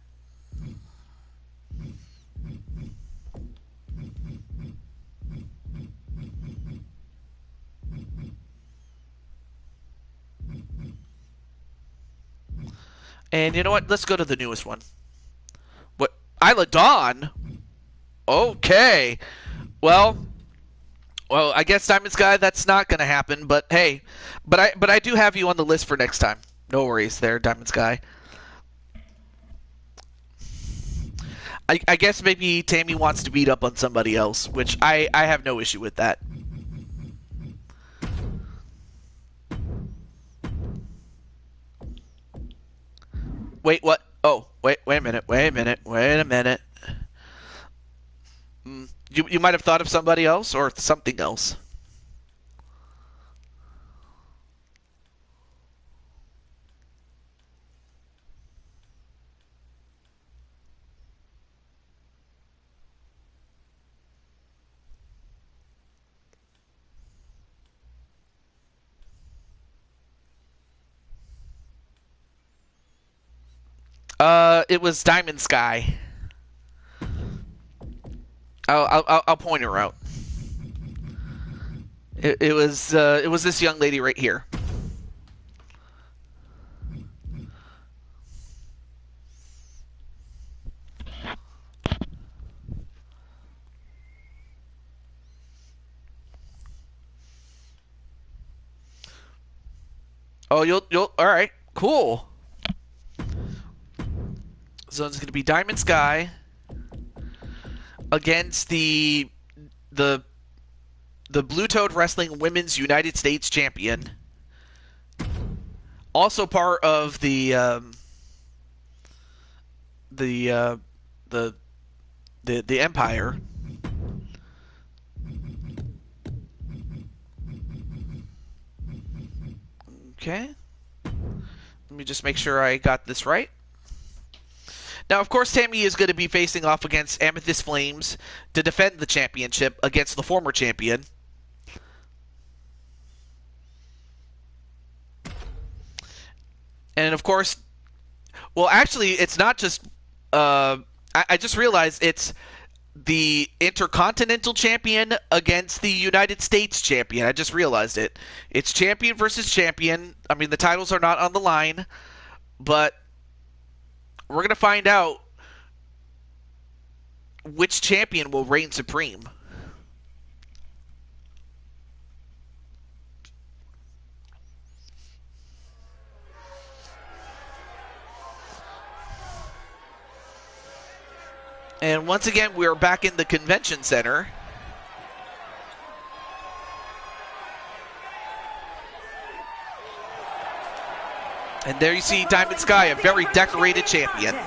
And you know what? Let's go to the newest one. What? Isla Dawn? Okay. Well, I guess Diamond Sky, that's not going to happen. But hey, but I do have you on the list for next time. No worries there, Diamond Sky. I guess maybe Tammy wants to beat up on somebody else, which I have no issue with that. Wait, what? Oh, wait a minute, wait a minute. You might have thought of somebody else or something else. It was Diamond Sky. I'll point her out. It was this young lady right here. Oh, you'll all right, cool. So it's gonna be Diamond Sky against the the Blue Toad Wrestling Women's United States Champion, also part of the the the Empire. Okay, let me just make sure I got this right. Now, of course, Tammy is going to be facing off against Amethyst Flames to defend the championship against the former champion. And of course, well, actually, it's not just. I just realized it's the Intercontinental Champion against the United States Champion. I just realized it. It's champion versus champion. I mean, the titles are not on the line, but we're going to find out which champion will reign supreme. And once again, we are back in the convention center. And there you see Diamond Sky, a very decorated champion. Is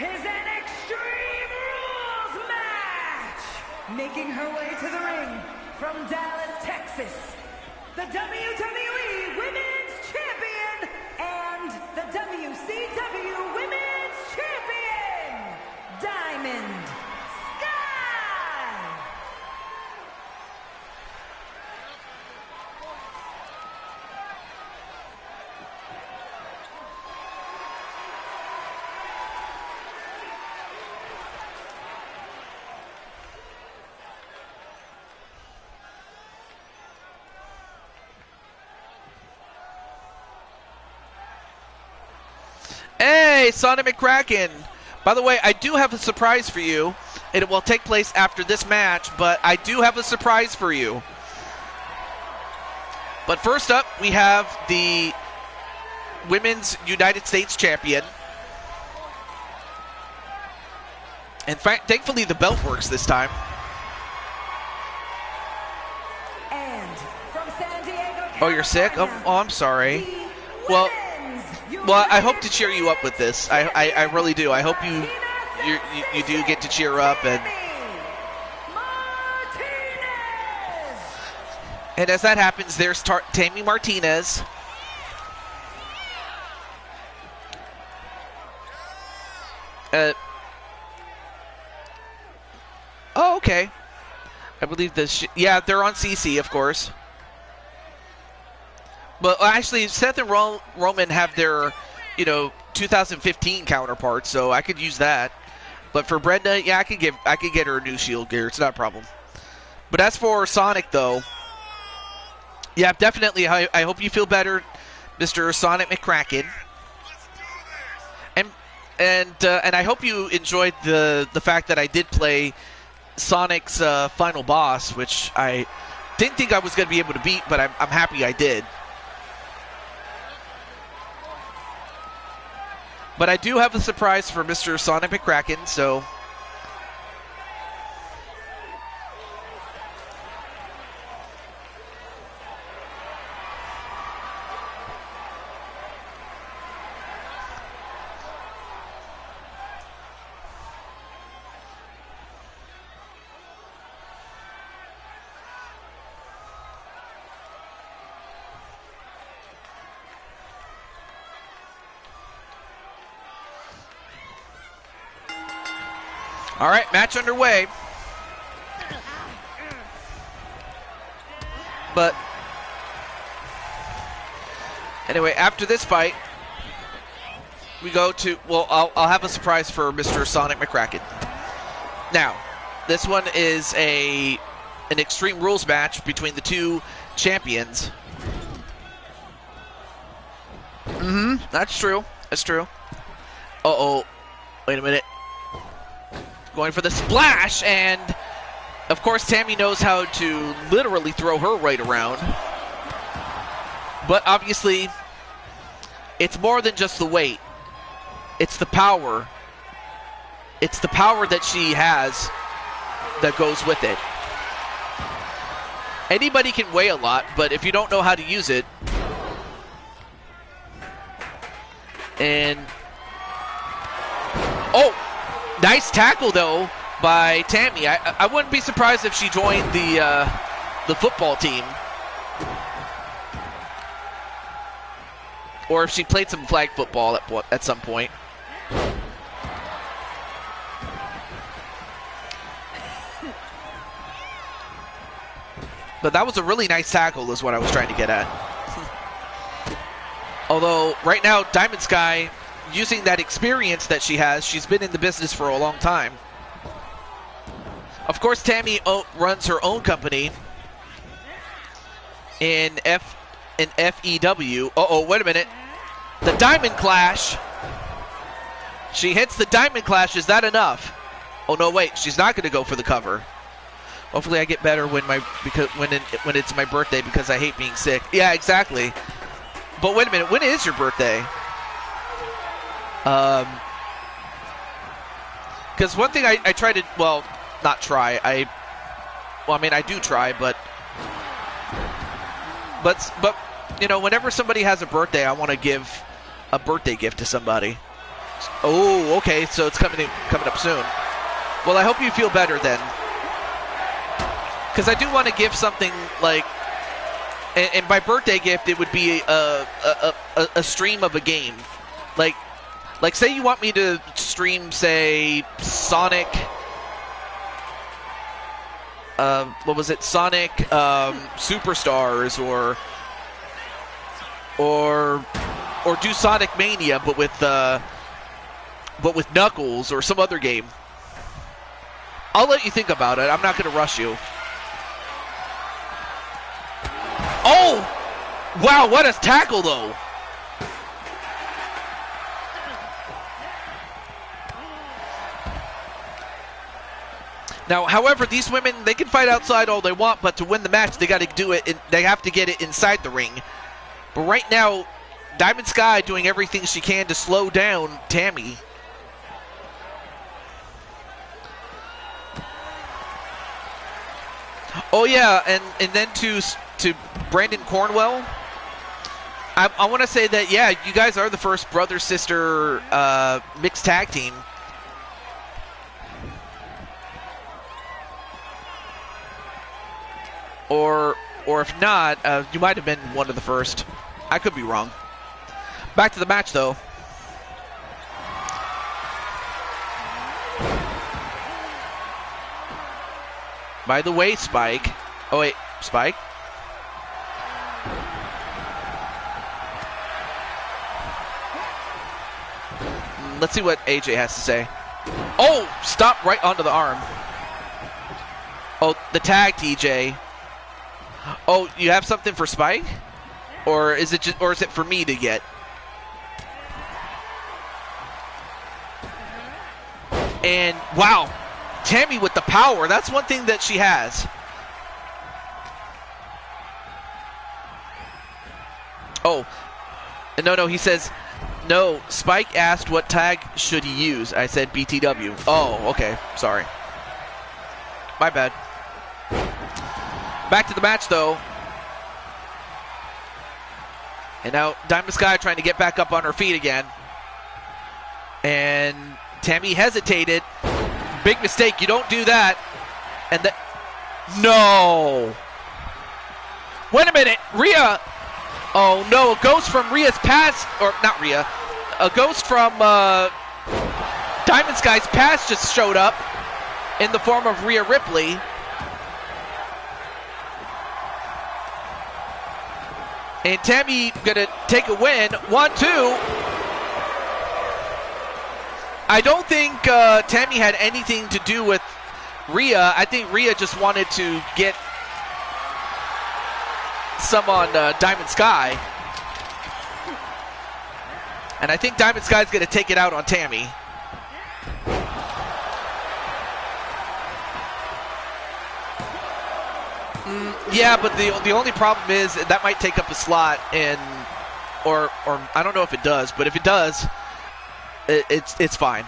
an Extreme Rules match! Making her way to the ring from Dallas, Texas, the WWE Women's Champion and the WCW Women's Champion, Diamond Sky! Hey, Sonic McCracken. By the way, I do have a surprise for you. It will take place after this match, but I do have a surprise for you. But first up, we have the Women's United States Champion. And thankfully, the belt works this time. And from San Diego, Oh, you're sick? Oh, I'm sorry. the Well, Women's well, I hope to cheer you up with this. I really do. I hope you do get to cheer up. And as that happens, there's Tammy Martinez. Oh, okay. I believe this. Yeah, they're on CC, of course. But actually, Seth and Roman have their, 2015 counterparts, so I could use that. But for Brenda, yeah, I could get her a new Shield gear. It's not a problem. But as for Sonic, though, yeah, definitely. I hope you feel better, Mr. Sonic McCracken. And I hope you enjoyed the fact that I did play Sonic's final boss, which I didn't think I was going to be able to beat, but I'm happy I did. But I do have a surprise for Mr. Sonic McCracken, so... All right, match underway. But anyway, after this fight, we go to, well, I'll have a surprise for Mr. Sonic McCracken. Now, this one is an Extreme Rules match between the two champions. That's true. That's true. Uh-oh. Wait a minute. Going for the splash, and of course Tammy knows how to literally throw her right around. But obviously, it's more than just the weight. It's the power. It's the power that she has that goes with it. Anybody can weigh a lot, but if you don't know how to use it, and oh, nice tackle though by Tammy. I wouldn't be surprised if she joined the football team, or if she played some flag football at some point. But that was a really nice tackle is what I was trying to get at. Although right now Diamond Sky, using that experience that she has, she's been in the business for a long time. Of course, Tammy runs her own company in FEW. Uh-oh, wait a minute. The Diamond Clash. She hits the Diamond Clash. Is that enough? Oh no, wait. She's not going to go for the cover. Hopefully, I get better when it's my birthday because I hate being sick. Yeah, exactly. But wait a minute. When is your birthday? Because one thing I try to, well, not try. I do try, but you know, whenever somebody has a birthday, I want to give a birthday gift to somebody. Oh, okay, so it's coming up soon. Well, I hope you feel better then, because I do want to give something like, and by birthday gift, it would be a stream of a game, like say you want me to stream, say, Sonic. What was it? Sonic Superstars, or do Sonic Mania, but with Knuckles or some other game. I'll let you think about it. I'm not going to rush you. Oh! Wow, what a tackle, though. Now, however, these women, they can fight outside all they want, but to win the match, they got to do it. They have to get it inside the ring. But right now, Diamond Sky doing everything she can to slow down Tammy. Oh yeah, and then to Brandon Cornwell, I want to say that, yeah, you guys are the first brother-sister mixed tag team. Or if not, you might have been one of the first. I could be wrong. Back to the match, though. By the way, Spike. Oh, wait. Spike? Let's see what AJ has to say. Oh! Stop right onto the arm. Oh, the tag, TJ. Oh, you have something for Spike? Or is it for me to get? And wow, Tammy with the power. That's one thing that she has. Oh, no, he says, no, Spike asked what tag should he use. I said BTW. Oh, okay, sorry. My bad. Back to the match, though. And now Diamond Sky trying to get back up on her feet again. And Tammy hesitated. Big mistake. You don't do that. And that. No. Wait a minute. Rhea. Oh, no. A ghost from Rhea's past. Or not Rhea. A ghost from Diamond Sky's past just showed up in the form of Rhea Ripley. And Tammy gonna take a win. 1-2. I don't think Tammy had anything to do with Rhea. I think Rhea just wanted to get some on Diamond Sky. And I think Diamond Sky's gonna take it out on Tammy. Yeah, but the only problem is that might take up a slot in, or I don't know if it does, but if it does, it's fine.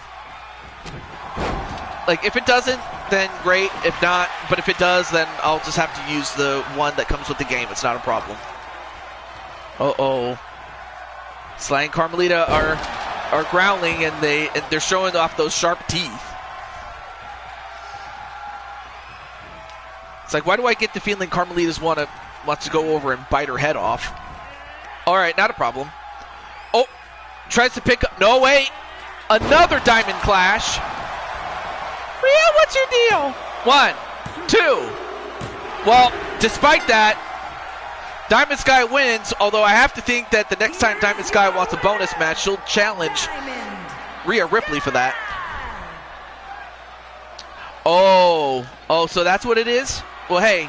Like, if it doesn't, then great. If not, but if it does, then I'll just have to use the one that comes with the game. It's not a problem. Uh-oh. Sly and Carmelita are growling, and they're showing off those sharp teeth. It's like, why do I get the feeling Carmelita's wants to go over and bite her head off? All right, not a problem. Oh, tries to pick up. No, wait. Another Diamond Clash. Rhea, what's your deal? 1, 2. Well, despite that, Diamond Sky wins, although I have to think that the next time Diamond Sky wants a bonus match, she'll challenge Rhea Ripley for that. Oh, so that's what it is? Well, hey,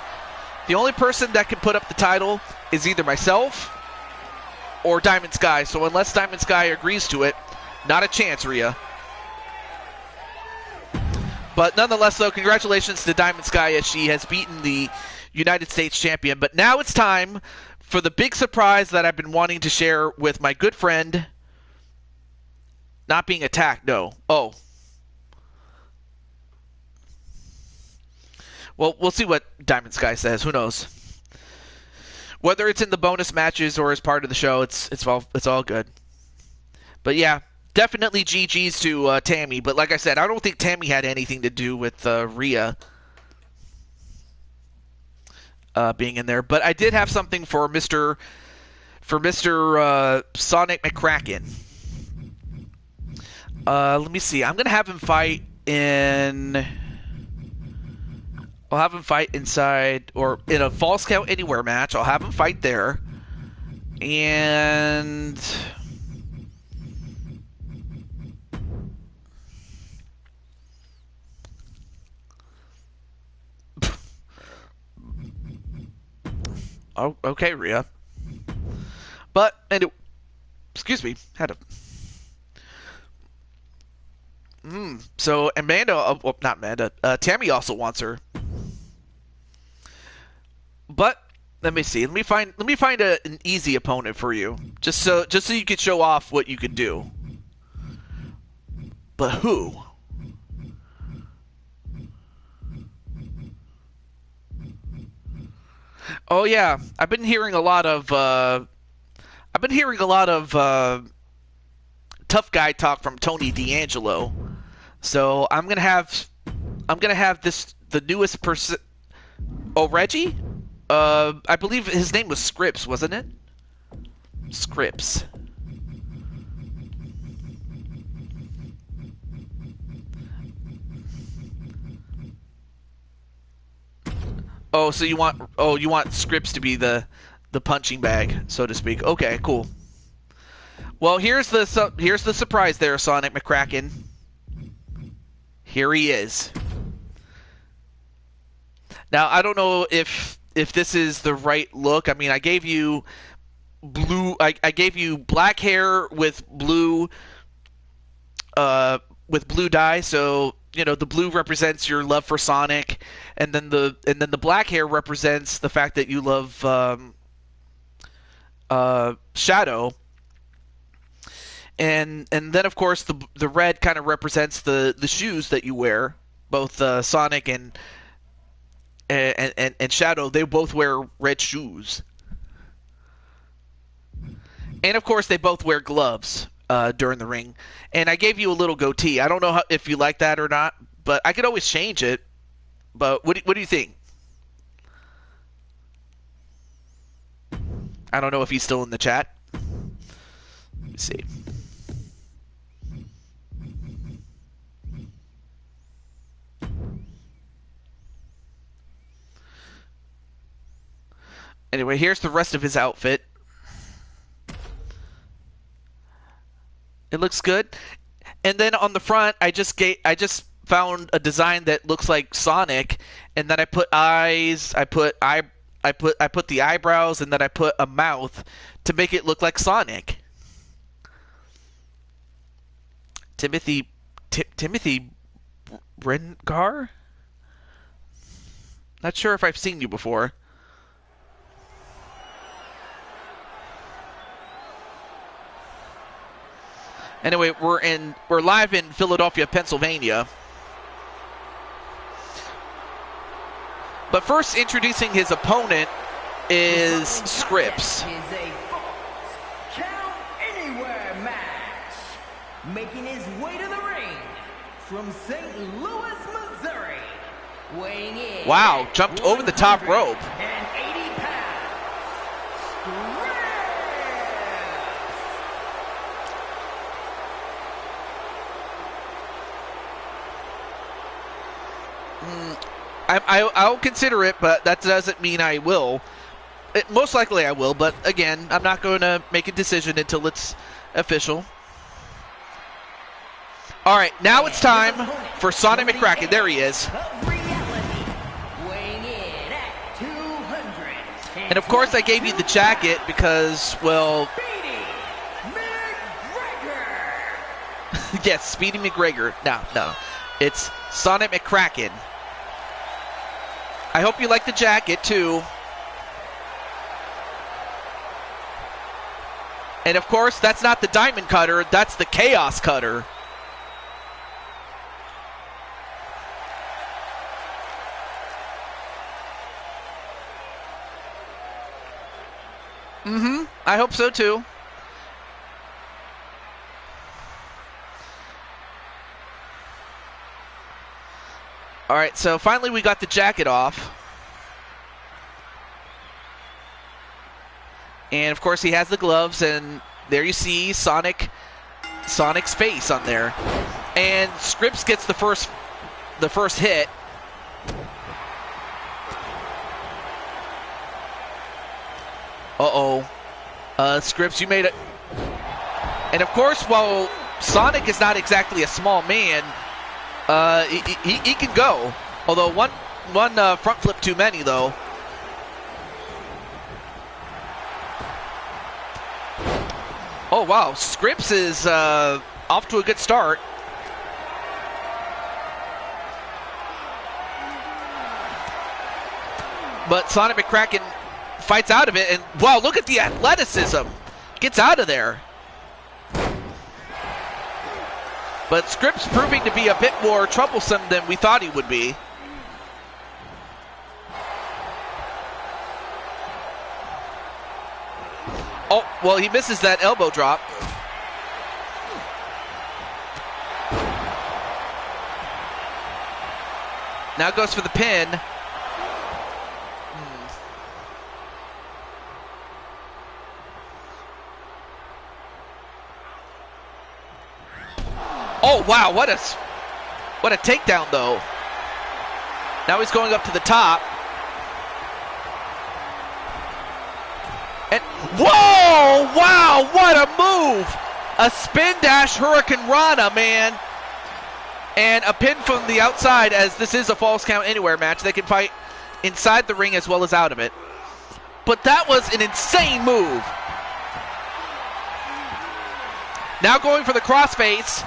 the only person that can put up the title is either myself or Diamond Sky. So unless Diamond Sky agrees to it, not a chance, Rhea. But nonetheless, though, congratulations to Diamond Sky as she has beaten the United States champion. But now it's time for the big surprise that I've been wanting to share with my good friend. Not being attacked, no. Oh. Well, we'll see what Diamond Sky says. Who knows? Whether it's in the bonus matches or as part of the show, it's all good. But yeah, definitely GG's to Tammy. But like I said, I don't think Tammy had anything to do with Rhea being in there. But I did have something for Mr. Sonic McCracken. Let me see. I'm gonna have him fight in. I'll have him fight inside or in a Falls Count Anywhere match. I'll have him fight there. And oh, okay, Rhea. But and excuse me, had a so Amanda, not Amanda, Tammy also wants her. But let me see. Let me find an easy opponent for you, just so you can show off what you can do. But who? Oh yeah, I've been hearing a lot of tough guy talk from Tony D'Angelo. So I'm gonna have the newest person. Oh, Reggie? I believe his name was Scripps, wasn't it? Scripps. Oh, so you want Scripps to be the punching bag, so to speak. Okay, cool. Well, here's the surprise there, Sonic McCracken. Here he is. Now, I don't know if this is the right look. I mean, I gave you blue. I gave you black hair with blue dye. So you know the blue represents your love for Sonic, and then the black hair represents the fact that you love Shadow. And then of course the red kind of represents the shoes that you wear. Both Sonic and Shadow, they both wear red shoes. And of course they both wear gloves during the ring. And I gave you a little goatee. I don't know if you like that or not, but I could always change it. But what do you think? I don't know if he's still in the chat. Let me see. Anyway, here's the rest of his outfit. It looks good. And then on the front, I just found a design that looks like Sonic, and then I put eyes, I put the eyebrows, and then I put a mouth to make it look like Sonic. Timothy Rengar? Not sure if I've seen you before. Anyway, we're live in Philadelphia, Pennsylvania. But first, introducing his opponent is Scripps. Is a Falls Count Anywhere match. Making his way to the ring from St. Louis, Missouri. Weighing in. Wow, jumped over the top rope. And 80 pounds. I'll consider it, but that doesn't mean I will. Most likely I will, but again, I'm not going to make a decision until it's official. All right, now it's time for Sonic McCracken. There he is. And of course, I gave you the jacket because, well, Yes, Speedy McGregor. No. It's Sonic McCracken. I hope you like the jacket, too. And, of course, that's not the Diamond Cutter. That's the Chaos Cutter. I hope so, too. All right, so finally we got the jacket off. And, of course, he has the gloves, and there you see Sonic's face on there. And Scripps gets the first hit. Uh-oh. Scripps, you made it. And, of course, while Sonic is not exactly a small man, he can go. Although one front flip too many, though. Oh, wow. Scripps is off to a good start. But Sonic McCracken fights out of it. And, wow, look at the athleticism. Gets out of there. But Scripps proving to be a bit more troublesome than we thought he would be. Oh, well, he misses that elbow drop. Now goes for the pin. Oh, wow, what a takedown, though. Now he's going up to the top. And, whoa, wow, what a move. A spin dash Hurricane Rana, man. And a pin from the outside, as this is a Falls Count Anywhere match. They can fight inside the ring as well as out of it. But that was an insane move. Now going for the crossface.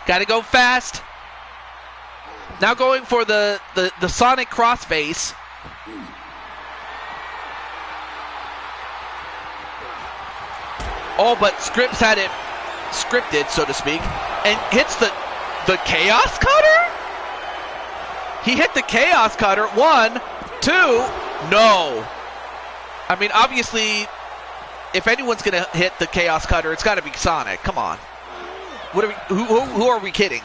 Got to go fast. Now going for the Sonic crossface. Oh, but Scripps had it scripted, so to speak, and hits the Chaos Cutter? He hit the Chaos Cutter. 1, 2, no. I mean, obviously, if anyone's going to hit the Chaos Cutter, it's got to be Sonic. Come on. What are we, who are we kidding?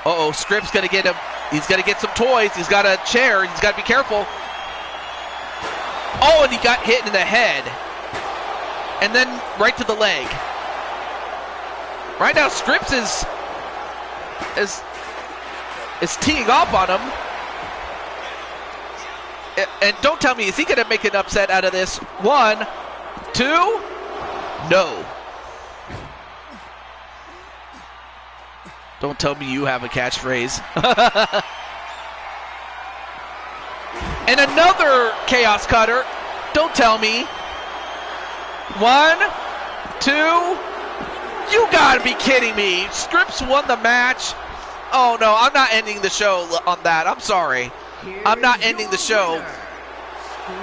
Uh-oh, Scripps going to get him. He's going to get some toys. He's got a chair. He's got to be careful. Oh, and he got hit in the head. And then right to the leg. Right now, Scripps is teeing off on him. And don't tell me, is he going to make an upset out of this? 1, 2, no. Don't tell me you have a catchphrase. And another Chaos Cutter. Don't tell me. 1, 2. You gotta be kidding me. Scripps won the match. Oh no, I'm not ending the show on that. I'm sorry. I'm not ending the show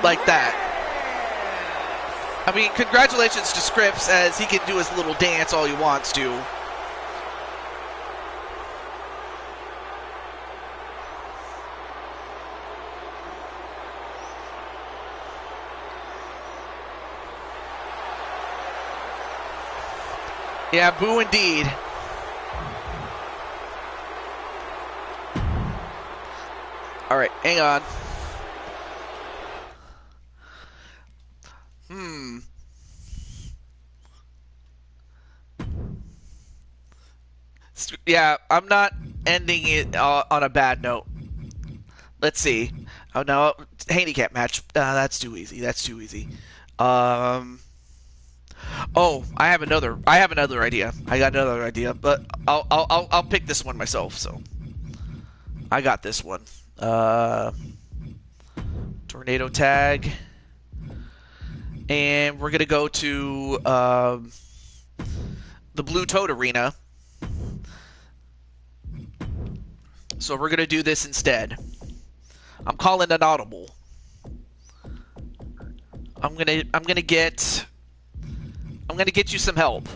like that. I mean, congratulations to Scripps, as he can do his little dance all he wants to. Yeah, boo indeed. All right, hang on. Yeah, I'm not ending it on a bad note. Let's see. Oh no, handicap match. That's too easy. That's too easy. Oh, I have another idea. I got another idea, but I'll pick this one myself. So I got this one. Tornado tag, and we're gonna go to the Blue Toad Arena. So we're gonna do this instead. I'm calling an audible. I'm gonna get you some help.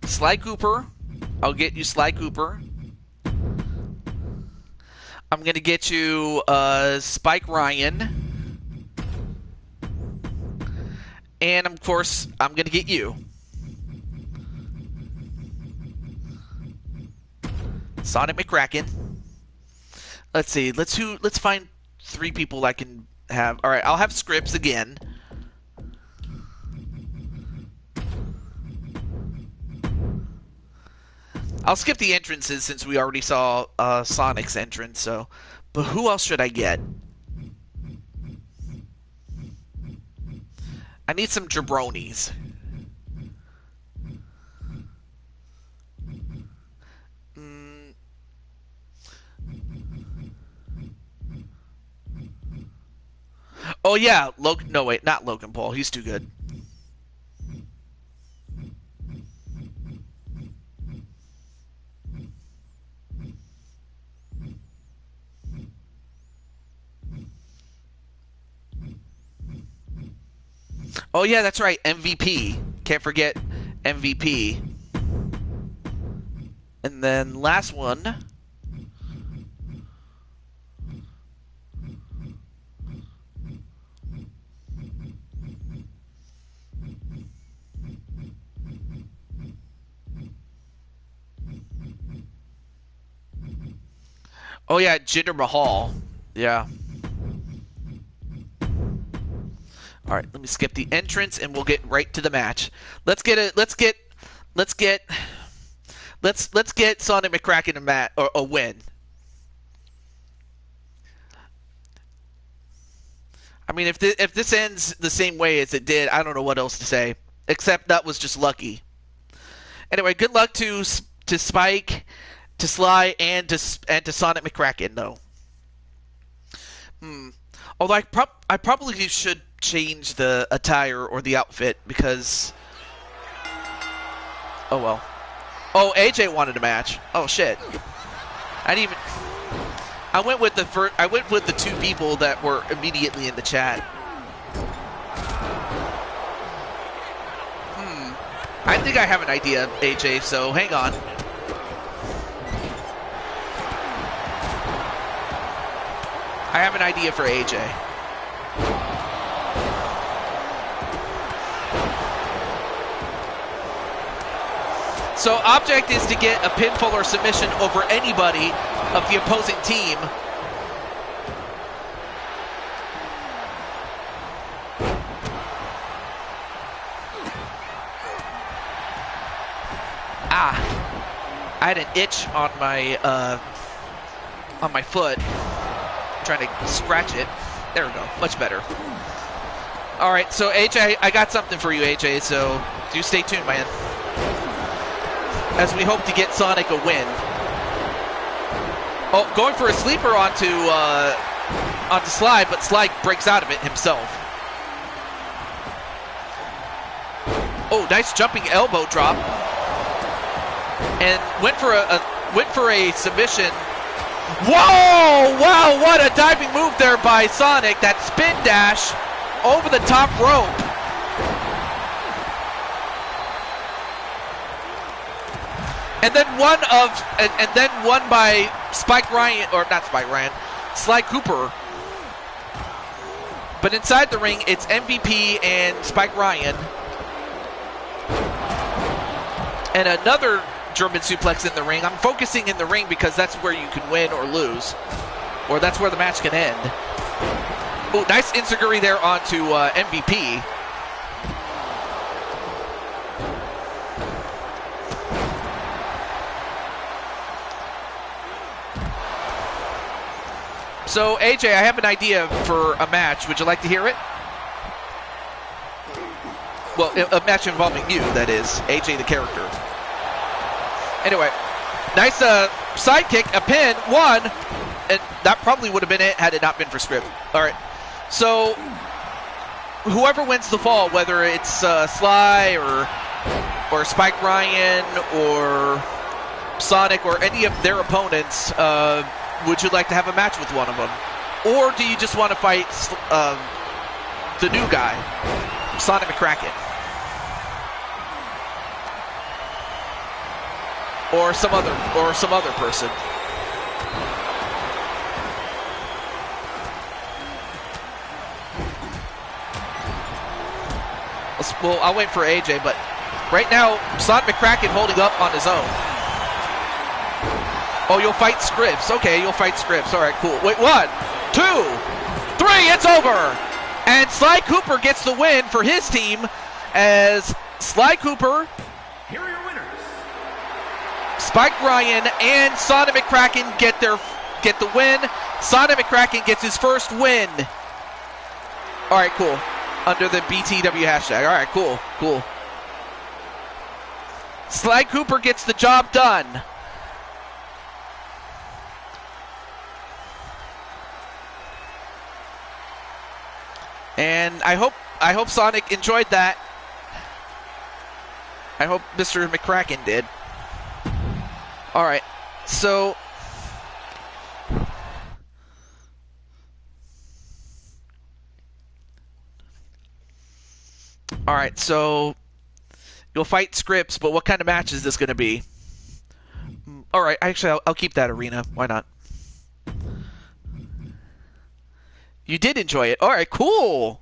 Sly Cooper. I'll get you Sly Cooper. I'm gonna get you Spike Ryan. And of course, I'm gonna get you. Sonic McCracken. Let's see. Let's find 3 people I can have. All right, I'll have Scripps again. I'll skip the entrances since we already saw Sonic's entrance. So, but who else should I get? I need some jabronis. Oh yeah, Logan. No wait, not Logan Paul. He's too good. Oh yeah, that's right. MVP. Can't forget MVP. And then last one. Oh yeah, Jinder Mahal. Yeah. All right, let me skip the entrance and we'll get right to the match. Let's get Sonic McCracken a win. I mean, if this ends the same way as it did, I don't know what else to say. Except that was just lucky. Anyway, good luck to Spike, to Sly, and to Sonic McCracken, though. Although I probably should change the attire or the outfit because. Oh well. Oh, AJ wanted a match. Oh shit. I went with the 2 people that were immediately in the chat. I think I have an idea, AJ, so hang on. I have an idea for AJ. So object is to get a pinfall or submission over anybody of the opposing team. I had an itch on my foot. I'm trying to scratch it. There we go. Much better. All right, so AJ, I got something for you, AJ. So do stay tuned, man. As we hope to get Sonic a win. Oh, going for a sleeper onto Sly, but Sly breaks out of it himself. Oh, nice jumping elbow drop. And went for a submission. Whoa! Wow, what a diving move there by Sonic. That spin dash over the top rope. And then one by Spike Ryan, or not Spike Ryan, Sly Cooper. But inside the ring, it's MVP and Spike Ryan. And another German suplex in the ring. I'm focusing in the ring because that's where you can win or lose. Or that's where the match can end. Oh, nice enziguri there onto MVP. So, AJ, I have an idea for a match. Would you like to hear it? Well, a match involving you, that is. AJ, the character. Anyway, nice sidekick, a pin, 1. And that probably would have been it had it not been for script. All right. So, whoever wins the fall, whether it's Sly or Spike Ryan or Sonic or any of their opponents, would you like to have a match with one of them? Or do you just want to fight the new guy, Sonic McCracken? Or some other person? Well, I'll wait for AJ, but right now, Sonic McCracken holding up on his own. Oh, you'll fight Scripps. Okay, you'll fight Scripps. All right, cool. Wait, 1, 2, 3, it's over! And Sly Cooper gets the win for his team as Sly Cooper, Here are your winners. Spike Ryan, and Sonic McCracken get the win. Sonic McCracken gets his first win. All right, cool. Under the BTW hashtag. All right, cool. Sly Cooper gets the job done. And I hope Sonic enjoyed that. I hope Mr. McCracken did. All right, so you'll fight Scripps, but what kind of match is this going to be? All right, actually, I'll keep that arena. Why not? You did enjoy it. All right, cool.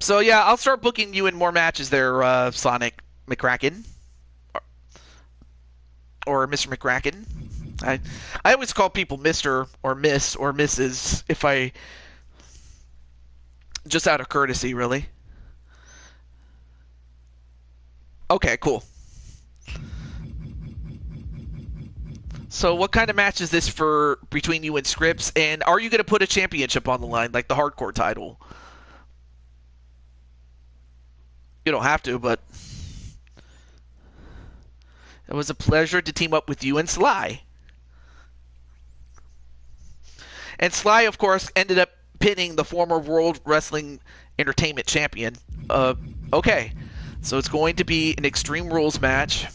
So, yeah, I'll start booking you in more matches there, Sonic McCracken. Or Mr. McCracken. I always call people Mr. or Miss or Mrs. if I... just out of courtesy, really. Okay, cool. So what kind of match is this for between you and Scripps? And are you going to put a championship on the line, like the hardcore title? You don't have to, but it was a pleasure to team up with you and Sly. And Sly, of course, ended up pinning the former World Wrestling Entertainment Champion. Okay, so it's going to be an Extreme Rules match.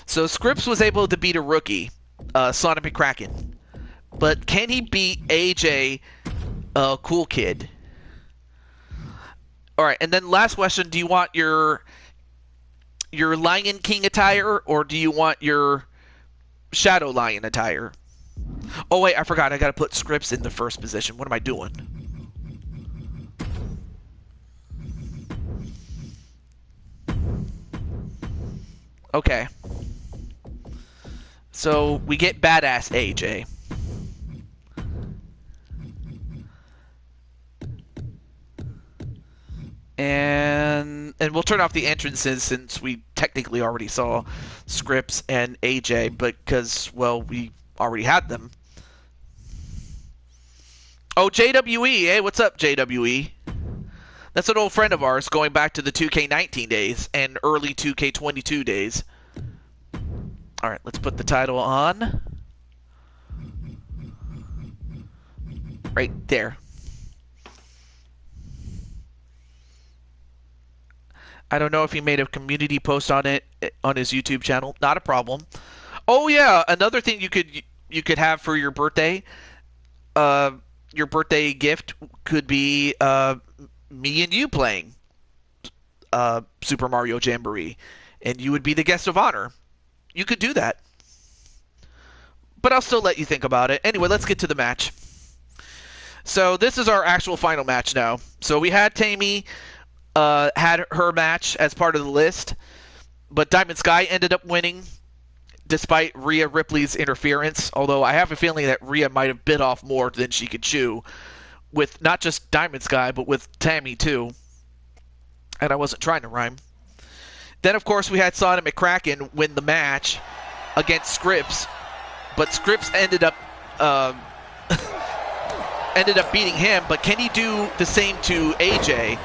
So Scripps was able to beat a rookie, Sonic McCracken. But can he beat AJ, Cool Kid? All right, and then last question, do you want your Lion King attire, or do you want your Shadow Lion attire? Oh, wait, I forgot. I got to put Scripps in the first position. What am I doing? Okay. So, we get Badass AJ. And we'll turn off the entrances since we technically already saw Scripps and AJ, because, well, we already had them. Oh, JWE. Hey, what's up, JWE? That's an old friend of ours going back to the 2K19 days and early 2K22 days. All right, let's put the title on. Right there. I don't know if he made a community post on it on his YouTube channel. Not a problem. Oh yeah, another thing you could have for your birthday. Your birthday gift could be me and you playing Super Mario Jamboree, and you would be the guest of honor. You could do that. But I'll still let you think about it. Anyway, let's get to the match. So this is our actual final match now. So we had Tammy had her match as part of the list, but Diamond Sky ended up winning despite Rhea Ripley's interference, although I have a feeling that Rhea might have bit off more than she could chew with not just Diamond Sky, but with Tammy too. And I wasn't trying to rhyme. Then, of course, we had Sonic McCracken win the match against Scripps, but Scripps ended up beating him. But can he do the same to AJ?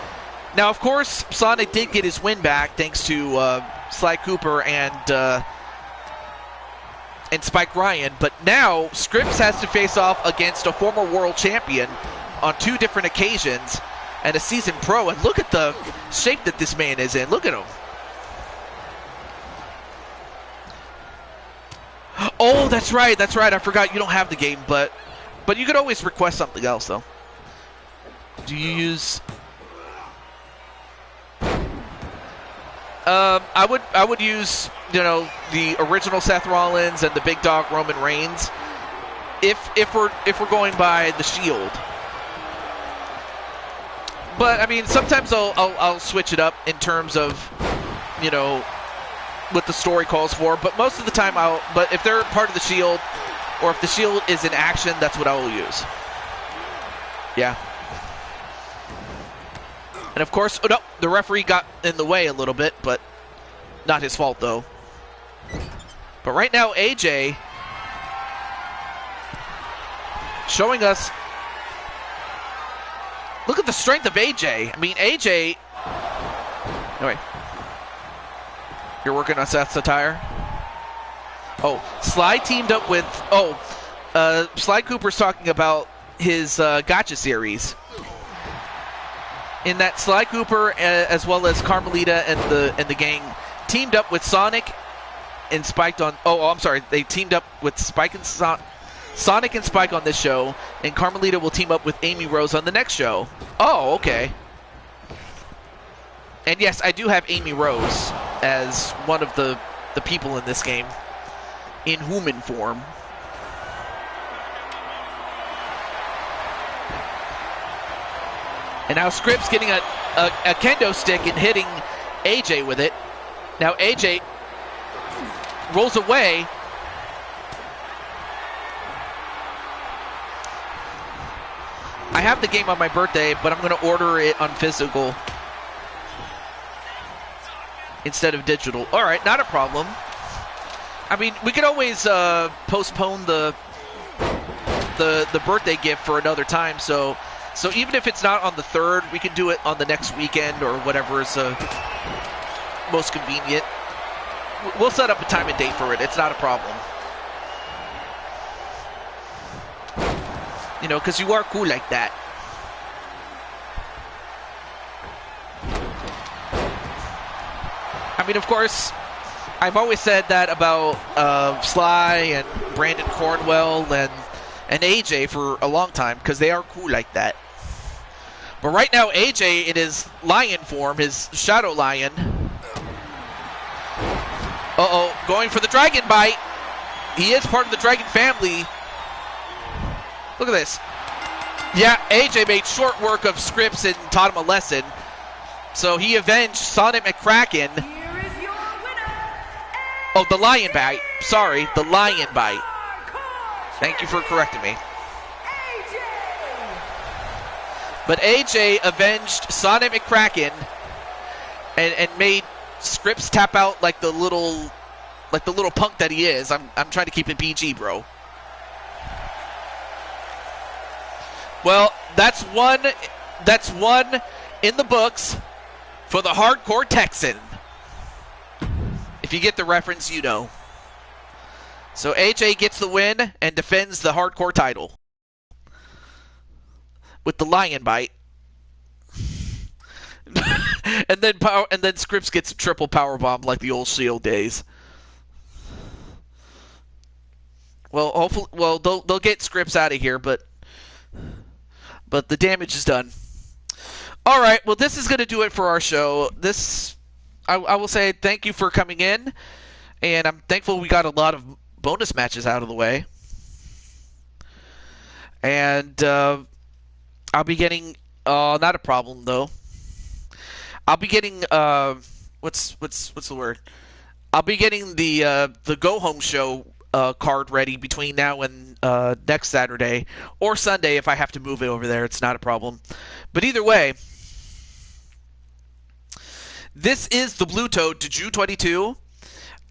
Now, of course, Sonic did get his win back thanks to Sly Cooper and Spike Ryan. But now Scripps has to face off against a former world champion, on 2 different occasions and a seasoned pro. And look at the shape that this man is in. Look at him. Oh, that's right. That's right. I forgot you don't have the game, but you could always request something else, though. Do you use... I would use, you know, the original Seth Rollins and the big dog Roman Reigns if we're going by the Shield. But I mean, sometimes I'll switch it up in terms of, you know, what the story calls for. But most of the time but if they're part of the Shield, or if the Shield is in action, that's what I will use. Yeah. And of course, oh no, the referee got in the way a little bit, but not his fault though. But right now, AJ showing us. Look at the strength of AJ. I mean, AJ. Anyway, you're working on Seth's attire. Oh, Sly teamed up with. Sly Cooper's talking about his Gotcha series. In that, Sly Cooper as well as Carmelita and the gang teamed up with Sonic and Spike on. I'm sorry. They teamed up with Spike and Sonic and Spike on this show, and Carmelita will team up with Amy Rose on the next show. Oh, okay. And yes, I do have Amy Rose as one of the people in this game in human form. And now Scripps getting a kendo stick and hitting AJ with it. Now AJ rolls away. I have the game on my birthday, but I'm going to order it on physical instead of digital. All right, not a problem. I mean, we could always postpone the birthday gift for another time, so even if it's not on the 3rd, we can do it on the next weekend or whatever is most convenient. We'll set up a time and date for it. It's not a problem. You know, because you are cool like that. I mean, of course, I've always said that about Sly and Brandon Cornwell and AJ for a long time, because they are cool like that. But right now, AJ in his lion form, his shadow lion. Going for the dragon bite. He is part of the dragon family. Look at this. Yeah, AJ made short work of Scripps and taught him a lesson. So he avenged Sonic McCracken. Here is your winner. Oh, the lion bite. Sorry, the lion bite. Thank you for correcting me. But AJ avenged Sonic McCracken and made Scripps tap out like the little punk that he is. I'm trying to keep it PG, bro. Well, that's one in the books for the hardcore Texan. If you get the reference, you know. So AJ gets the win and defends the hardcore title with the lion bite. and then Scripps gets a triple power bomb like the old Shield days. Well, hopefully, they'll get Scripps out of here, but the damage is done. All right, well, this is going to do it for our show. I will say thank you for coming in, and I'm thankful we got a lot of bonus matches out of the way. And I'll be getting not a problem though. I'll be getting what's the word? I'll be getting the Go Home show card ready between now and next Saturday or Sunday if I have to move it over there. It's not a problem. But either way, this is the Blue Toad to June 22,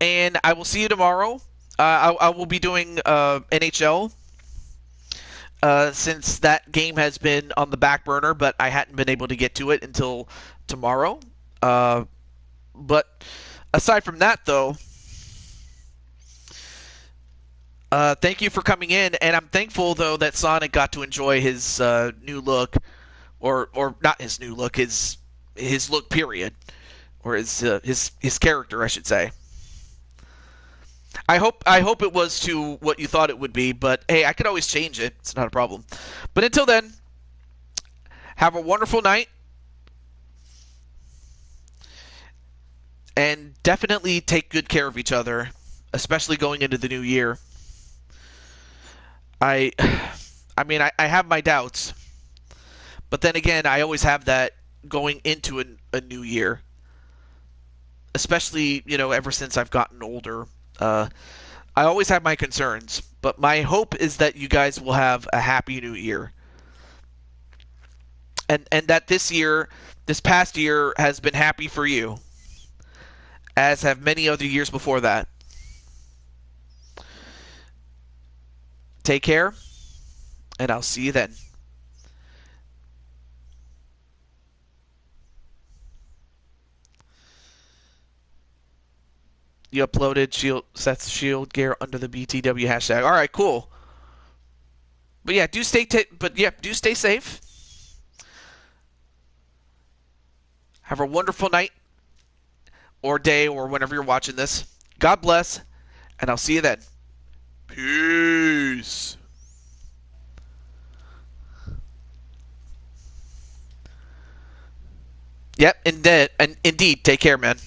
and I will see you tomorrow. I will be doing NHL since that game has been on the back burner, but I hadn't been able to get to it until tomorrow. But aside from that, though, Thank you for coming in, and I'm thankful though that Sonic got to enjoy his new look, or not his new look, his look period, or his character, I should say. I hope it was to what you thought it would be, but hey, I could always change it. It's not a problem. But until then, have a wonderful night, and definitely take good care of each other, especially going into the new year. I, I mean, I have my doubts, but then again, I always have that going into a new year, especially ever since I've gotten older. Uh, I always have my concerns, but my hope is that you guys will have a happy new year, and that this past year, has been happy for you, as have many other years before that. Take care, and I'll see you then. You uploaded Seth's shield gear under the BTW hashtag. All right, cool. But yeah, do stay safe. Have a wonderful night or day or whenever you're watching this. God bless, and I'll see you then. Peace. Yep, and indeed, take care, man.